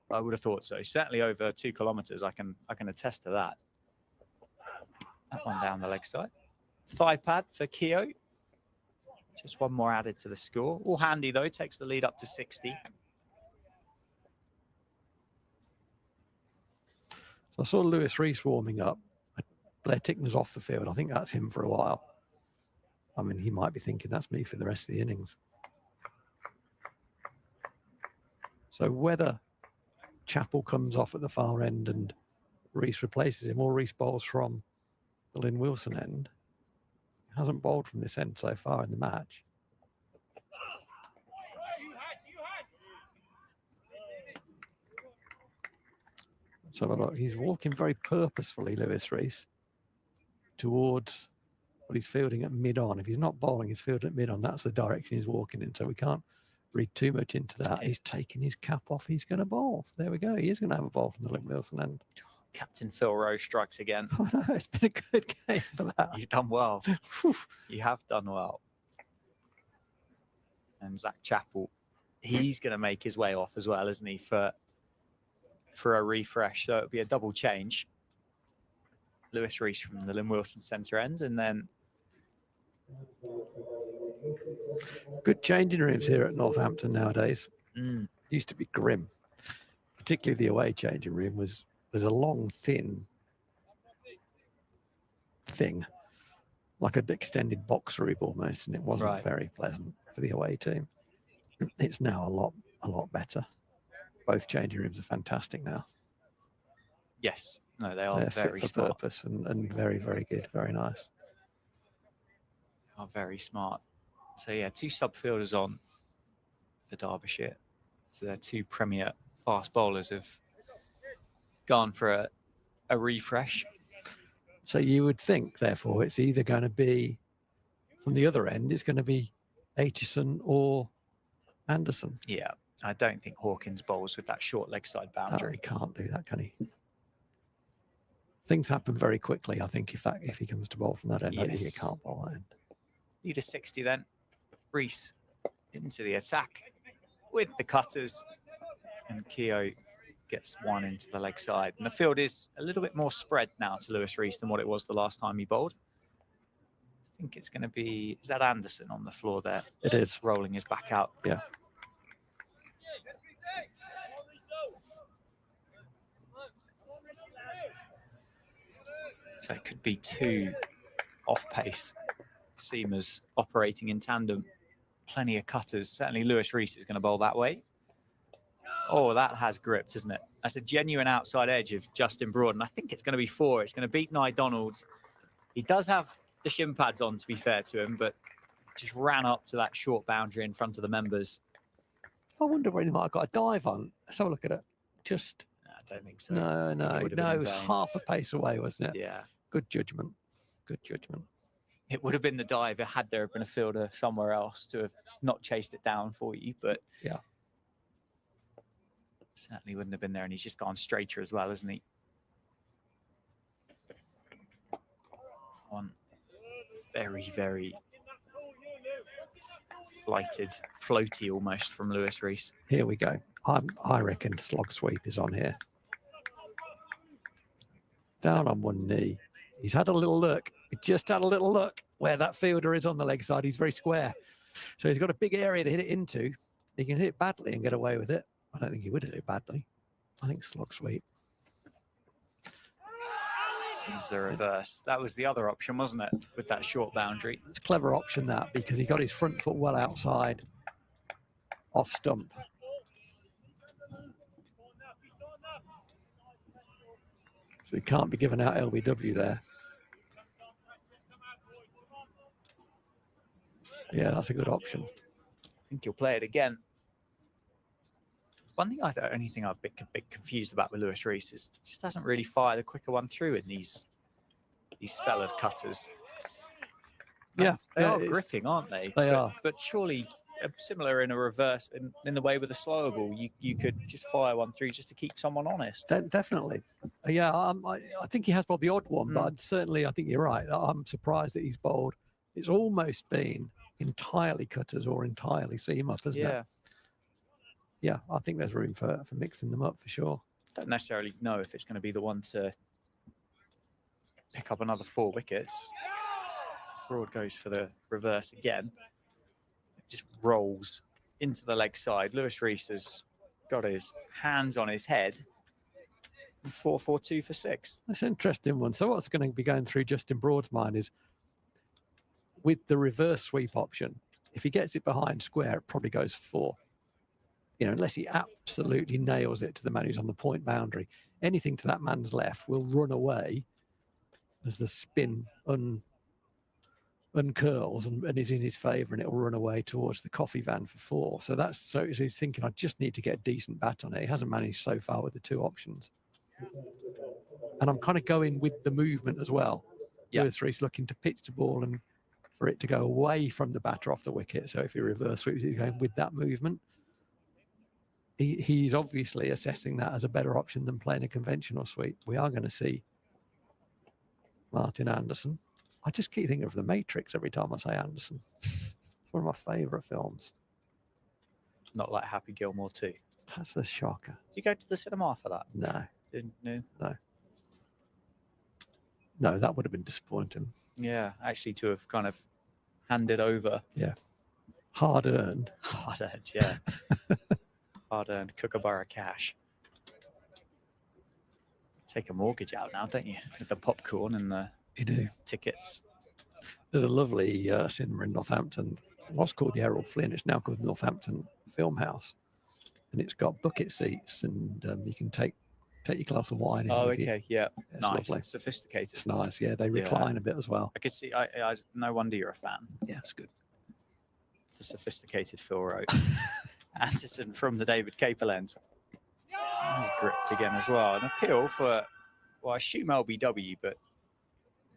I would have thought so. Certainly over 2 kilometres. I can attest to that. That one down the leg side. Thigh pad for Keogh. Just one more added to the score. All handy though. Takes the lead up to 60. So I saw Lewis Rees warming up. Blair Tickner's off the field. I think that's him for a while. I mean, he might be thinking that's me for the rest of the innings. So whether Chappell comes off at the far end and Rees replaces him, or Rees bowls from the Lynn Wilson end, he hasn't bowled from this end so far in the match. So look, he's walking very purposefully, Lewis Rees, towards what he's fielding at mid-on. If he's not bowling, he's fielding at mid-on. That's the direction he's walking in. So we can't read too much into that. He's taking his cap off. He's going to bowl. There we go. He is going to have a bowl from the Lynn Wilson end. Captain Phil Rowe strikes again. Oh no, it's been a good game for that. You've done well. You have done well. And Zach Chappell, he's going to make his way off as well, isn't he, for a refresh. So it'll be a double change. Lewis Rees from the Lynn Wilson centre end, and then good changing rooms here at Northampton nowadays. Used to be grim. Particularly the away changing room was a long, thin thing, like an extended box roof almost, and it wasn't very pleasant for the away team. It's now a lot better. Both changing rooms are fantastic now. Yes, no, they are They're very fit for smart. purpose and very, very good, very nice. They are very smart. So yeah, 2 sub-fielders on for Derbyshire. So their 2 premier fast bowlers have gone for a refresh. So you would think, therefore, it's either going to be, from the other end, it's going to be Aitchison or Anderson. Yeah, I don't think Hawkins bowls with that short leg side No, boundary. he can't do that, can he? Things happen very quickly, I think, if he comes to bowl from that end. I think he can't bowl that end. Lead a 60 then. Rees into the attack with the cutters, and Keogh gets one into the leg side. And the field is a little bit more spread now to Lewis Rees than what it was the last time he bowled. I think it's going to be, is that Anderson on the floor there? It is. Rolling his back out. Yeah. So it could be 2 off-pace seamers operating in tandem. Plenty of cutters. Certainly Lewis Rees is going to bowl that way. Oh, that has gripped, isn't it? That's a genuine outside edge of Justin Broad, and I think it's going to be 4. It's going to beat Nye Donalds. He does have the shin pads on, to be fair to him, but just ran up to that short boundary in front of the members. I wonder where he might have got a dive on. Let's have a look at it. Just No, I don't think so. no, It no, would have no. been It was in vain. half a pace away, wasn't it? Yeah. Good judgment. Good judgment. It would have been the dive had there been a fielder somewhere else to have not chased it down for you, but Yeah. certainly wouldn't have been there. And he's just gone straighter as well, isn't he? One very, very floaty almost from Lewis Rees. Here we go. I reckon slog sweep is on here. Down on one knee. He's had a little look. He just had a little look where that fielder is on the leg side. He's very square. So he's got a big area to hit it into. He can hit it badly and get away with it. I don't think he would hit it badly. I think slog sweep. It's the reverse. That was the other option, wasn't it? With that short boundary. It's a clever option, that, because he got his front foot well outside off stump. So he can't be giving out LBW there. Yeah, that's a good option. I think he'll play it again. One thing only thing I'm a bit confused about with Lewis Rees is he just doesn't really fire the quicker one through in these spell of cutters. Yeah, They yeah, are it's- gripping, aren't they? They are. But surely similar in a reverse in the way with a slower ball, you could just fire one through just to keep someone honest. Definitely. Yeah, I think he has probably the odd one, but I think you're right. I'm surprised that he's bowled. It's almost been entirely cutters or entirely seam up, isn't it? Yeah, I think there's room for mixing them up for sure. Don't necessarily know if it's going to be the one to pick up another 4 wickets. Broad goes for the reverse again. It just rolls into the leg side. Lewis Rees has got his hands on his head. 4-4-2 for 6. That's an interesting one. So what's going to be going through Justin Broad's mind is with the reverse sweep option, if he gets it behind square, it probably goes for 4. You know, unless he absolutely nails it to the man who's on the point boundary. Anything to that man's left will run away as the spin uncurls and is in his favour, and it'll run away towards the coffee van for 4. So he's thinking, I just need to get a decent bat on it. He hasn't managed so far with the 2 options. And I'm kind of going with the movement as well. Yeah. Lewis Rees looking to pitch the ball and for it to go away from the batter off the wicket. So if he reverse sweeps, he's going with that movement. He's obviously assessing that as a better option than playing a conventional sweep. We are going to see Martin Anderson. I just keep thinking of The Matrix every time I say Anderson. It's one of my favourite films. Not like Happy Gilmore 2. That's a shocker. Did you go to the cinema for that? No, No. that would have been disappointing. Yeah, actually to have kind of handed over. Hard earned. Hard-earned, yeah. Hard-earned Kookaburra cash. Take a mortgage out now, don't you? With the popcorn and the You do. tickets. There's a lovely cinema in Northampton. It was called the Errol Flynn. It's now called Northampton Film House. And it's got bucket seats and you can take your glass of wine in. Oh, with you. okay, yeah. It's Nice. lovely. Sophisticated. It's nice. Yeah, they recline a bit as well. I could see, I no wonder you're a fan. Yeah, it's good. The sophisticated Phil wrote. Anderson from the David Capel end. He's gripped again as well. An appeal for, well, I assume LBW, but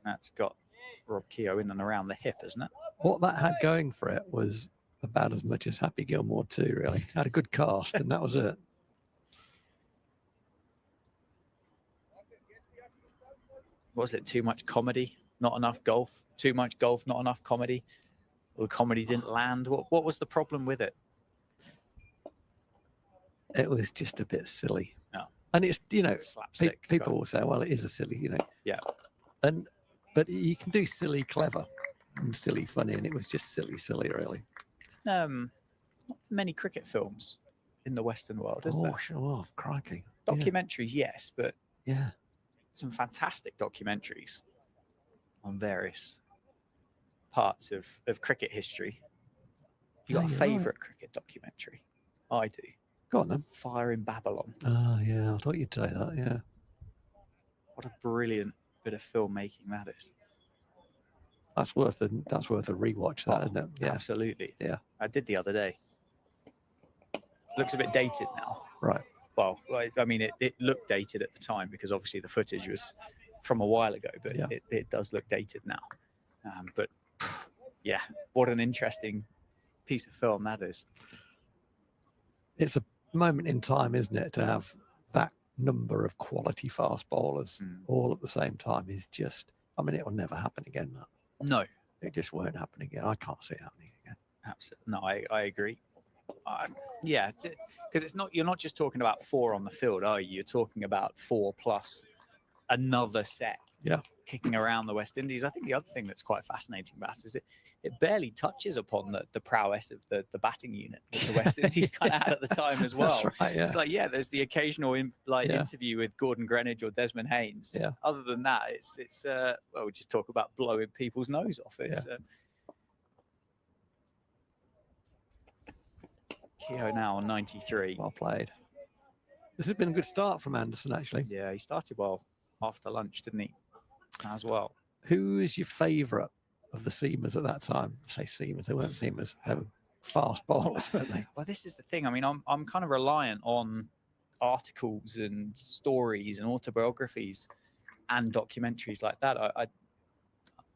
that's got Rob Keogh in and around the hip, isn't it? What that had going for it was about as much as Happy Gilmore 2, really. Had a good cast, and that was it. Was it too much comedy, not enough golf? Too much golf, not enough comedy? Or the comedy didn't land? What was the problem with it? It was just a bit silly. Oh. And it's, Slapstick. people will say, well, it is a silly, Yeah. But you can do silly clever and silly funny, and it was just silly, really. Not many cricket films in the Western world, is there? Sure. Oh, crikey. Documentaries, yes, but Yeah. some fantastic documentaries on various parts of cricket history. You got a you're right. favourite cricket documentary? I do. Go on then. Fire in Babylon. Oh, yeah. I thought you'd say that. Yeah. What a brilliant bit of filmmaking that is. That's worth a rewatch, that, isn't it? Yeah. Absolutely. Yeah. I did the other day. Looks a bit dated now. Right. Well, I mean, it looked dated at the time because obviously the footage was from a while ago, but Yeah. it does look dated now. But yeah, what an interesting piece of film that is. It's a moment in time, isn't it, to have that number of quality fast bowlers all at the same time is just, I mean, it will never happen again, that. No. It just won't happen again. I can't see it happening again. Absolutely. No, I agree. Yeah, because you're not just talking about 4 on the field, are you? You're talking about 4 plus another set. Yeah. Kicking around the West Indies. I think the other thing that's quite fascinating about it is it barely touches upon the prowess of the batting unit that the West Indies kind of had at the time as well. That's right, yeah. It's like, yeah, there's the occasional interview with Gordon Greenidge or Desmond Haynes. Yeah. Other than that, it's well, we just talk about blowing people's nose off. It's Keogh now on 93. Well played. This has been a good start from Anderson, actually. Yeah, he started well after lunch, didn't he? As well. Who is your favourite of the seamers at that time? I say seamers, they weren't seamers. They were fast bowlers, weren't they? Well, this is the thing. I mean, I'm kind of reliant on articles and stories and autobiographies and documentaries like that.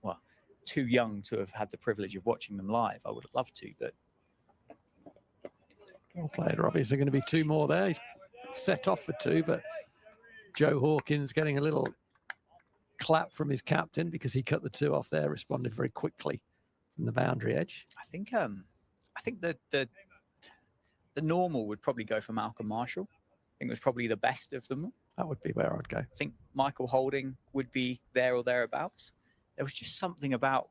Well, too young to have had the privilege of watching them live. I would have loved to, but Well played, Robbie. Is there going to be 2 more there? He's set off for 2, but Joe Hawkins getting a little clap from his captain because he cut the 2 off there, responded very quickly from the boundary edge. I think that the normal would probably go for Malcolm Marshall. I think it was probably the best of them. That would be where I'd go. I think Michael Holding would be there or thereabouts. There was just something about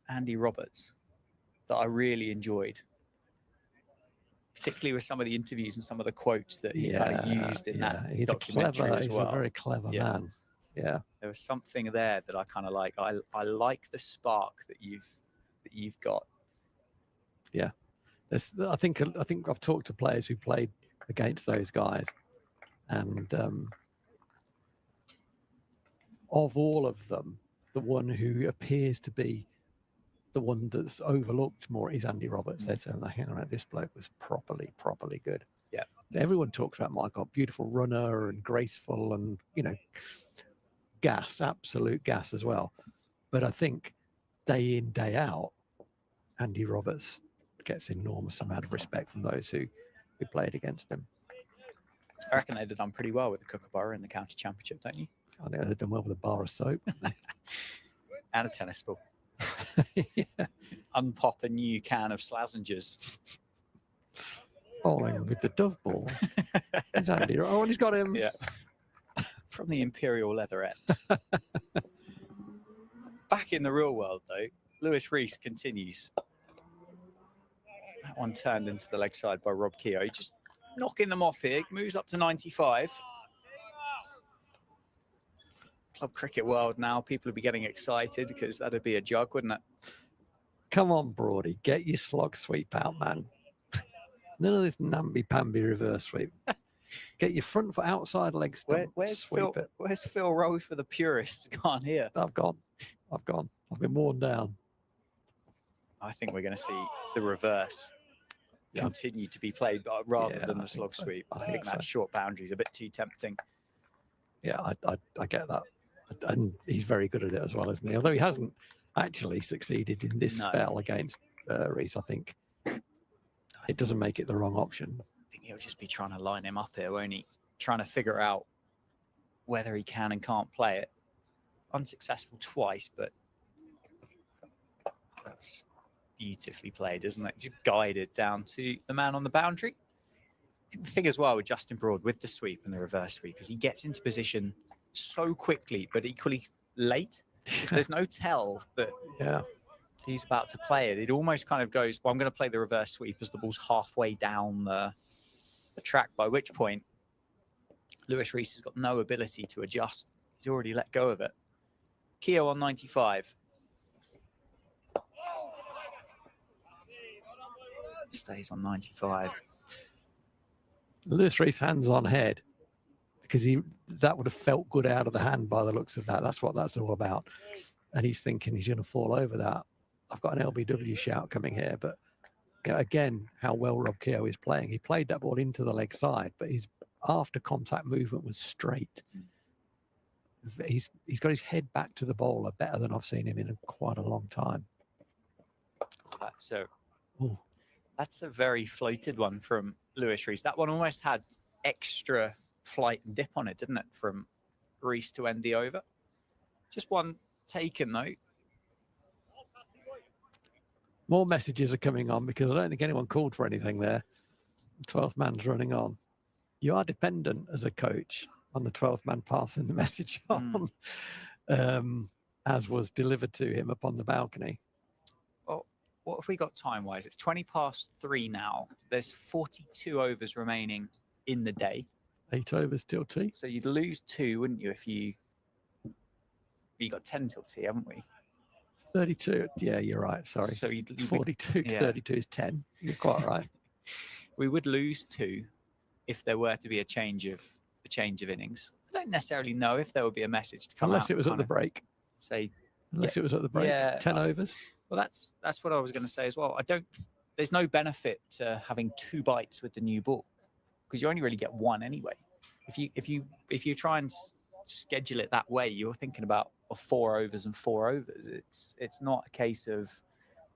Andy Roberts that I really enjoyed, particularly with some of the interviews and some of the quotes that he kind of used in that documentary as well. He's a very clever man. Yeah, there was something there that I kind of like. I like the spark that you've got. Yeah, I think I've talked to players who played against those guys, and of all of them, the one who appears to be the one that's overlooked more is Andy Roberts. They're saying, hang on, this bloke was properly good. Yeah, everyone talks about Michael, beautiful runner and graceful, and absolute gas as well. But I think day in, day out, Andy Roberts gets enormous amount of respect from those who played against him. I reckon they'd have done pretty well with the Kookaburra in the county championship, don't you? I think they've done well with a bar of soap. And a tennis ball. Yeah. Unpop a new can of Slazengers. Bowling with the dove ball. It's Andy. Oh, and he's got him. Yeah. From the Imperial Leatherette. Back in the real world, though, Lewis Rees continues. That one turned into the leg side by Rob Keogh. Just knocking them off here. Moves up to 95. Club cricket world now. People will be getting excited because that'd be a jug, wouldn't it? Come on, Broady. Get your slog sweep out, man. None of this namby-pamby reverse sweep. Get your front foot outside leg stump. Where's Phil Rowe for the purists gone here? I've gone. I've been worn down. I think we're going to see the reverse continue to be played rather than the slog sweep. I think that short boundary is a bit too tempting. Yeah, I get that. And he's very good at it as well, isn't he? Although he hasn't actually succeeded in this spell against Rees, I think it doesn't make it the wrong option. I think he'll just be trying to line him up here, won't he? Trying to figure out whether he can and can't play it. Unsuccessful twice, but that's beautifully played, isn't it? Just guided down to the man on the boundary. I think the thing as well with Justin Broad, with the sweep and the reverse sweep, is he gets into position so quickly, but equally late. There's no tell that he's about to play it. It almost kind of goes, well, I'm going to play the reverse sweep as the ball's halfway down the track, by which point Lewis Rees has got no ability to adjust. He's already let go of it. Keogh on 95. Stays on 95. Lewis Rees hands on head because that would have felt good out of the hand by the looks of that. That's what that's all about. And he's thinking he's going to fall over that. I've got an LBW shout coming here, but again, how well Rob Keogh is playing. He played that ball into the leg side, but his after contact movement was straight. He's got his head back to the bowler better than I've seen him in quite a long time. That's a very floated one from Lewis Rees. That one almost had extra flight and dip on it, didn't it? From Rees to end the over. Just one taken though. More messages are coming on because I don't think anyone called for anything there. 12th man's running on. You are dependent as a coach on the 12th man passing the message on, as was delivered to him upon the balcony. Well, what have we got time-wise? It's 3:20 now. There's 42 overs remaining in the day. 8 overs till tea. So you'd lose 2, wouldn't you, if you got 10 till tea, haven't we? 32. Yeah, you're right. Sorry. So 42 to 32 is 10. You're quite right. We would lose 2 if there were to be a change of innings. I don't necessarily know if there would be a message to come Unless out it was at the break. Say, Unless it was at the break. Yeah, 10 overs. Well, that's what I was going to say as well. There's no benefit to having 2 bites with the new ball because you only really get 1 anyway. If you try and schedule it that way, you're thinking about 4 overs and 4 overs. It's not a case of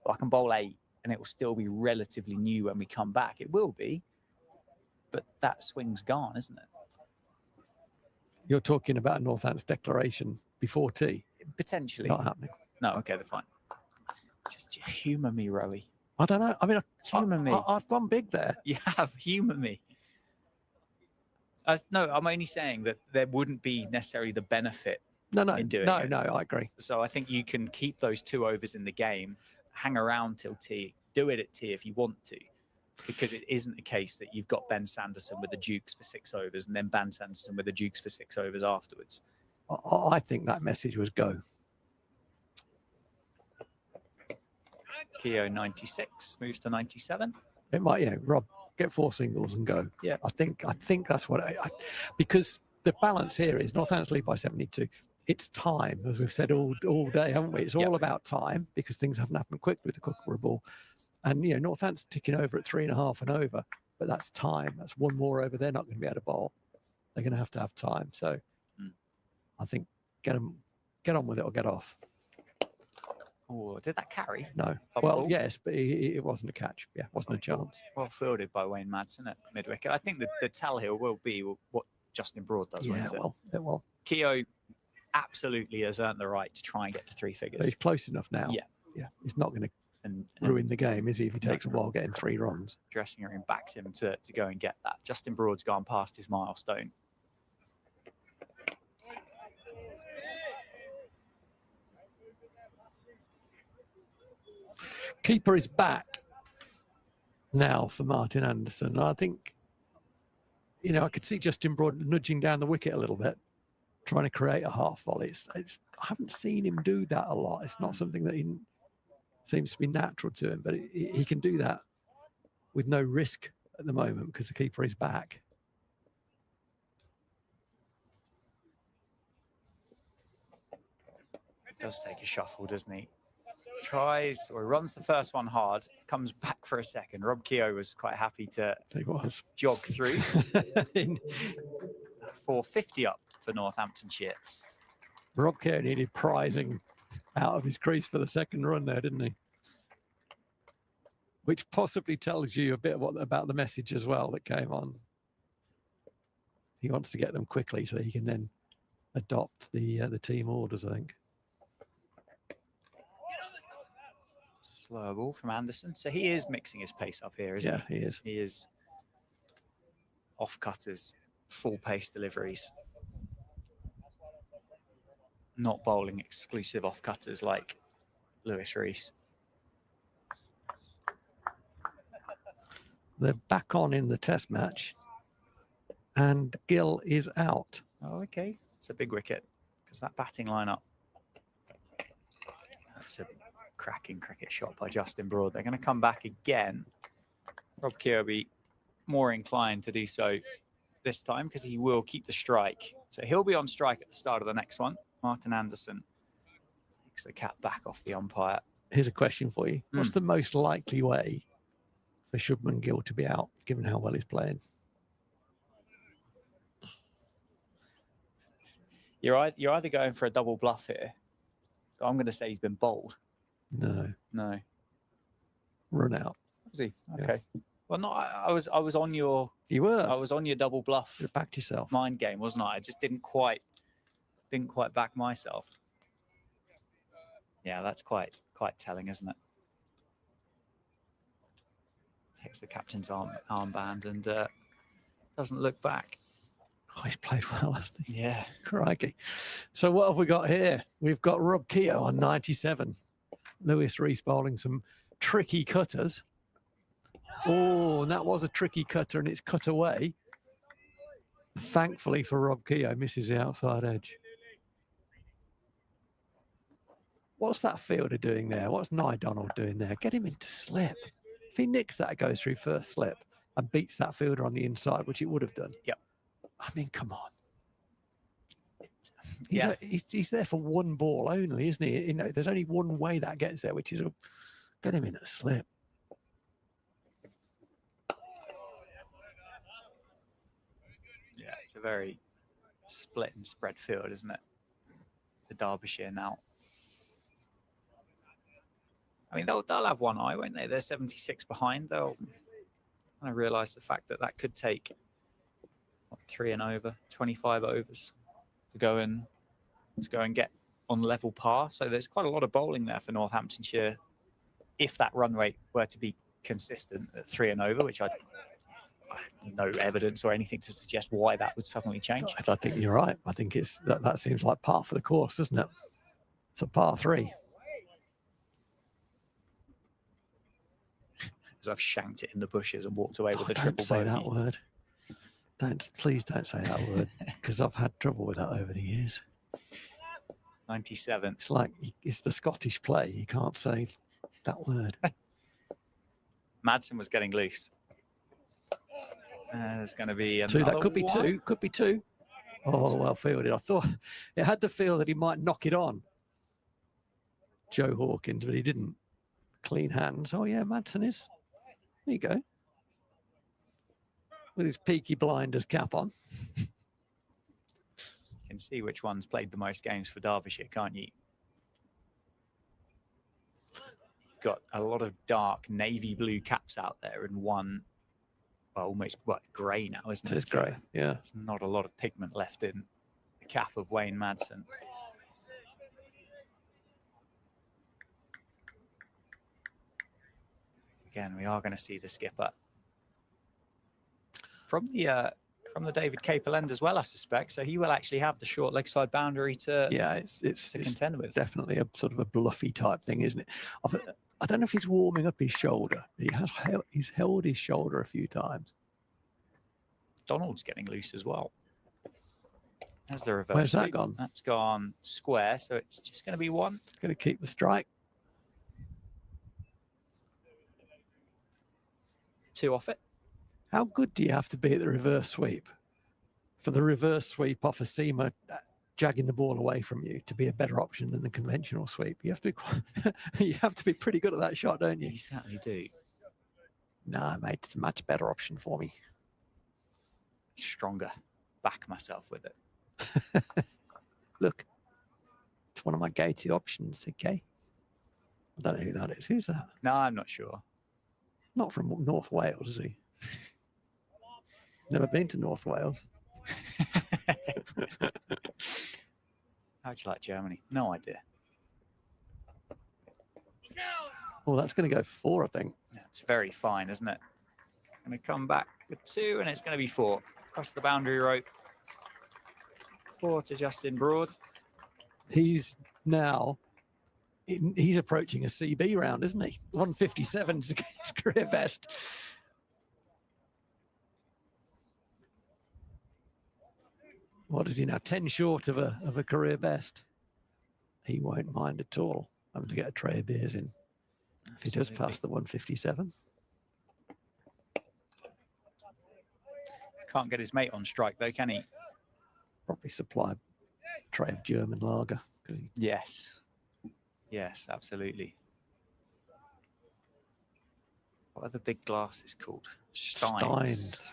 I can bowl 8 and it will still be relatively new when we come back. It will be, but that swing's gone, isn't it? You're talking about Northampton's declaration before tea. Potentially. Not happening. No, okay, they're fine. Just humour me, Rowie. I don't know. I mean, Humour me. I've gone big there. You have. Humour me. No, I'm only saying that there wouldn't be necessarily the benefit in doing it. No, I agree. So I think you can keep those 2 overs in the game, hang around till tea, do it at tea if you want to, because it isn't a case that you've got Ben Sanderson with the Dukes for 6 overs and then Ben Sanderson with the Dukes for 6 overs afterwards. I think that message was go. Keogh 96 moves to 97. It might, Rob, get 4 singles and go. Yeah. I think that's what because the balance here is Northampton lead by 72. It's time, as we've said all day, haven't we? It's all about time because things haven't happened quick with the Kookaburra ball. And, Northampton's ticking over at 3.5 and over, but that's time. That's 1 more over. They're not going to be able to bowl. They're going to have time. So I think get on with it or get off. Oh, did that carry? No. Ball? Yes, but it wasn't a catch. Yeah, wasn't a chance. Well fielded by Wayne Madsen at mid-wicket. I think the tell here will be what Justin Broad does. Yeah, it will. Keogh absolutely has earned the right to try and get to 3 figures. He's close enough now. Yeah. He's not going to ruin the game, is he, if he takes a while getting 3 runs? Dressing room backs him to go and get that. Justin Broad's gone past his milestone. Keeper is back now for Martin Anderson. I think, I could see Justin Broad nudging down the wicket a little bit, trying to create a half volley. I haven't seen him do that a lot. It's not something that seems to be natural to him, but he can do that with no risk at the moment because the keeper is back. Does take a shuffle, doesn't he? Tries or runs the first one hard, comes back for a second. Rob Keogh was quite happy to jog through. 450 up for Northamptonshire. Rob Keogh needed prizing out of his crease for the second run there, didn't he? Which possibly tells you a bit about the message as well that came on. He wants to get them quickly so he can then adopt the team orders, I think. Slow ball from Anderson. So he is mixing his pace up here, isn't he? Yeah, he is. He is off cutters, full pace deliveries. Not bowling exclusive off cutters like Lewis Rees. They're back on in the test match and Gill is out. Oh, okay. It's a big wicket because that batting lineup. That's a cracking cricket shot by Justin Broad. They're going to come back again. Rob Keogh more inclined to do so this time because he will keep the strike. So he'll be on strike at the start of the next one. Martin Anderson takes the cap back off the umpire. Here's a question for you. What's the most likely way for Shubman Gill to be out, given how well he's playing? You're either going for a double bluff here. I'm going to say he's been bowled. No. No. Run out. Was he? Okay. Yeah. Well, no, I was on your. You were. I was on your double bluff. You backed yourself. Mind game, wasn't I? I just didn't quite back myself. Yeah, that's quite telling, isn't it? Takes the captain's armband and doesn't look back. Oh, he's played well, hasn't he? Yeah. Crikey. So what have we got here? We've got Rob Keogh on 97. Lewis Rees bowling some tricky cutters. Oh, and that was a tricky cutter and it's cut away. Thankfully for Rob Keogh, misses the outside edge. What's that fielder doing there? What's Nye Donald doing there? Get him into slip. If he nicks that, it goes through first slip and beats that fielder on the inside, which it would have done. Yep. I mean, come on. Yeah. He's there for one ball only, isn't he? You know, there's only one way that gets there, which is get him in a slip. Yeah, it's a very split and spread field, isn't it? For Derbyshire now. I mean, they'll have one eye, won't they? They're 76 behind. They'll kind of realise the fact that could take 3 and over, 25 overs to go and get on level par. So there's quite a lot of bowling there for Northamptonshire. If that run rate were to be consistent at 3 and over, which I have no evidence or anything to suggest why that would suddenly change. I think you're right. I think it's that seems like par for the course, doesn't it? It's a par 3. As I've shanked it in the bushes and walked away with a triple bogey. Don't say that word. Please don't say that word, because I've had trouble with that over the years. 97. It's like it's the Scottish play. You can't say that word. Madsen was getting loose. There's going to be two. That could be one. two. Could be two. Oh, well fielded. I thought it had the feel that he might knock it on, Joe Hawkins, but he didn't. Clean hands. Oh yeah, Madsen is. There you go. With his Peaky Blinders cap on. You can see which one's played the most games for Derbyshire, can't you? You've got a lot of dark navy blue caps out there and one, well, almost grey now, isn't it? It's grey, yeah. There's not a lot of pigment left in the cap of Wayne Madsen. Again, we are going to see the skipper from the David Capel end as well, I suspect. So he will actually have the short leg side boundary to it's contend with. Definitely a sort of a bluffy type thing, isn't it? I don't know if he's warming up his shoulder. He's held his shoulder a few times. Donald's getting loose as well. There's the reverse. Where's that sweep. gone? That's gone square, so it's just going to be one. It's going to keep the strike. 2 off it. How good do you have to be at the reverse sweep for the reverse sweep off a seamer jagging the ball away from you to be a better option than the conventional sweep? You have to be you have to be pretty good at that shot, don't you? You certainly do. Nah, mate, it's a much better option for me. Stronger. Back myself with it. Look, it's one of my go-to options. Okay, I don't know who that is. Who's that? No, I'm not sure. Not from North Wales, is he? Never been to North Wales. How'd you like Germany? No idea. Well, that's going to go for 4, I think. Yeah, it's very fine, isn't it? Going to come back with 2, and it's going to be 4. Across the boundary rope. 4 to Justin Broad. He's now... He's approaching a CB round, isn't he? 157 is his career best. What is he now? 10 short of a career best. He won't mind at all having to get a tray of beers in. If he does pass the 157. Can't get his mate on strike though, can he? Probably supply a tray of German lager. Yes. Yes, absolutely. What are the big glasses called? Steins.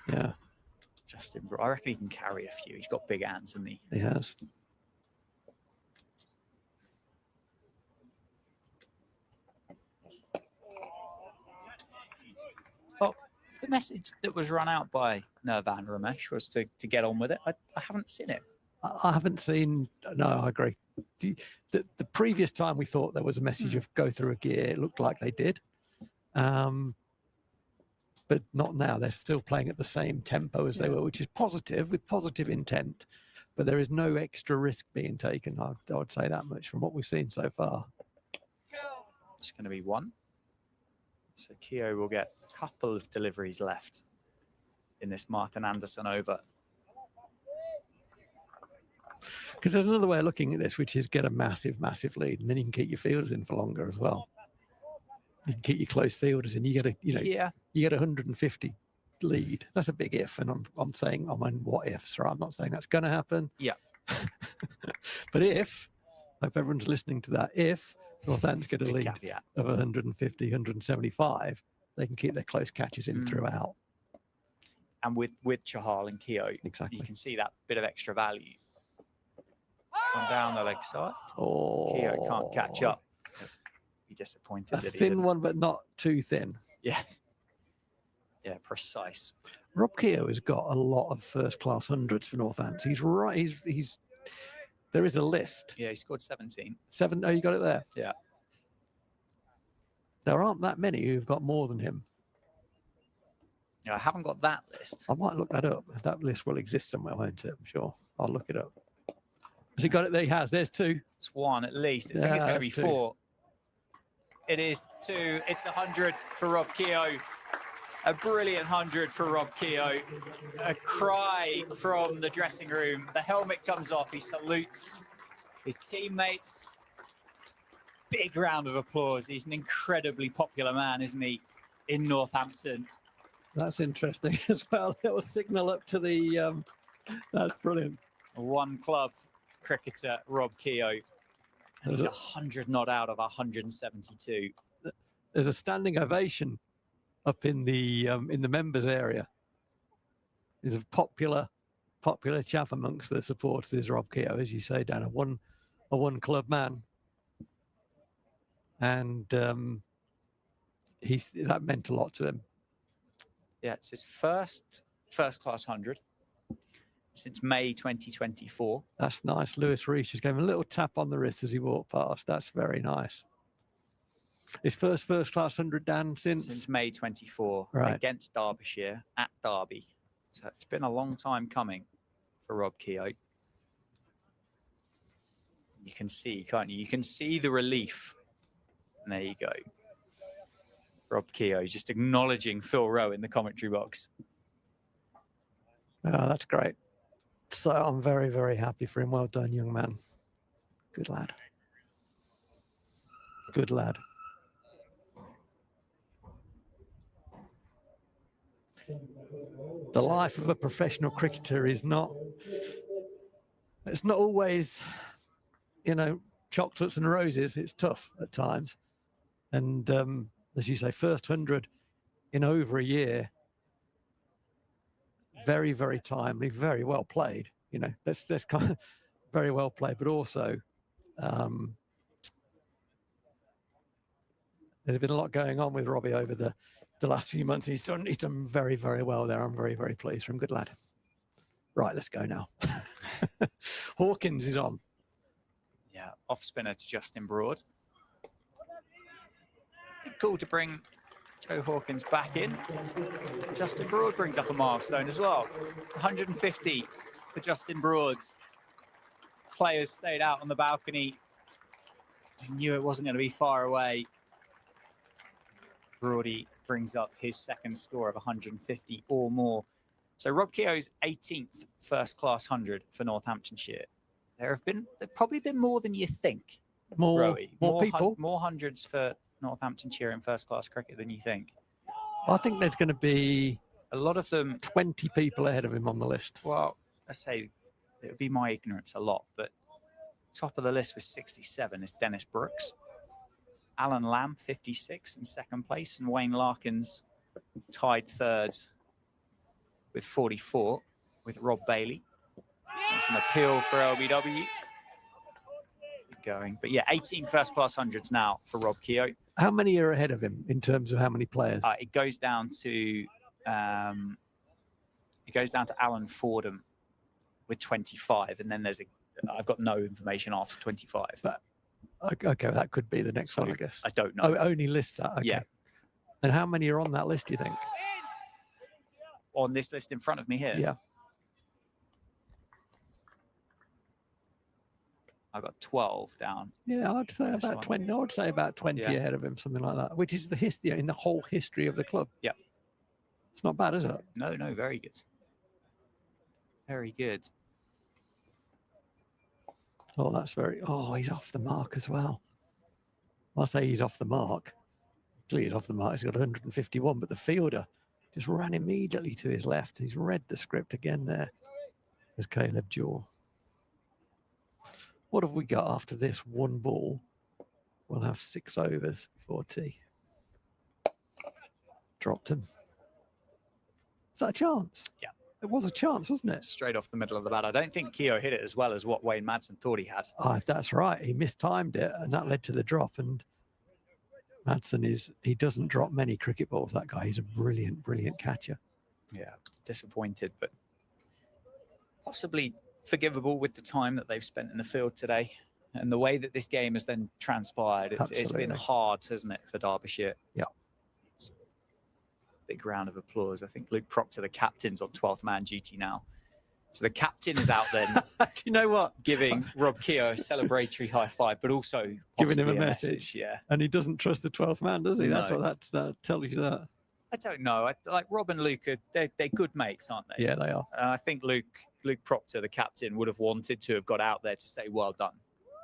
Yeah, Justin, I reckon he can carry a few. He's got big hands, hasn't he? he has. Well, if the message that was run out by Nirvan Ramesh was to get on with it, I haven't seen it. I haven't seen. No, I agree. The previous time we thought there was a message of go through a gear, it looked like they did. But not now. They're still playing at the same tempo as they were, which is positive, with positive intent. But there is no extra risk being taken. I would say that much from what we've seen so far. It's going to be one. So Keogh will get a couple of deliveries left in this Martin Anderson over. Because there's another way of looking at this, which is get a massive, massive lead, and then you can keep your fielders in for longer as well. You can keep your close fielders in. You get a, you get 150 lead. That's a big if, and I'm saying I'm on what ifs, right? I'm not saying that's going to happen. Yeah. But if, I hope everyone's listening to that, if Northampton get a lead of 150, 175, they can keep their close catches in throughout. And with Chahal and Keogh, exactly, you can see that bit of extra value. One down the leg side. Oh, Keogh can't catch up. Be disappointed. A that he thin didn't. one, but not too thin. Yeah. Yeah, precise. Rob Keogh has got a lot of first-class hundreds for Northampton. He's right. He's. There is a list. Yeah, he scored 17. Oh, you got it there. Yeah. There aren't that many who've got more than him. Yeah, I haven't got that list. I might look that up. That list will exist somewhere, won't it? I'm sure. I'll look it up. Has he got it there? He has. There's two. It's one at least. I think it's going to be two. 4. It is 2. It's 100 for Rob Keogh. A brilliant 100 for Rob Keogh. A cry from the dressing room. The helmet comes off. He salutes his teammates. Big round of applause. He's an incredibly popular man, isn't he, in Northampton? That's interesting as well. Little signal up to the. That's brilliant. One club cricketer, Rob Keogh. And he's 100 not out of 172. There's a standing ovation up in the members area. He's a popular chap amongst the supporters. Is Rob Keogh, as you say, Dan, a one club man, and that meant a lot to him. Yeah, it's his first class 100 since May 2024. That's nice. Lewis Rees just gave him a little tap on the wrist as he walked past. That's very nice. His first class 100, Dan, since May 24, right, against Derbyshire at Derby. So it's been a long time coming for Rob Keogh. You can see, can't you? You can see the relief. And there you go. Rob Keogh just acknowledging Phil Rowe in the commentary box. Oh, that's great. So I'm very, very happy for him. Well done, young man. Good lad. Good lad. The life of a professional cricketer is not, it's not always, chocolates and roses. It's tough at times. And as you say, first 100 in over a year. Very, very timely, very well played. That's kind of very well played, but also there's been a lot going on with Robbie over the last few months. He's done very, very well there. I'm very, very pleased for him. Good lad. Right, let's go now. Hawkins is on. Yeah, off spinner to Justin Broad. Big call to bring Joe Hawkins back in. Justin Broad brings up a milestone as well. 150 for Justin Broad. Players stayed out on the balcony. They knew it wasn't going to be far away. Broady brings up his second score of 150 or more. So Rob Keogh's 18th first class 100 for Northamptonshire. There've probably been more than you think. More people. More hundreds for Northamptonshire in first class cricket than you think. I think there's going to be a lot of them. 20 people ahead of him on the list. Well, I say it would be my ignorance a lot, but top of the list with 67 is Dennis Brooks. Alan Lamb, 56 in second place, and Wayne Larkins tied third with 44 with Rob Bailey. That's an appeal for LBW. Going, but yeah, 18 first-class hundreds now for Rob Keogh. How many are ahead of him in terms of how many players? It goes down to Alan Fordham with 25, and then I've got no information after 25. But okay, that could be the next one, I guess. I don't know. Oh, only list that. Okay. Yeah. And how many are on that list, do you think? On this list in front of me here? Yeah. I got 12 down. Yeah, I'd say about 20. I would say about 20 ahead of him, something like that, which is the history in the whole history of the club. Yeah. It's not bad, is it? No, very good. Very good. Oh, that's he's off the mark as well. I'll say he's off the mark. Clearly he's off the mark. He's got 151, but the fielder just ran immediately to his left. He's read the script again there. There's Caleb Jewell. What have we got after this? One ball. We'll have 6 overs before tea. Dropped him. Is that a chance? Yeah. It was a chance, wasn't it? Straight off the middle of the bat. I don't think Keogh hit it as well as what Wayne Madsen thought he had. Oh, that's right. He mistimed it, and that led to the drop. And Madsen he doesn't drop many cricket balls, that guy. He's a brilliant, brilliant catcher. Yeah, disappointed, but possibly forgivable with the time that they've spent in the field today and the way that this game has then transpired. It's been hard, hasn't it, for Derbyshire? Yeah. Big round of applause. I think Luke Proctor, the captain's on 12th man duty now. So the captain is out then. Do you know what? Giving Rob Keogh a celebratory high five, but also giving him a message. Yeah. And he doesn't trust the 12th man, does he? No. That's what that tells you that. I don't know. Like Rob and Luke, they're good mates, aren't they? Yeah, they are. And I think Luke Proctor, the captain, would have wanted to have got out there to say, well done.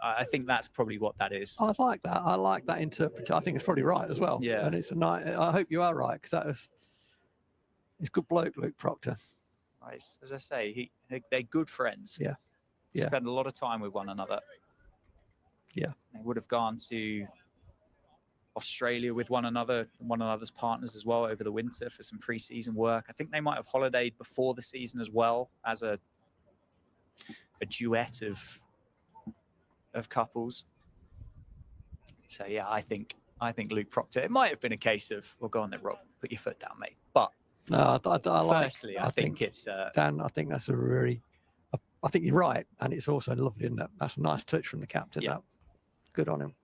I think that's probably what that is. I like that. I like that interpretation. I think it's probably right as well. Yeah. And it's a nice. I hope you are right, because he's a good bloke, Luke Proctor. Nice. As I say, they're good friends. Yeah. Yeah. Spend a lot of time with one another. Yeah. They would have gone to Australia with one another's partners as well over the winter for some pre-season work. I think they might have holidayed before the season as well as a duet of couples. So yeah, I think Luke Proctor. It might have been a case of, well, go on then, Rob, put your foot down, mate. But no, firstly, I think it's Dan. I think that's I think you're right, and it's also lovely, isn't it? That's a nice touch from the captain. Yeah. That good on him.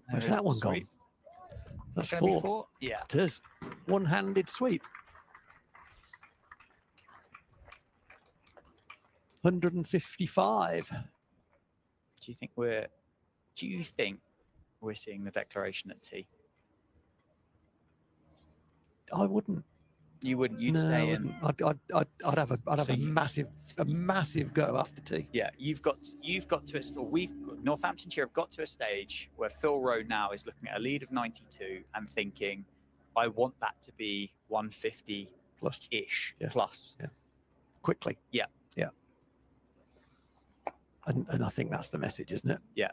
Where's that one gone? That's four. Yeah. It is. One-handed sweep. 155. Do you think we're seeing the declaration at tea? I wouldn't. You wouldn't. You'd stay in. I'd have a massive go after tea. Yeah, you've got to. Northamptonshire have got to a stage where Phil Rowe now is looking at a lead of 92 and thinking, I want that to be 150 plus-ish. Yeah. Plus. Yeah. Quickly. Yeah. Yeah. And I think that's the message, isn't it? Yeah.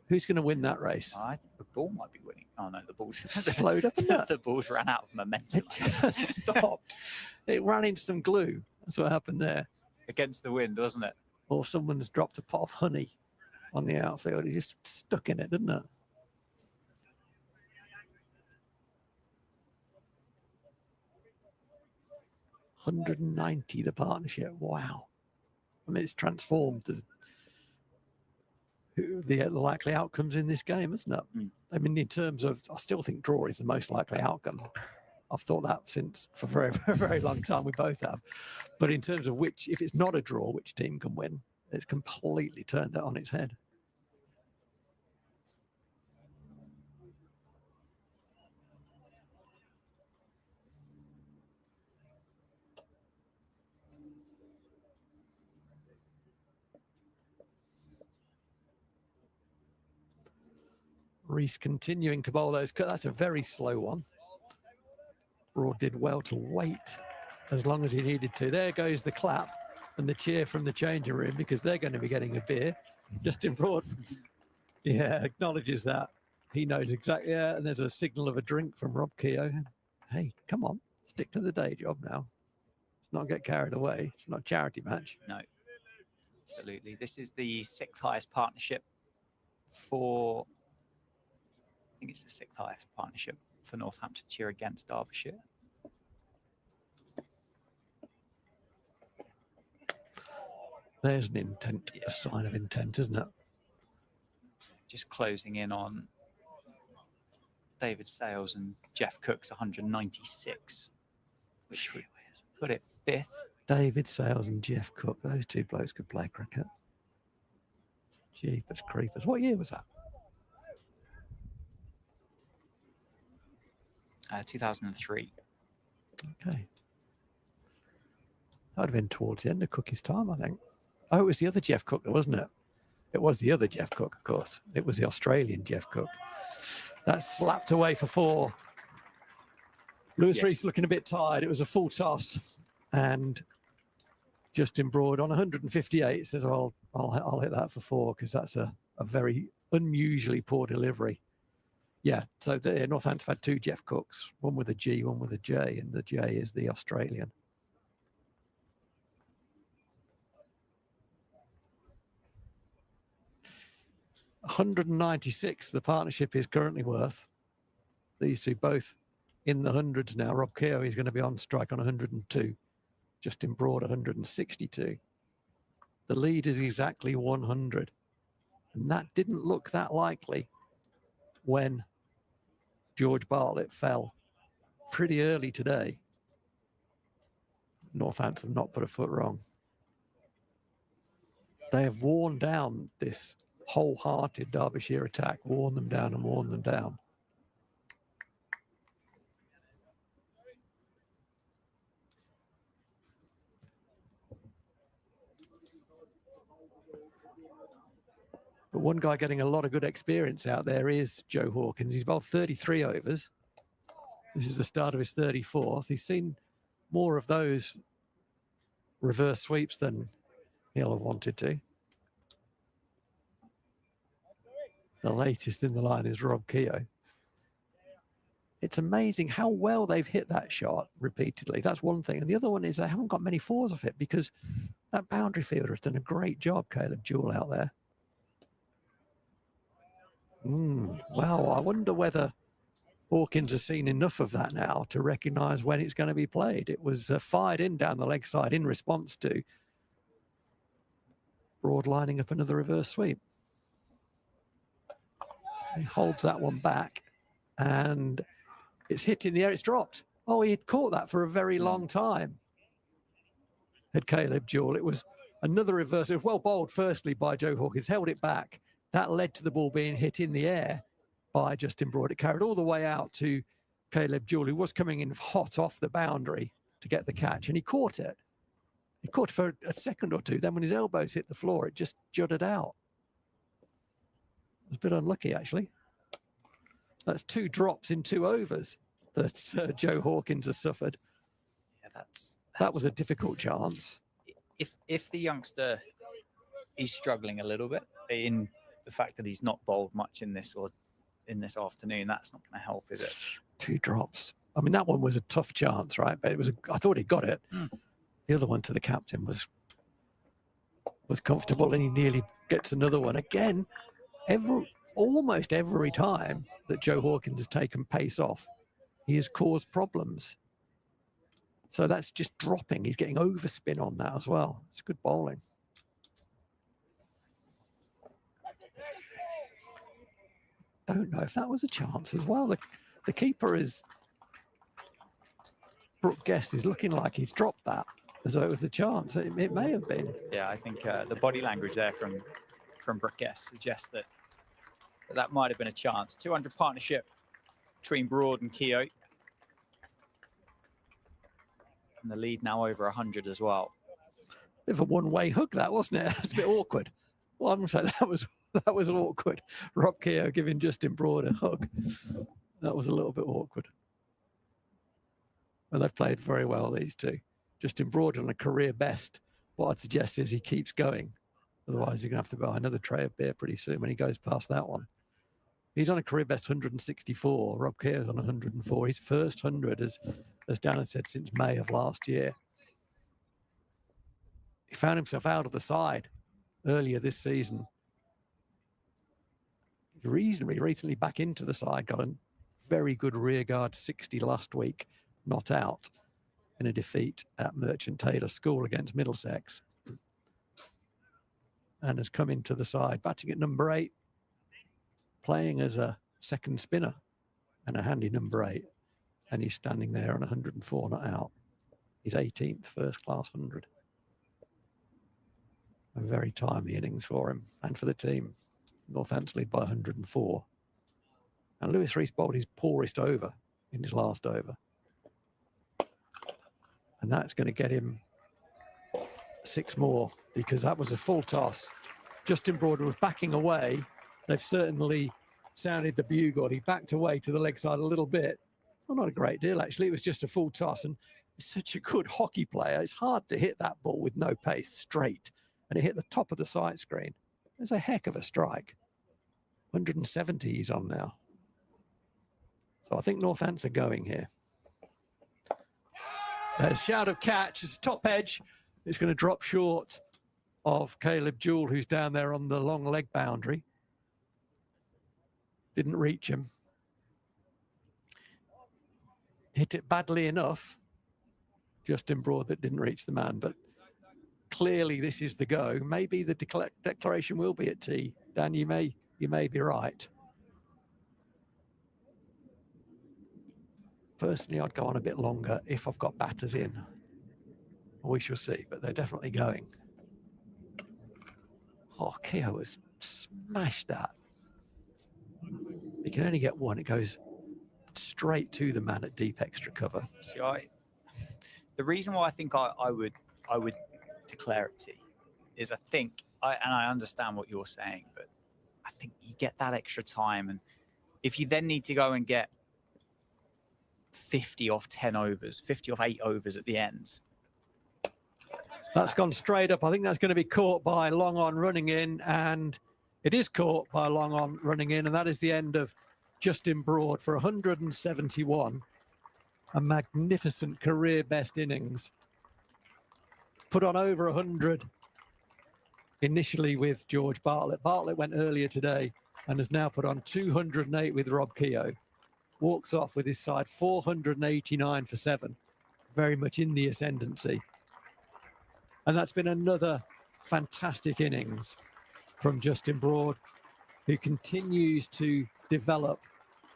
Who's going to win that race? I think the ball might be winning. Oh no, the ball's slowed up. The ball's ran out of momentum. It just stopped. It ran into some glue. That's what happened there. Against the wind, wasn't it? Or someone's dropped a pot of honey on the outfield. He just stuck in it, didn't it? $190 the partnership. Wow. I mean, it's transformed the likely outcomes in this game, isn't it? Mm. I mean, in terms of, I still think draw is the most likely outcome. I've thought that for a very, very, very long time. We both have. But in terms of if it's not a draw, which team can win, it's completely turned that on its head. Reese continuing to bowl those. That's a very slow one. Broad did well to wait as long as he needed to. There goes the clap and the cheer from the changing room because they're going to be getting a beer. Justin Broad, yeah, acknowledges that. He knows exactly. Yeah, and there's a signal of a drink from Rob Keogh. Hey, come on, stick to the day job now. Let's not get carried away. It's not a charity match. No, absolutely. This is the 6th highest partnership for, I think it's the 6th highest partnership for Northamptonshire against Derbyshire. There's an intent, a sign of intent, isn't it? Just closing in on David Sales and Jeff Cook's 196, which would put it 5th. David Sales and Jeff Cook, those two blokes could play cricket. Jeepers creepers. What year was that? 2003. Okay. That would have been towards the end of Cookie's time, I think. Oh, it was the other Jeff Cook, wasn't it? It was the other Jeff Cook, of course. It was the Australian Jeff Cook. That slapped away for 4. Lewis Reese looking a bit tired. It was a full toss. And Justin Broad on 158 says, oh, I'll hit that for 4 because that's a very unusually poor delivery. Yeah, so Northampton had 2 Jeff Cooks, one with a G, one with a J, and the J is the Australian. $196 the partnership is currently worth. These two both in the hundreds now. Rob Keogh is going to be on strike on 102. Justin Broad 162. The lead is exactly 100. And that didn't look that likely when George Bartlett fell pretty early today. Northampton have not put a foot wrong. They have worn down this wholehearted Derbyshire attack, worn them down and worn them down. But one guy getting a lot of good experience out there is Joe Hawkins. He's bowled 33 overs. This is the start of his 34th. He's seen more of those reverse sweeps than he'll have wanted to. The latest in the line is Rob Keogh. It's amazing how well they've hit that shot repeatedly. That's one thing. And the other one is they haven't got many 4s off it because that boundary fielder has done a great job, Caleb Jewell, out there. Wow, I wonder whether Hawkins has seen enough of that now to recognise when it's going to be played. It was fired in down the leg side in response to Broad lining up another reverse sweep. He holds that one back and it's hit in the air. It's dropped. Oh, he had caught that for a very long time. Had Caleb Jewell. It was another reverse. It was well bowled, firstly, by Joe Hawkins. Held it back. That led to the ball being hit in the air by Justin Broad. It carried all the way out to Caleb Jewell, who was coming in hot off the boundary to get the catch. And he caught it. He caught it for a second or two. Then when his elbows hit the floor, it just jutted out. It was a bit unlucky, actually. That's 2 drops in 2 overs that Joe Hawkins has suffered. Yeah, that was a difficult chance. If the youngster is struggling a little bit in the fact that he's not bowled much in this afternoon, that's not going to help, is it? 2 drops. I mean, that one was a tough chance, right? But it was. I thought he got it. The other one to the captain was comfortable, and he nearly gets another one again. Almost every time that Joe Hawkins has taken pace off, he has caused problems. So that's just dropping. He's getting overspin on that as well. It's good bowling. Don't know if that was a chance as well. The keeper is, Brooke Guest is looking like he's dropped that as though it was a chance. It may have been. Yeah, I think the body language there from Brooke Guest suggests that might have been a chance. 200 partnership between Broad and Keogh. And the lead now over 100 as well. Bit of a one-way hook, that, wasn't it? It's a bit awkward. Well, I'm saying that was That was awkward. Rob Keogh giving Justin Broad a hug. That was a little bit awkward. And they've played very well, these two. Justin Broad on a career best. What I'd suggest is he keeps going. Otherwise, you're going to have to buy another tray of beer pretty soon when he goes past that one. He's on a career best 164. Rob Keogh's on 104. His first 100, as Dan had said, since May of last year. He found himself out of the side earlier this season. Reasonably recently back into the side, got a very good rearguard 60 last week, not out in a defeat at Merchant Taylor School against Middlesex. And has come into the side, batting at number 8, playing as a second spinner and a handy number 8. And he's standing there on 104, not out. His 18th first class 100. A very timely innings for him and for the team. Northampton lead by 104. And Lewis Rees bowled his poorest over in his last over. And that's going to get him 6 more, because that was a full toss. Justin Broad was backing away. They've certainly sounded the bugle. He backed away to the leg side a little bit. Well, not a great deal, actually. It was just a full toss. And he's such a good hockey player. It's hard to hit that ball with no pace straight. And it hit the top of the sight screen. It's a heck of a strike. 170 he's on now. So I think Northants are going here. There's shout of catch. It's top edge. It's going to drop short of Caleb Jewell, who's down there on the long leg boundary. Didn't reach him. Hit it badly enough. Justin Broad that didn't reach the man, but clearly this is the go. Maybe the declaration will be at tee. Dan, you may be right. Personally, I'd go on a bit longer if I've got batters in. We shall see, but they're definitely going. Oh, Keogh has smashed that. He can only get one. It goes straight to the man at deep extra cover. See, the reason why I think I would declare it tee is I understand what you're saying, but I think you get that extra time, and if you then need to go and get 50 off 10 overs, 50 off 8 overs at the ends. That's gone straight up. I think that's going to be caught by long on running in, and it is caught by long on running in, and that is the end of Justin Broad for 171. A magnificent career best innings. Put on over 100 initially with George Bartlett. Bartlett went earlier today and has now put on 208 with Rob Keogh. Walks off with his side 489 for 7. Very much in the ascendancy. And that's been another fantastic innings from Justin Broad, who continues to develop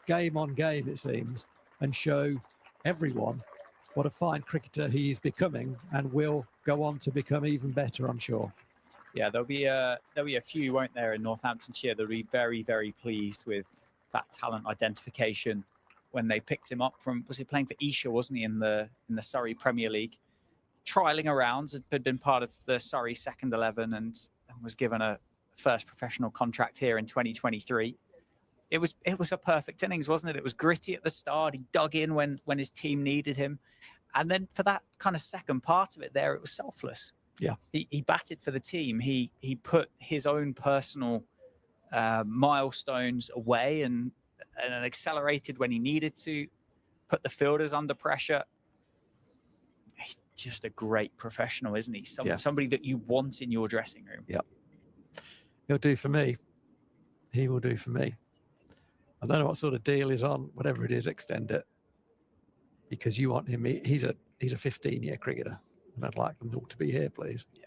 game on game, it seems, and show everyone what a fine cricketer he is becoming, and will go on to become even better, I'm sure. Yeah, there'll be a few, won't there, in Northamptonshire that'll be very, very pleased with that talent identification when they picked him up from, was he playing for Esher, wasn't he, in the Surrey Premier League? Trialling around, had been part of the Surrey second 11 and was given a first professional contract here in 2023. It was a perfect innings, wasn't it? It was gritty at the start. He dug in when his team needed him. And then for that kind of second part of it there, it was selfless. Yeah. He batted for the team. He put his own personal milestones away and accelerated when he needed to, put the fielders under pressure. He's just a great professional, isn't he? Somebody that you want in your dressing room. Yeah. He'll do for me. He will do for me. I don't know what sort of deal is on, whatever it is, extend it. Because you want him, he's a 15-year cricketer, and I'd like them all to be here, please. Yeah.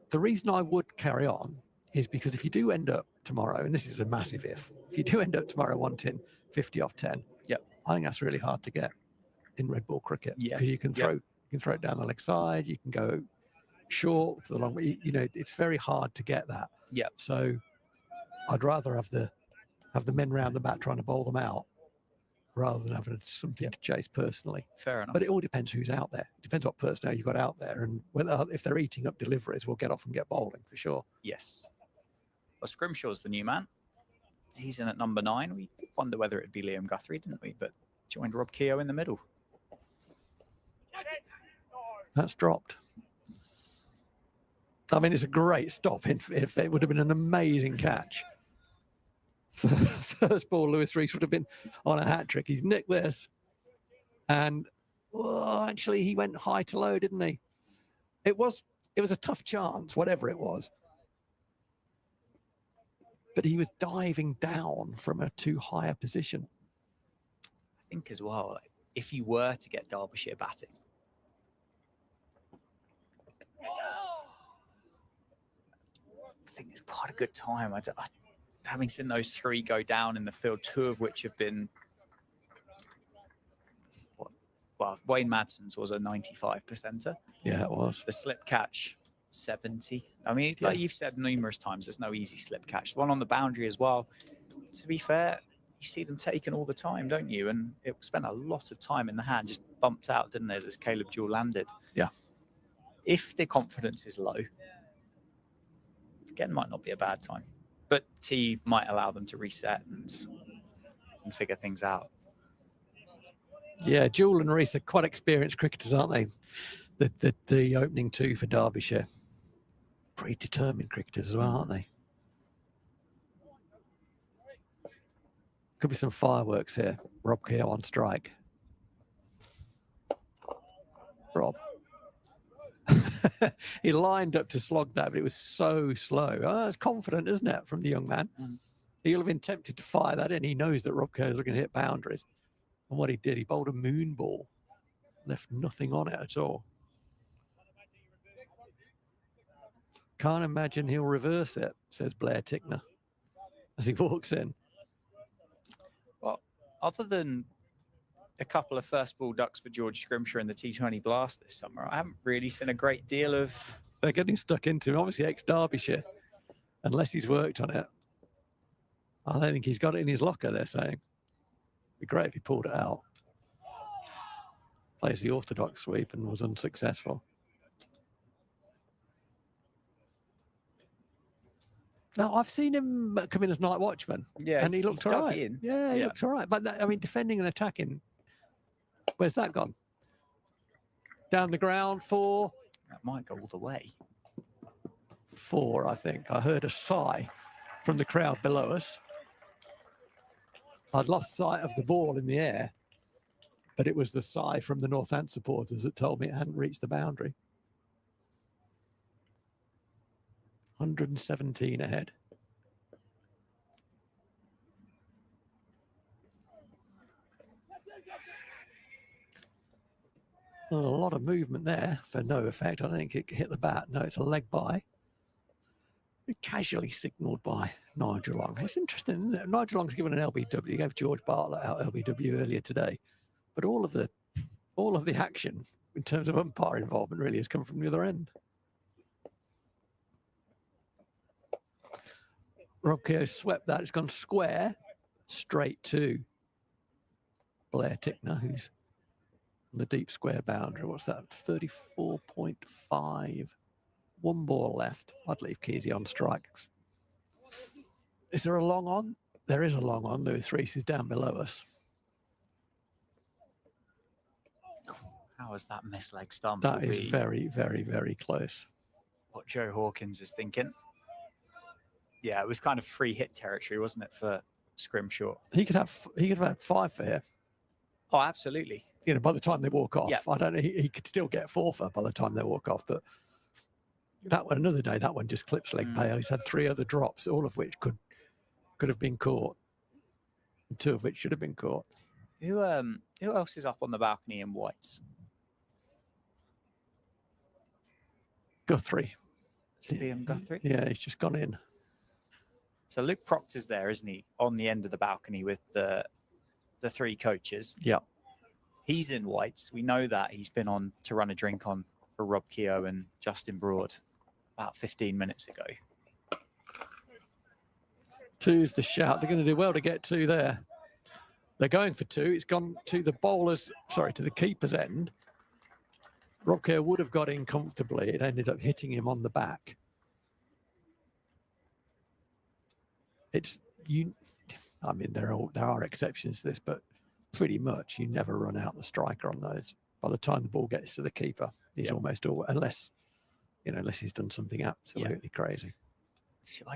The reason I would carry on is because if you do end up tomorrow, and this is a massive if you do end up tomorrow wanting 50 off 10, yep, I think that's really hard to get in red ball cricket. Yeah. Because you can throw it down the leg side, you can go short to the long way. You know, it's very hard to get that. Yeah. So I'd rather have the men round the bat trying to bowl them out, rather than having something to chase personally. Fair enough. But it all depends who's out there. It depends what personnel you've got out there, and whether if they're eating up deliveries, we'll get off and get bowling for sure. Yes. Well, Scrimshaw's the new man. He's in at number 9. We did wonder whether it'd be Liam Guthrie, didn't we? But joined Rob Keogh in the middle. That's dropped. I mean, it's a great stop. If it would have been an amazing catch. First ball, Lewis Rees would have been on a hat trick. He's nicked this. And actually, he went high to low, didn't he? It was a tough chance, whatever it was. But he was diving down from a too high a position. I think as well, like, if you were to get Derbyshire batting, I think it's quite a good time. Having seen those 3 go down in the field, 2 of which have been, well, Wayne Madson's was a 95%er. Yeah, it was. The slip catch, 70. I mean, like you've said numerous times, there's no easy slip catch. The one on the boundary as well. To be fair, you see them taken all the time, don't you? And it spent a lot of time in the hand, just bumped out, didn't it, as Caleb Jewell landed? Yeah. If the confidence is low, again, might not be a bad time. But T might allow them to reset and figure things out. Yeah, Jewell and Rees are quite experienced cricketers, aren't they? The opening 2 for Derbyshire. Pretty determined cricketers as well, aren't they? Could be some fireworks here. Rob Keogh on strike. Rob. He lined up to slog that, but it was so slow. Oh, it's confident, isn't it, from the young man? He'll have been tempted to fire that in. He knows that Rob Keogh is going to hit boundaries. And what he did, he bowled a moon ball. Left nothing on it at all. Can't imagine he'll reverse it, says Blair Tickner as he walks in. Well, other than a couple of first ball ducks for George Scrimshire in the T20 Blast this summer, I haven't really seen a great deal of... They're getting stuck into, obviously, ex-Derbyshire, unless he's worked on it. I don't think he's got it in his locker, they're saying. It'd be great if he pulled it out. Plays the orthodox sweep and was unsuccessful. No, I've seen him come in as night watchman. Yeah, and he looks all right. in. Yeah, he looks all right. But that, I mean, defending and attacking, where's that gone? Down the ground for? That might go all the way. 4, I think. I heard a sigh from the crowd below us. I'd lost sight of the ball in the air, but it was the sigh from the Northampton supporters that told me it hadn't reached the boundary. 117 ahead. Well, a lot of movement there for no effect. I don't think it hit the bat. No, it's a leg by. Casually signalled by Nigel Long. It's interesting, isn't it? Nigel Long's given an LBW. He gave George Bartlett out LBW earlier today. But all of the action in terms of umpire involvement really has come from the other end. Rob Keogh swept that. It's gone square straight to Blair Tickner, who's on the deep square boundary. What's that? 34.5. 1 ball left. I'd leave Keezy on strikes. Is there a long on? There is a long on. Lewis Rees is down below us. How is that missed leg stump? That is very, very, very close. What Joe Hawkins is thinking. Yeah, it was kind of free hit territory, wasn't it, for Scrimshaw? He could have had 5 for here. Oh, absolutely. You know, by the time they walk off, Yeah. I don't know. He could still get 4 for by the time they walk off. But that one, another day, that one just clips leg bail. He's had 3 other drops, all of which could have been caught, and 2 of which should have been caught. Who else is up on the balcony in whites? Guthrie. Is it Liam Guthrie? Yeah, he's just gone in. So Luke Proctor's there, isn't he, on the end of the balcony with the 3 coaches? Yeah. He's in whites. We know that. He's been on to run a drink on for Rob Keogh and Justin Broad about 15 minutes ago. 2's the shout. They're going to do well to get 2 there. They're going for 2. It's gone to the to the keeper's end. Rob Keogh would have got in comfortably. It ended up hitting him on the back. it's you. I mean, there are exceptions to this, but pretty much you never run out the striker on those. By the time the ball gets to the keeper, he's almost all, unless he's done something absolutely crazy. So I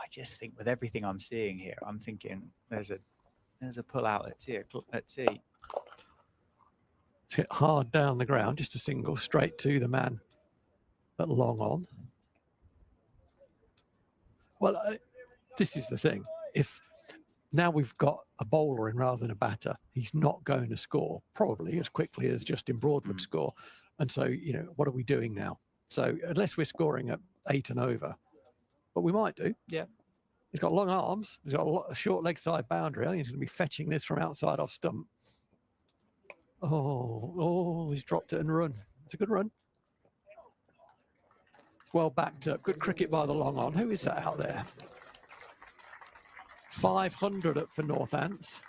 just think with everything I'm seeing here, I'm thinking there's a pull out at tee. It's hit hard down the ground, just a single straight to the man at long on. Well, this is the thing. If now we've got a bowler in rather than a batter, he's not going to score probably as quickly as Justin Broadwood score. And so, what are we doing now? So unless we're scoring at 8 and over, but we might do. Yeah. He's got long arms. He's got a short leg side boundary. I think he's going to be fetching this from outside off stump. Oh, he's dropped it and run. It's a good run. It's well backed up. Good cricket by the long on. Who is that out there? 500 up for Northants.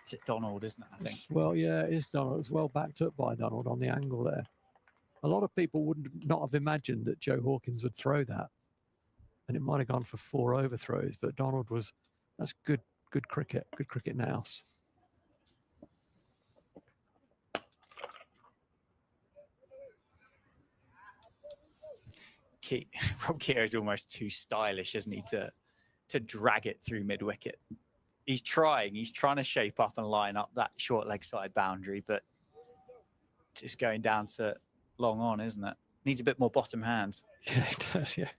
It's Donald, isn't it? I think. Well, yeah, it is Donald. It's well backed up by Donald on the angle there. A lot of people would not have imagined that Joe Hawkins would throw that. And it might have gone for 4 overthrows, but Donald that's good cricket. Good cricket now. Rob Keogh is almost too stylish, isn't he, to drag it through mid-wicket. He's trying to shape up and line up that short leg side boundary, but just going down to long on, isn't it? Needs a bit more bottom hands. Yeah, it does, yeah.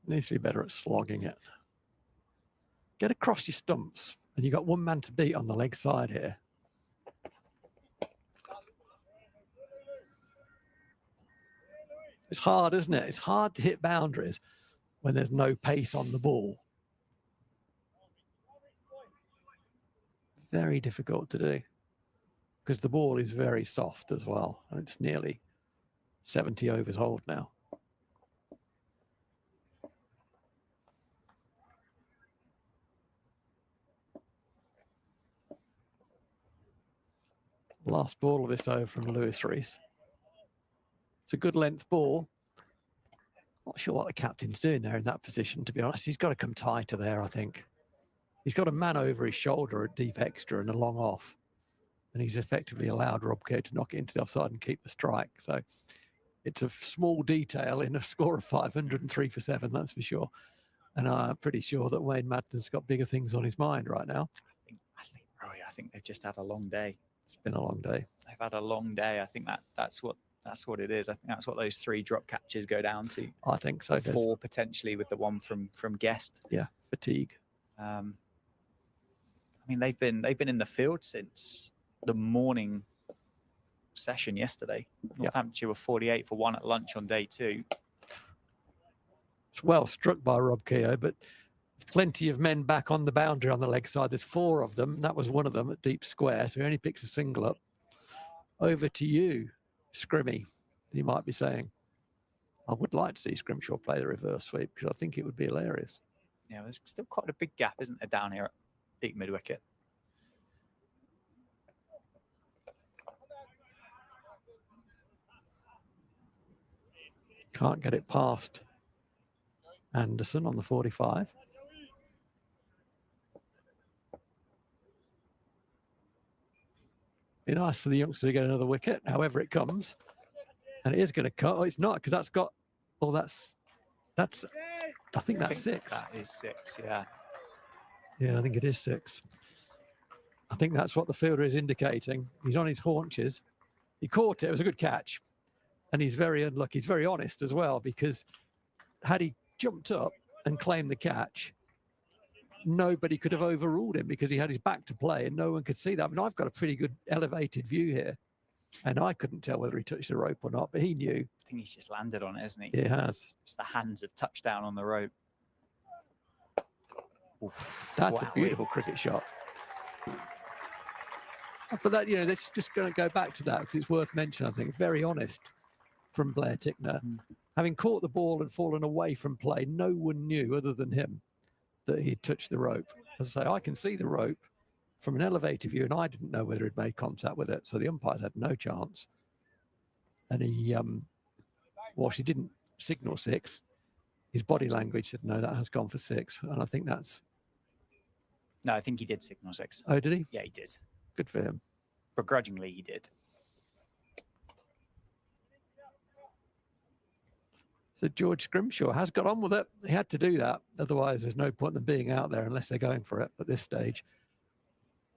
Needs to be better at slogging it. Get across your stumps, and you've got one man to beat on the leg side here. It's hard, isn't it? It's hard to hit boundaries when there's no pace on the ball. Very difficult to do because the ball is very soft as well. And it's nearly 70 overs old now. Last ball of this over from Lewis Rees. It's a good length ball. Not sure what the captain's doing there in that position, to be honest. He's got to come tighter there, I think. He's got a man over his shoulder at deep extra and a long off. And he's effectively allowed Rob Keogh to knock it into the offside and keep the strike. So it's a small detail in a score of 503 for 7, that's for sure. And I'm pretty sure that Wayne Madden's got bigger things on his mind right now. I think they've just had a long day. It's been a long day. They've had a long day. I think that's what it is. I think that's what those 3 drop catches go down to. I think so. 4 potentially with the one from Guest. Yeah, fatigue. I mean, they've been in the field since the morning session yesterday. Northamptonshire were 48 for 1 at lunch on day 2. It's well struck by Rob Keogh, but there's plenty of men back on the boundary on the leg side. There's 4 of them. That was one of them at deep square, so he only picks a single up. Over to you, Scrimmy, you might be saying. I would like to see Scrimshaw play the reverse sweep because I think it would be hilarious. Yeah, there's still quite a big gap, isn't there, down here at deep mid-wicket? Can't get it past Anderson on the 45. Be nice for the youngster to get another wicket, however it comes. And it is going to cut. Oh, it's not, because that's got, oh, that's, I think that's 6. That is 6, yeah. Yeah, I think it is 6. I think that's what the fielder is indicating. He's on his haunches. He caught it. It was a good catch. And he's very unlucky. He's very honest as well, because had he jumped up and claimed the catch, nobody could have overruled him because he had his back to play and no one could see that. I mean, I've got a pretty good elevated view here and I couldn't tell whether he touched the rope or not, but he knew. I think he's just landed on it, hasn't he? He has. Just the hands have touched down on the rope. Oof, that's a beautiful cricket shot. But that, that's just going to go back to that because it's worth mentioning, I think. Very honest from Blair Tickner. Having caught the ball and fallen away from play, no one knew other than him that he'd touched the rope. As I say, I can see the rope from an elevated view and I didn't know whether he'd made contact with it. So the umpires had no chance. And he, whilst he didn't signal 6, his body language said, no, that has gone for 6. And I think that's... No, I think he did signal 6. Oh, did he? Yeah, he did. Good for him. Begrudgingly, he did. So George Scrimshaw has got on with it. He had to do that. Otherwise, there's no point in them being out there unless they're going for it at this stage.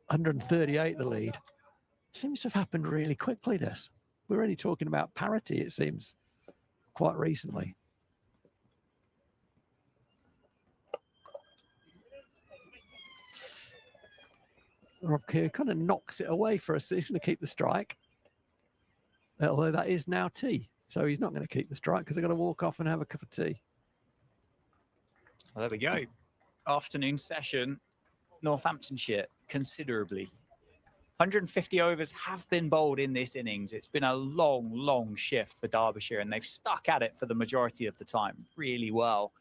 138 the lead. Seems to have happened really quickly, this. We're only talking about parity, it seems, quite recently. Rob Keogh kind of knocks it away for us. He's going to keep the strike. Although that is now tea. So he's not going to keep the strike because they've got to walk off and have a cup of tea. Well, there we go. Afternoon session, Northamptonshire, considerably. 150 overs have been bowled in this innings. It's been a long, long shift for Derbyshire, and they've stuck at it for the majority of the time really well.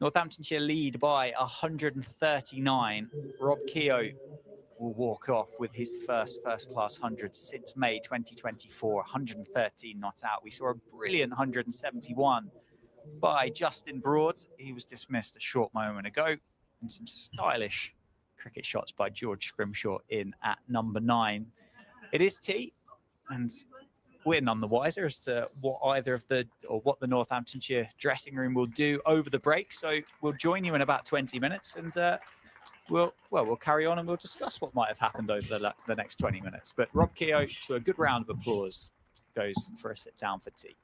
Northamptonshire lead by 139. Rob Keogh will walk off with his first-class 100 since May 2024, 113 not out. We saw a brilliant 171 by Justin Broad. He was dismissed a short moment ago, and some stylish cricket shots by George Scrimshaw in at number 9. It is tea, and we're none the wiser as to what what the Northamptonshire dressing room will do over the break. So we'll join you in about 20 minutes, and we'll carry on and we'll discuss what might have happened over the next 20 minutes. But Rob Keogh, to a good round of applause, goes for a sit down for tea.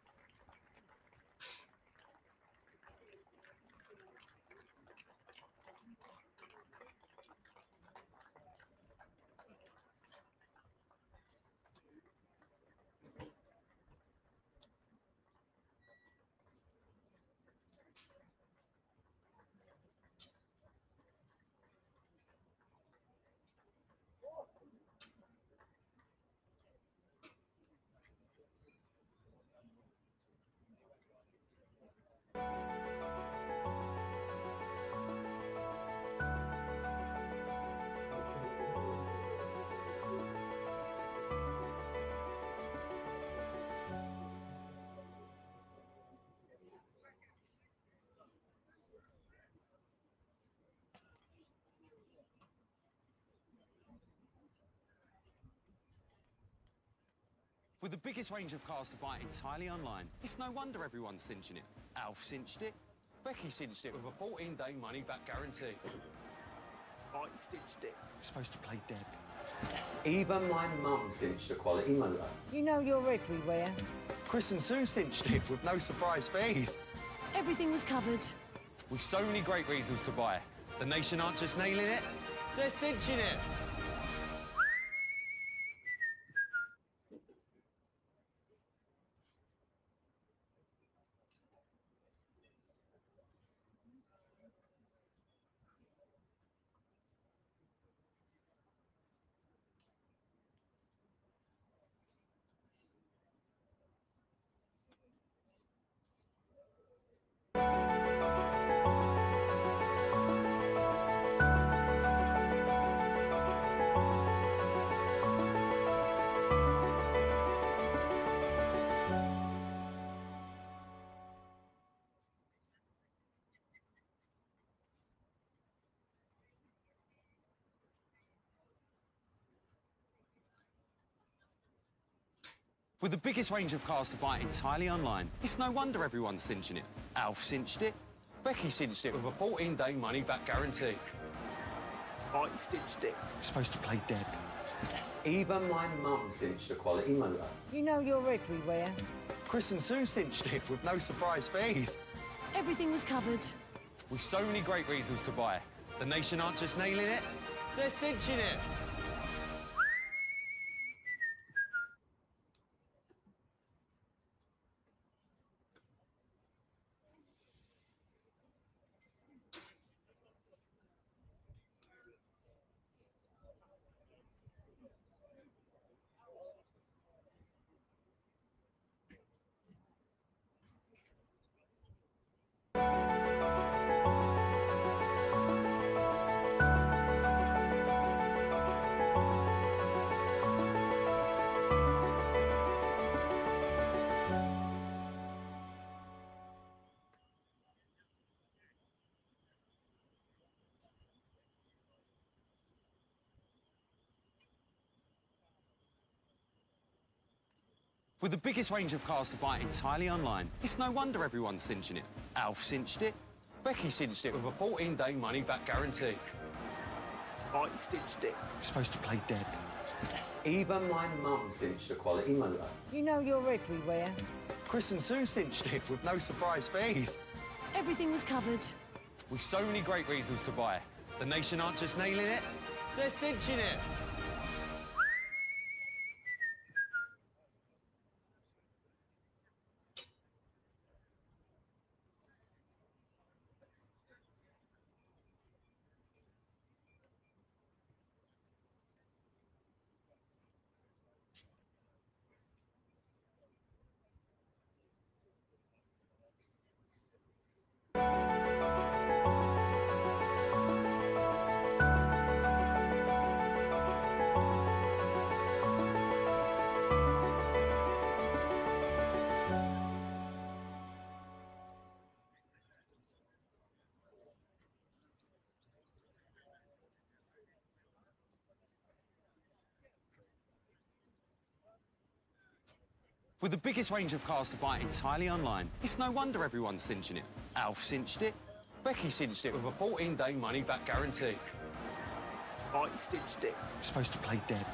With the biggest range of cars to buy entirely online, it's no wonder everyone's cinching it. Alf cinched it. Becky cinched it with a 14-day money-back guarantee. I cinched it. You're supposed to play dead. Even my mum cinched a quality motor. You know you're everywhere. Chris and Sue cinched it with no surprise fees. Everything was covered. With so many great reasons to buy. The nation aren't just nailing it, they're cinching it. With the biggest range of cars to buy entirely online, it's no wonder everyone's cinching it. Alf cinched it. Becky cinched it with a 14-day money-back guarantee. I cinched it. You're supposed to play dead. Even my mum cinched a quality motor. You know you're everywhere. Chris and Sue cinched it with no surprise fees. Everything was covered. With so many great reasons to buy. The nation aren't just nailing it, they're cinching it. With the biggest range of cars to buy entirely online, it's no wonder everyone's cinching it. Alf cinched it. Becky cinched it with a 14-day money-back guarantee. I cinched it. You're supposed to play dead. Even my mum cinched a quality motor. You know you're everywhere. Chris and Sue cinched it with no surprise fees. Everything was covered. With so many great reasons to buy. The nation aren't just nailing it, they're cinching it. With the biggest range of cars to buy entirely online, it's no wonder everyone's cinching it. Alf cinched it. Becky cinched it with a 14-day money-back guarantee. I cinched it. You're supposed to play dead.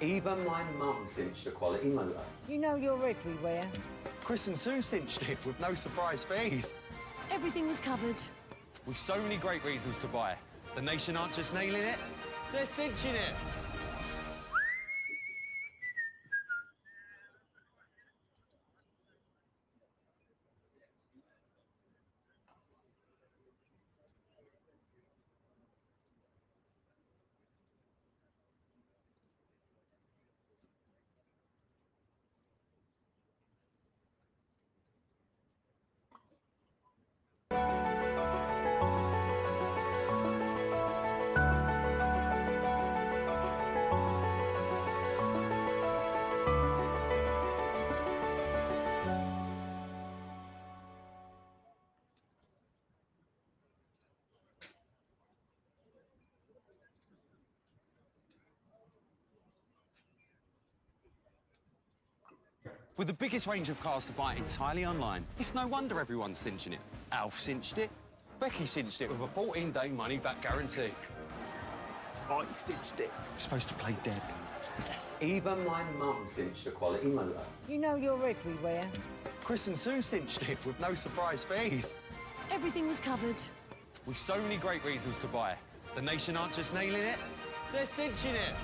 Even my mum cinched a quality motor. You know you're everywhere. Chris and Sue cinched it with no surprise fees. Everything was covered. With so many great reasons to buy. The nation aren't just nailing it, they're cinching it. With the biggest range of cars to buy entirely online, it's no wonder everyone's cinching it. Alf cinched it. Becky cinched it with a 14-day money-back guarantee. I cinched it. You're supposed to play dead. Even my mum cinched a quality motor. You know you're everywhere. Chris and Sue cinched it with no surprise fees. Everything was covered. With so many great reasons to buy. The nation aren't just nailing it, they're cinching it.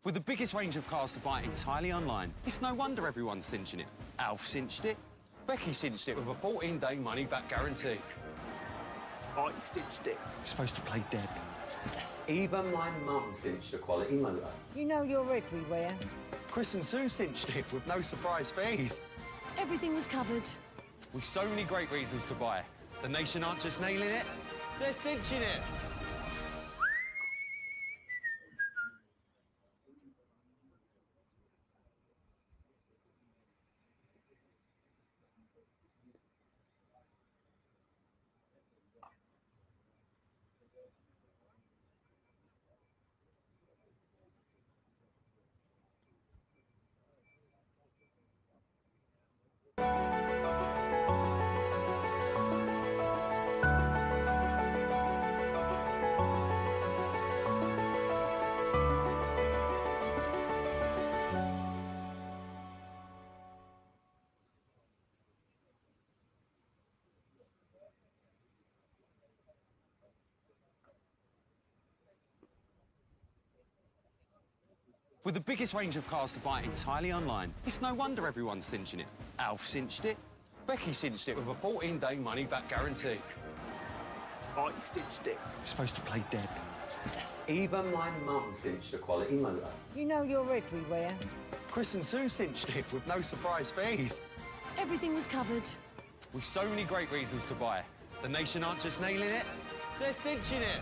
With the biggest range of cars to buy entirely online, it's no wonder everyone's cinching it. Alf cinched it. Becky cinched it with a 14-day money-back guarantee. I cinched it. You're supposed to play dead. Even my mum cinched a quality motor. You know you're everywhere. Chris and Sue cinched it with no surprise fees. Everything was covered. With so many great reasons to buy. The nation aren't just nailing it, they're cinching it. With the biggest range of cars to buy entirely online, it's no wonder everyone's cinching it. Alf cinched it. Becky cinched it with a 14-day money-back guarantee. I cinched it. You're supposed to play dead. Even my mum cinched a quality motor. You know you're everywhere. Chris and Sue cinched it with no surprise fees. Everything was covered. With so many great reasons to buy. The nation aren't just nailing it, they're cinching it.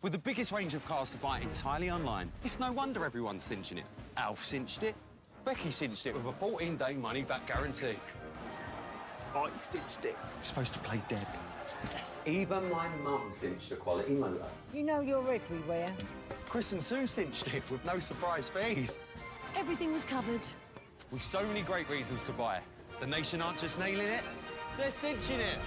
With the biggest range of cars to buy entirely online, it's no wonder everyone's cinching it. Alf cinched it. Becky cinched it with a 14-day money-back guarantee. I cinched it. You're supposed to play dead. Even my mum cinched a quality motor. You know you're everywhere. Chris and Sue cinched it with no surprise fees. Everything was covered. With so many great reasons to buy. The nation aren't just nailing it, they're cinching it.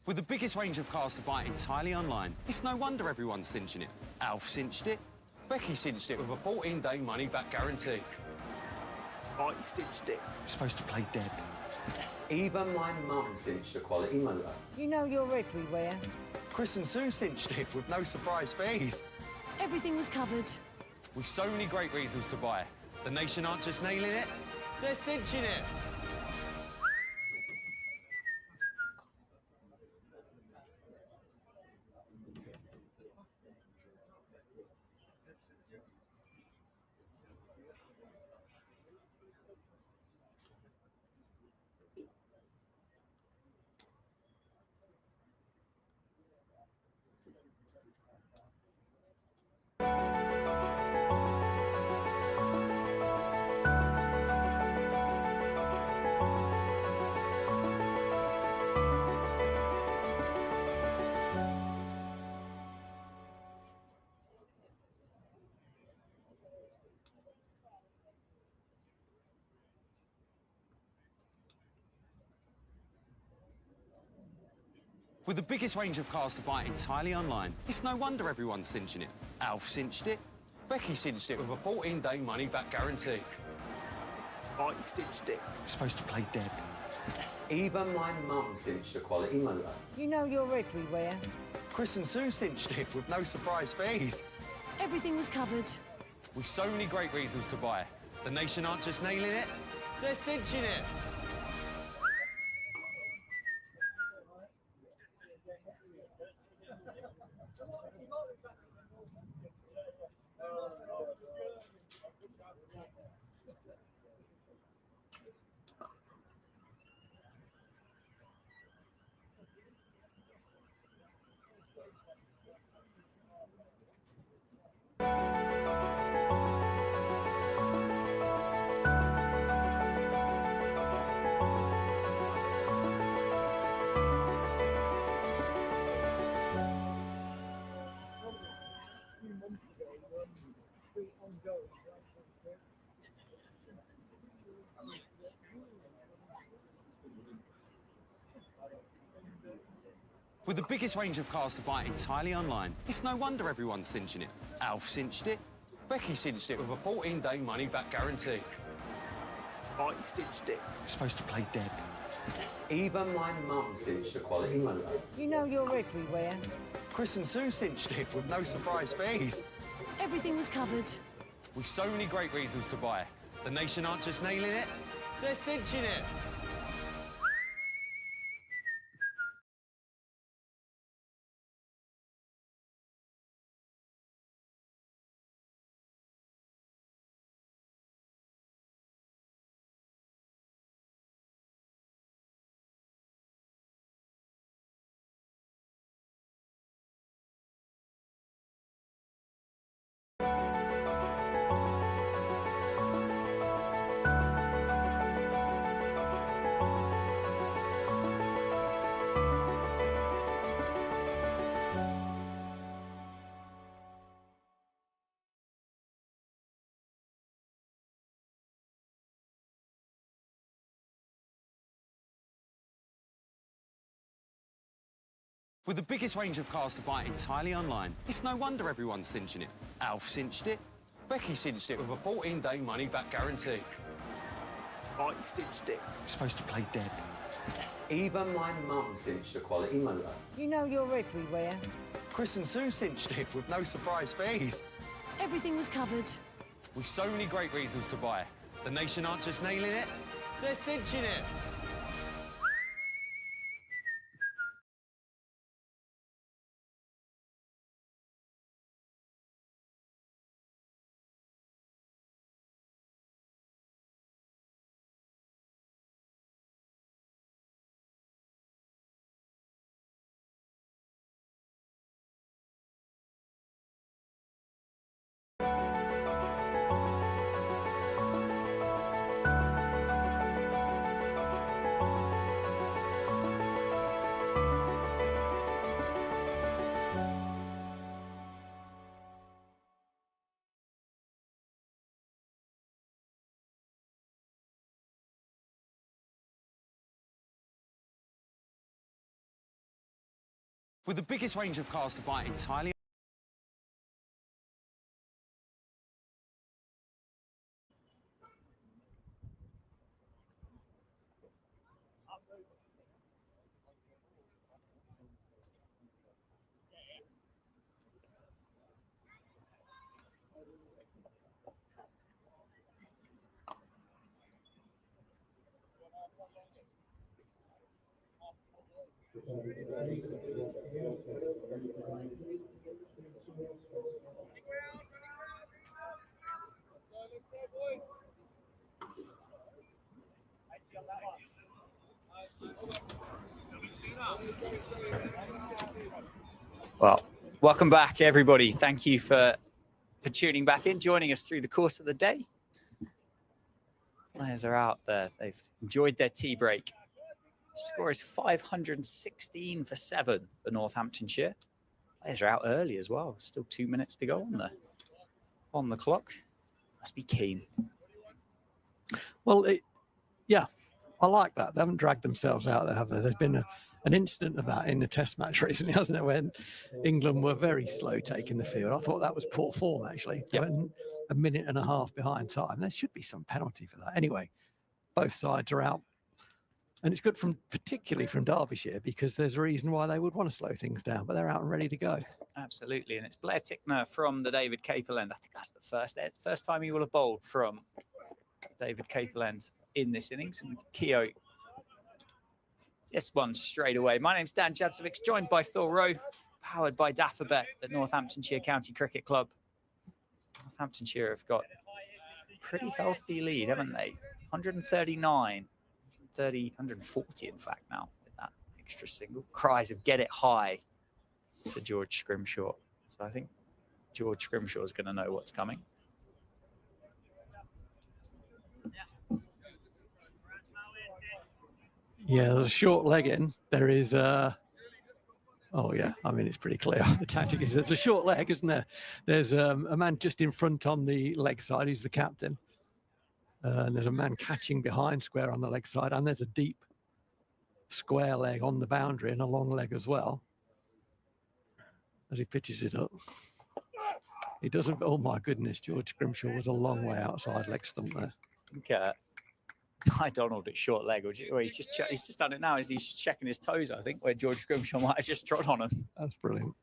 With the biggest range of cars to buy entirely online, it's no wonder everyone's cinching it. Alf cinched it. Becky cinched it with a 14-day money-back guarantee. I cinched it. You're supposed to play dead. Even my mum cinched a quality motor. You know you're everywhere. Chris and Sue cinched it with no surprise fees. Everything was covered. With so many great reasons to buy. The nation aren't just nailing it, they're cinching it. With the biggest range of cars to buy entirely online, it's no wonder everyone's cinching it. Alf cinched it. Becky cinched it with a 14-day money-back guarantee. I cinched it. You're supposed to play dead. Even my mum cinched a quality motor. You know you're everywhere. Chris and Sue cinched it with no surprise fees. Everything was covered. With so many great reasons to buy. The nation aren't just nailing it, they're cinching it. With the biggest range of cars to buy entirely online, it's no wonder everyone's cinching it. Alf cinched it. Becky cinched it with a 14-day money-back guarantee. I cinched it. You're supposed to play dead. Even my mum cinched a quality motor. You know you're everywhere. Chris and Sue cinched it with no surprise fees. Everything was covered. With so many great reasons to buy. The nation aren't just nailing it, they're cinching it. With the biggest range of cars to buy entirely online, it's no wonder everyone's cinching it. Alf cinched it. Becky cinched it with a 14-day money-back guarantee. I cinched it. You're supposed to play dead. Even my mum cinched a quality motor. You know you're everywhere. Chris and Sue cinched it with no surprise fees. Everything was covered. With so many great reasons to buy. The nation aren't just nailing it, they're cinching it. With the biggest range of cars to buy entirely. Well, welcome back, everybody. Thank you for tuning back in, joining us through the course of the day. Players are out there. They've enjoyed their tea break. Score is 516 for 7 for Northamptonshire. Players are out early as well. Still 2 minutes to go on the clock. Must be keen. Well, yeah, I like that. They haven't dragged themselves out there, have they? There's been an incident of that in the test match recently, hasn't there, when England were very slow taking the field. I thought that was poor form, actually. They went a minute and a half behind time. There should be some penalty for that. Anyway, both sides are out. And it's good particularly from Derbyshire, because there's a reason why they would want to slow things down, but they're out and ready to go. Absolutely. And it's Blair Tickner from the David Capel end. I think that's the first time he will have bowled from David Capel end in this innings. And Keogh just one straight away. My name's Dan Jadzovic, joined by Phil Rowe, powered by Daffabet at Northamptonshire County Cricket Club. Northamptonshire have got a pretty healthy lead, haven't they? 139. 140 in fact now with that extra single. Cries of get it high to George Scrimshaw. So I think George Scrimshaw is going to know what's coming. Yeah, there's a short leg in. There is oh yeah, I mean, it's pretty clear the tactic is. There's a short leg, isn't there? There's a man just in front on the leg side, who's the captain. And there's a man catching behind square on the leg side, and there's a deep square leg on the boundary and a long leg as well. as he pitches it up. He doesn't. Oh my goodness, George Scrimshaw was a long way outside leg stump there. I think Guy Donald at short leg, or he's just done it now. He's just checking his toes, I think, where George Scrimshaw might have just trod on him. That's brilliant.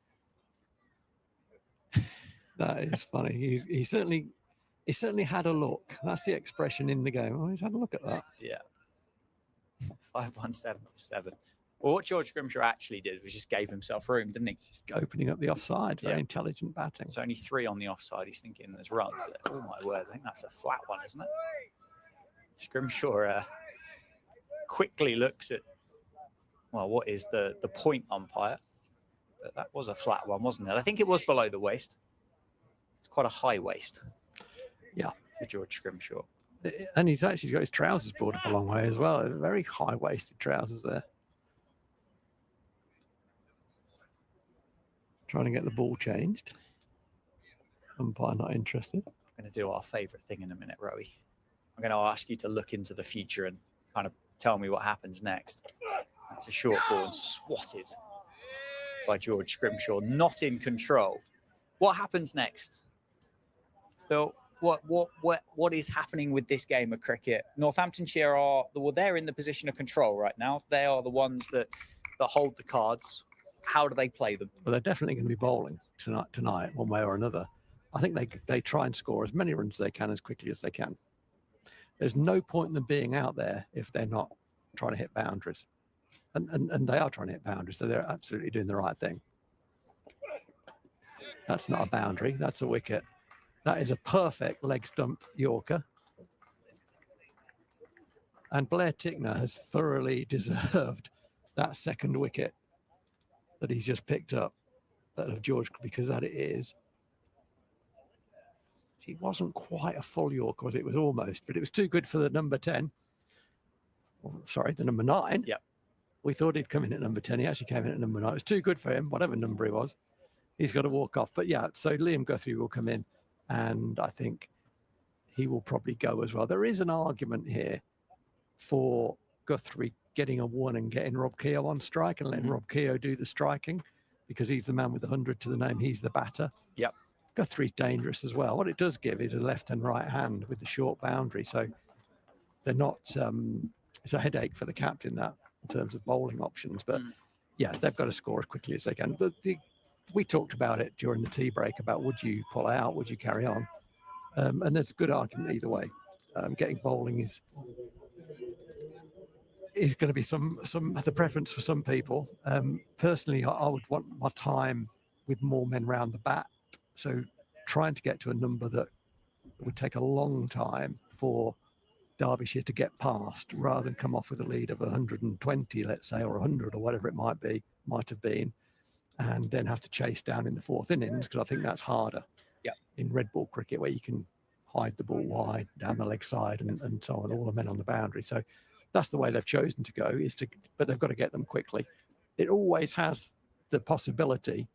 That is funny. He certainly had a look. That's the expression in the game. Oh, he's had a look at that. Yeah. 5-1-7 for 7. Well, what George Scrimshaw actually did was just gave himself room, didn't he? Just opening up the offside. Very Yeah. intelligent batting. There's only 3 on the offside. He's thinking there's runs there. Oh my word! I think that's a flat one, isn't it? Scrimshaw quickly looks at, well, what is the point umpire? But that was a flat one, wasn't it? I think it was below the waist. It's quite a high waist. Yeah. For George Scrimshaw. And he's actually got his trousers brought up a long way as well. Very high-waisted trousers there. Trying to get the ball changed. Umpire not interested. We're going to do our favourite thing in a minute, Rowie. I'm going to ask you to look into the future and kind of tell me what happens next. That's a short ball and swatted by George Scrimshaw, not in control. What happens next? Phil, what is happening with this game of cricket? Northamptonshire they're in the position of control right now. They are the ones that hold the cards. How do they play them? Well, they're definitely going to be bowling tonight, one way or another. I think they try and score as many runs as they can as quickly as they can. There's no point in them being out there if they're not trying to hit boundaries. And they are trying to hit boundaries, so they're absolutely doing the right thing. That's not a boundary, that's a wicket. That is a perfect leg stump Yorker. And Blair Tickner has thoroughly deserved that second wicket that he's just picked up, that of George, because that it is. He wasn't quite a full York, was it? It was almost, but it was too good for the number 10. Sorry, the number 9. Yep. We thought he'd come in at number 10. He actually came in at number 9. It was too good for him, whatever number he was. He's got to walk off. But yeah, so Liam Guthrie will come in, and I think he will probably go as well. There is an argument here for Guthrie getting a 1 and getting Rob Keogh on strike and letting Rob Keogh do the striking, because he's the man with the 100 to the name. He's the batter. Yep. Guthrie's dangerous as well. What it does give is a left and right hand with the short boundary. So they're not, it's a headache for the captain, that, in terms of bowling options. But yeah, they've got to score as quickly as they can. We talked about it during the tea break about, would you pull out, would you carry on? And there's a good argument either way. Getting bowling is going to be the preference for some people. Personally, I would want my time with more men round the bat. So trying to get to a number that would take a long time for Derbyshire to get past, rather than come off with a lead of 120, let's say, or 100 or whatever it might have been, and then have to chase down in the 4th innings, because I think that's harder. Yeah. In red ball cricket, where you can hide the ball wide down the leg side and so on, all the men on the boundary. So that's the way they've chosen to go, but they've got to get them quickly. It always has the possibility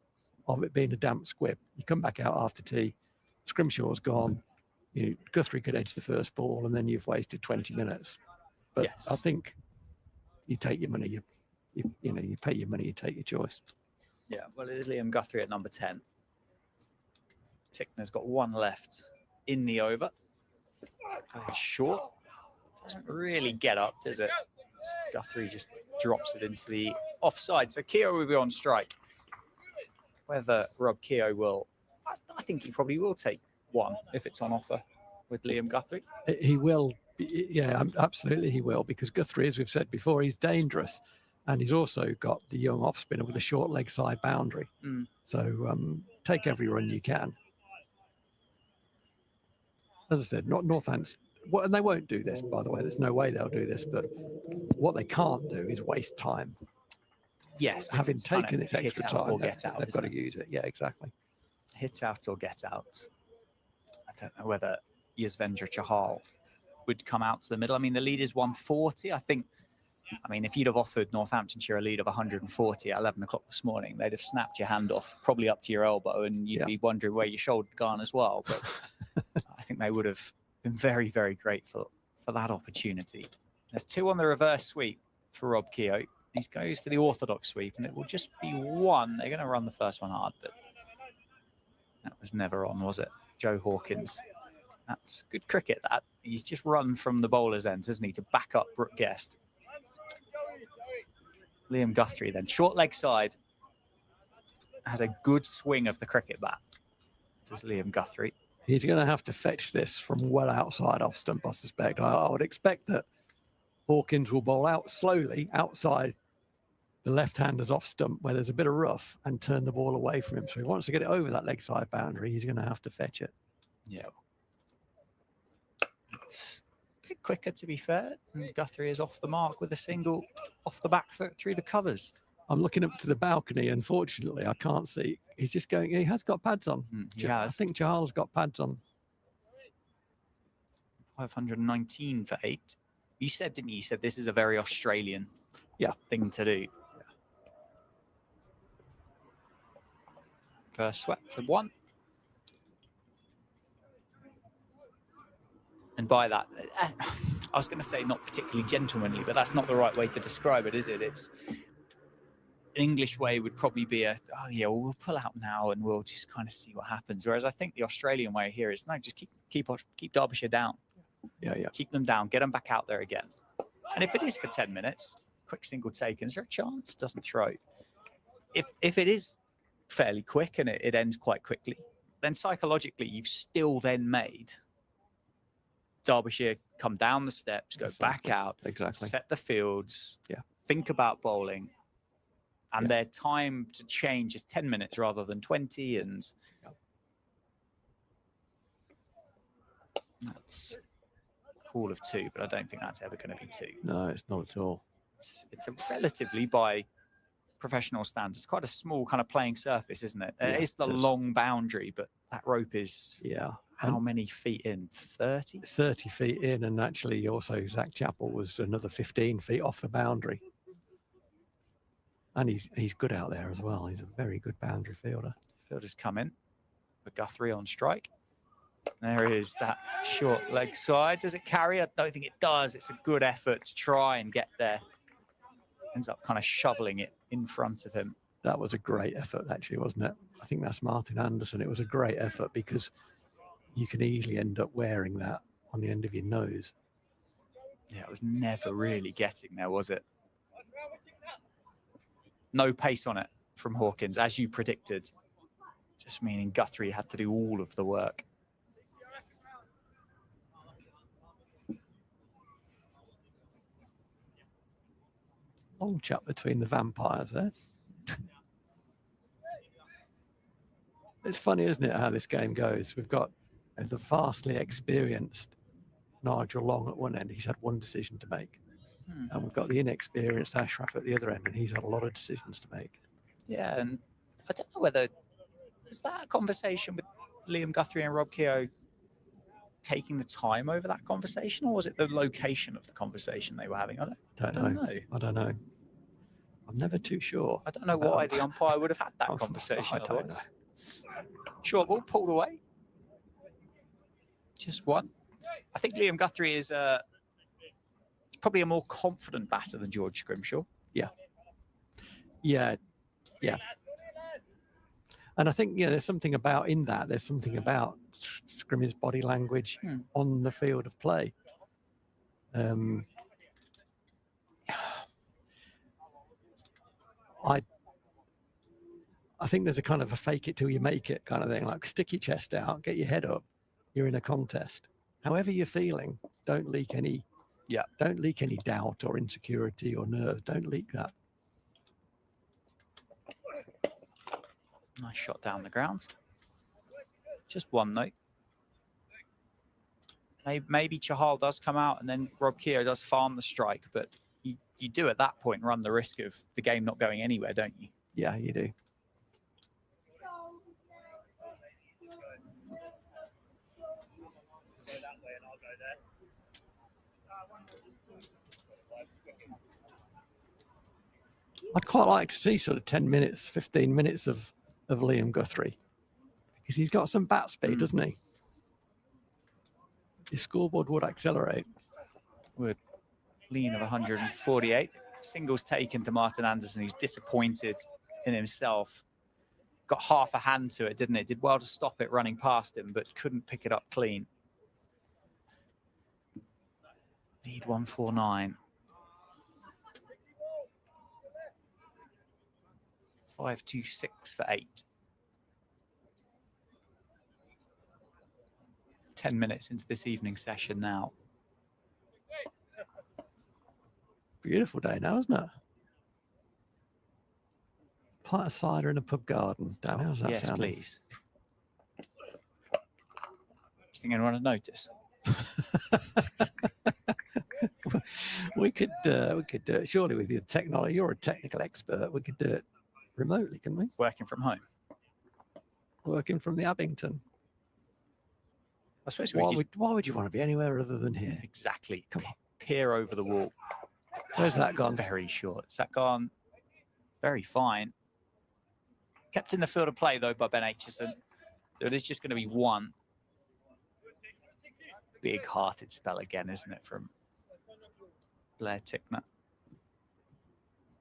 of it being a damp squib. You come back out after tea, Scrimshaw's gone, Guthrie could edge the first ball, and then you've wasted 20 minutes. But yes. I think you take your money, you pay your money, you take your choice. Yeah, well, it is Liam Guthrie at number 10. Tickner's got 1 left in the over. Going short. Doesn't really get up, does it? Guthrie just drops it into the offside. So Keogh will be on strike. Whether Rob Keogh will, I think he probably will take 1 if it's on offer with Liam Guthrie. He will, yeah, absolutely he will, because Guthrie, as we've said before, he's dangerous. And he's also got the young off spinner with a short leg side boundary. So take every run you can. As I said, not Northampton. And they won't do this, by the way. There's no way they'll do this. But what they can't do is waste time. Yes. Having taken this extra time, they've got to use it. Yeah, exactly. Hit out or get out. I don't know whether Yuzvendra Chahal would come out to the middle. I mean, the lead is 140. I mean, if you'd have offered Northamptonshire a lead of 140 at 11 o'clock this morning, they'd have snapped your hand off, probably up to your elbow, and you'd be wondering where your shoulder had gone as well. But I think they would have been very, very grateful for that opportunity. There's 2 on the reverse sweep for Rob Keogh. He goes for the orthodox sweep, and it will just be 1. They're going to run the first one hard, but That was never on, was it? Joe Hawkins. That's good cricket, that. He's just run from the bowler's end, hasn't he, to back up Brooke Guest. Liam Guthrie then. Short leg side. Has a good swing of the cricket bat. Does Liam Guthrie. He's going to have to fetch this from well outside off stump, I suspect. I would expect that Hawkins will bowl out slowly outside the left-handers off stump where there's a bit of rough and turn the ball away from him. So he wants to get it over that leg side boundary. He's going to have to fetch it. Yeah. It's a bit quicker, to be fair. And Guthrie is off the mark with a single off the back foot through the covers. I'm looking up to the balcony. Unfortunately, I can't see. He's just going, he has got pads on. He has. I think Chahal's got pads on. 519 for 8. You said, didn't you? You said this is a very Australian thing to do. First swept for 1. And by that, I was going to say not particularly gentlemanly, but that's not the right way to describe it, is it? It's an English way would probably be a, oh yeah, well, we'll pull out now and we'll just kind of see what happens. Whereas I think the Australian way here is no, just keep Derbyshire down. Yeah. Keep them down, get them back out there again. And if it is for 10 minutes, quick single take, is there a chance? Doesn't throw. If it is fairly quick and it ends quite quickly, then psychologically you've still then made Derbyshire come down the steps, go back out, set the fields, think about bowling, and their time to change is 10 minutes rather than 20. And that's a call of 2, but I don't think that's ever going to be 2. No, it's not at all. It's a relatively, by professional standards, quite a small kind of playing surface, isn't it? It's the long boundary, but that rope is how many feet in? 30? 30 feet in, and actually also Zach Chappell was another 15 feet off the boundary. And he's good out there as well. He's a very good boundary fielder. Fielders come in with Guthrie on strike. There is that short leg side. Does it carry? I don't think it does. It's a good effort to try and get there. Ends up kind of shoveling it in front of him. That was a great effort, actually, wasn't it? I think that's Martin Anderson. It was a great effort because you can easily end up wearing that on the end of your nose. Yeah, it was never really getting there, was it? No pace on it from Hawkins, as you predicted. Just meaning Guthrie had to do all of the work. Long chat between the vampires there. It's funny, isn't it, how this game goes? We've got the vastly experienced Nigel Long at one end. He's had one decision to make. And we've got the inexperienced Ashraf at the other end, and he's had a lot of decisions to make. Yeah, and I don't know whether, was that a conversation with Liam Guthrie and Rob Keogh taking the time over that conversation, or was it the location of the conversation they were having? I don't know. I don't know. I'm never too sure. I don't know why the umpire would have had that conversation. I don't know. Short ball pulled away. Just 1. I think Liam Guthrie is probably a more confident batter than George Scrimshaw. Yeah. And I think, there's something about Scrim's body language on the field of play. I think there's a kind of a fake it till you make it kind of thing, like stick your chest out, get your head up. You're in a contest. However you're feeling, don't leak any doubt or insecurity or nerves. Don't leak that. Nice shot down the ground. Just 1 though. Maybe Chahal does come out and then Rob Keogh does farm the strike, but you do at that point run the risk of the game not going anywhere, don't you? Yeah, you do. I'd quite like to see sort of 10 minutes, 15 minutes of Liam Guthrie, because he's got some bat speed, doesn't he? His scoreboard would accelerate. Would. Lean of 148. Singles taken to Martin Anderson, who's disappointed in himself. got half a hand to it, didn't it? Did well to stop it running past him, but couldn't pick it up clean. Lead 149. 5-2-6 for 8. 10 minutes into this evening session now. Beautiful day now, isn't it? Pint of cider in a pub garden. Dan, how's that Yes, sounding? please. Do you think anyone would notice? we could do it surely with your technology. You're a technical expert. We could do it remotely, can we? Working from home. Working from the Abington. I suppose we could just Why would you want to be anywhere other than here? exactly Come on. peer over the wall. Where's that gone? Very short. Is that gone? Very fine. Kept in the field of play, though, by Ben Aitchison. So it is just going to be one. Big-hearted spell again, isn't it, from Blair Tickner.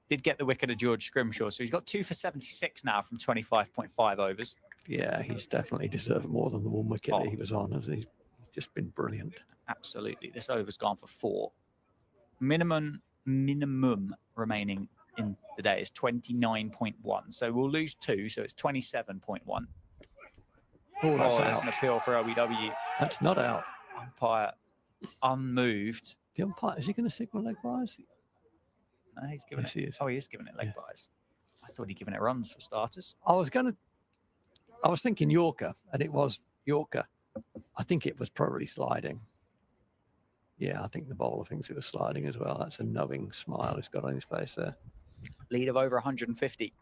Did get the wicket of George Scrimshaw, so he's got 2 for 76 now from 25.5 overs. Yeah, he's definitely deserved more than the one wicket that he was on, hasn't he? He's just been brilliant. Absolutely. This over's gone for 4. Minimum remaining in the day is 29.1. So we'll lose 2, so it's 27.1. Oh, that's There's an out. appeal for LBW. That's not out. Umpire unmoved. The umpire, is he going to signal leg byes? No, he's giving Yes, it. he is. Oh, he is giving it leg Yeah. byes. I thought he'd given it runs for starters. I was thinking Yorker, and it was Yorker. I think it was probably sliding. Yeah, I think the bowler thinks it was sliding as well. That's a knowing smile he's got on his face there. Lead of over 150.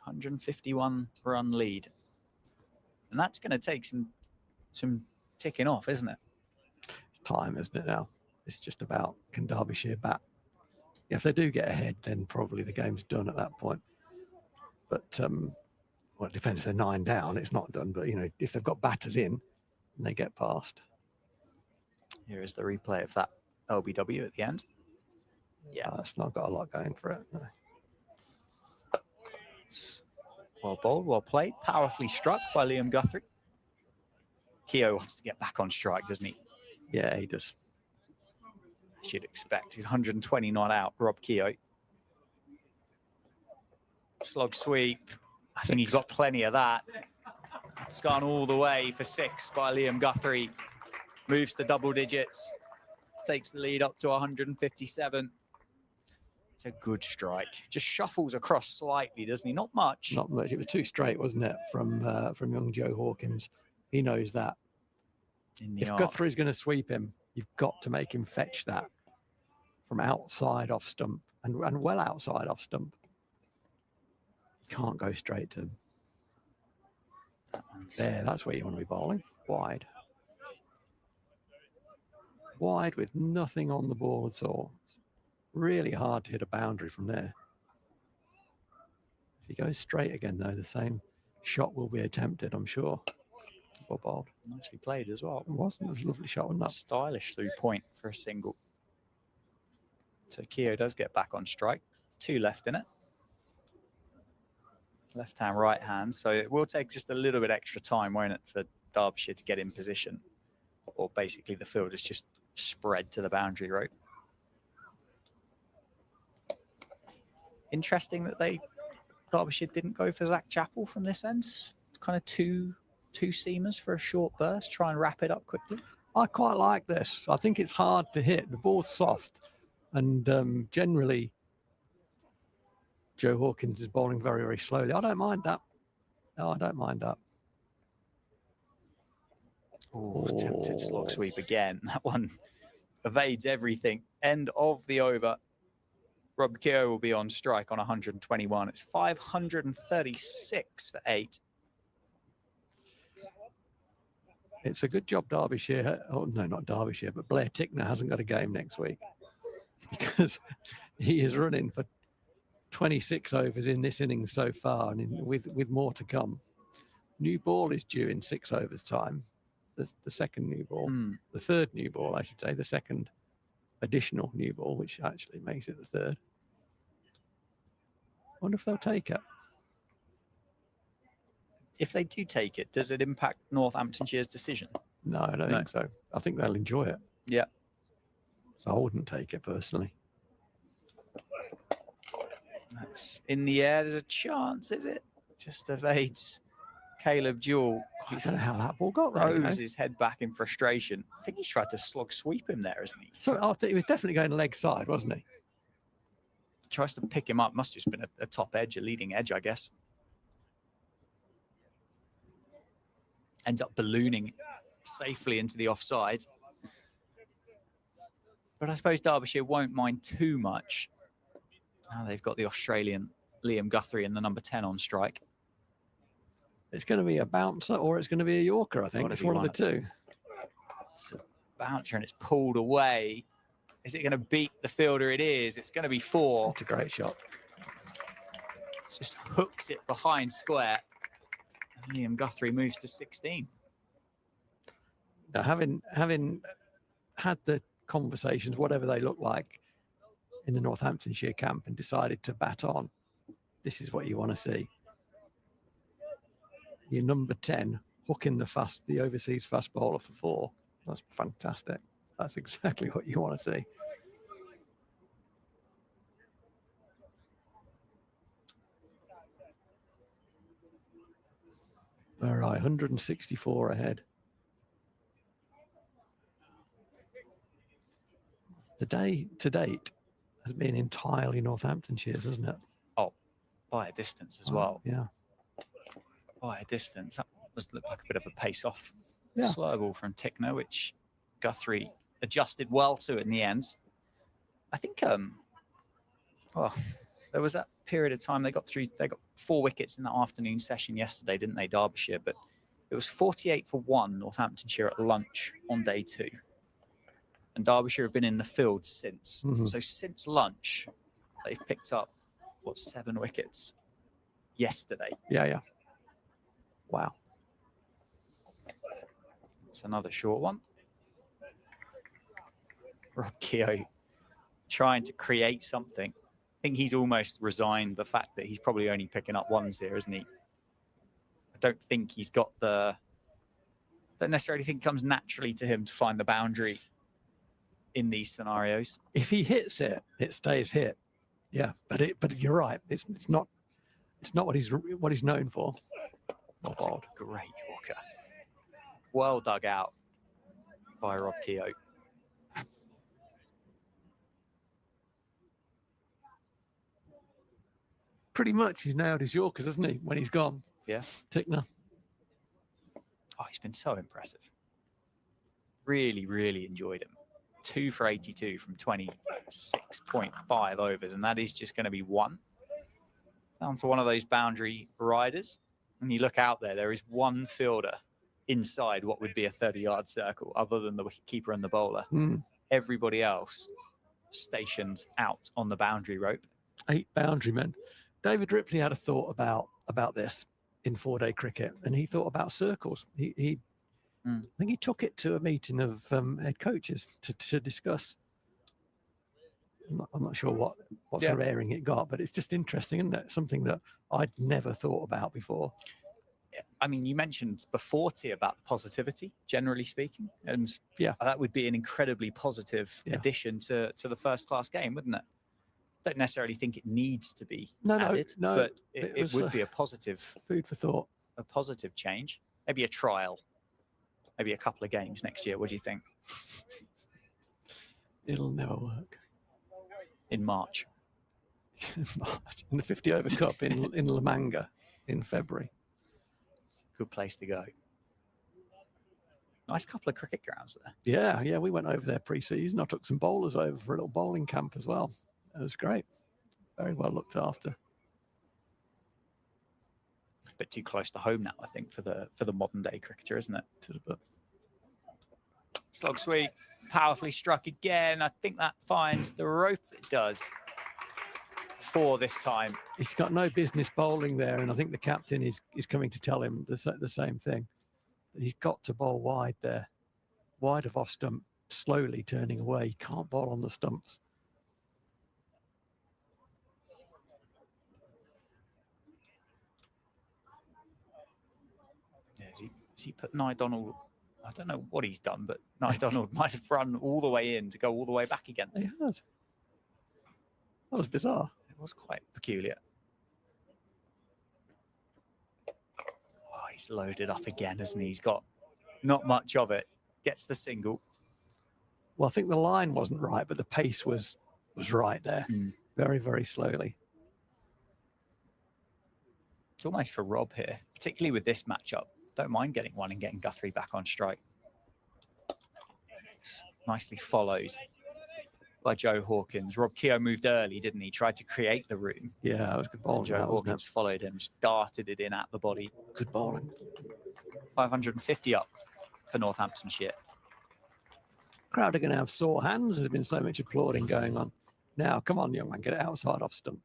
151 run lead. And that's going to take some ticking off, isn't it? It's time, isn't it now? It's just about, can Derbyshire bat? If they do get ahead, then probably the game's done at that point. But, well, it depends if they're 9 down, it's not done. But, if they've got batters in, and they get past. Here is the replay of that LBW at the end. Yeah. It's not got a lot going for it. No. It's well bowled, well played, powerfully struck by Liam Guthrie. Keogh wants to get back on strike, doesn't he? Yeah, he does. As you'd expect. He's 120 not out, Rob Keogh. Slog sweep. I think he's got plenty of that. It's gone all the way for 6 by Liam Guthrie. Moves to double digits. Takes the lead up to 157. It's a good strike. Just shuffles across slightly, doesn't he? Not much. Not much. It was too straight, wasn't it, from young Joe Hawkins? He knows that. If Guthrie's going to sweep him, you've got to make him fetch that from outside off stump and well outside off stump. Can't go straight to him. There, that's where you want to be bowling. Wide. Wide with nothing on the ball at all. It's really hard to hit a boundary from there. If he goes straight again, though, the same shot will be attempted, I'm sure. Well bowled. Nicely played as well. It was a lovely shot, wasn't that? Stylish through point for a single. So Keogh does get back on strike. 2 left in it. Left hand, right hand. So it will take just a little bit extra time, won't it, for Derbyshire to get in position. Or basically the field is just spread to the boundary rope. Interesting that Derbyshire didn't go for Zach Chappell from this end. It's kind of two seamers for a short burst. Try and wrap it up quickly. I quite like this. I think it's hard to hit. The ball's soft. And generally, Joe Hawkins is bowling very, very slowly. I don't mind that. No, I don't mind that. Oh, tempted slog sweep again. That one evades everything. End of the over. Rob Keogh will be on strike on 121. It's 536 for 8. It's a good job Derbyshire, oh no, not Derbyshire, but Blair Tickner hasn't got a game next week because he is running for 26 overs in this innings so far and with more to come. New ball is due in 6 overs time. The second new ball, the third new ball, I should say, the second additional new ball, which actually makes it the third. I wonder if they'll take it. if they do take it, does it impact Northamptonshire's decision? No, I don't No. think so. I think they'll enjoy it. Yeah. So I wouldn't take it personally. That's in the air. There's a chance, is it? Just evades Caleb Jewell. I don't know how that ball got there. You know? Throws his head back in frustration. I think he's tried to slog sweep him there, isn't he? So I think he was definitely going leg side, wasn't he? Tries to pick him up. Must have just been a top edge, a leading edge, I guess. Ends up ballooning safely into the offside. But I suppose Derbyshire won't mind too much. Now they've got the Australian Liam Guthrie and the number 10 on strike. It's going to be a bouncer or it's going to be a Yorker, I think. Gotta It's be one of the one. two. It's a bouncer and it's pulled away. Is it going to beat the fielder? It is. It's going to be 4. It's a great shot. Just hooks it behind square. And Liam Guthrie moves to 16. Now, having had the conversations, whatever they look like, in the Northamptonshire camp and decided to bat on, this is what you want to see. Your number 10 hooking the overseas fast bowler for 4. That's fantastic. That's exactly what you want to see. All right, 164 ahead. The day to date has been entirely Northamptonshire's, hasn't it? Oh, by a distance as Oh, well. Yeah. By a distance. That looked like a bit of a pace-off Yeah. slow ball from Tickner, which Guthrie adjusted well to in the end. I think well, there was that period of time they got 4 wickets in that afternoon session yesterday, didn't they, Derbyshire? But it was 48 for 1 Northamptonshire at lunch on day 2. And Derbyshire have been in the field since. Mhm. So since lunch, they've picked up 7 wickets yesterday. Yeah. Wow. It's another short one. Rob Keogh trying to create something. I think he's almost resigned the fact that he's probably only picking up ones here, isn't he? I don't think he's got don't necessarily think it comes naturally to him to find the boundary in these scenarios. If he hits it, it stays hit. Yeah, but you're right. It's not what he's known for. Not That's a bad. great Yorker. Well dug out by Rob Keogh. Pretty much he's nailed his Yorkers, hasn't he, when he's gone? Yeah. Tickner. Oh, he's been so impressive. Really, really enjoyed him. 2 for 82 from 26.5 overs, and that is just going to be 1. Down to one of those boundary riders. When you look out there, there is 1 fielder inside what would be a 30-yard circle, other than the wicketkeeper and the bowler. Mm. Everybody else stations out on the boundary rope. 8 boundary men. David Ripley had a thought about this in 4-day cricket, and he thought about circles. I think he took it to a meeting of head coaches to discuss. I'm not sure what sort of airing it got, but it's just interesting, isn't it? Something that I'd never thought about before. I mean, you mentioned before, T, about positivity, generally speaking, and Yeah. that would be an incredibly positive Yeah. addition to the first-class game, wouldn't it? Don't necessarily think it needs to be No, added, no, but it it was, would be a positive Food for thought. change. Maybe a trial, maybe a couple of games next year. What do you think? It'll never work. In March? In the 50 over cup in La Manga in February. Good place to go. Nice couple of cricket grounds there. Yeah, we went over there pre-season. I took some bowlers over for a little bowling camp as well. It was great. Very well looked after. A bit too close to home now, I think, for the modern day cricketer, isn't it? Slog sweep, powerfully struck again. I think that finds the rope. It does. 4 this time. He's got no business bowling there, and I think the captain is coming to tell him the same thing. He's got to bowl wide there, wide of off stump, slowly turning away. He can't bowl on the stumps. actually put Nye Donald. I don't know what he's done, but Nye Donald might have run all the way in to go all the way back again. He has. That was bizarre. It was quite peculiar. Oh, he's loaded up again, hasn't he? He's got not much of it. Gets the single. Well, I think the line wasn't right, but the pace was right there. Very, very slowly. It's almost for Rob here, particularly with this matchup. Don't mind getting one and getting Guthrie back on strike. It's nicely followed by Joe Hawkins. Rob Keogh moved early, didn't he? Tried to create the room. Yeah, that was good bowling. Joe Hawkins followed him, just darted it in at the body. Good bowling. 550 up for Northamptonshire. Crowd are going to have sore hands. There's been so much applauding going on. Now, come on, young man, get it outside off stump.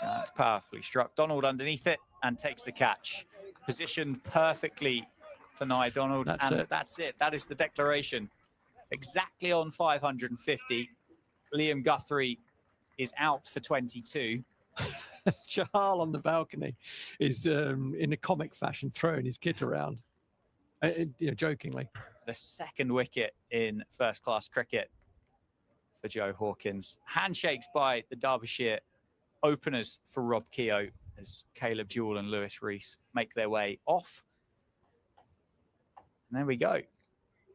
It's powerfully struck. Donald underneath it and takes the catch. Positioned perfectly for Nye Donald. That's it. That is the declaration. Exactly on 550. Liam Guthrie is out for 22. Chahal on the balcony is, in a comic fashion, throwing his kit around, jokingly. The second wicket in first-class cricket for Joe Hawkins. Handshakes by the Derbyshire openers for Rob Keogh as Caleb Jewell and Lewis Rees make their way off. And there we go.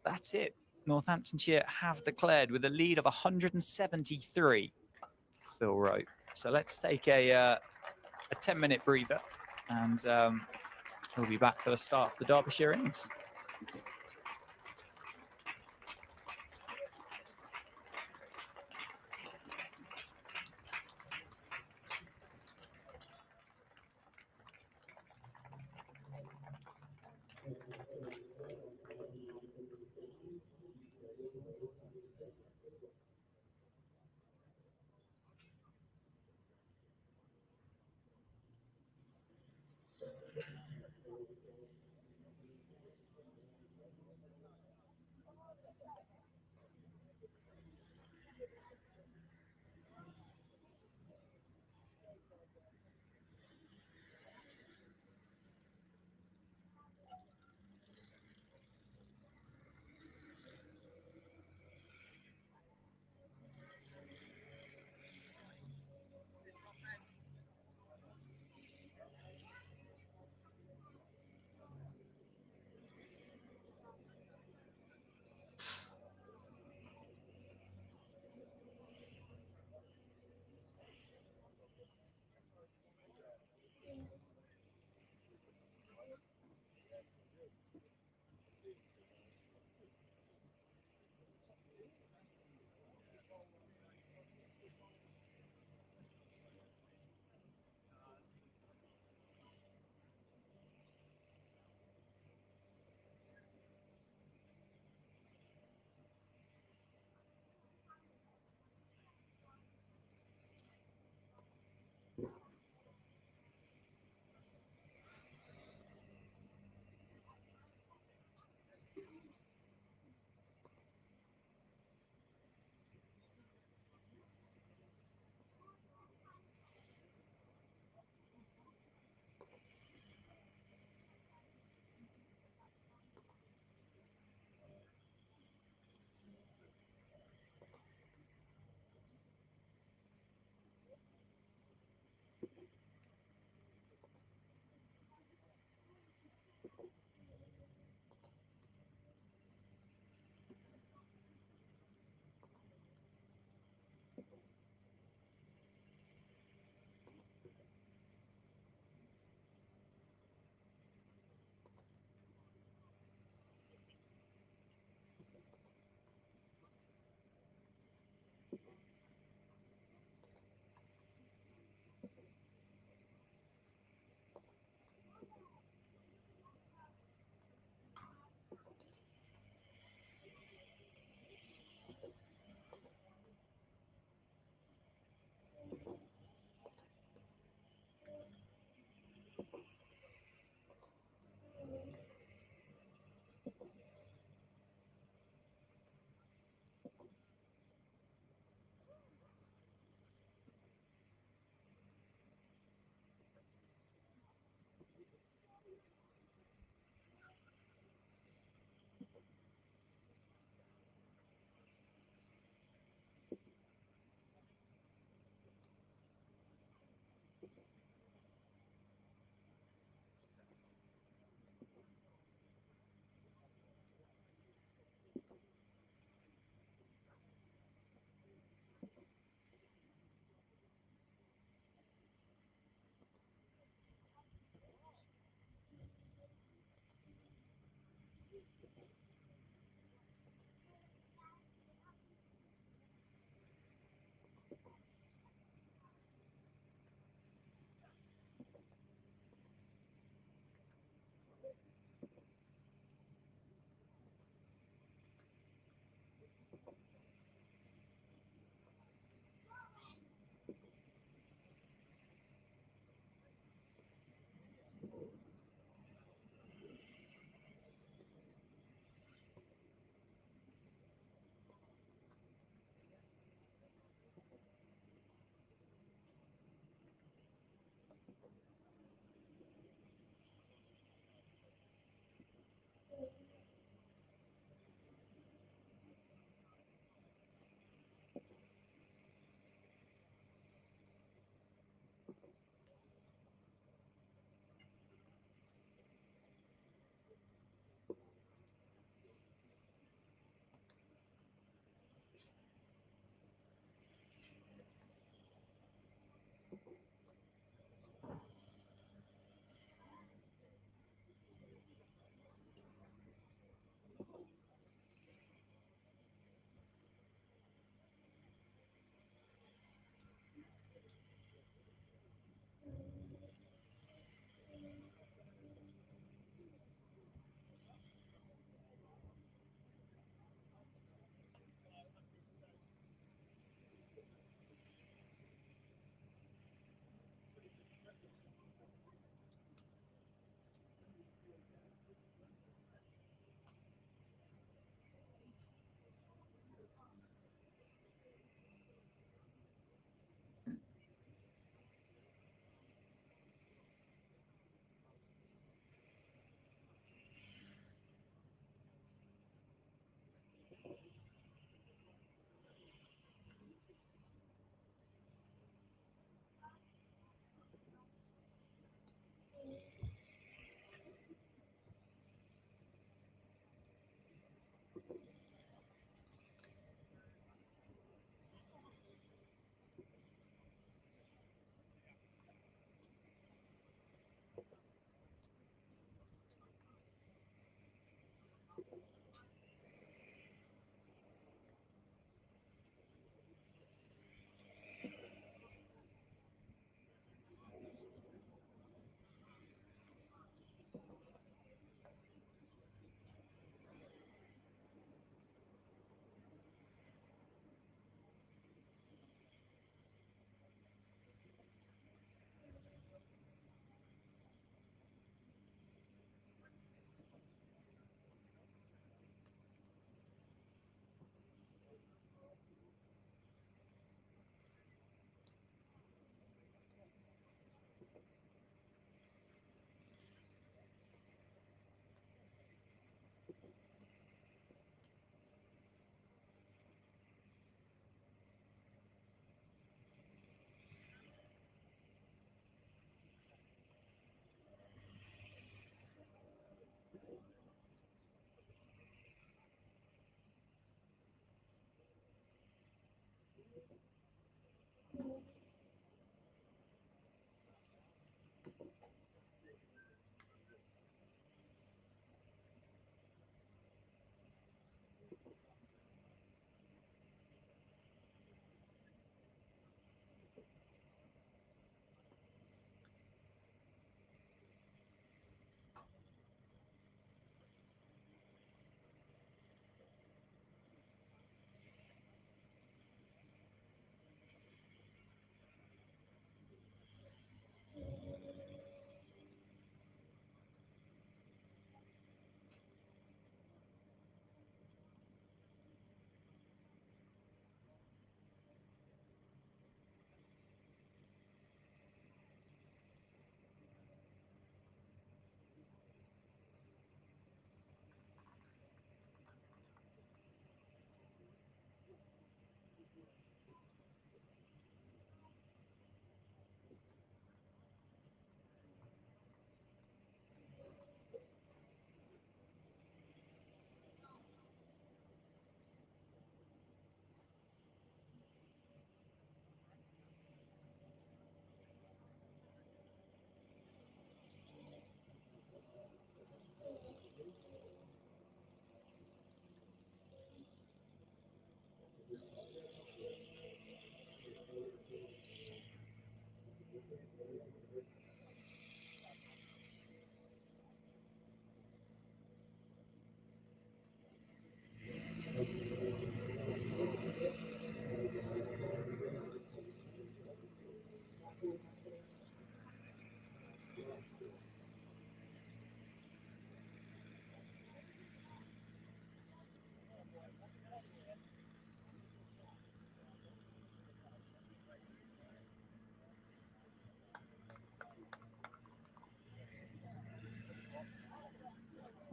That's it. Northamptonshire have declared with a lead of 173. Phil wrote. So let's take a 10-minute breather, and we'll be back for the start of the Derbyshire innings.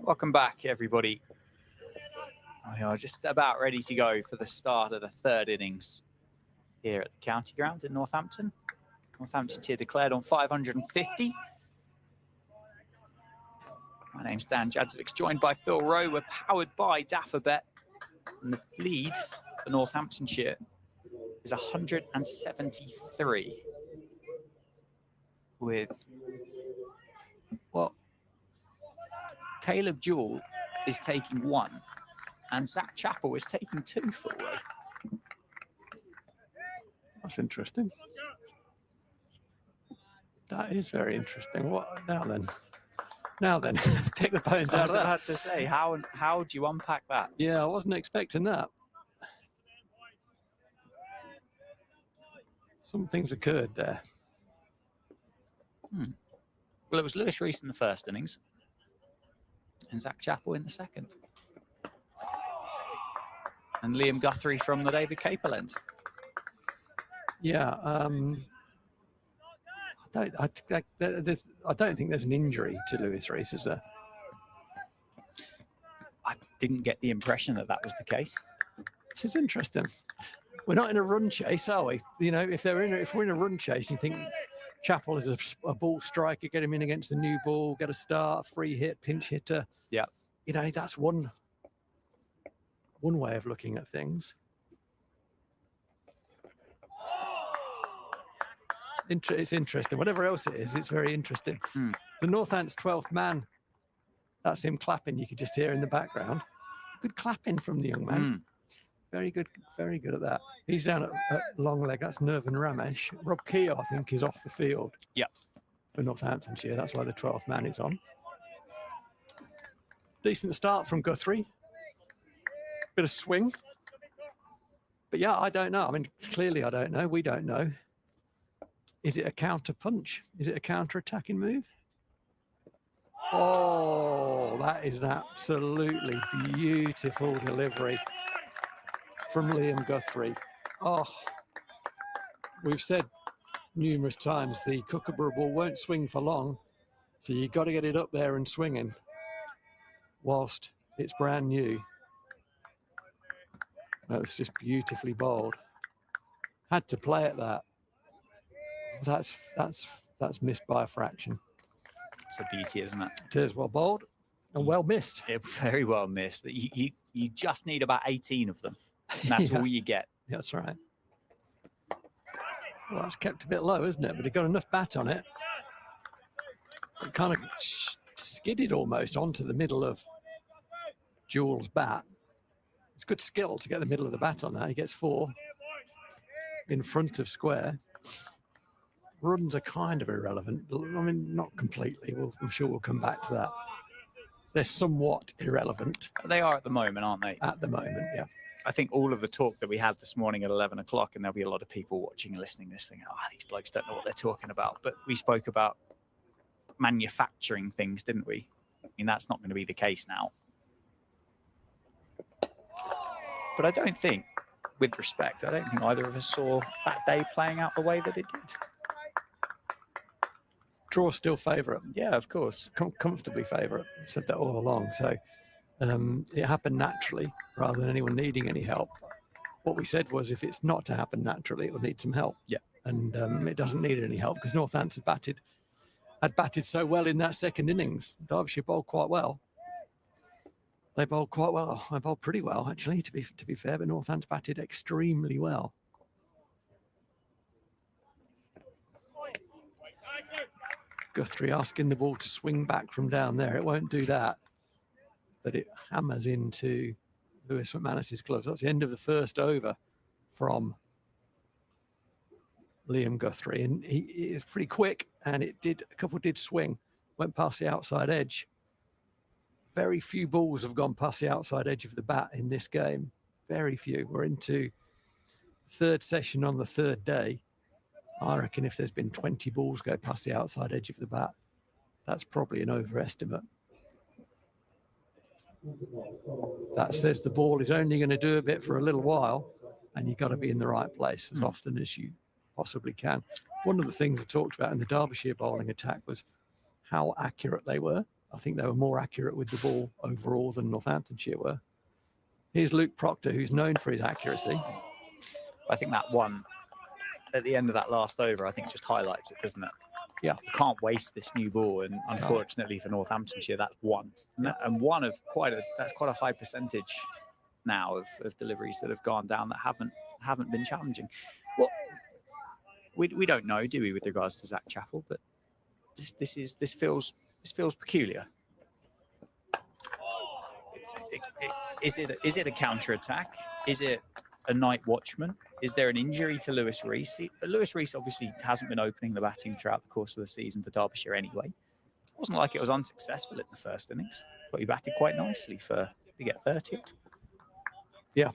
Welcome back, everybody. We are just about ready to go for the start of the third innings here at the county ground in Northampton. Northamptonshire declared on 550. My name's Dan Jadzovic, joined by Phil Rowe. We're powered by Daffabet. And the lead for Northamptonshire is 173. With, well, Caleb Jewell is taking 1 and Zach Chappell is taking 2 for Rowe. That's interesting. That is very interesting. What now then? Now then, pick the bones I out was of that. about to say, how do you unpack that? Yeah, I wasn't expecting that. Some things occurred there. Well, it was Lewis Rees in the first innings and Zach Chappell in the second. And Liam Guthrie from the David Capel lens. Yeah, I don't think there's an injury to Lewis Rees, is there? I didn't get the impression that that was the case. This is interesting. We're not in a run chase, are we? You know, if we're in a run chase, you think Chappell is a ball striker, get him in against the new ball, get a start, free hit, pinch hitter. Yeah. You know, that's one way of looking at things. It's interesting. Whatever else it is, it's very interesting. The Northants' 12th man, that's him clapping. You could just hear in the background. Good clapping from the young man. Very good at that. He's down at long leg. That's Nervan Ramesh. Rob Keogh, I think, is off the field. Yeah. For Northamptonshire. That's why the 12th man is on. Decent start from Guthrie. Bit of swing. But yeah, I don't know. I mean, clearly I don't know. We don't know. Is it a counter punch? Is it a counter attacking move? Oh, that is an absolutely beautiful delivery from Liam Guthrie. Oh, we've said numerous times the Kookaburra ball won't swing for long, so you've got to get it up there and swinging whilst it's brand new. That was just beautifully bowled. Had to play at that. That's missed by a fraction. It's a beauty, isn't it? It is well bowled and well missed. Very well missed. You just need about 18 of them. And that's Yeah. all you get. That's right. Well, it's kept a bit low, isn't it? But it got enough bat on it. It kind of skidded almost onto the middle of Jewell's bat. It's good skill to get the middle of the bat on that. He gets 4 in front of square. Runs are kind of irrelevant. I mean, not completely. I'm sure we'll come back to that. They're somewhat irrelevant. They are at the moment, aren't they? At the moment, yeah. I think all of the talk that we had this morning at 11 o'clock, and there'll be a lot of people watching and listening to this thing, these blokes don't know what they're talking about. But we spoke about manufacturing things, didn't we? I mean, that's not going to be the case now. But I don't think, with respect, I don't think either of us saw that day playing out the way that it did. Draw still favourite. Yeah, of course. Comfortably favourite. Said that all along. So it happened naturally rather than anyone needing any help. What we said was if it's not to happen naturally, it will need some help. Yeah. And it doesn't need any help because Northants had batted so well in that second innings. Derbyshire bowled quite well. They bowled quite well. I bowled pretty well, actually, to be fair, but Northants batted extremely well. Guthrie asking the ball to swing back from down there. It won't do that, but it hammers into Lewis McManus's gloves. That's the end of the first over from Liam Guthrie, and he is pretty quick, and a couple did swing, went past the outside edge. Very few balls have gone past the outside edge of the bat in this game. Very few. We're into third session on the third day. I reckon if there's been 20 balls go past the outside edge of the bat, that's probably an overestimate. That says the ball is only going to do a bit for a little while, and you've got to be in the right place as often as you possibly can. One of the things I talked about in the Derbyshire bowling attack was how accurate they were. I think they were more accurate with the ball overall than Northamptonshire were. Here's Luke Proctor, who's known for his accuracy. I think that one at the end of that last over, I think just highlights it, doesn't it? Yeah. You can't waste this new ball, and unfortunately for Northamptonshire, that's one. And one of that's quite a high percentage now of deliveries that have gone down that haven't been challenging. Well, we don't know, do we, with regards to Zach Chappell? But this feels peculiar. Is it a counter attack? Is it a night watchman? Is there an injury to Lewis Rees? Lewis Rees obviously hasn't been opening the batting throughout the course of the season for Derbyshire anyway. It wasn't like it was unsuccessful in the first innings, but he batted quite nicely to get 30th. Yeah.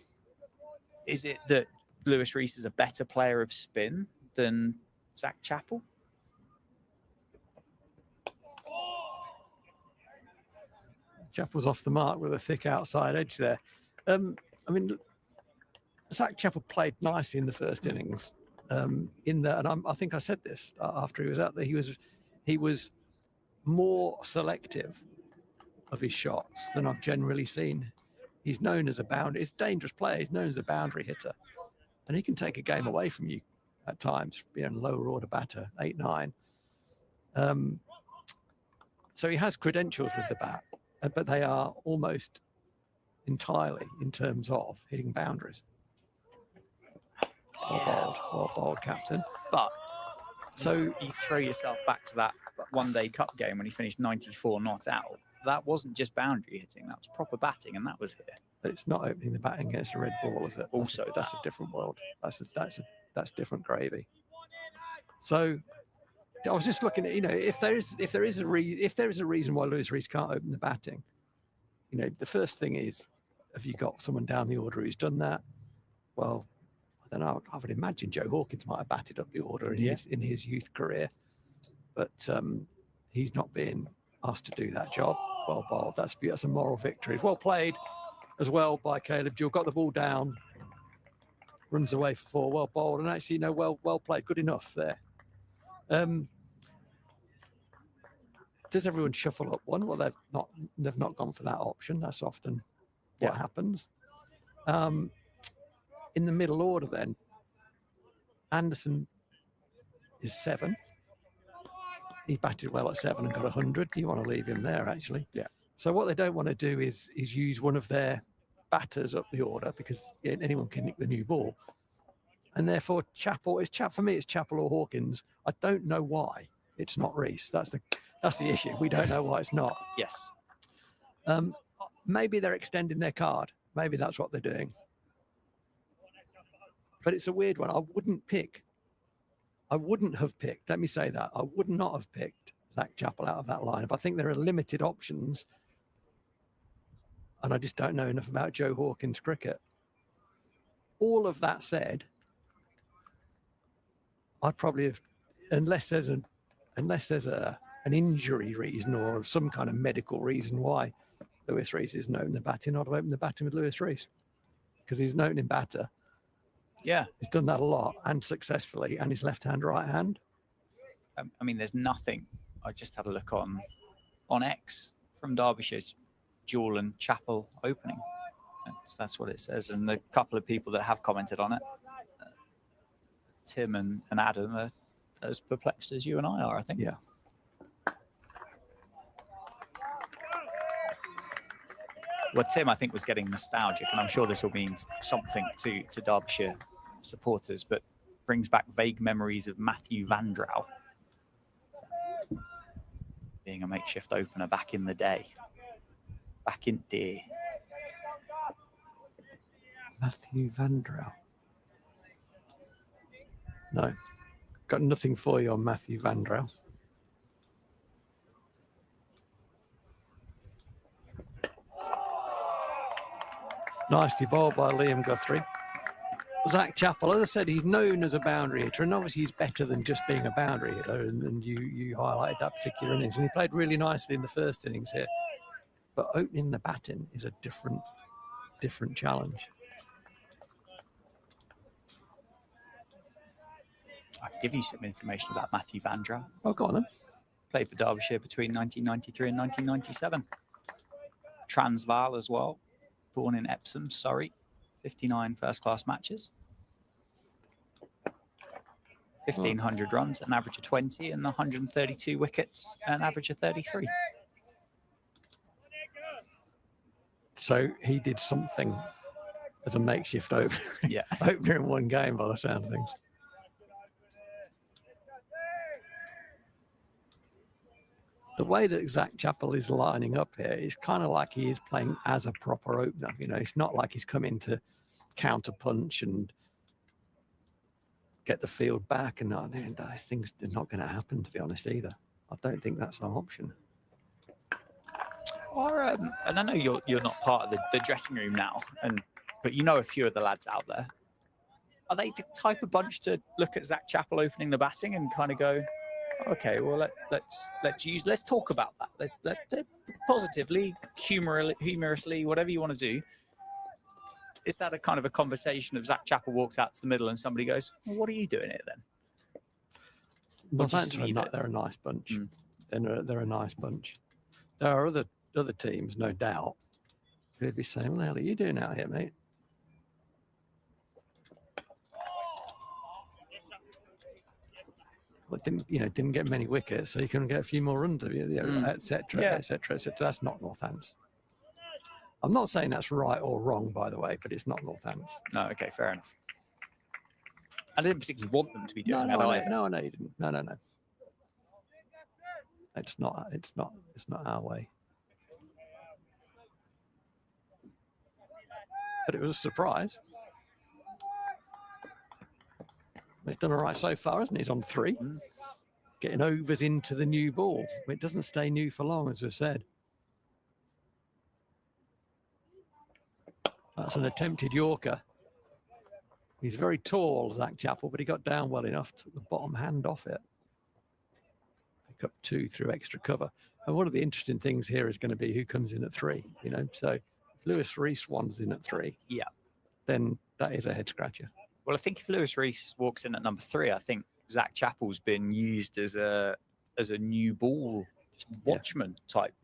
Is it that Lewis Rees is a better player of spin than Zach Chappell? Chappell's off the mark with a thick outside edge there. I mean, Zach Chappell played nicely in the first innings. I think I said this after he was out there. He was more selective of his shots than I've generally seen. He's known as a boundary. He's a dangerous player. He's known as a boundary hitter, and he can take a game away from you at times, being a lower order batter, 8-9. So he has credentials with the bat, but they are almost entirely in terms of hitting boundaries. Well bowled, captain. But so you throw yourself back to that one-day cup game when he finished 94 not out. That wasn't just boundary hitting; that was proper batting, and that was here. But it's not opening the batting against a red ball, is it? Also, that's a different world. That's different gravy. So I was just looking at, if there is a reason why Lewis Rees can't open the batting, the first thing is, have you got someone down the order who's done that? Well, I don't know. I would imagine Joe Hawkins might have batted up the order in his youth career, but he's not being asked to do that job. Well bowled. That's a moral victory. Well played as well by Caleb Jewell. Got the ball down, runs away for 4. Well bowled, and actually, well played. Good enough there. Does everyone shuffle up one? Well, they've not gone for that option. That's often what happens. In the middle order, then, Anderson is 7. He batted well at 7 and got 100. You want to leave him there, actually. Yeah. So what they don't want to do is use one of their batters up the order, because anyone can nick the new ball. And therefore, for me, it's Chappell or Hawkins. I don't know why it's not Rees. That's the issue. We don't know why it's not. Yes. Maybe they're extending their card. Maybe that's what they're doing. But it's a weird one. I wouldn't have picked, let me say that, I would not have picked Zach Chappell out of that lineup. I think there are limited options, and I just don't know enough about Joe Hawkins cricket. All of that said, I'd probably have, unless there's an injury reason or some kind of medical reason why Lewis Rees is known the batting, I'd have opened the batting with Lewis Rees, because he's known in batter. Yeah. He's done that a lot and successfully, and his left hand, right hand. I mean, there's nothing. I just had a look on X from Derbyshire's Jewell and Chappell opening. That's what it says. And the couple of people that have commented on it, Tim and Adam, are as perplexed as you and I are, I think. Yeah. Well, Tim, I think, was getting nostalgic, and I'm sure this will mean something to Derbyshire supporters, but brings back vague memories of Matthew Vandrow being a makeshift opener back in the day. Matthew Vandrow. No. Got nothing for you on Matthew Vandrow. Nicely bowled by Liam Guthrie. Zach Chappell, as I said, he's known as a boundary hitter, and obviously he's better than just being a boundary hitter, and you highlighted that particular innings, and he played really nicely in the first innings here. But opening the batting is a different challenge. I can give you some information about Matthew Vandrow. Oh, go on then. Played for Derbyshire between 1993 and 1997. Transvaal as well. Born in Epsom, Surrey. 59 first-class matches. 1,500 runs, an average of 20, and 132 wickets, an average of 33. So he did something as a makeshift Yeah. opener in one game by the sound of things. The way that Zach Chappell is lining up here is kind of like he is playing as a proper opener. You know, it's not like he's come in to counter punch and get the field back. And things are not going to happen, to be honest, either. I don't think that's an option. Or, and I know you're not part of the dressing room now, but you know a few of the lads out there. Are they the type of bunch to look at Zach Chappell opening the batting and kind of go, okay, well let's talk about that. Let's positively, humorously, whatever you want to do. Is that a kind of a conversation of Zach Chappell walks out to the middle and somebody goes, well, what are you doing here then? Northamptonshire, they're a nice bunch. They're a nice bunch. There are other teams, no doubt, who'd be saying, "What the hell are you doing out here, mate?" Well, didn't get many wickets, so you couldn't get a few more runs, etc., etc., etc. That's not Northants. I'm not saying that's right or wrong, by the way, but it's not Northants. No, okay, fair enough. I didn't particularly want them to be doing that either. No, you didn't. No. It's not our way. But it was a surprise. He's done all right so far, hasn't he? He's on 3. Getting overs into the new ball. It doesn't stay new for long, as we've said. That's an attempted Yorker. He's very tall, Zach Chappell, but he got down well enough, took the bottom hand off it. Pick up 2 through extra cover. And one of the interesting things here is going to be who comes in at 3, So if Lewis Rees one's in at 3, then that is a head scratcher. Well, I think if Lewis Rees walks in at number 3, I think Zach Chappell's been used as a new ball watchman type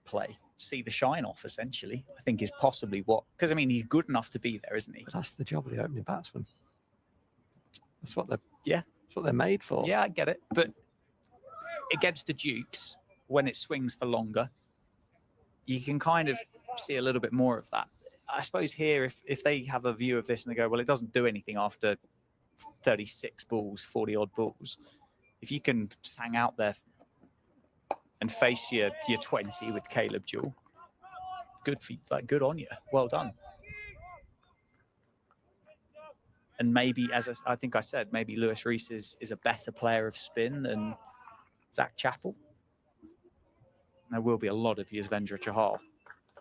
play. See the shine off, essentially, I think is possibly because he's good enough to be there, isn't he? But that's the job of the opening batsman. That's what that's what they're made for. Yeah, I get it. But against the Dukes, when it swings for longer, you can kind of see a little bit more of that. I suppose here, if they have a view of this and they go, well, it doesn't do anything after 36 balls, 40 odd balls. If you can hang out there and face your 20 with Caleb Jewell, good on you. Well done. And maybe, as I think I said, maybe Lewis Rees is a better player of spin than Zach Chappell. There will be a lot of Yuzvendra Chahal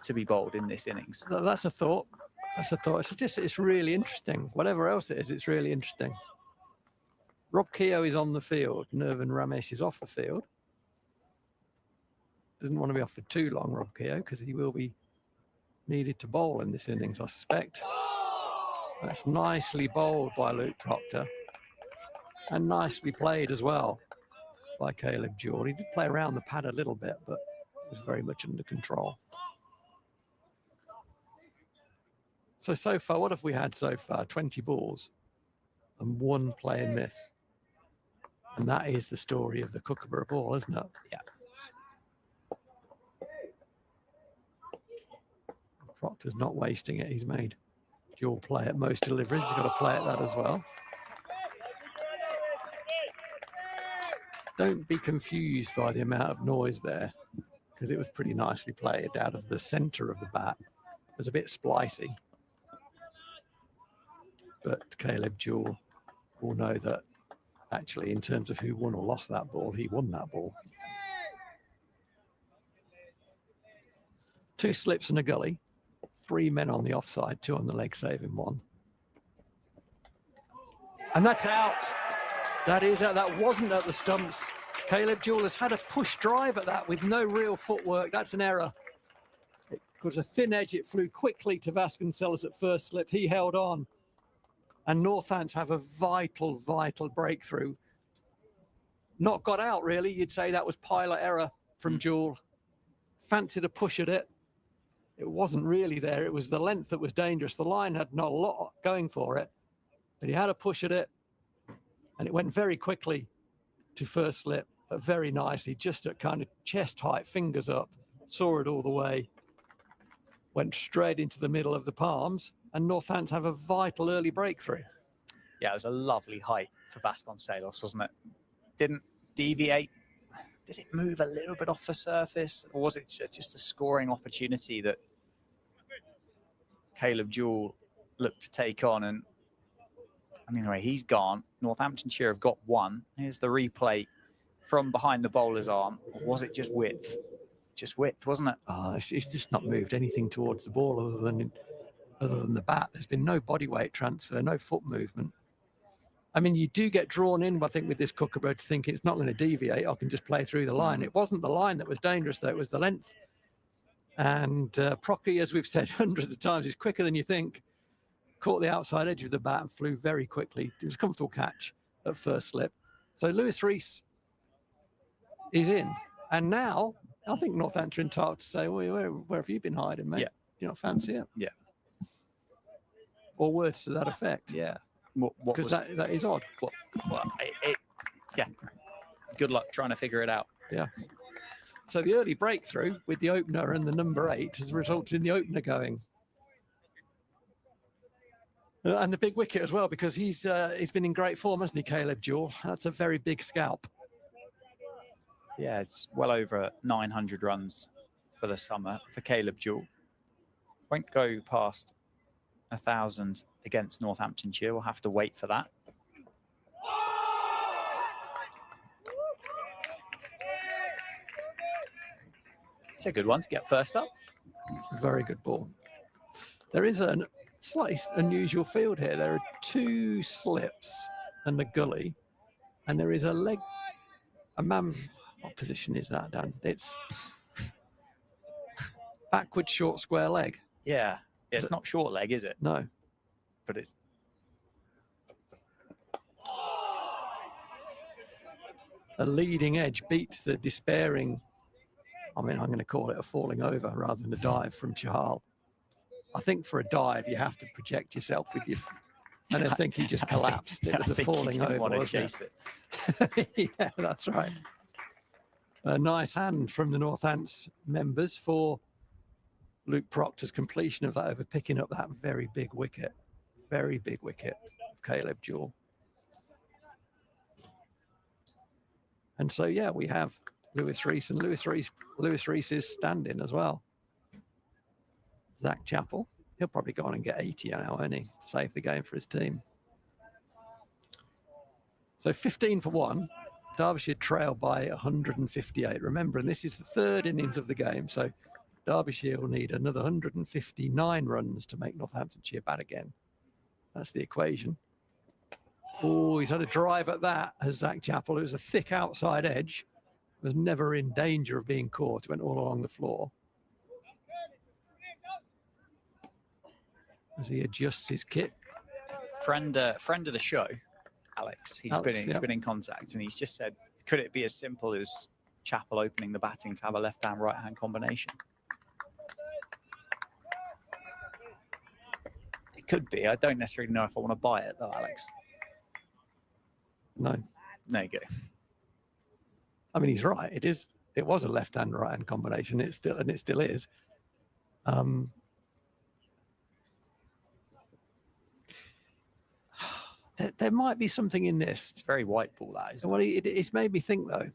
to be bowled in this innings. That's a thought. It's really interesting. Whatever else it is, it's really interesting. Rob Keogh is on the field. Nirvan Ramesh is off the field. Doesn't want to be off for too long, Rob Keogh, because he will be needed to bowl in this innings, I suspect. That's nicely bowled by Luke Proctor. And nicely played as well by Caleb Jewell. He did play around the pad a little bit, but was very much under control. So far, what have we had so far? 20 balls and 1 play and miss. And that is the story of the Kookaburra ball, isn't it? Yeah. Proctor's not wasting it. He's made dual play at most deliveries. He's got to play at that as well. Don't be confused by the amount of noise there, because it was pretty nicely played out of the centre of the bat. It was a bit splicey. But Caleb Jewell will know that actually, in terms of who won or lost that ball. He won that ball. 2 slips and a gully, 3 men on the offside, 2 on the leg saving 1. And that's out. That is out. That wasn't at the stumps. Caleb Jewell has had a push drive at that with no real footwork. That's an error. It was a thin edge. It flew quickly to Vasconcelos at first slip. He held on. And Northants have a vital, vital breakthrough. Not got out, really. You'd say that was pilot error from Jewell. Fancied a push at it. It wasn't really there. It was the length that was dangerous. The line had not a lot going for it, but he had a push at it, and it went very quickly to first slip, but very nicely, just at kind of chest height, fingers up, saw it all the way, went straight into the middle of the palms, and Northants have a vital early breakthrough. Yeah, it was a lovely height for Vasconcelos, wasn't it? Didn't deviate. Did it move a little bit off the surface? Or was it just a scoring opportunity that Caleb Jewell looked to take on? And I mean, anyway, he's gone. Northamptonshire have got 1. Here's the replay from behind the bowler's arm. Or was it just width? Just width, wasn't it? It's just not moved anything towards the ball other than the bat. There's been no body weight transfer, no foot movement. I mean, you do get drawn in, I think, with this Kookaburra to think it's not going to deviate. I can just play through the line. It wasn't the line that was dangerous, though. It was the length. And Procky, as we've said hundreds of times, is quicker than you think. Caught the outside edge of the bat and flew very quickly. It was a comfortable catch at first slip. So Lewis Rees is in. And now, I think Northampton are entitled to say, well, where have you been hiding, mate? Yeah. Do you not fancy it? Yeah. Or words to that effect. Yeah. Because that is odd. Yeah. Good luck trying to figure it out. Yeah. So the early breakthrough with the opener and the number 8 has resulted in the opener going. And the big wicket as well, because he's been in great form, hasn't he, Caleb Jewell? That's a very big scalp. Yeah, it's well over 900 runs for the summer for Caleb Jewell. Won't go past 1,000 against Northamptonshire. We'll have to wait for that. It's a good one to get first up. It's a very good ball. There is a slightly unusual field here. There are 2 slips and a gully, and there is a leg. What position is that, Dan? It's backward short square leg. Yeah. It's not short leg, is it? No. But it's... A leading edge beats the despairing, I'm going to call it a falling over rather than a dive from Chahal. I think for a dive, you have to project yourself with your... I don't think he just collapsed. It was a falling over, wasn't it? Yeah, that's right. A nice hand from the Northants members for Luke Proctor's completion of that over, picking up that very big wicket of Caleb Jewell. And so, yeah, we have Lewis Rees, and Lewis Rees is standing as well. Zach Chappell, he'll probably go on and get 80 now, won't he? Save the game for his team. So 15 for 1. Derbyshire trail by 158. Remember, and this is the 3rd innings of the game, so Derbyshire will need another 159 runs to make Northamptonshire bat again. That's the equation. Oh, he's had a drive at that, has Zach Chappell. It was a thick outside edge. Was never in danger of being caught. It went all along the floor. As he adjusts his kit. Friend of the show, Alex, he's been in contact, and he's just said, could it be as simple as Chappell opening the batting to have a left-hand, right-hand combination? It could be. I don't necessarily know if I want to buy it, though, Alex. No. There you go. I mean, he's right. It was a left-hand, right-hand combination. It still is. There might be something in this. It's very white ball, that is. Well, it's made me think, though.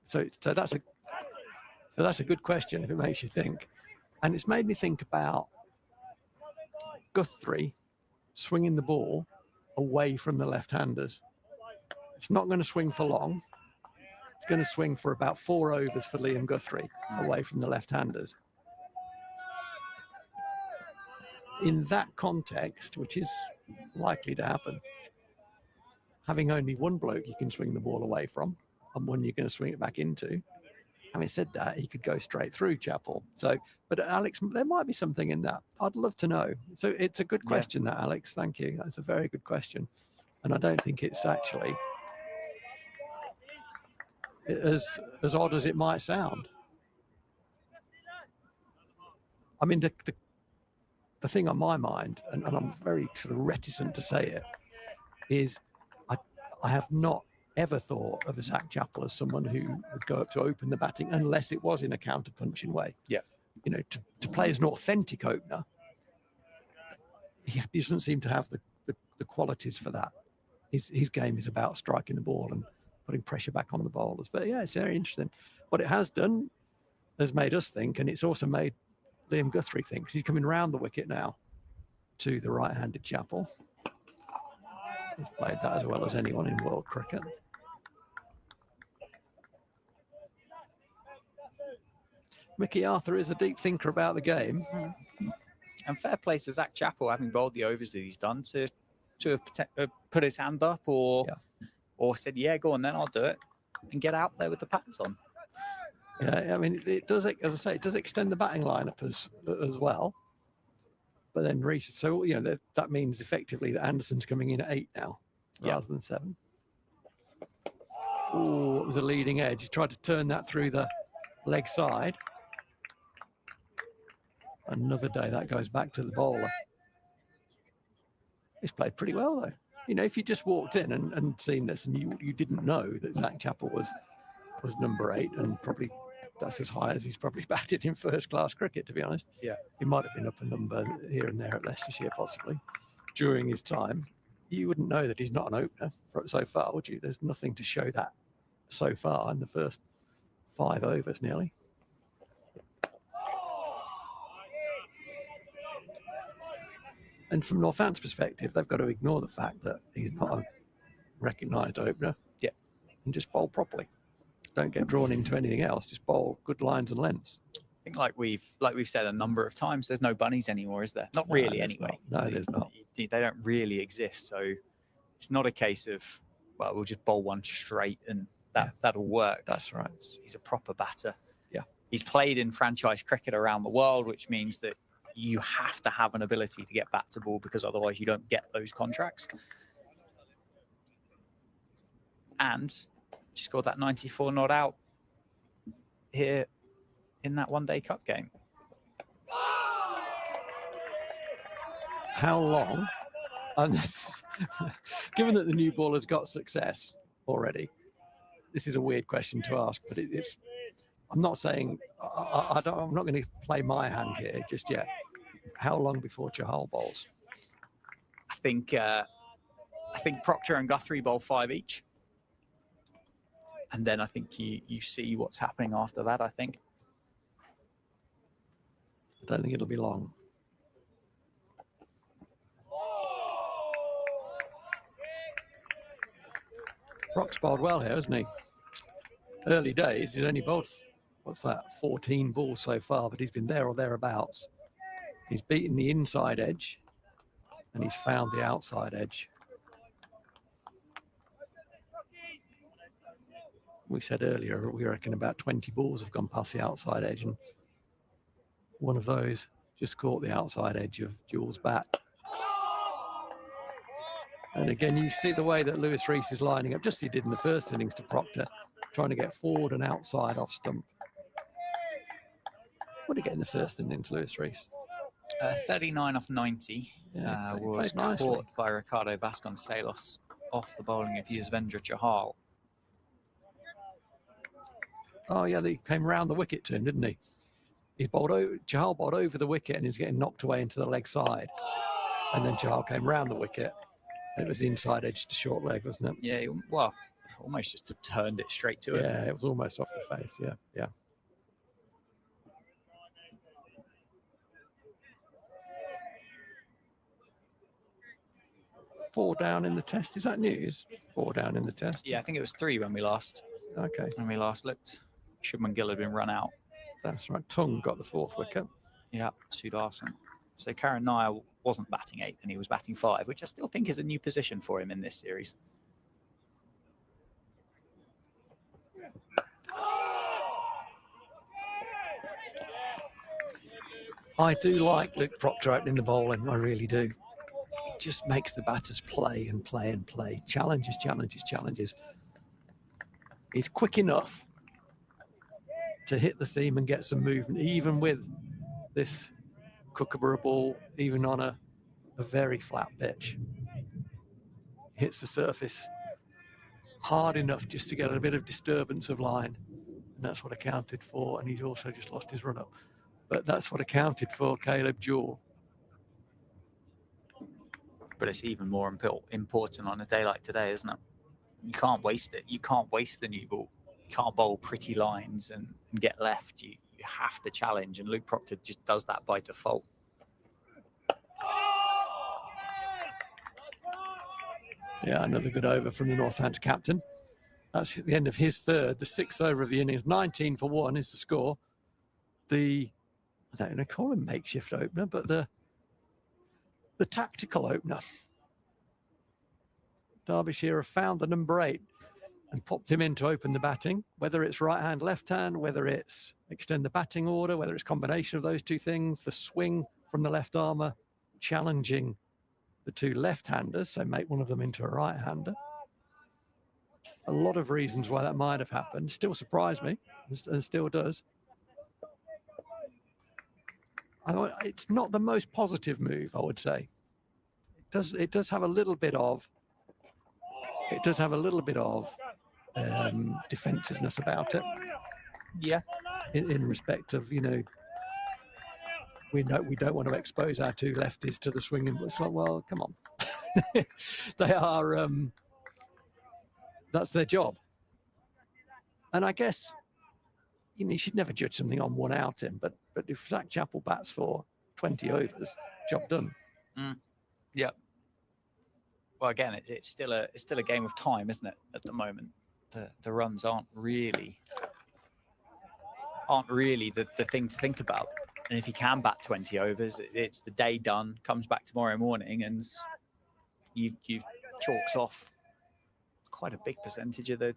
So that's a good question if it makes you think. And it's made me think about Guthrie swinging the ball away from the left-handers. It's not going to swing for long. It's going to swing for about 4 overs for Liam Guthrie away from the left-handers. In that context, which is likely to happen, having only one bloke you can swing the ball away from and one you're going to swing it back into. Having said that, he could go straight through Chappell. So, but Alex, there might be something in that. I'd love to know. So it's a good question, that, Alex. Thank you. That's a very good question. And I don't think it's actually as odd as it might sound. I mean, the thing on my mind, and I'm very sort of reticent to say it, is I have not ever thought of Zach Chappell as someone who would go up to open the batting unless it was in a counter-punching way. Yeah. You know, to play as an authentic opener, he doesn't seem to have the qualities for that. His game is about striking the ball and putting pressure back on the bowlers. But yeah, it's very interesting. What it has done has made us think, and it's also made Liam Guthrie think, 'cause he's coming round the wicket now to the right-handed Chappell. He's played that as well as anyone in world cricket. Mickey Arthur is a deep thinker about the game. And fair play to Zach Chappell, having bowled the overs that he's done, to have put his hand up or said, yeah, go on then, I'll do it, and get out there with the pads on. Yeah, I mean, it does, as I say, it does extend the batting lineup as well. But then Reece, so, you know, that means effectively that Anderson's coming in at 8 now rather than 7. Oh, it was a leading edge. He tried to turn that through the leg side. Another day that goes back to the bowler. He's played pretty well, though. You know, if you just walked in and seen this and you didn't know that Zach Chappell was number 8, and probably that's as high as he's probably batted in first-class cricket, to be honest. Yeah. He might have been up a number here and there at Leicestershire, possibly, during his time. You wouldn't know that he's not an opener so far, would you? There's nothing to show that so far in the first 5 overs, nearly. And from Northampton's perspective, they've got to ignore the fact that he's not a recognised opener. Yeah. And just bowl properly. Don't get drawn into anything else. Just bowl good lines and lengths. I think, like we've said a number of times, there's no bunnies anymore, is there? Not really, anyway. No, there's not. They don't really exist. So it's not a case of, well, we'll just bowl one straight and that'll work. That's right. He's a proper batter. Yeah. He's played in franchise cricket around the world, which means that you have to have an ability to get bat to ball, because otherwise you don't get those contracts. And scored that 94 not out here in that one-day cup game. How long? And this is, given that the new ball has got success already, this is a weird question to ask, but it's. I'm not saying I'm not going to play my hand here just yet. How long before Chahal bowls? I think Proctor and Guthrie bowl 5 each. And then I think you see what's happening after that, I think. I don't think it'll be long. Proc's bowled well here, hasn't he? Early days, he's only bowled, 14 balls so far, but he's been there or thereabouts. He's beaten the inside edge and he's found the outside edge. We said earlier, we reckon about 20 balls have gone past the outside edge, and one of those just caught the outside edge of Jules' bat. And again, you see the way that Lewis Reece is lining up, just as he did in the first innings to Proctor, trying to get forward and outside off stump. What did he get in the first innings, Lewis Reece? 39 off 90 was caught by Ricardo Vasconcelos off the bowling of Yuzvendra Chahal. Oh, yeah, he came round the wicket to him, didn't he? Chahal bowled over the wicket and he was getting knocked away into the leg side. And then Chahal came round the wicket. It was the inside edge to short leg, wasn't it? Yeah, well, almost just turned it straight to it. Yeah, it was almost off the face, yeah. 4 down in the test. Is that news? 4 down in the test. Yeah, I think it was 3 when we last Okay, looked. Shubman Gill had been run out. that's right. Tung got the 4th wicket. Yeah, Sue Larson. So Karen Nair wasn't batting 8th and he was batting 5, which I still think is a new position for him in this series. I do like Luke Proctor opening the bowling. I really do. It just makes the batters play and play and play. Challenges, challenges, challenges. He's quick enough to hit the seam and get some movement, even with this Kookaburra ball, even on a very flat pitch. Hits the surface hard enough just to get a bit of disturbance of line. And that's what accounted for. And he's also just lost his run-up. But that's what accounted for Caleb Jewell. But it's even more important on a day like today, isn't it? You can't waste it. You can't waste the new ball. You can't bowl pretty lines and get left. You have to challenge, and Luke Proctor just does that by default. Yeah, another good over from the Northampton captain. That's at the end of his 3rd, the 6th over of the innings. 19 for 1 is the score. I don't know, call him makeshift opener, but the tactical opener. Derbyshire have found the number 8 and popped him in to open the batting, whether it's right hand, left hand, whether it's extend the batting order, whether it's combination of those two things, the swing from the left armour, challenging the 2 left-handers, so make one of them into a right-hander. A lot of reasons why that might have happened. Still surprised me, and still does. It's not the most positive move, I would say. It does have a little bit of defensiveness about it. Yeah. In respect of, we don't want to expose our 2 lefties to the swinging. It's like, well, come on. They are, that's their job. And I guess, you should never judge something on one outing, but if Zach Chappell bats for 20 overs, job done. Yeah. Well, again, it's still a game of time, isn't it? At the moment, the runs aren't really the thing to think about. And if he can bat 20 overs, it's the day done. Comes back tomorrow morning, and you've chalks off quite a big percentage of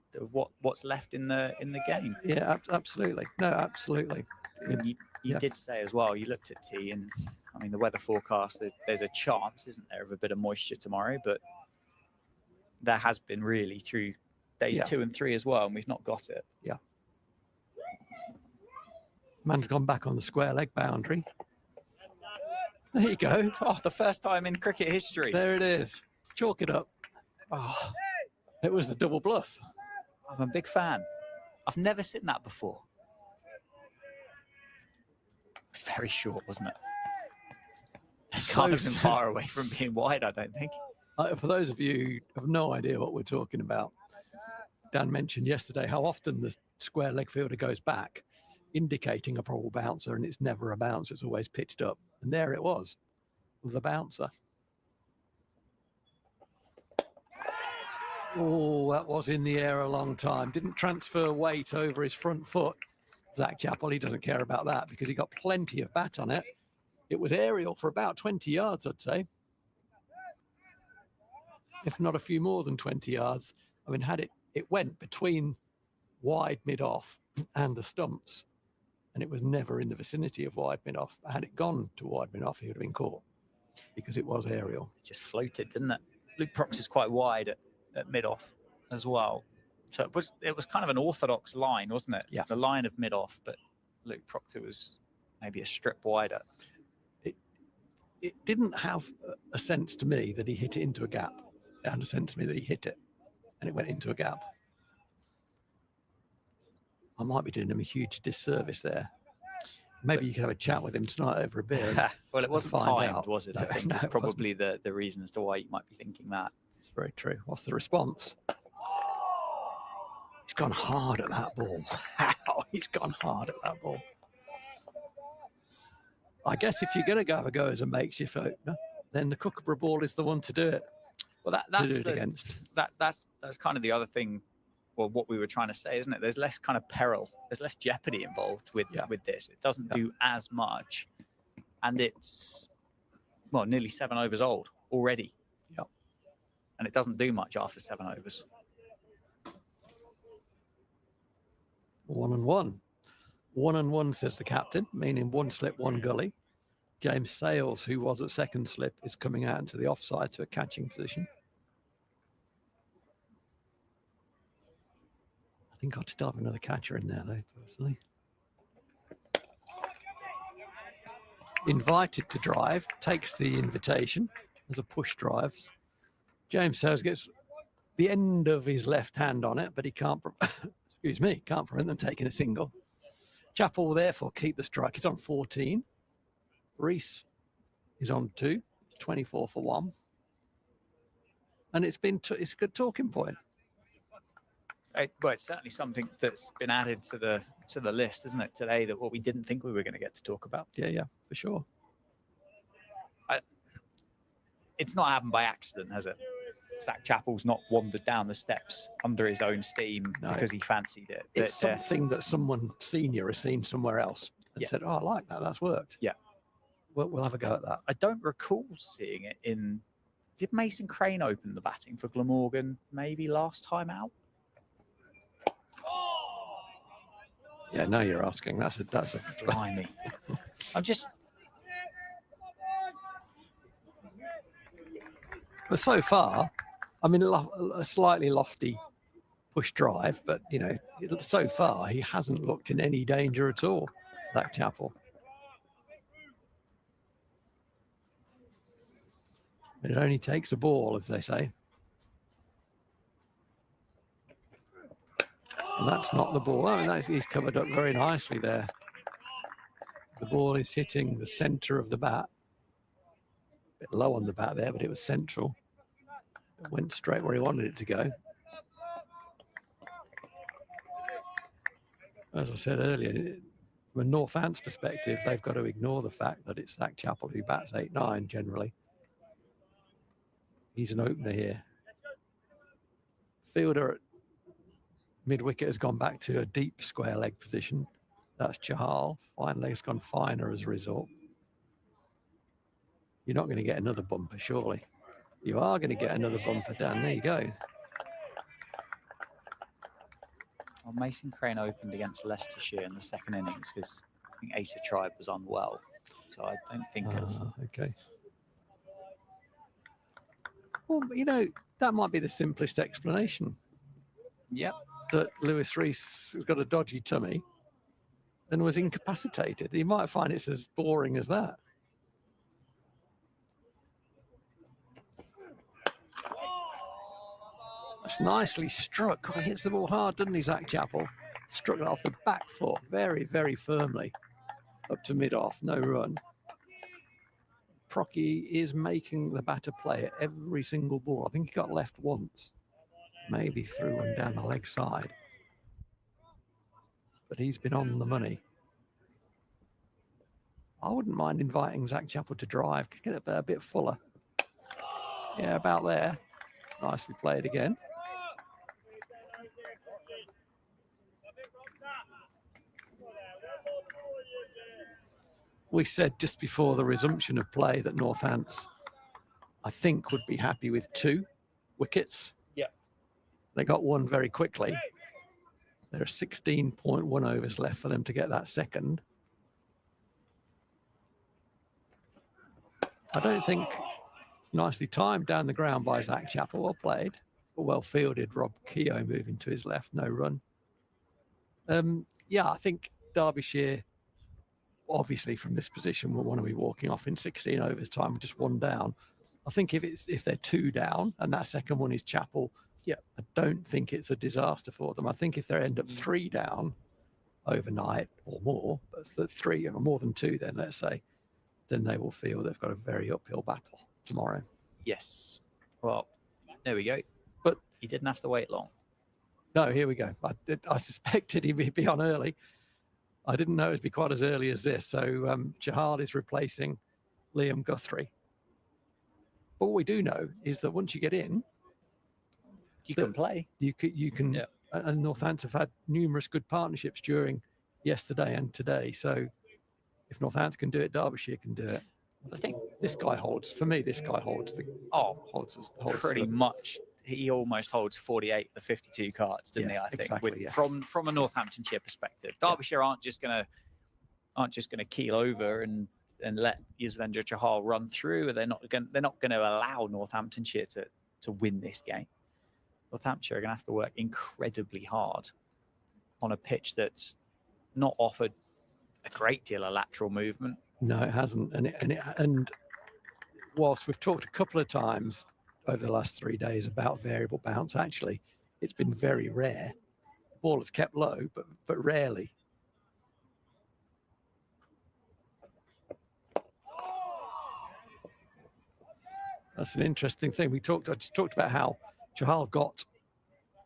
what's left in the game. Yeah, absolutely. No, absolutely. And you did say as well, you looked at T, and I mean the weather forecast. There's a chance, isn't there, of a bit of moisture tomorrow? But there has been really through days 2 and 3 as well, and we've not got it. Yeah. Man's gone back on the square leg boundary. There you go. Oh, the first time in cricket history. There it is. Chalk it up. Oh, it was the double bluff. I'm a big fan. I've never seen that before. It was very short, wasn't it? It can't have been far away from being wide, I don't think. For those of you who have no idea what we're talking about, Dan mentioned yesterday how often the square leg fielder goes back, indicating a probable bouncer, and it's never a bouncer, it's always pitched up. And there it was, the bouncer. Oh, that was in the air a long time. Didn't transfer weight over his front foot. Zach Chappell, he doesn't care about that because he got plenty of bat on it. It was aerial for about 20 yards, I'd say. If not a few more than 20 yards. I mean, it went between wide mid-off and the stumps, and it was never in the vicinity of wide mid-off. Had it gone to wide mid-off, he would have been caught because it was aerial. It just floated, didn't it? Luke Proctor's quite wide at mid-off as well. So it was kind of an orthodox line, wasn't it? Yeah. The line of mid-off, but Luke Proctor was maybe a strip wider. It didn't have a sense to me that he hit it into a gap. It had a sense to me that he hit it and it went into a gap. I might be doing him a huge disservice there. Maybe you could have a chat with him tonight over a beer. Well, it wasn't timed, was it? No, I think no, it's it probably the reason as to why you might be thinking that. It's very true. What's the response? He's gone hard at that ball. How? He's gone hard at that ball. I guess if you're going to have a go as a makeshift opener, then the Kookaburra ball is the one to do it. Well, to that's do it against. that's kind of the other thing. Well, what we were trying to say, isn't it? There's less kind of peril. There's less jeopardy involved with this. It doesn't do as much, and it's nearly 7 overs old already. Yep. And it doesn't do much after 7 overs. 1 and 1. 1 and 1, says the captain, meaning 1 slip, 1 gully. James Sales, who was at second slip, is coming out into the offside to a catching position. I think I'd still have another catcher in there, though, personally. Invited to drive, takes the invitation as a push drives. James Sales gets the end of his left hand on it, but he can't, can't prevent them taking a single. Chappell will therefore keep the strike. He's on 14. Rees is on 2. It's 24 for 1. And it's a good talking point. Well, it's certainly something that's been added to the list, isn't it, today, that what we didn't think we were going to get to talk about. Yeah, for sure. It's not happened by accident, has it? Zach Chappell's not wandered down the steps under his own steam because he fancied it. It's something that someone senior has seen somewhere else and said, I like that. That's worked. Yeah. We'll have a go at that. I don't recall seeing it in... Did Mason Crane open the batting for Glamorgan maybe last time out? Yeah, now you're asking. That's a Blimey. I'm just... But so far, I mean, a slightly lofty push drive, but, so far he hasn't looked in any danger at all, Zach Chappell. It only takes a ball, as they say. And that's not the ball. I mean, he's covered up very nicely there. The ball is hitting the centre of the bat. A bit low on the bat there, but it was central. It went straight where he wanted it to go. As I said earlier, from a Northants perspective, they've got to ignore the fact that it's Zach Chappell who bats 8-9 generally. He's an opener here. Fielder at mid-wicket has gone back to a deep square leg position. That's Chahal. Fine leg's gone finer as a result. You're not going to get another bumper, surely. You are going to get another bumper down. There you go. Well, Mason Crane opened against Leicestershire in the second innings because I think Asa Tribe was unwell. So I don't think of... Okay. Well, that might be the simplest explanation. Yep. That Lewis Rees has got a dodgy tummy and was incapacitated. You might find it's as boring as that. That's nicely struck. He hits the ball hard, doesn't he, Zach Chappell? Struck it off the back foot very, very firmly up to mid-off. No run. Procky is making the batter play at every single ball. I think he got left once. Maybe through and down the leg side. But he's been on the money. I wouldn't mind inviting Zach Chappell to drive. Get it a bit fuller. Yeah, about there. Nicely played again. We said just before the resumption of play that Northants, I think, would be happy with 2 wickets. Yeah. They got one very quickly. There are 16.1 overs left for them to get that second. I don't think it's nicely timed down the ground by Zach Chappell. Well played, but well fielded. Rob Keogh moving to his left, no run. I think Derbyshire, obviously from this position, will want to be walking off in 16 overs time with just 1 down. I think if they're 2 down and that second one is Chappell, I don't think it's a disaster for them. I think if they end up 3 down overnight or more, but 3 or more than 2, then let's say, then they will feel they've got a very uphill battle tomorrow. Yes. Well, there we go. But he didn't have to wait long. No, here we go. I suspected he'd be on early. I didn't know it'd be quite as early as this. So Chahal is replacing Liam Guthrie. But what we do know is that once you get in, You can play. you can. Yeah. And Northampton have had numerous good partnerships during yesterday and today. So if Northampton can do it, Derbyshire can do it. I think This guy holds the holds pretty much. He almost holds 48 of the 52 cards, didn't he? Yes, I think exactly, yeah. from a Northamptonshire perspective, Derbyshire aren't just gonna keel over and let Yuzvendra Chahal run through. They're not gonna allow Northamptonshire to win this game. Northamptonshire are gonna have to work incredibly hard on a pitch that's not offered a great deal of lateral movement. No, it hasn't. And whilst we've talked a couple of times over the last 3 days about variable bounce, actually, it's been very rare. The ball is kept low, but rarely. That's an interesting thing. I just talked about how Chahal got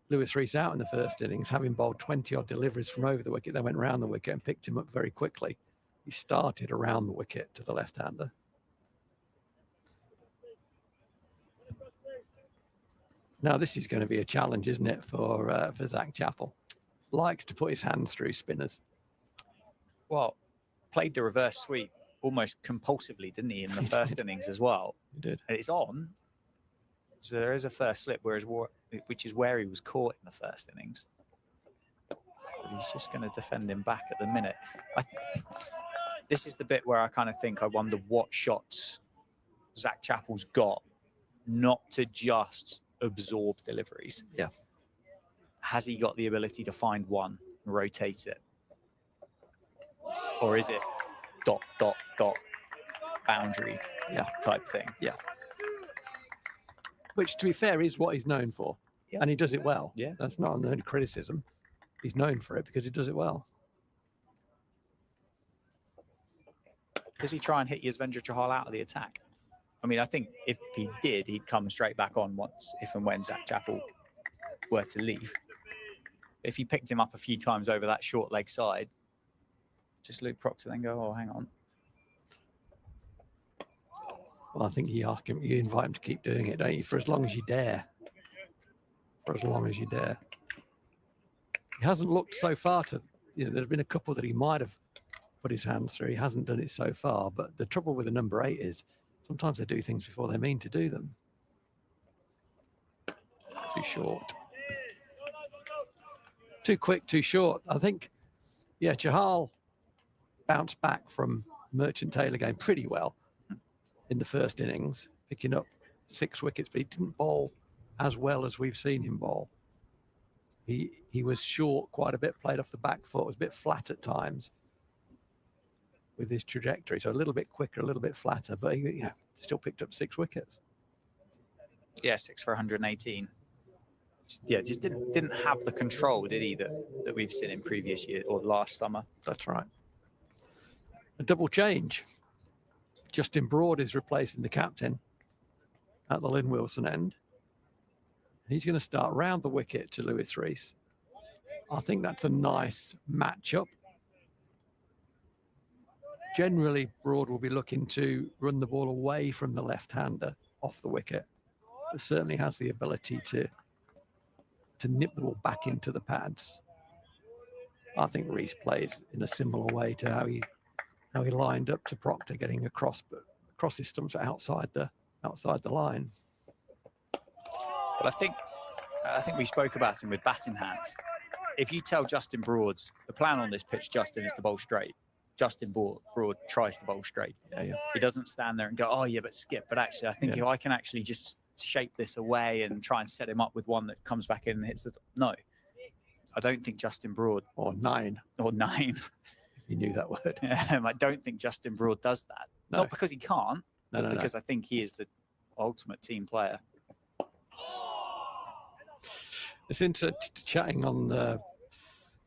Lewis Rees out in the first innings, having bowled 20-odd deliveries from over the wicket. They went round the wicket and picked him up very quickly. He started around the wicket to the left-hander. Now, this is going to be a challenge, isn't it, for Zach Chappell? Likes to put his hands through spinners. Well, played the reverse sweep almost compulsively, didn't he, in the first innings as well? He did. And it's on. So there is a first slip, which is where he was caught in the first innings. But he's just going to defend him back at the minute. This is the bit where I kind of think I wonder what shots Zach Chappell's got, not to just absorb deliveries. Yeah. Has he got the ability to find one and rotate it? Or is it ... boundary type thing? Yeah. Which, to be fair, is what he's known for. Yeah. And he does it well. Yeah. That's not an only criticism. He's known for it because he does it well. Does he try and hit Yuzvendra Chahal out of the attack? I mean, I think if he did, he'd come straight back on once, if and when Zach Chappell were to leave. If he picked him up a few times over that short leg side, just Luke Proctor then go, oh, hang on. Well, I think you invite him to keep doing it, don't you? For as long as you dare. For as long as you dare. He hasn't looked so far there's been a couple that he might have put his hands through. He hasn't done it so far. But the trouble with the number 8 is sometimes they do things before they mean to do them. Too short. Too quick, too short. I think, Chahal bounced back from Merchant Taylor game pretty well in the first innings, picking up 6 wickets, but he didn't bowl as well as we've seen him bowl. He was short quite a bit, played off the back foot, was a bit flat at times with his trajectory. So a little bit quicker, a little bit flatter, but he still picked up 6 wickets. Yeah, 6 for 118. Yeah, just didn't have the control, did he, that we've seen in previous year or last summer. That's right. A double change. Justin Broad is replacing the captain at the Lynn Wilson end. He's going to start round the wicket to Lewis Rees. I think that's a nice matchup. Generally, Broad will be looking to run the ball away from the left-hander off the wicket. But certainly has the ability to nip the ball back into the pads. I think Rees plays in a similar way to how he lined up to Proctor, getting across his stumps outside the line. But I think we spoke about him with batting hands. If you tell Justin Broads the plan on this pitch, Justin, is to bowl straight. Justin Broad tries to bowl straight. Yeah. He doesn't stand there and go, oh yeah, but skip. But actually, I think if I can actually just shape this away and try and set him up with one that comes back in and hits the... No, I don't think Justin Broad... Or nine. If you knew that word. I don't think Justin Broad does that. No. Not because he can't, but because no. I think he is the ultimate team player. It's interesting chatting on the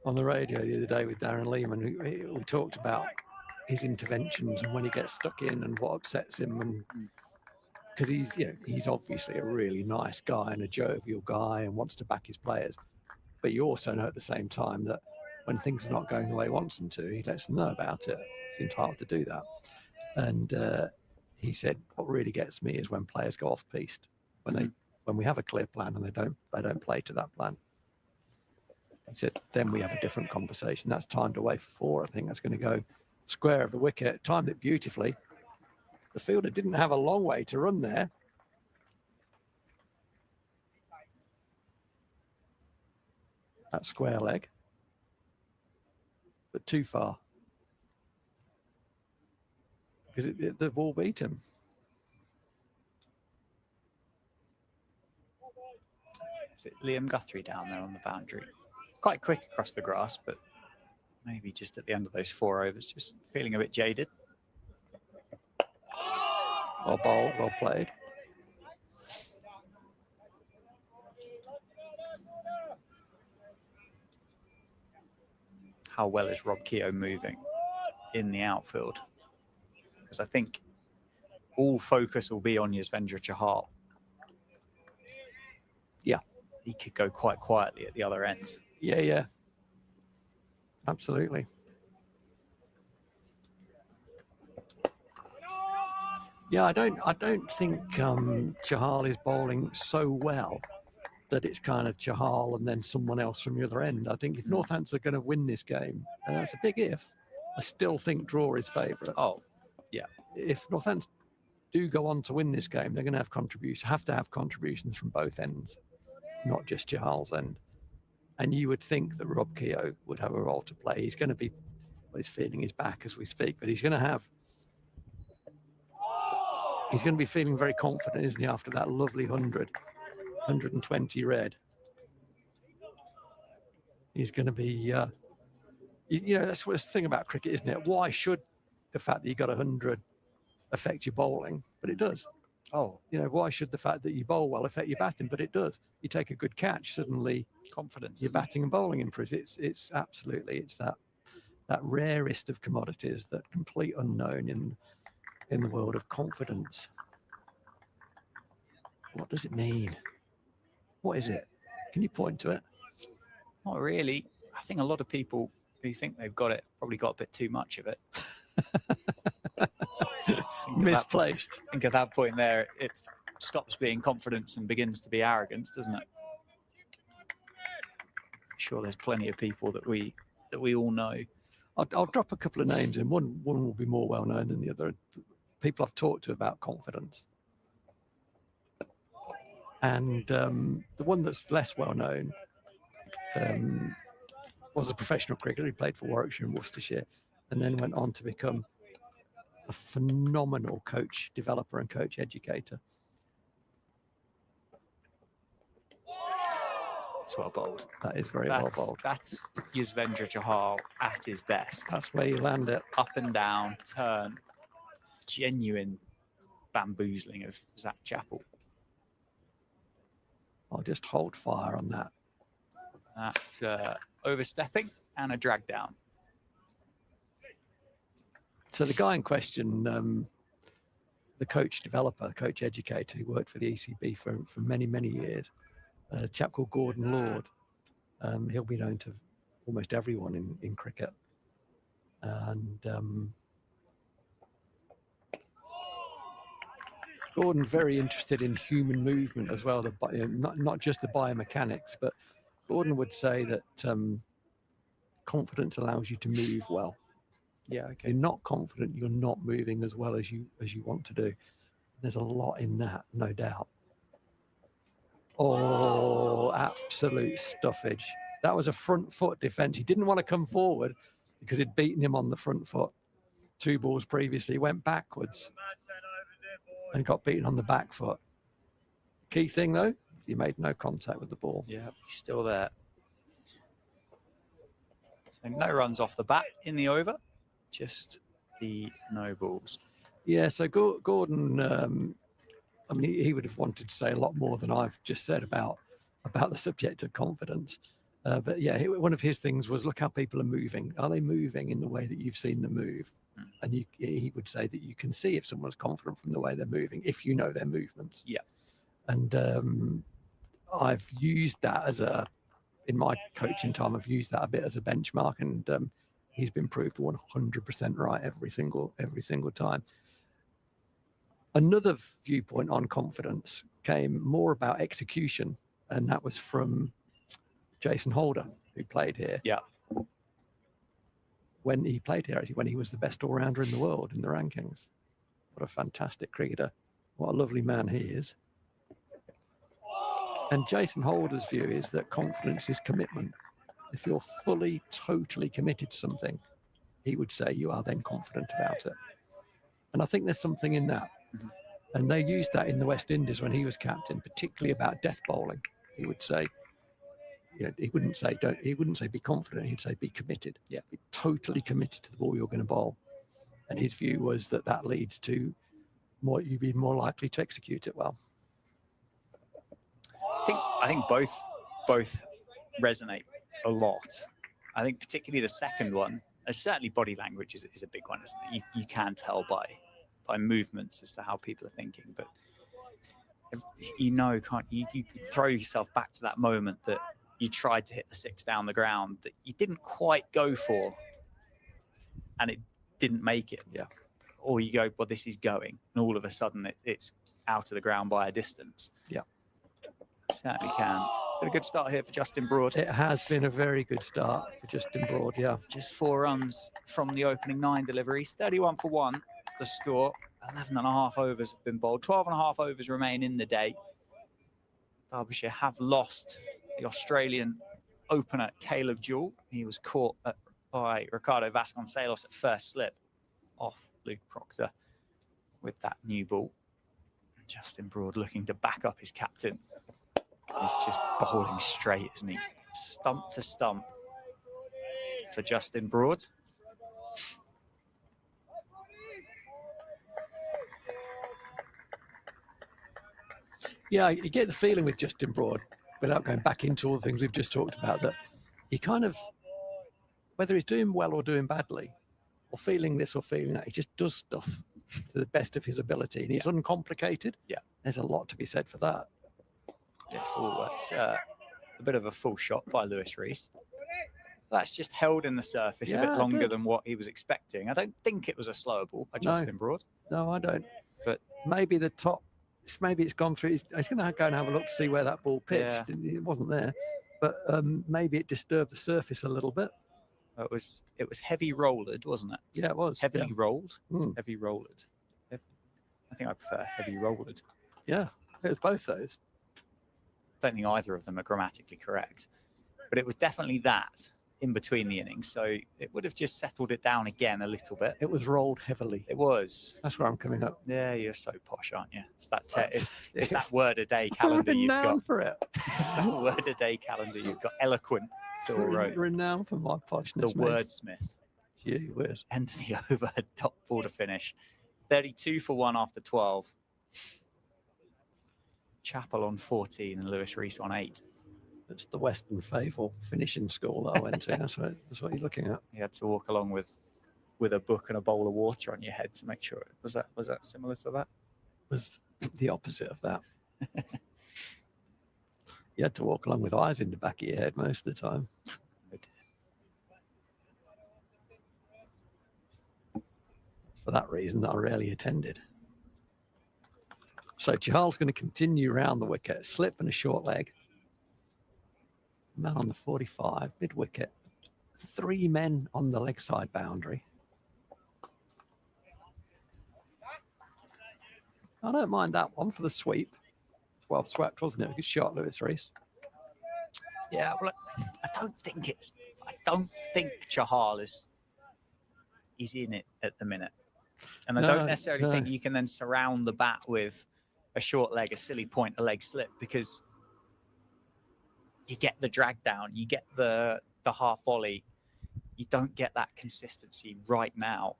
radio the other day with Darren Lehman. We talked about his interventions and when he gets stuck in and what upsets him, and because he's obviously a really nice guy and a jovial guy and wants to back his players, but you also know at the same time that when things are not going the way he wants them to, he lets them know about it. He's entitled to do that. And he said, what really gets me is when players go off piste, when we have a clear plan and they don't play to that plan. He said, then we have a different conversation. That's timed away for 4. I think that's going to go square of the wicket. Timed it beautifully. The fielder didn't have a long way to run there. That square leg, but too far because the ball beat him. Is it Liam Guthrie down there on the boundary? Quite quick across the grass, but maybe just at the end of those 4 overs, just feeling a bit jaded. Well bowled, well played. How well is Rob Keogh moving in the outfield? Because I think all focus will be on Yuzvendra Chahal. Yeah. He could go quite quietly at the other end. Yeah. Absolutely. Yeah, I don't think Chahal is bowling so well that it's kind of Chahal and then someone else from the other end. I think if Northampton are going to win this game, and that's a big if, I still think draw is favourite. Oh, yeah. If Northampton do go on to win this game, they're going to have to have contributions from both ends, not just Chahal's end. And you would think that Rob Keogh would have a role to play. He's going to be, well, he's feeling his back as we speak, but he's going to be feeling very confident, isn't he, after that lovely 120 red. He's going to be, that's what's the thing about cricket, isn't it? Why should the fact that you got 100 affect your bowling? But it does. Oh, why should the fact that you bowl well affect your batting? But it does. You take a good catch, suddenly confidence. Your batting and bowling improves. It's absolutely, it's that rarest of commodities, that complete unknown in the world of confidence. What does it mean? What is it? Can you point to it? Not really. I think a lot of people who think they've got it probably got a bit too much of it. Misplaced. I think at that point there, it stops being confidence and begins to be arrogance, doesn't it? I'm sure there's plenty of people that we all know. I'll drop a couple of names in. One will be more well known than the other. People I've talked to about confidence. And the one that's less well known was a professional cricketer. He played for Warwickshire and Worcestershire, and then went on to become a phenomenal coach, developer and coach educator. It's well bowled. That is very well bowled. That's Yuzvendra Chahal at his best. That's where you land it. Up and down, turn. Genuine bamboozling of Zach Chappell. I'll just hold fire on that. That's overstepping and a drag down. So the guy in question, the coach developer, coach educator, who worked for the ECB for many, many years, a chap called Gordon Lord. He'll be known to almost everyone in cricket. And Gordon very interested in human movement as well, not just the biomechanics, but Gordon would say that confidence allows you to move well. Yeah, okay. You're not confident, you're not moving as well as you want to do. There's a lot in that, no doubt. Oh, absolute stuffage. That was a front foot defence. He didn't want to come forward because he'd beaten him on the front foot 2 balls previously. He went backwards and got beaten on the back foot. Key thing, though, he made no contact with the ball. Yeah, he's still there. So no runs off the bat in the over, just the no balls. Yeah, so Gordon, I mean, he would have wanted to say a lot more than I've just said about the subject of confidence. But yeah, one of his things was, look how people are moving. Are they moving in the way that you've seen them move? And he would say that you can see if someone's confident from the way they're moving, if you know their movements. Yeah. And I've used that in my coaching time, I've used that a bit as a benchmark, and he's been proved 100% right every single time. Another viewpoint on confidence came more about execution, and that was from Jason Holder, who played here. Yeah. When he played here, actually, when he was the best all-rounder in the world in the rankings. What a fantastic cricketer. What a lovely man he is. And Jason Holder's view is that confidence is commitment. If you're fully, totally committed to something, he would say you are then confident about it. And I think there's something in that. Mhm. And they used that in the West Indies when he was captain, particularly about death bowling. He would say, you know, he wouldn't say be confident, he'd say be committed. Yeah. Be totally committed to the ball you're going to bowl. And his view was that that leads to you being more likely to execute it well. I think both resonate a lot. I think particularly the second one, certainly body language is a big one, isn't it? You can tell by movements as to how people are thinking, but can't you throw yourself back to that moment that you tried to hit the six down the ground that you didn't quite go for and it didn't make it. Yeah. Or you go, well, this is going, and all of a sudden it's out of the ground by a distance. Yeah. Certainly can. Been a good start here for Justin Broad. It has been a very good start for Justin Broad, yeah. Just 4 runs from the opening 9 deliveries, 31 for 1, the score. 11.5 overs have been bowled, 12.5 overs remain in the day. Derbyshire have lost the Australian opener, Caleb Jewell. He was caught by Ricardo Vasconcelos at first slip off Luke Proctor with that new ball. Justin Broad looking to back up his captain. He's just bowling straight, isn't he? Stump to stump for Justin Broad. Yeah, you get the feeling with Justin Broad, without going back into all the things we've just talked about, that he kind of, whether he's doing well or doing badly, or feeling this or feeling that, he just does stuff to the best of his ability. And he's uncomplicated. Yeah. There's a lot to be said for that. Yes, it's a bit of a full shot by Lewis Rees. That's just held in the surface a bit longer than what he was expecting. I don't think it was a slower ball by Justin Broad. No, I don't. But maybe the top, maybe it's gone through. He's going to go and have a look to see where that ball pitched. Yeah. It wasn't there, but maybe it disturbed the surface a little bit. It was heavy rollered, wasn't it? Yeah, it was. Heavily rolled. Mm. Heavy rollered. I think I prefer heavy rollered. Yeah, it was both those. Don't think either of them are grammatically correct, but it was definitely that in between the innings. So it would have just settled it down again a little bit. It was rolled heavily. It was. That's where I'm coming up. Yeah, you're so posh, aren't you? It's that it's that word a day calendar you've got. For it. It's that word a day calendar you've got. Eloquent, Phil wrote. Renowned for my poshness. The wordsmith. Gee whiz. End of the over, top 4 to finish. 32 for 1 after 12. Chappell on 14 and Lewis Rees on 8. It's the Western Fable finishing school that I went to. That's what you're looking at. You had to walk along with a book and a bowl of water on your head to make sure. Was that similar to that? It was the opposite of that. You had to walk along with eyes in the back of your head most of the time. For that reason, I rarely attended. So Chahal's going to continue round the wicket, slip and a short leg. Man on the 45, mid wicket. 3 men on the leg side boundary. I don't mind that one for the sweep. It's well swept, wasn't it? A good shot, Lewis Rees. Yeah, well, I don't think Chahal is in it at the minute. And I don't necessarily think you can then surround the bat with a short leg, a silly point, a leg slip, because you get the drag down, you get the half volley. You don't get that consistency right now.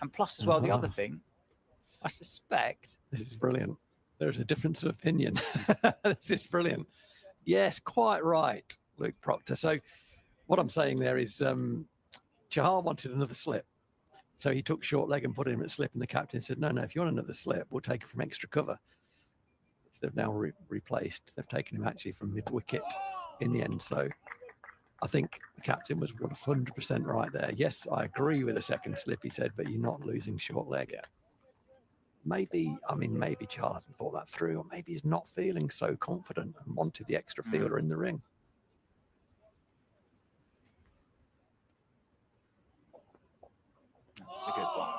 And plus as well, the other thing, I suspect... This is brilliant. There's a difference of opinion. This is brilliant. Yes, quite right, Luke Proctor. So what I'm saying there is Chahal wanted another slip. So he took short leg and put him at slip, and the captain said, no, if you want another slip, we'll take it from extra cover. Which they've now replaced. They've taken him actually from mid-wicket in the end. So I think the captain was 100% right there. Yes, I agree with the second slip, he said, but you're not losing short leg. Yeah. maybe Charles hasn't thought that through, or maybe he's not feeling so confident and wanted the extra fielder in the ring. That's a good one.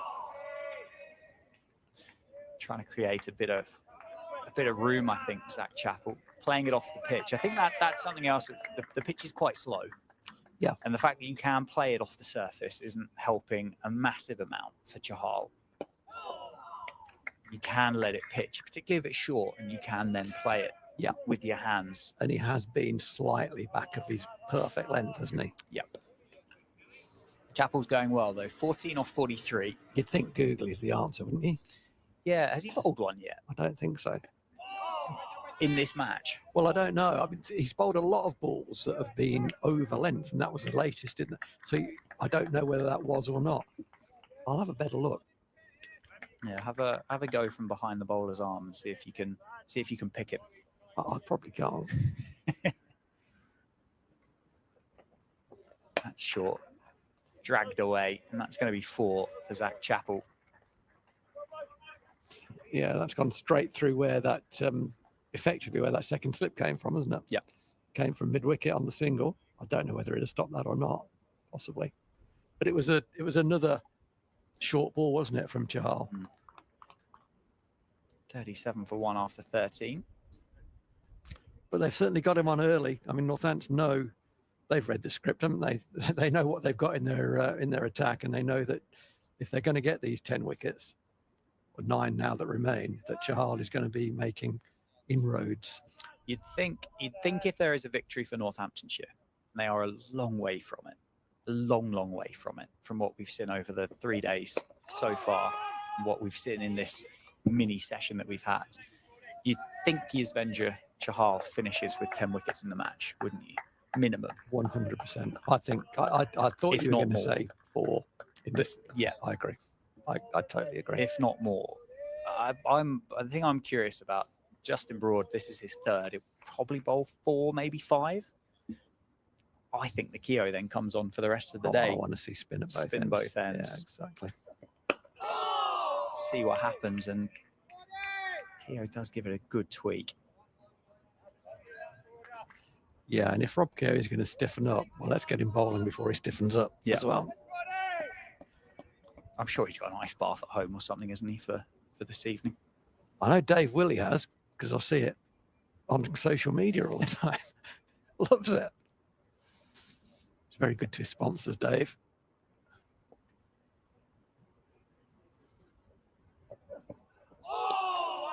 Trying to create a bit of room, I think, Zach Chappell, playing it off the pitch. I think that's something else. The pitch is quite slow. Yeah. And the fact that you can play it off the surface isn't helping a massive amount for Chahal. You can let it pitch, particularly if it's short, and you can then play it with your hands. And he has been slightly back of his perfect length, hasn't he? Yep. Chappell's going well, though. 14 off 43. You'd think Google is the answer, wouldn't you? Yeah. Has he bowled one yet I don't think so. in this match? Well, I don't know. I mean, he's bowled a lot of balls that have been over length, and that was the latest, isn't it? So I don't know whether that was or not. I'll have a better look. Yeah, have a go from behind the bowler's arm and see if you can pick it. I probably can't. That's short, dragged away, and that's going to be 4 for Zach Chappell. Yeah, that's gone straight through where that effectively where that second slip came from, isn't it? Yeah, came from mid wicket on the single. I don't know whether it'd stopped that or not, possibly, but it was another short ball, wasn't it, from Chahal? 37 for 1 after 13. But they've certainly got him on early. I mean, Northampton know they've read the script, haven't they? They know what they've got in their attack, and they know that if they're going to get these 10 wickets, or 9 now that remain, that Chahal is going to be making inroads. You'd think if there is a victory for Northamptonshire, and they are a long way from it, a long way from it, from what we've seen over the 3 days so far, and what we've seen in this mini session that we've had. You'd think Yuzvendra Chahal finishes with 10 wickets in the match, wouldn't you? Minimum. 100%. I think I thought If you were not going to more. say 4. Yeah, I agree. I totally agree. if not more. I think I'm curious about Justin Broad. This is his 3rd. He'll probably bowl 4, maybe 5. I think the Keogh then comes on for the rest of the day. I want to see spin at both Spin ends. both ends. Yeah, exactly. See what happens, and Keogh does give it a good tweak. Yeah, and if Rob Keogh is going to stiffen up, well, let's get him bowling before he stiffens up as well. I'm sure he's got an ice bath at home or something, isn't he, for this evening? I know Dave Willie has, because I see it on social media all the time. Loves it. It's very good to his sponsors, Dave.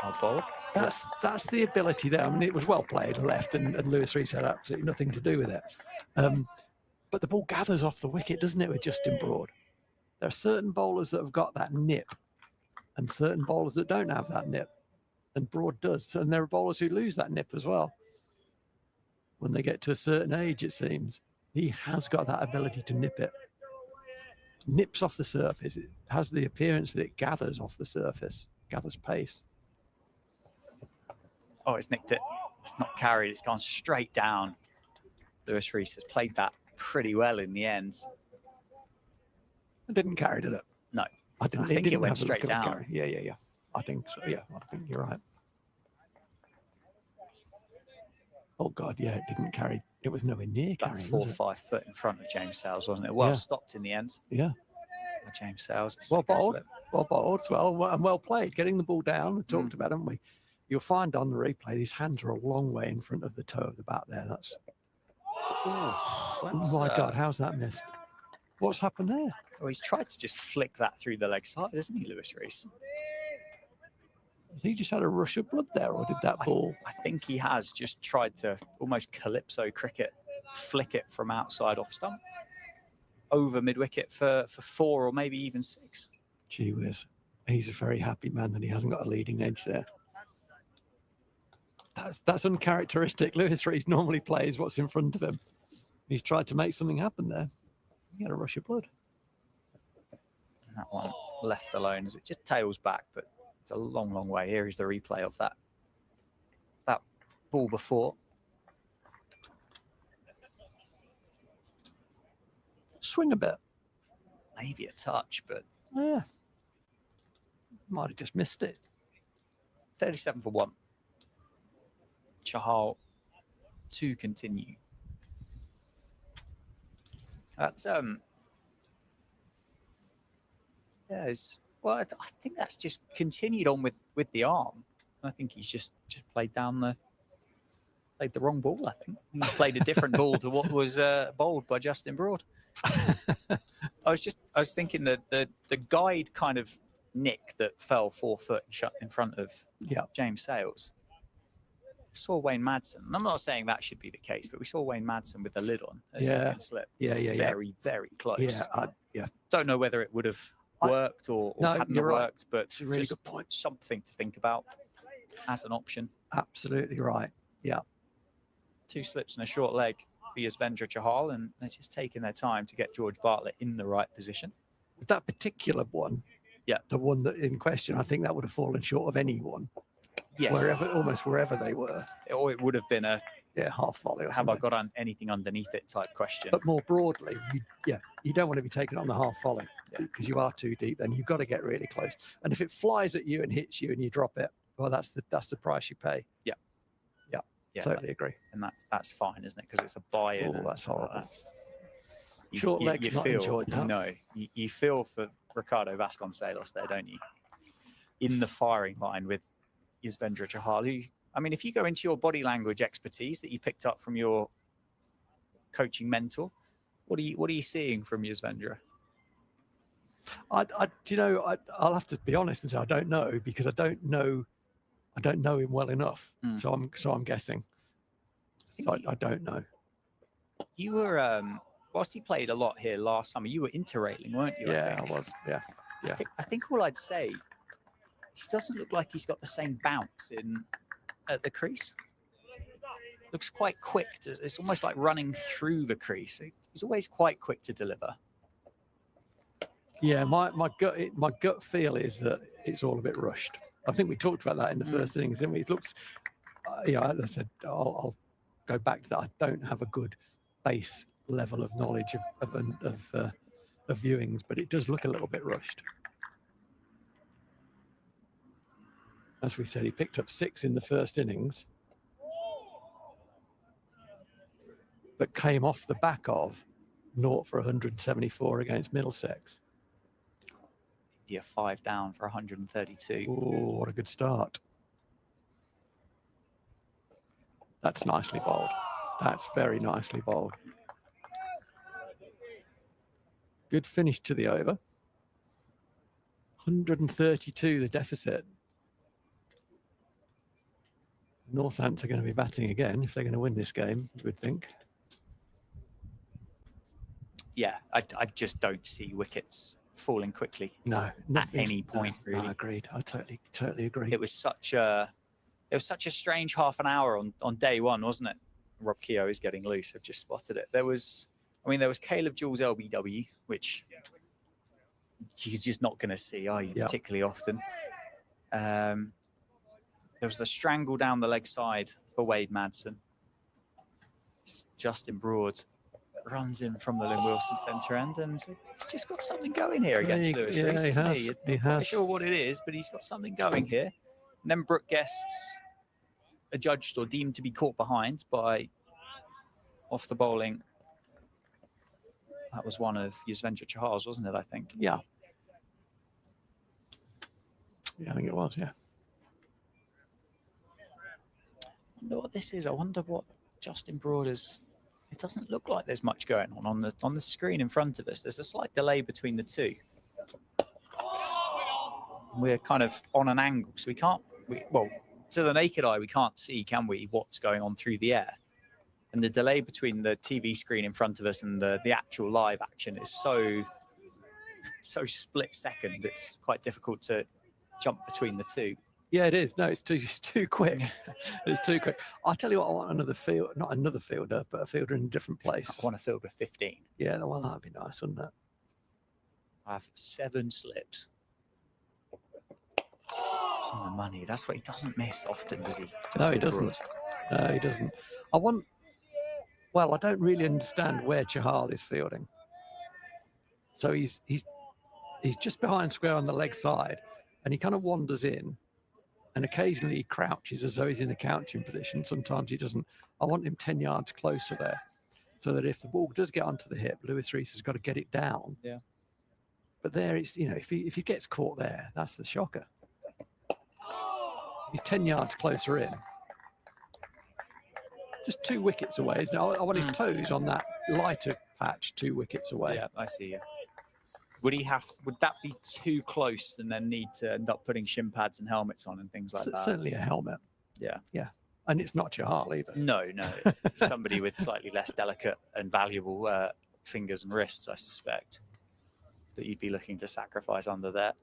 Odd ball. That's the ability there. I mean, it was well played left, and Lewis Rees had absolutely nothing to do with it. But the ball gathers off the wicket, doesn't it, with Justin Broad? There are certain bowlers that have got that nip, and certain bowlers that don't have that nip, and Broad does. And there are bowlers who lose that nip as well. When they get to a certain age, it seems he has got that ability to nip it. Nips off the surface. It has the appearance that it gathers off the surface, gathers pace. Oh, it's nicked it. It's not carried. It's gone straight down. Lewis Rees has played that pretty well in the end. I didn't carry, did it? No. I didn't. I think it didn't went have a look straight at the down. carry. Yeah. I think so. Yeah, I think you're right. Oh God, yeah, it didn't carry. It was nowhere near About carrying. 4 or was it? 5 foot in front of James Sales, wasn't it? Well Yeah. stopped in the end Yeah. by James Sales. Well Second bowled. slip. Well bowled. Well played. Getting the ball down. We talked about it, haven't we? You'll find on the replay, these hands are a long way in front of the toe of the bat there. That's That's, oh my God, how's that missed? What's happened there? Well, he's tried to just flick that through the leg side, isn't he, Lewis Rees? Has he just had a rush of blood there, or did that ball? I think he has just tried to almost calypso cricket, flick it from outside off stump over mid wicket for 4 or maybe even 6. Gee whiz. He's a very happy man that he hasn't got a leading edge there. That's uncharacteristic. Lewis Rees normally plays what's in front of him. He's tried to make something happen there. He had a rush of blood. And that one left alone as it just tails back, but it's a long way. Here is the replay of that ball before. Swing a bit. Maybe a touch, but Yeah. might have just missed it. 37 for 1. Chahal to continue. That's I think that's just continued on with the arm. I think he's just played the wrong ball. I think he's played a different ball to what was bowled by Justin Broad. I was thinking that the guide kind of nick that fell 4 foot in front of James Sales. Saw Wayne Madsen. And I'm not saying that should be the case, but we saw Wayne Madsen with the lid on a second slip. Very, very close. Don't know whether it would have worked or hadn't worked, but it's a really good point. Something to think about as an option. Absolutely right. Yeah. 2 slips and a short leg for Yuzvendra Chahal, and they're just taking their time to get George Bartlett in the right position. With that particular one, the one that in question, I think that would have fallen short of anyone. Yes. Almost wherever they were. Or it would have been a half volley or have something. I got anything underneath it type question. But more broadly, you don't want to be taken on the half volley because you are too deep. Then you've got to get really close. And if it flies at you and hits you and you drop it, well, that's the price you pay. Yeah, totally agree. And that's fine, isn't it? Because it's a buy-in. Oh, that's horrible. Short legs, you not feel, enjoyed that. No, you feel for Ricardo Vasconcelos there, don't you? In the firing line with Yuzvendra Chahal, who, I mean, if you go into your body language expertise that you picked up from your coaching mentor, what are you seeing from Yuzvendra? I'll have to be honest and say I don't know because I don't know him well enough. So I'm guessing. I don't know. You were whilst he played a lot here last summer, you were interrailing, weren't you? I was. Yeah. I think all I'd say, he doesn't look like he's got the same bounce at the crease. Looks quite quick. It's almost like running through the crease. He's always quite quick to deliver. Yeah, my gut feel is that it's all a bit rushed. I think we talked about that in the first innings, didn't we? It looks, as I said, I'll go back to that. I don't have a good base level of knowledge of viewings, but it does look a little bit rushed. As we said, he picked up 6 in the first innings, but came off the back of 0 for 174 against Middlesex. India 5 down for 132. Oh, what a good start. That's nicely bowled. That's very nicely bowled. Good finish to the over. 132 the deficit. Northampton are going to be batting again if they're going to win this game, you would think. Yeah, I just don't see wickets falling quickly. No, at any point, really. No, agreed. I totally agree. It was such a strange half an hour on day one, wasn't it? Rob Keogh is getting loose. I've just spotted it. There was Caleb Jules LBW, which you're just not going to see, are you? Particularly often. There was the strangle down the leg side for Wade Madsen. Justin Broad runs in from the Lynn Wilson centre end, and he's just got something going here against Lewis Rees, isn't he? He I'm has. not sure what it is, but he's got something going here. And then Brooke Guests adjudged or deemed to be caught behind by off the bowling. That was one of Yuzvendra Chahal's, wasn't it, I think? Yeah. Yeah, I think it was, yeah. I wonder what this is. I wonder what Justin Broad is. It doesn't look like there's much going on the screen in front of us. There's a slight delay between the two. We're kind of on an angle, so we can't. To the naked eye, we can't see, can we, what's going on through the air? And the delay between the TV screen in front of us and the actual live action is so split second. It's quite difficult to jump between the two. Yeah, it is. No, it's too quick. It's too quick. I'll tell you what, I want not another fielder, but a fielder in a different place. I want a fielder 15. Yeah, well, that'd be nice, wouldn't it? I have 7 slips. On the money. That's what he doesn't miss often, does he? No, he doesn't. No, he doesn't. I don't really understand where Chahal is fielding. So he's just behind square on the leg side, and he kind of wanders in, and occasionally he crouches as though he's in a couching position. Sometimes he doesn't. I want him 10 yards closer there, so that if the ball does get onto the hip, Lewis Rees has got to get it down. Yeah. But there, it's, you know, if he gets caught there, that's the shocker. He's 10 yards closer in. Just 2 wickets away, isn't it? I want his toes on that lighter patch, 2 wickets away. Yeah, I see you. Would that be too close and then need to end up putting shin pads and helmets on and things like that? Certainly a helmet. Yeah. Yeah. And it's not Chahal either. No. Somebody with slightly less delicate and valuable fingers and wrists, I suspect, that you'd be looking to sacrifice under there.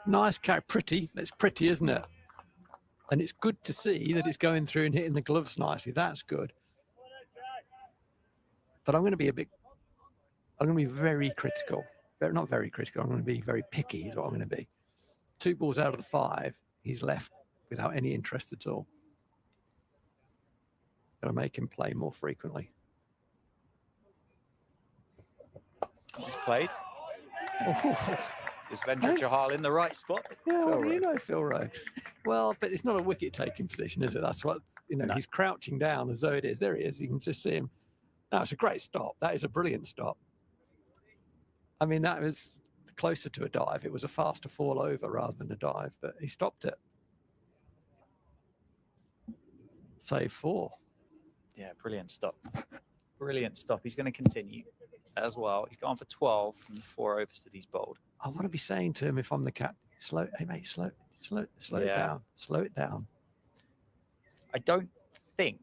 Nice catch, pretty. It's pretty, isn't it? And it's good to see that it's going through and hitting the gloves nicely. That's good. But I'm going to be very critical. Not very critical. I'm going to be very picky is what I'm going to be. 2 balls out of the 5, he's left without any interest at all. Got to make him play more frequently. Nice played. Is Vendra Chahal in the right spot? Yeah, well, you know Phil Rowe. Well, but it's not a wicket-taking position, is it? That's what, you know, he's crouching down as though it is. There he is. You can just see him. No, it's a great stop. That is a brilliant stop. I mean, that was closer to a dive. It was a faster fall over rather than a dive, but he stopped it. Save 4. Yeah, brilliant stop. Brilliant stop. He's going to continue as well. He's gone for 12 from the 4 overs that he's bowled. I want to be saying to him, if I'm the captain, hey mate, slow it down. Slow it down. I don't think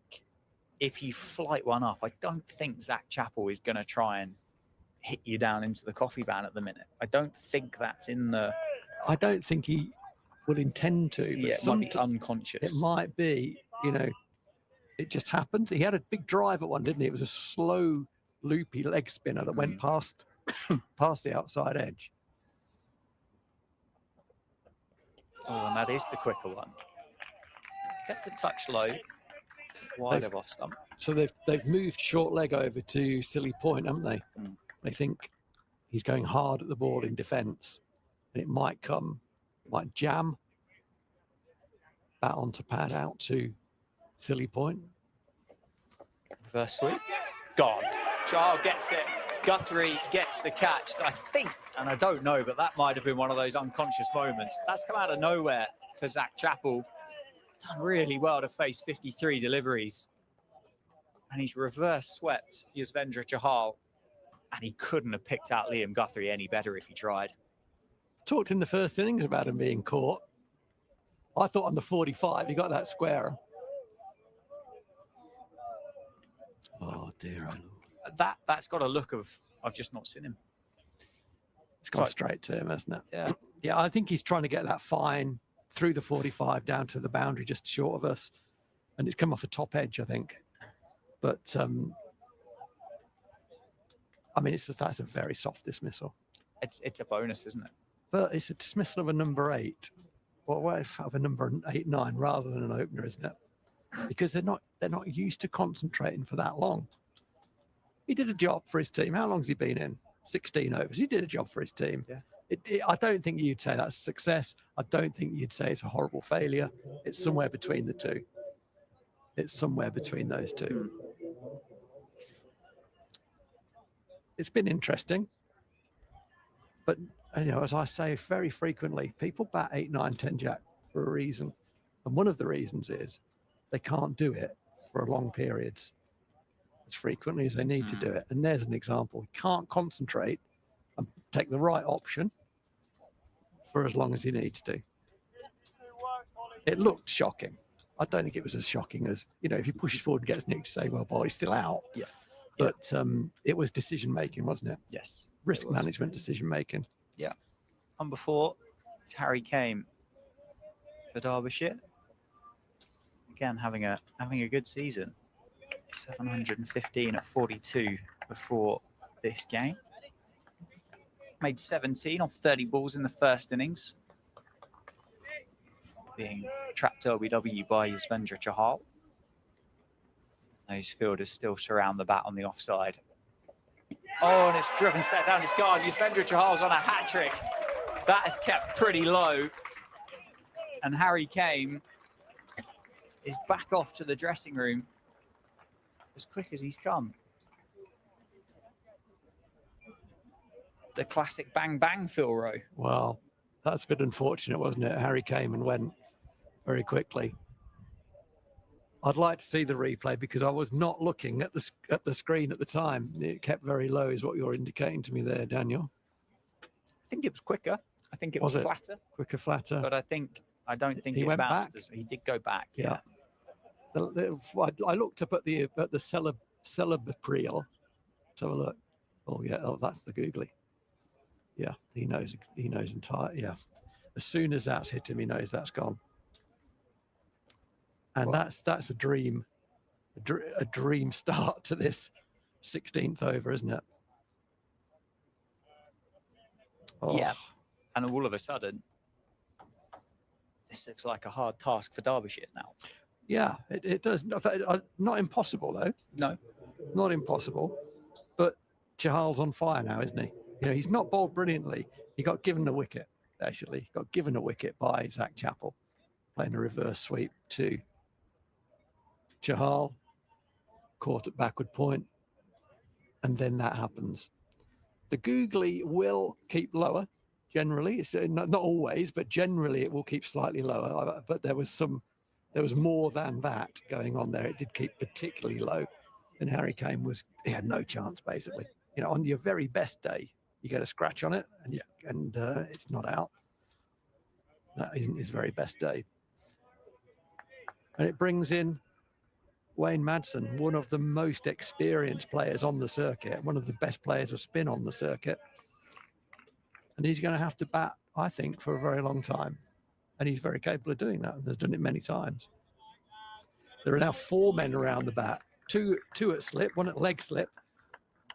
if you flight one up, I don't think Zach Chappell is going to try and hit you down into the coffee van at the minute. I don't think that's in the... I don't think he will intend to. But yeah, it might be unconscious. It might be, you know, it just happened. He had a big drive at one, didn't he? It was a slow, loopy leg spinner that went past the outside edge. Oh, and that is the quicker one. Kept a touch low, wide of off stump. So they've moved short leg over to silly point, haven't they? They think he's going hard at the ball in defence, and it might jam that onto pad out to silly point. Reverse sweep, gone. Chahal gets it. Guthrie gets the catch. I think, and I don't know, but that might have been one of those unconscious moments. That's come out of nowhere for Zach Chappell. Done really well to face 53 deliveries. And he's reverse swept Yuzvendra Chahal. And he couldn't have picked out Liam Guthrie any better if he tried. Talked in the first innings about him being caught. I thought on the 45, he got that square. Oh, dear, oh Lord. That's got a look of, I've just not seen him. It's gone straight to him, hasn't it? Yeah. Yeah, I think he's trying to get that fine through the 45 down to the boundary just short of us. And it's come off a top edge, I think. But, I mean, that's a very soft dismissal. It's a bonus, isn't it? But it's a dismissal of a number 8. Well, what if of a number 8, 9 rather than an opener, isn't it? Because they're not used to concentrating for that long. He did a job for his team. How long's he been in? 16 overs. He did a job for his team. Yeah. I don't think you'd say that's a success. I don't think you'd say it's a horrible failure. It's somewhere between the two. It's somewhere between those two. It's been interesting. But, you know, as I say very frequently, people bat 8, 9, 10 jack for a reason. And one of the reasons is they can't do it for long periods as frequently as they need to do it. And there's an example. He can't concentrate and take the right option for as long as he needs to. It looked shocking. I don't think it was as shocking as, you know, if he pushes forward and gets nicked, say, well, boy, he's still out. Yeah. But it was decision-making, wasn't it? Yes. Risk management decision-making. Yeah. And before, it's Harry Kane for Derbyshire. Again, having a good season. 715 at 42 before this game. Made 17 off 30 balls in the first innings. Being trapped LBW by Yuzvendra Chahal. Those fielders still surround the bat on the offside. Oh, and it's driven set down his guard. Yuzvendra Chahal's on a hat-trick. That is kept pretty low. And Harry Kane is back off to the dressing room as quick as he's come. The classic bang-bang Phil Rowe. Well, that's a bit unfortunate, wasn't it? Harry came and went very quickly. I'd like to see the replay because I was not looking at the screen at the time. It kept very low, is what you're indicating to me there, Daniel. I think it was quicker. I think it was flatter. Quicker, flatter. But I don't think He it went bounced. back? He did go back. Yeah. I looked up at the celebreel to have a look. Oh yeah, that's the googly. Yeah, he knows entire. Yeah, as soon as that's hit him, he knows that's gone. And that's a dream start to this 16th over, isn't it? Oh. Yeah, and all of a sudden, this looks like a hard task for Derbyshire now. Yeah, it does. Not impossible though. No, not impossible. But Chahal's on fire now, isn't he? You know, he's not bowled brilliantly. He got given a wicket, basically. He got given a wicket by Zach Chappell, playing a reverse sweep to Chahal, caught at backward point, and then that happens. The googly will keep lower, generally. It's not always, but generally it will keep slightly lower. But there was more than that going on there. It did keep particularly low. And Harry Kane he had no chance, basically. You know, on your very best day, you get a scratch on it and it's not out. That isn't his very best day. And it brings in Wayne Madsen, one of the most experienced players on the circuit, one of the best players of spin on the circuit. And he's going to have to bat, I think, for a very long time. And he's very capable of doing that. And has done it many times. There are now 4 men around the bat, two at slip, one at leg slip,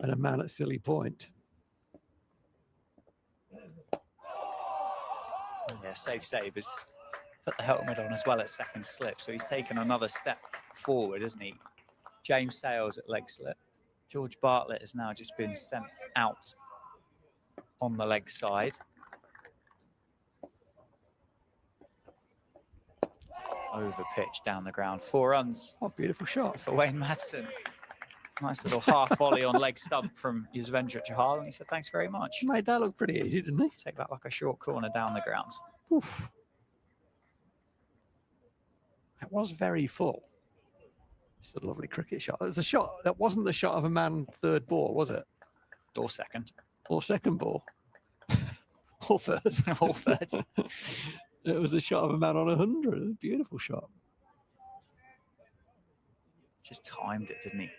and a man at silly point. Yeah, save has put the helmet on as well at second slip. So he's taken another step forward, isn't he? James Sales at leg slip. George Bartlett has now just been sent out on the leg side. Over pitch down the ground. 4 runs. Oh, beautiful shot for Wayne Madsen. Nice little half volley on leg stump from Yuzvendra Chahal, and he said, "Thanks very much." Made that look pretty easy, didn't he? Take that like a short corner down the ground. Oof. It was very full. It's a lovely cricket shot. It was a shot that wasn't the shot of a man third ball, was it? Or second. Or second ball. Or third. Or third. It was a shot of a man on 100. It was a beautiful shot. Just timed it, didn't he?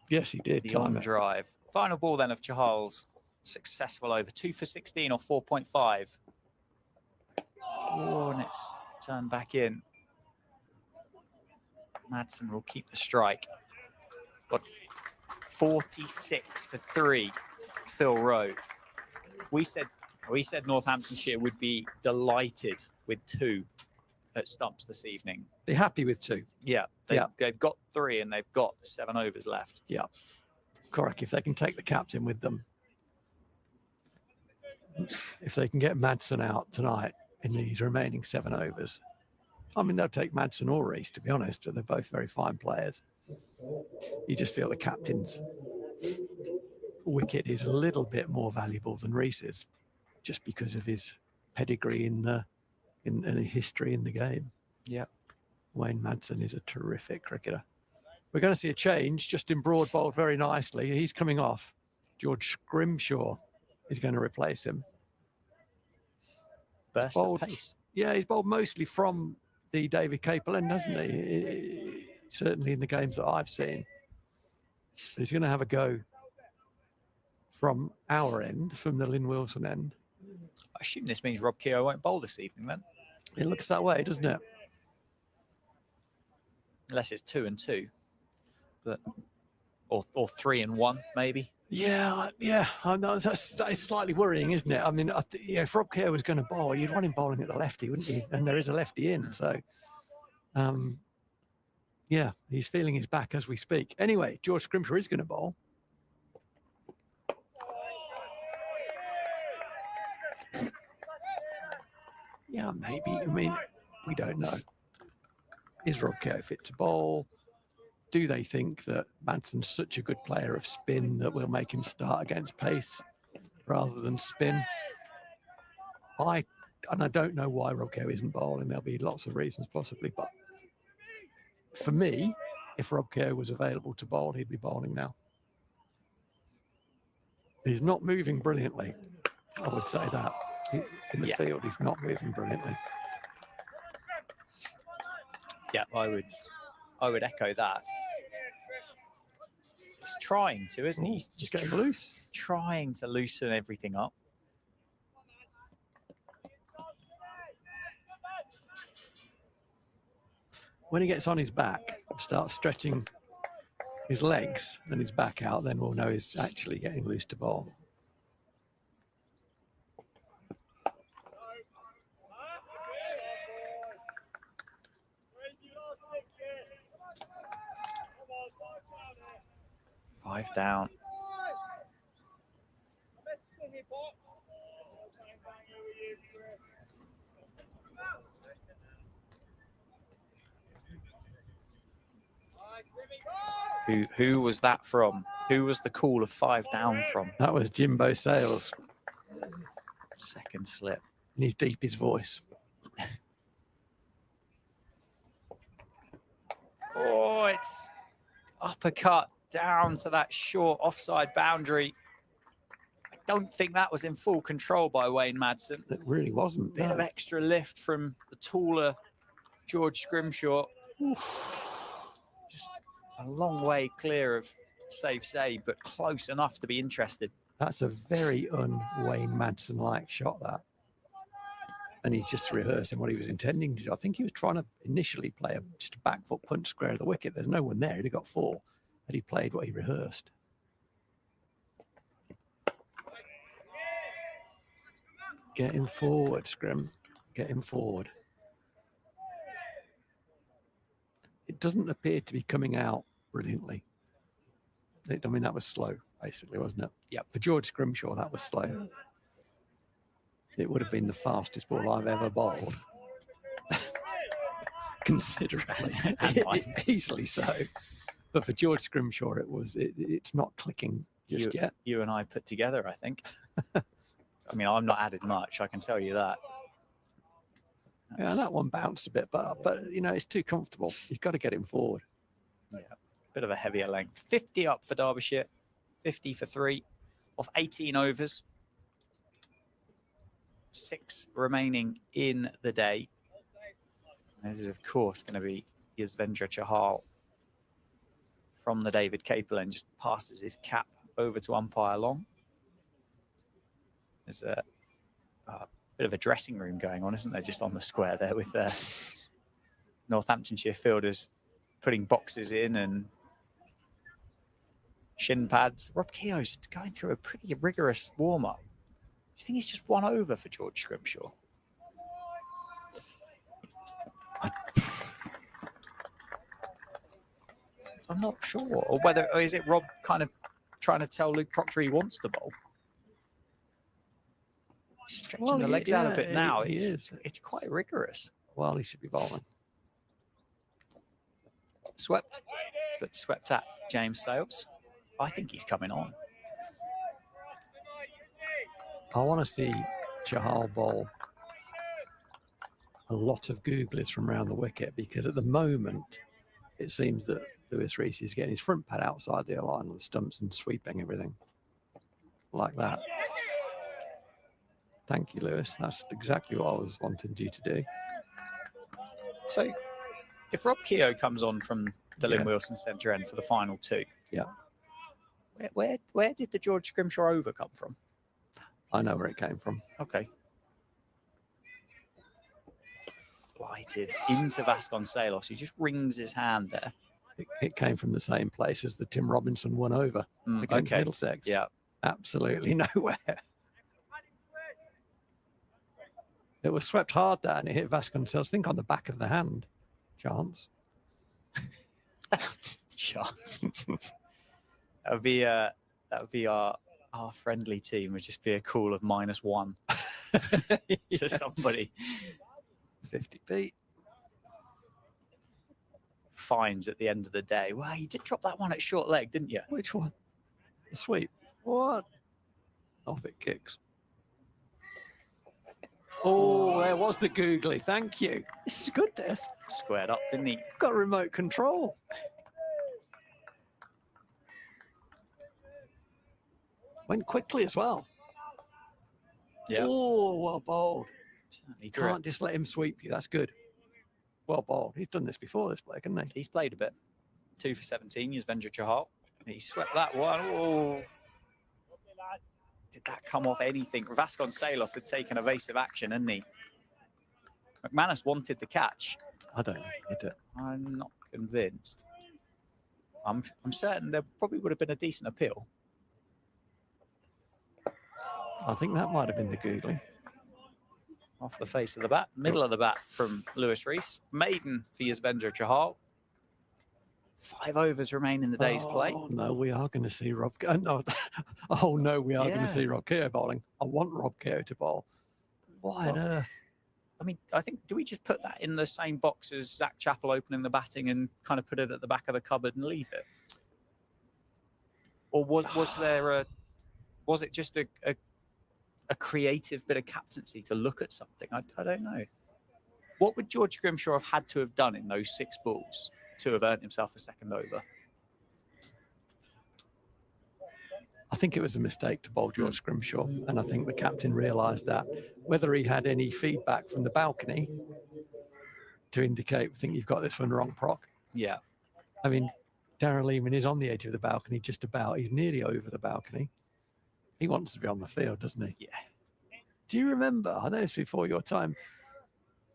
Yes, he did. The on drive. Final ball then of Chahal's. Successful over. 2 for 16 or 4.5. Oh, and it's turned back in. Madsen will keep the strike. Got 46 for 3. Phil Rowe. We said Northamptonshire would be delighted with 2 at stumps this evening. Be happy with 2. Yeah, they've got 3 and they've got 7 overs left. Yeah, correct. If they can take the captain with them, if they can get Madsen out tonight in these remaining 7 overs, I mean, they'll take Madsen or Rees, to be honest. They're both very fine players. You just feel the captain's wicket is a little bit more valuable than Rees's, just because of his pedigree in the history in the game. Yeah. Wayne Madsen is a terrific cricketer. We're going to see a change. Justin Broad bowled very nicely. He's coming off. George Scrimshaw is going to replace him. Burst of pace. Yeah, he's bowled mostly from the David Capel end, hasn't he? Certainly in the games that I've seen. But he's going to have a go from our end, from the Lynn Wilson end. I assume this means Rob Keogh won't bowl this evening then. It looks that way, doesn't it? Unless it's 2 and 2, but or 3 and 1 maybe. Yeah. I know that is slightly worrying, isn't it? I mean, if Rob Keogh was going to bowl, you'd want him bowling at the lefty, wouldn't you? And there is a lefty in, so Yeah, he's feeling his back as we speak. Anyway, George Scrimshaw is going to bowl. Yeah, maybe. I mean, we don't know. Is Rob Keogh fit to bowl? Do they think that Manson's such a good player of spin that we'll make him start against pace rather than spin? I don't know why Rob Keogh isn't bowling. There'll be lots of reasons possibly, but for me, if Rob Keogh was available to bowl, he'd be bowling now. He's not moving brilliantly. I would say that. In the field, he's not moving brilliantly. Yeah, I would echo that. He's trying to, isn't he? He's just getting loose. Trying to loosen everything up. When he gets on his back and starts stretching his legs and his back out, then we'll know he's actually getting loose to bowl. Five down. Who was that from? Who was the call of 5 down from? That was Jimbo Sales. Second slip. And he's deep his voice. Oh, it's uppercut down to that short offside boundary. I don't think that was in full control by Wayne Madsen. It really wasn't. Bit of extra lift from the taller George Scrimshaw. Just a long way clear of safe save, but close enough to be interested. That's a very un-Wayne Madsen-like shot, that. And he's just rehearsing what he was intending to do. I think he was trying to initially play just a back foot punch square of the wicket. There's no one there. He'd have got 4. But he played what he rehearsed. Get him forward, Scrim. Get him forward. It doesn't appear to be coming out brilliantly. I mean, that was slow, basically, wasn't it? Yeah. For George Scrimshaw, that was slow. It would have been the fastest ball I've ever bowled. Considerably. Easily so. But for George Scrimshaw, it's not clicking just yet. You and I put together, I think. I mean, I'm not added much, I can tell you that. Yeah, that one bounced a bit, but you know, it's too comfortable. You've got to get him forward. Yeah, bit of a heavier length. 50 up for Derbyshire, 50 for 3 off 18 overs. 6 remaining in the day. This is, of course, going to be Yuzvendra Chahal from the David Capel and just passes his cap over to umpire Long. There's a bit of a dressing room going on, isn't there, just on the square there with Northamptonshire fielders putting boxes in and shin pads. Rob Keogh's going through a pretty rigorous warm-up. Do you think he's just 1 over for George Scrimshaw? I'm not sure. Or is it Rob kind of trying to tell Luke Proctor he wants the bowl? Stretching the legs out a bit now. It's quite rigorous. Well, he should be bowling. Swept, but swept at James Sales. I think he's coming on. I want to see Chahal bowl a lot of googlies from around the wicket, because at the moment it seems that Lewis Rees is getting his front pad outside the line of the stumps and sweeping everything like that. Thank you, Lewis. That's exactly what I was wanting you to do. So if Rob Keogh comes on from the Lynn Wilson centre end for the final 2, where did the George Scrimshaw over come from? I know where it came from. Okay. Flighted into Vasconcelos. He just wrings his hand there. It came from the same place as the Tim Robinson 1 over against Middlesex. Yeah. Absolutely nowhere. It was swept hard there and it hit Vasconcelos, I think, on the back of the hand. Chance. Chance. That would be our friendly team. Would just be a call of -1 to somebody. 50p. Fines at the end of the day. Well, you did drop that one at short leg, didn't you? Which one? The sweep. What? Off it kicks. Oh, there was the googly. Thank you. This is good, this. Squared up, didn't he? Got remote control. Went quickly as well. Yeah. Oh, well bowled. Certainly Can't gripped. just let him sweep you. That's good. Well bowled. He's done this before, this bloke, hasn't he? He's played a bit. 2 for 17, Yuzvendra Chahal. He swept that one. Oh. Did that come off anything? Vasconcelos had taken evasive action, hadn't he? McManus wanted the catch. I don't think he hit it. I'm not convinced. I'm certain there probably would have been a decent appeal. I think that might have been the googly. Off the face of the bat. Middle of the bat from Lewis Rees. Maiden for Yuzvendra Chahal. 5 overs remain in the day's play. Oh, no, we are going to see Rob. No, oh, no, we are going to see Rob Keogh bowling. I want Rob Keogh to bowl. Why on earth? I mean, I think, do we just put that in the same box as Zach Chappell opening the batting and kind of put it at the back of the cupboard and leave it? Or was it just a creative bit of captaincy to look at something? I don't know. What would George Grimshaw have had to have done in those 6 balls to have earned himself a second over? I think it was a mistake to bowl George Grimshaw, and I think the captain realised that. Whether he had any feedback from the balcony to indicate, I think you've got this one wrong, Proc. Yeah. I mean, Darren Lehman is on the edge of the balcony, just about. He's nearly over the balcony. He wants to be on the field, doesn't he? Yeah. Do you remember? I know it's before your time.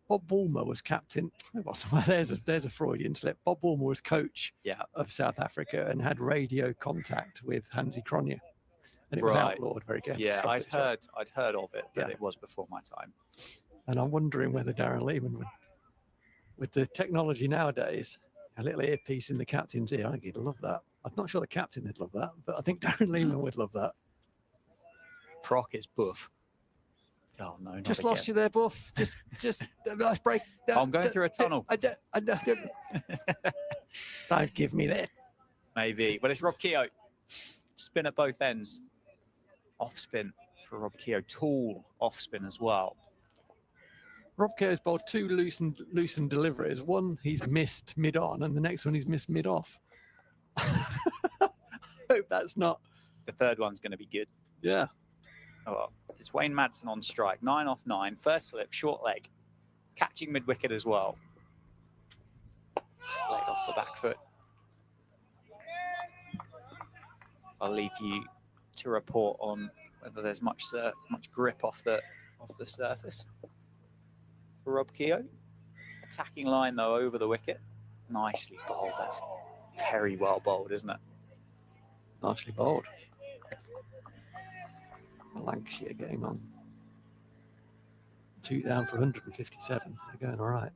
Bob Bulmer was captain. There's a Freudian slip. Bob Bulmer was coach of South Africa and had radio contact with Hansi Cronje, and it was outlawed very carefully. Yeah, I'd heard of it, but it was before my time. And I'm wondering whether Darren Lehman would, with the technology nowadays, a little earpiece in the captain's ear. I think he'd love that. I'm not sure the captain would love that, but I think Darren Lehman would love that. Proc is buff. Oh no! Not Just again. lost you there, Buff. Just nice break. I'm going through a tunnel. Don't give me that. Maybe, but it's Rob Keogh. Spin at both ends. Off spin for Rob Keogh. Tall off spin as well. Rob Keogh's bowled 2 loosened deliveries. One he's missed mid on, and the next one he's missed mid off. Hope that's not. The third one's going to be good. Yeah. Oh, well, it's Wayne Madsen on strike. 9 off 9. First slip, short leg. Catching mid wicket as well. Played off the back foot. I'll leave you to report on whether there's much grip off the surface for Rob Keogh. Attacking line though over the wicket. Nicely bowled. That's very well bowled, isn't it? Nicely bowled. Lancashire getting on. 2 down for 157. They're going all right.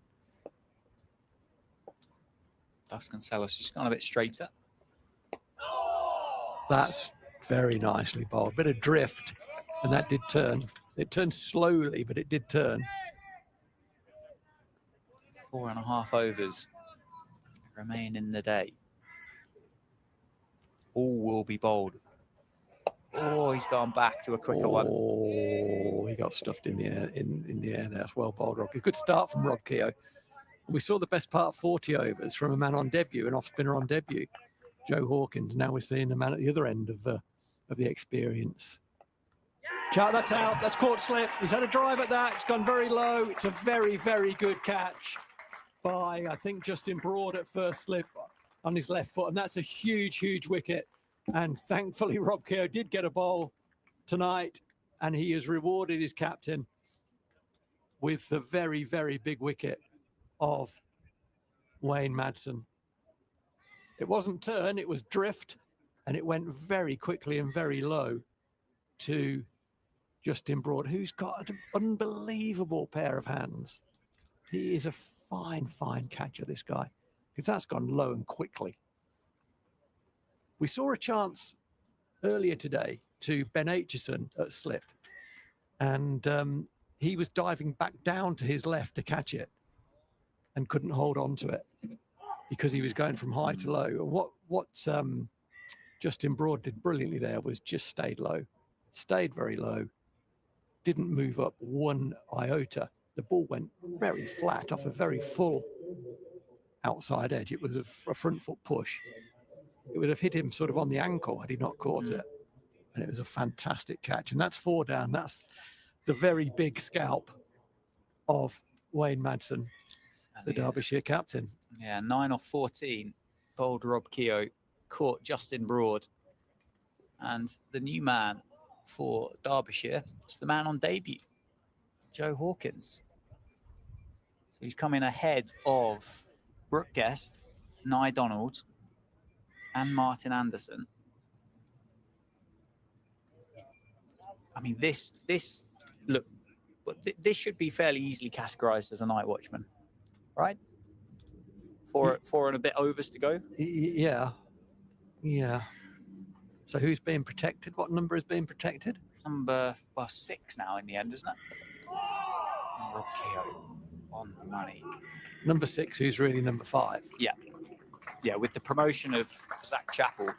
Vasconcelos just gone a bit straighter. That's very nicely bowled. Bit of drift, and that did turn. It turned slowly, but it did turn. 4.5 overs remain in the day. All will be bowled. Oh, he's gone back to a quicker one. Oh, he got stuffed in the air. In the air there. That's well bowled, Rob. A good start from Rob Keogh. We saw the best part 40 overs from a man on debut, an off spinner on debut, Joe Hawkins. Now we're seeing a man at the other end of the experience. That's out. That's caught slip. He's had a drive at that. It's gone very low. It's a very, very good catch by, I think, Justin Broad at first slip on his left foot. And that's a huge, huge wicket. And thankfully, Rob Keogh did get a bowl tonight. And he has rewarded his captain with the very, very big wicket of Wayne Madsen. It wasn't turn, it was drift. And it went very quickly and very low to Justin Broad, who's got an unbelievable pair of hands. He is a fine, fine catcher, this guy. because that's gone low and quickly. We saw a chance earlier today to Ben Aitchison at slip, and he was diving back down to his left to catch it and couldn't hold on to it because he was going from high to low. And what Justin Broad did brilliantly there was just stayed low, stayed very low, didn't move up one iota. The ball went very flat off a very full outside edge. It was a front foot push. It would have hit him sort of on the ankle had he not caught it. And it was a fantastic catch. And that's 4 down. That's the very big scalp of Wayne Madsen, the Derbyshire captain. Yeah, 9 off 14. Bold Rob Keogh caught Justin Broad. And the new man for Derbyshire is the man on debut, Joe Hawkins. So he's coming ahead of Brooke Guest, Nye Donald, and Martin Anderson. I mean, this should be fairly easily categorized as a night watchman, right? Four and a bit overs to go. Yeah. So who's being protected? What number is being protected? Number 6 now in the end, isn't it? And Rob Keogh on the money. Number 6, who's really number 5? Yeah, with the promotion of Zach Chappell,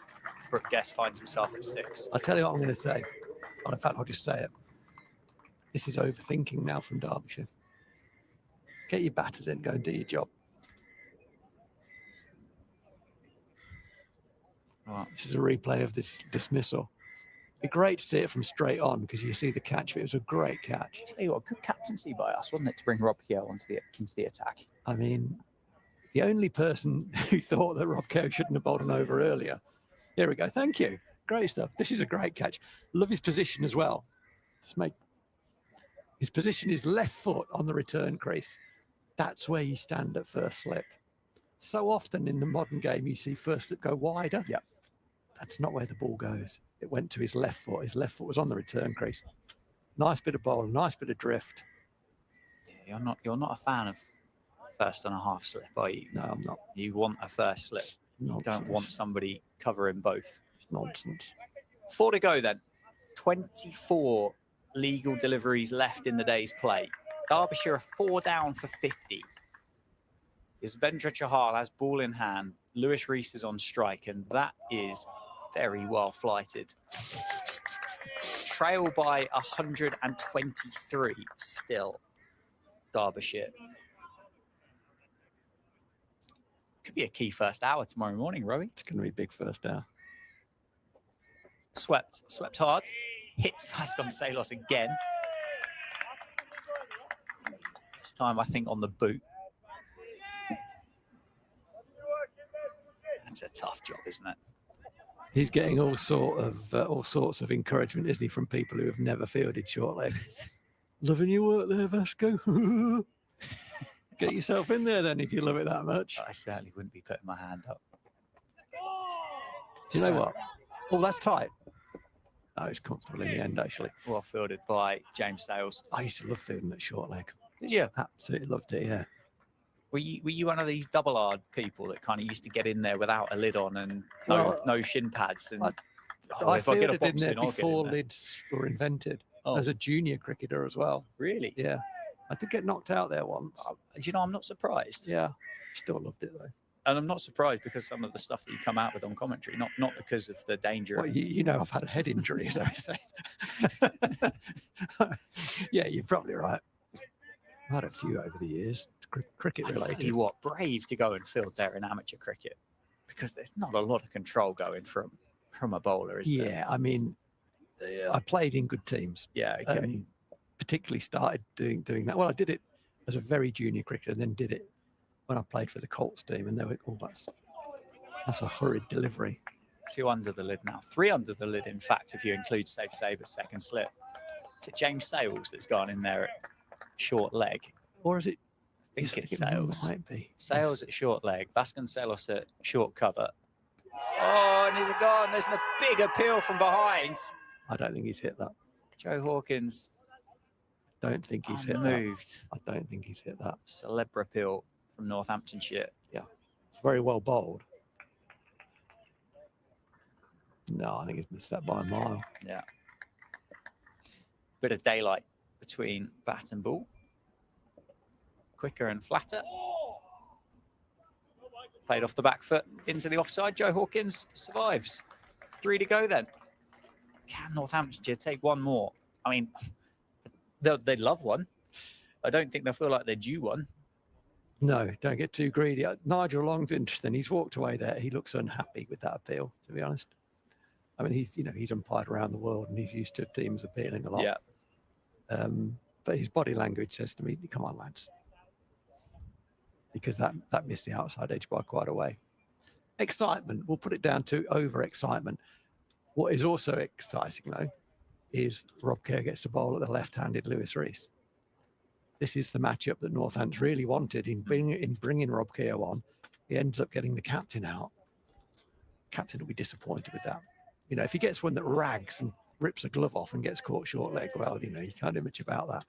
Brooke Guest finds himself at 6. I'll tell you what I'm going to say. Well, in fact, I'll just say it. This is overthinking now from Derbyshire. Get your batters in, go and do your job. Right. This is a replay of this dismissal. It'd be great to see it from straight on because you see the catch. It was a great catch. Tell you what, good captaincy by us, wasn't it, to bring Rob Keogh into the attack? I mean, the only person who thought that Rob Keogh shouldn't have bowled an over earlier. Here we go. Thank you. Great stuff. This is a great catch. Love his position as well. His position is left foot on the return crease. That's where you stand at first slip. So often in the modern game, you see first slip go wider. Yeah. That's not where the ball goes. It went to his left foot. His left foot was on the return crease. Nice bit of bowl, nice bit of drift. Yeah, you're not a fan of first and a half slip, are you? No, I'm not. You want a first slip. You don't want somebody covering both. It's nonsense. 4 to go then. 24 legal deliveries left in the day's play. Derbyshire are 4 down for 50. Yuzvendra Chahal has ball in hand. Lewis Rees is on strike, and that is very well flighted. Trail by 123 still, Derbyshire. Could be a key first hour tomorrow morning, Rowie. It's going to be a big first hour. Swept hard. Hits Vasconcelos again. This time, I think, on the boot. That's a tough job, isn't it? He's getting all sorts of encouragement, isn't he, from people who have never fielded short leg. Loving your work there, Vasco. Get yourself in there then if you love it that much. I certainly wouldn't be putting my hand up. Do you know what? Oh, that's tight. Oh, it's comfortable in the end, actually. Well fielded by James Sales. I used to love fielding at short leg. Did you? Absolutely loved it, yeah. Were you one of these double-hard people that kind of used to get in there without a lid on and no shin pads? And I fielded in there before lids were invented as a junior cricketer as well. Really? Yeah. I did get knocked out there once. You know, I'm not surprised. Yeah. Still loved it, though. And I'm not surprised because some of the stuff that you come out with on commentary, not because of the danger. Well, you know, I've had a head injury, as I say. Yeah, you're probably right. I've had a few over the years, cricket related. I tell you what, brave to go and field there in amateur cricket because there's not a lot of control going from a bowler, is there? Yeah, I mean, I played in good teams. Yeah, okay. Particularly started doing that. Well, I did it as a very junior cricketer and then did it when I played for the Colts team, and they were, that's a hurried delivery. 2 under the lid now. 3 under the lid, in fact, if you include Safe Saber's second slip. Is it James Sales that's gone in there at short leg? Or is it? I think it's Sales. It might be. Sales at short leg, Vasconcelos at short cover. Oh, and is it gone? There's a big appeal from behind. I don't think he's hit that. Joe Hawkins. Don't think he's hit that. Moved. I don't think he's hit that. Celebra appeal from Northamptonshire. Yeah. It's very well bowled. No, I think he's missed that by a mile. Yeah. Bit of daylight between bat and ball. Quicker and flatter. Played off the back foot into the offside. Joe Hawkins survives. 3 to go then. Can Northamptonshire take one more? I mean, they'd love one. I don't think they'll feel like they're due one. No, don't get too greedy. Nigel Long's interesting. He's walked away there. He looks unhappy with that appeal, to be honest. I mean, he's umpired around the world and he's used to teams appealing a lot. Yeah. But his body language says to me, come on, lads. Because that missed the outside edge by quite a way. Excitement, we'll put it down to over-excitement. What is also exciting, though, is Rob Kerr gets to bowl at the left-handed Lewis Rees. This is the matchup that Northants really wanted in bringing Rob Kerr on. He ends up getting the captain out. Captain will be disappointed with that. You know, if he gets one that rags and rips a glove off and gets caught short leg, well, you know, you can't do much about that.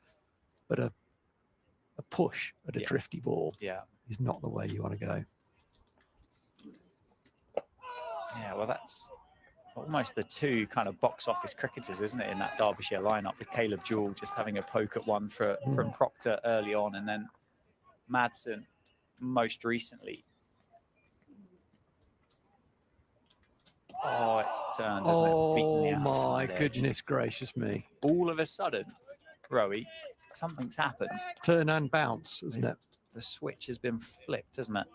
But a push at a drifty ball is not the way you want to go. Yeah, well, that's almost the two kind of box office cricketers, isn't it, in that Derbyshire lineup, with Caleb Jewell just having a poke at one from Proctor early on, and then Madsen most recently. Oh, it's turned, isn't it? Beaten the Oh, my outside edge. goodness gracious me. All of a sudden, Rowie, something's happened. Turn and bounce, isn't it? The switch has been flipped, isn't it?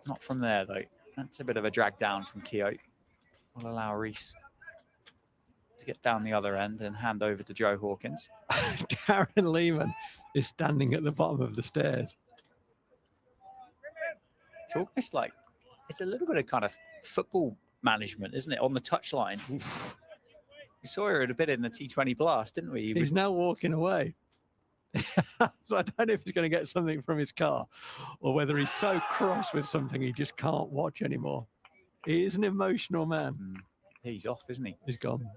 Not from there, though. That's a bit of a drag down from Keogh. We'll allow Rees to get down the other end and hand over to Joe Hawkins. Darren Lehman is standing at the bottom of the stairs. It's almost like it's a little bit of kind of football management, isn't it, on the touchline? We saw it a bit in the T20 Blast, didn't we? He's now walking away. So I don't know if he's going to get something from his car or whether he's so cross with something he just can't watch anymore. He is an emotional man. He's off, isn't he? He's gone.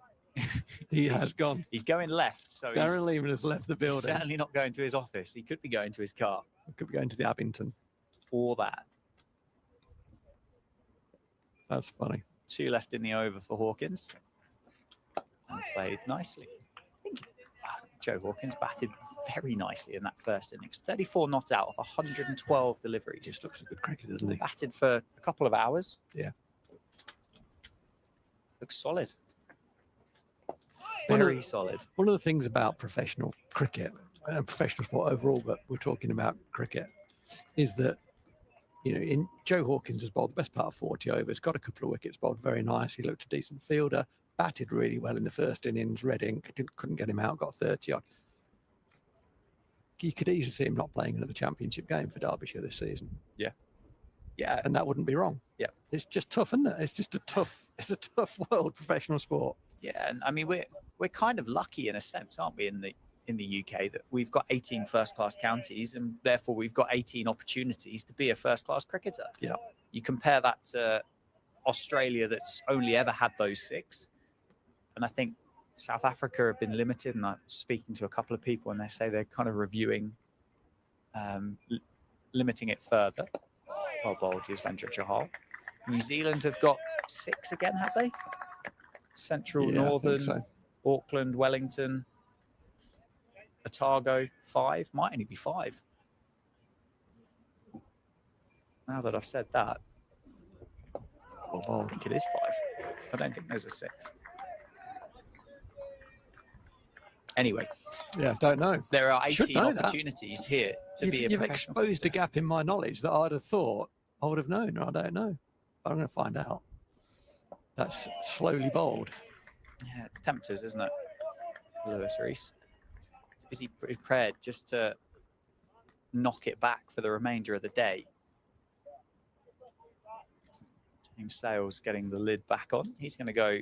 He has gone. He's going left. So Darren Lehman has left the he's building. certainly not going to his office. He could be going to his car. He could be going to the Abington. Or that. That's funny. 2 left in the over for Hawkins. And played nicely. I think Joe Hawkins batted very nicely in that first innings. 34 not out of 112 deliveries. Just looks a good cricketer, doesn't he? Batted for a couple of hours. Yeah. Looks solid. One of Very solid. One of the things about professional cricket and professional sport overall, but we're talking about cricket, is that, you know, in Joe Hawkins has bowled the best part of 40 overs, got a couple of wickets, bowled very nice. He looked a decent fielder, batted really well in the first innings. Red ink, couldn't get him out, got 30 odd. You could easily see him not playing another championship game for Derbyshire this season. Yeah. Yeah. And that wouldn't be wrong. Yeah. It's just tough, isn't it? It's just a tough world, professional sport. Yeah, and I mean we're kind of lucky in a sense, aren't we, in the UK, that we've got 18 first-class counties, and therefore we've got 18 opportunities to be a first-class cricketer. Yeah. You compare that to Australia, that's only ever had those 6, and I think South Africa have been limited. And I'm speaking to a couple of people, and they say they're kind of reviewing limiting it further. Well bowled is Vendra Chahal. New Zealand have got 6 again, have they? Central, Yeah, Northern, I think so. Auckland, Wellington, Otago, 5. Might only be 5. Now that I've said that, I think it is 5. I don't think there's a 6th. Anyway, Yeah, don't know. there are Should 18 know that. opportunities here to be a You've professional exposed a cricketer. gap in my knowledge that I'd have thought I would have known. I don't know. But I'm going to find out. That's slowly bowled. Yeah, it's tempters, isn't it? Lewis Rees. Is he prepared just to knock it back for the remainder of the day? James Sales getting the lid back on. He's going to go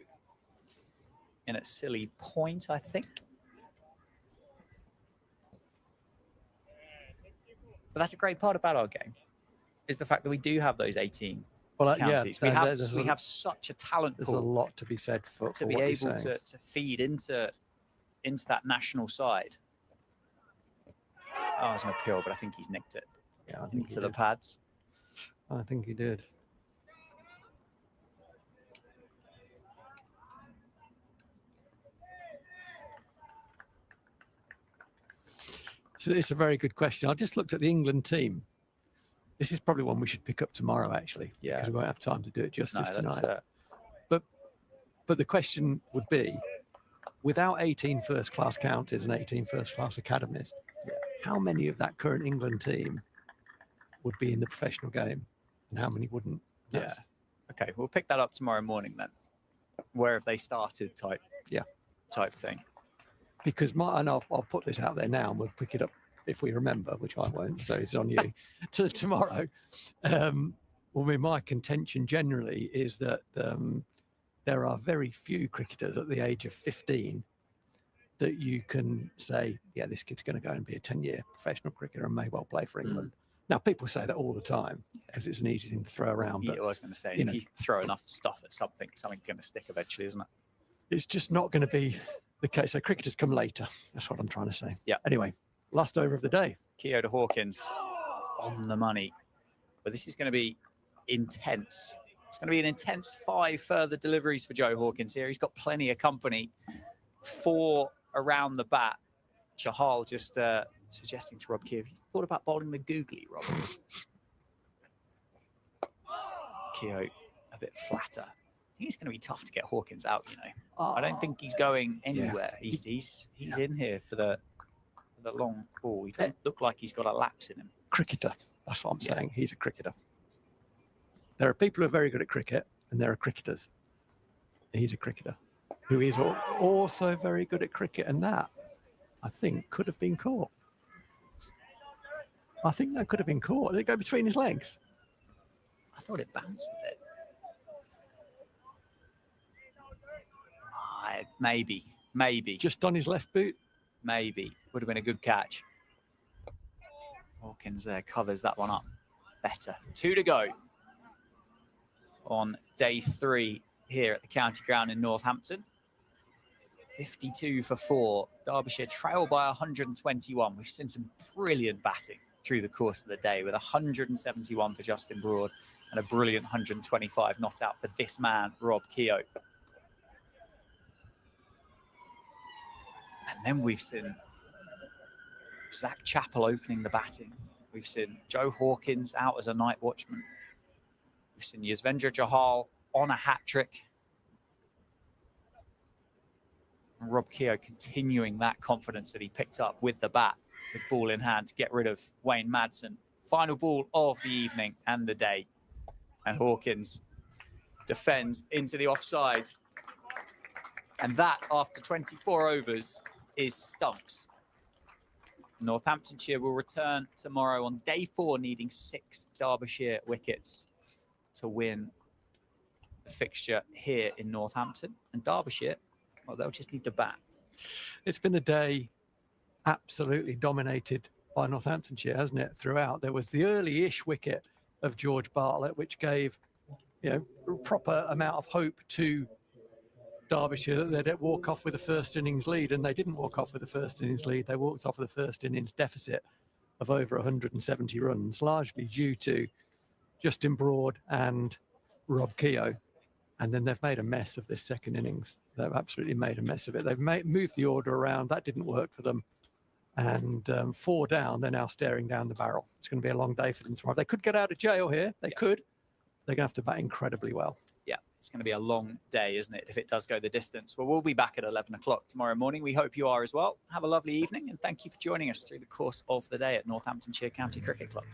in at silly point, I think. But that's a great part about our game, is the fact that we do have those 18 Well, counties. we have such a talent There's a pool lot to be said for to what be you're able saying. to feed into into that national side. Oh, it's an appeal, but I think he's nicked it Yeah, I think into the pads. I think he did. So it's a very good question. I just looked at the England team. This is probably one we should pick up tomorrow, actually. Yeah. Because we won't have time to do it justice that's, tonight. But the question would be, without 18 first-class counties and 18 first-class academies, how many of that current England team would be in the professional game, and how many wouldn't? Yeah. Okay, we'll pick that up tomorrow morning then. Where have they started type thing. Because I'll put this out there now, and we'll pick it up if we remember, which I won't, so it's on you. Tomorrow, my contention generally is that there are very few cricketers at the age of 15 that you can say, yeah, this kid's going to go and be a 10-year professional cricketer and may well play for England. Now, people say that all the time because it's an easy thing to throw around. But, I was going to say, if you throw enough stuff at something's going to stick eventually, isn't it? It's just not going to be the case. So cricketers come later. That's what I'm trying to say. Yeah. Anyway, last over of the day. Keogh to Hawkins on the money. But this is going to be intense. It's going to be an intense 5 further deliveries for Joe Hawkins here. He's got plenty of company. 4 around the bat. Chahal just suggesting to Rob Keogh, have you thought about bowling the googly, Rob? Keogh a bit flatter. I think it's going to be tough to get Hawkins out, I don't think he's going anywhere. Yeah. He's in here for the long ball. He doesn't look like he's got a lapse in him. Cricketer. That's what I'm saying. He's a cricketer. There are people who are very good at cricket, and there are cricketers. He's a cricketer who is also very good at cricket, and that, I think, could have been caught. I think that could have been caught. Did it go between his legs? I thought it bounced a bit. Maybe. Just on his left boot? Maybe. Would have been a good catch. Hawkins there covers that one up better. 2 to go on day 3 here at the county ground in Northampton. 52 for 4. Derbyshire trail by 121. We've seen some brilliant batting through the course of the day with 171 for Justin Broad and a brilliant 125 not out for this man, Rob Keogh. And then we've seen Zach Chappell opening the batting. We've seen Joe Hawkins out as a night watchman. We've seen Yuzvendra Chahal on a hat-trick. And Rob Keogh continuing that confidence that he picked up with the bat, with ball in hand to get rid of Wayne Madsen. Final ball of the evening and the day. And Hawkins defends into the offside. And that, after 24 overs, is stumps. Northamptonshire will return tomorrow on day 4, needing 6 Derbyshire wickets to win the fixture here in Northampton. And Derbyshire, well, they'll just need to bat. It's been a day absolutely dominated by Northamptonshire, hasn't it, throughout? There was the early-ish wicket of George Bartlett, which gave, a proper amount of hope to Derbyshire that they'd walk off with a first innings lead, and they didn't walk off with a first innings lead. They walked off with a first innings deficit of over 170 runs, largely due to Justin Broad and Rob Keogh. And then they've made a mess of this second innings. They've absolutely made a mess of it. They've moved the order around. That didn't work for them. And 4 down, they're now staring down the barrel. It's going to be a long day for them tomorrow. They could get out of jail here. They could. They're going to have to bat incredibly well. Yeah, it's going to be a long day, isn't it, if it does go the distance? Well, we'll be back at 11 o'clock tomorrow morning. We hope you are as well. Have a lovely evening, and thank you for joining us through the course of the day at Northamptonshire County Cricket Club.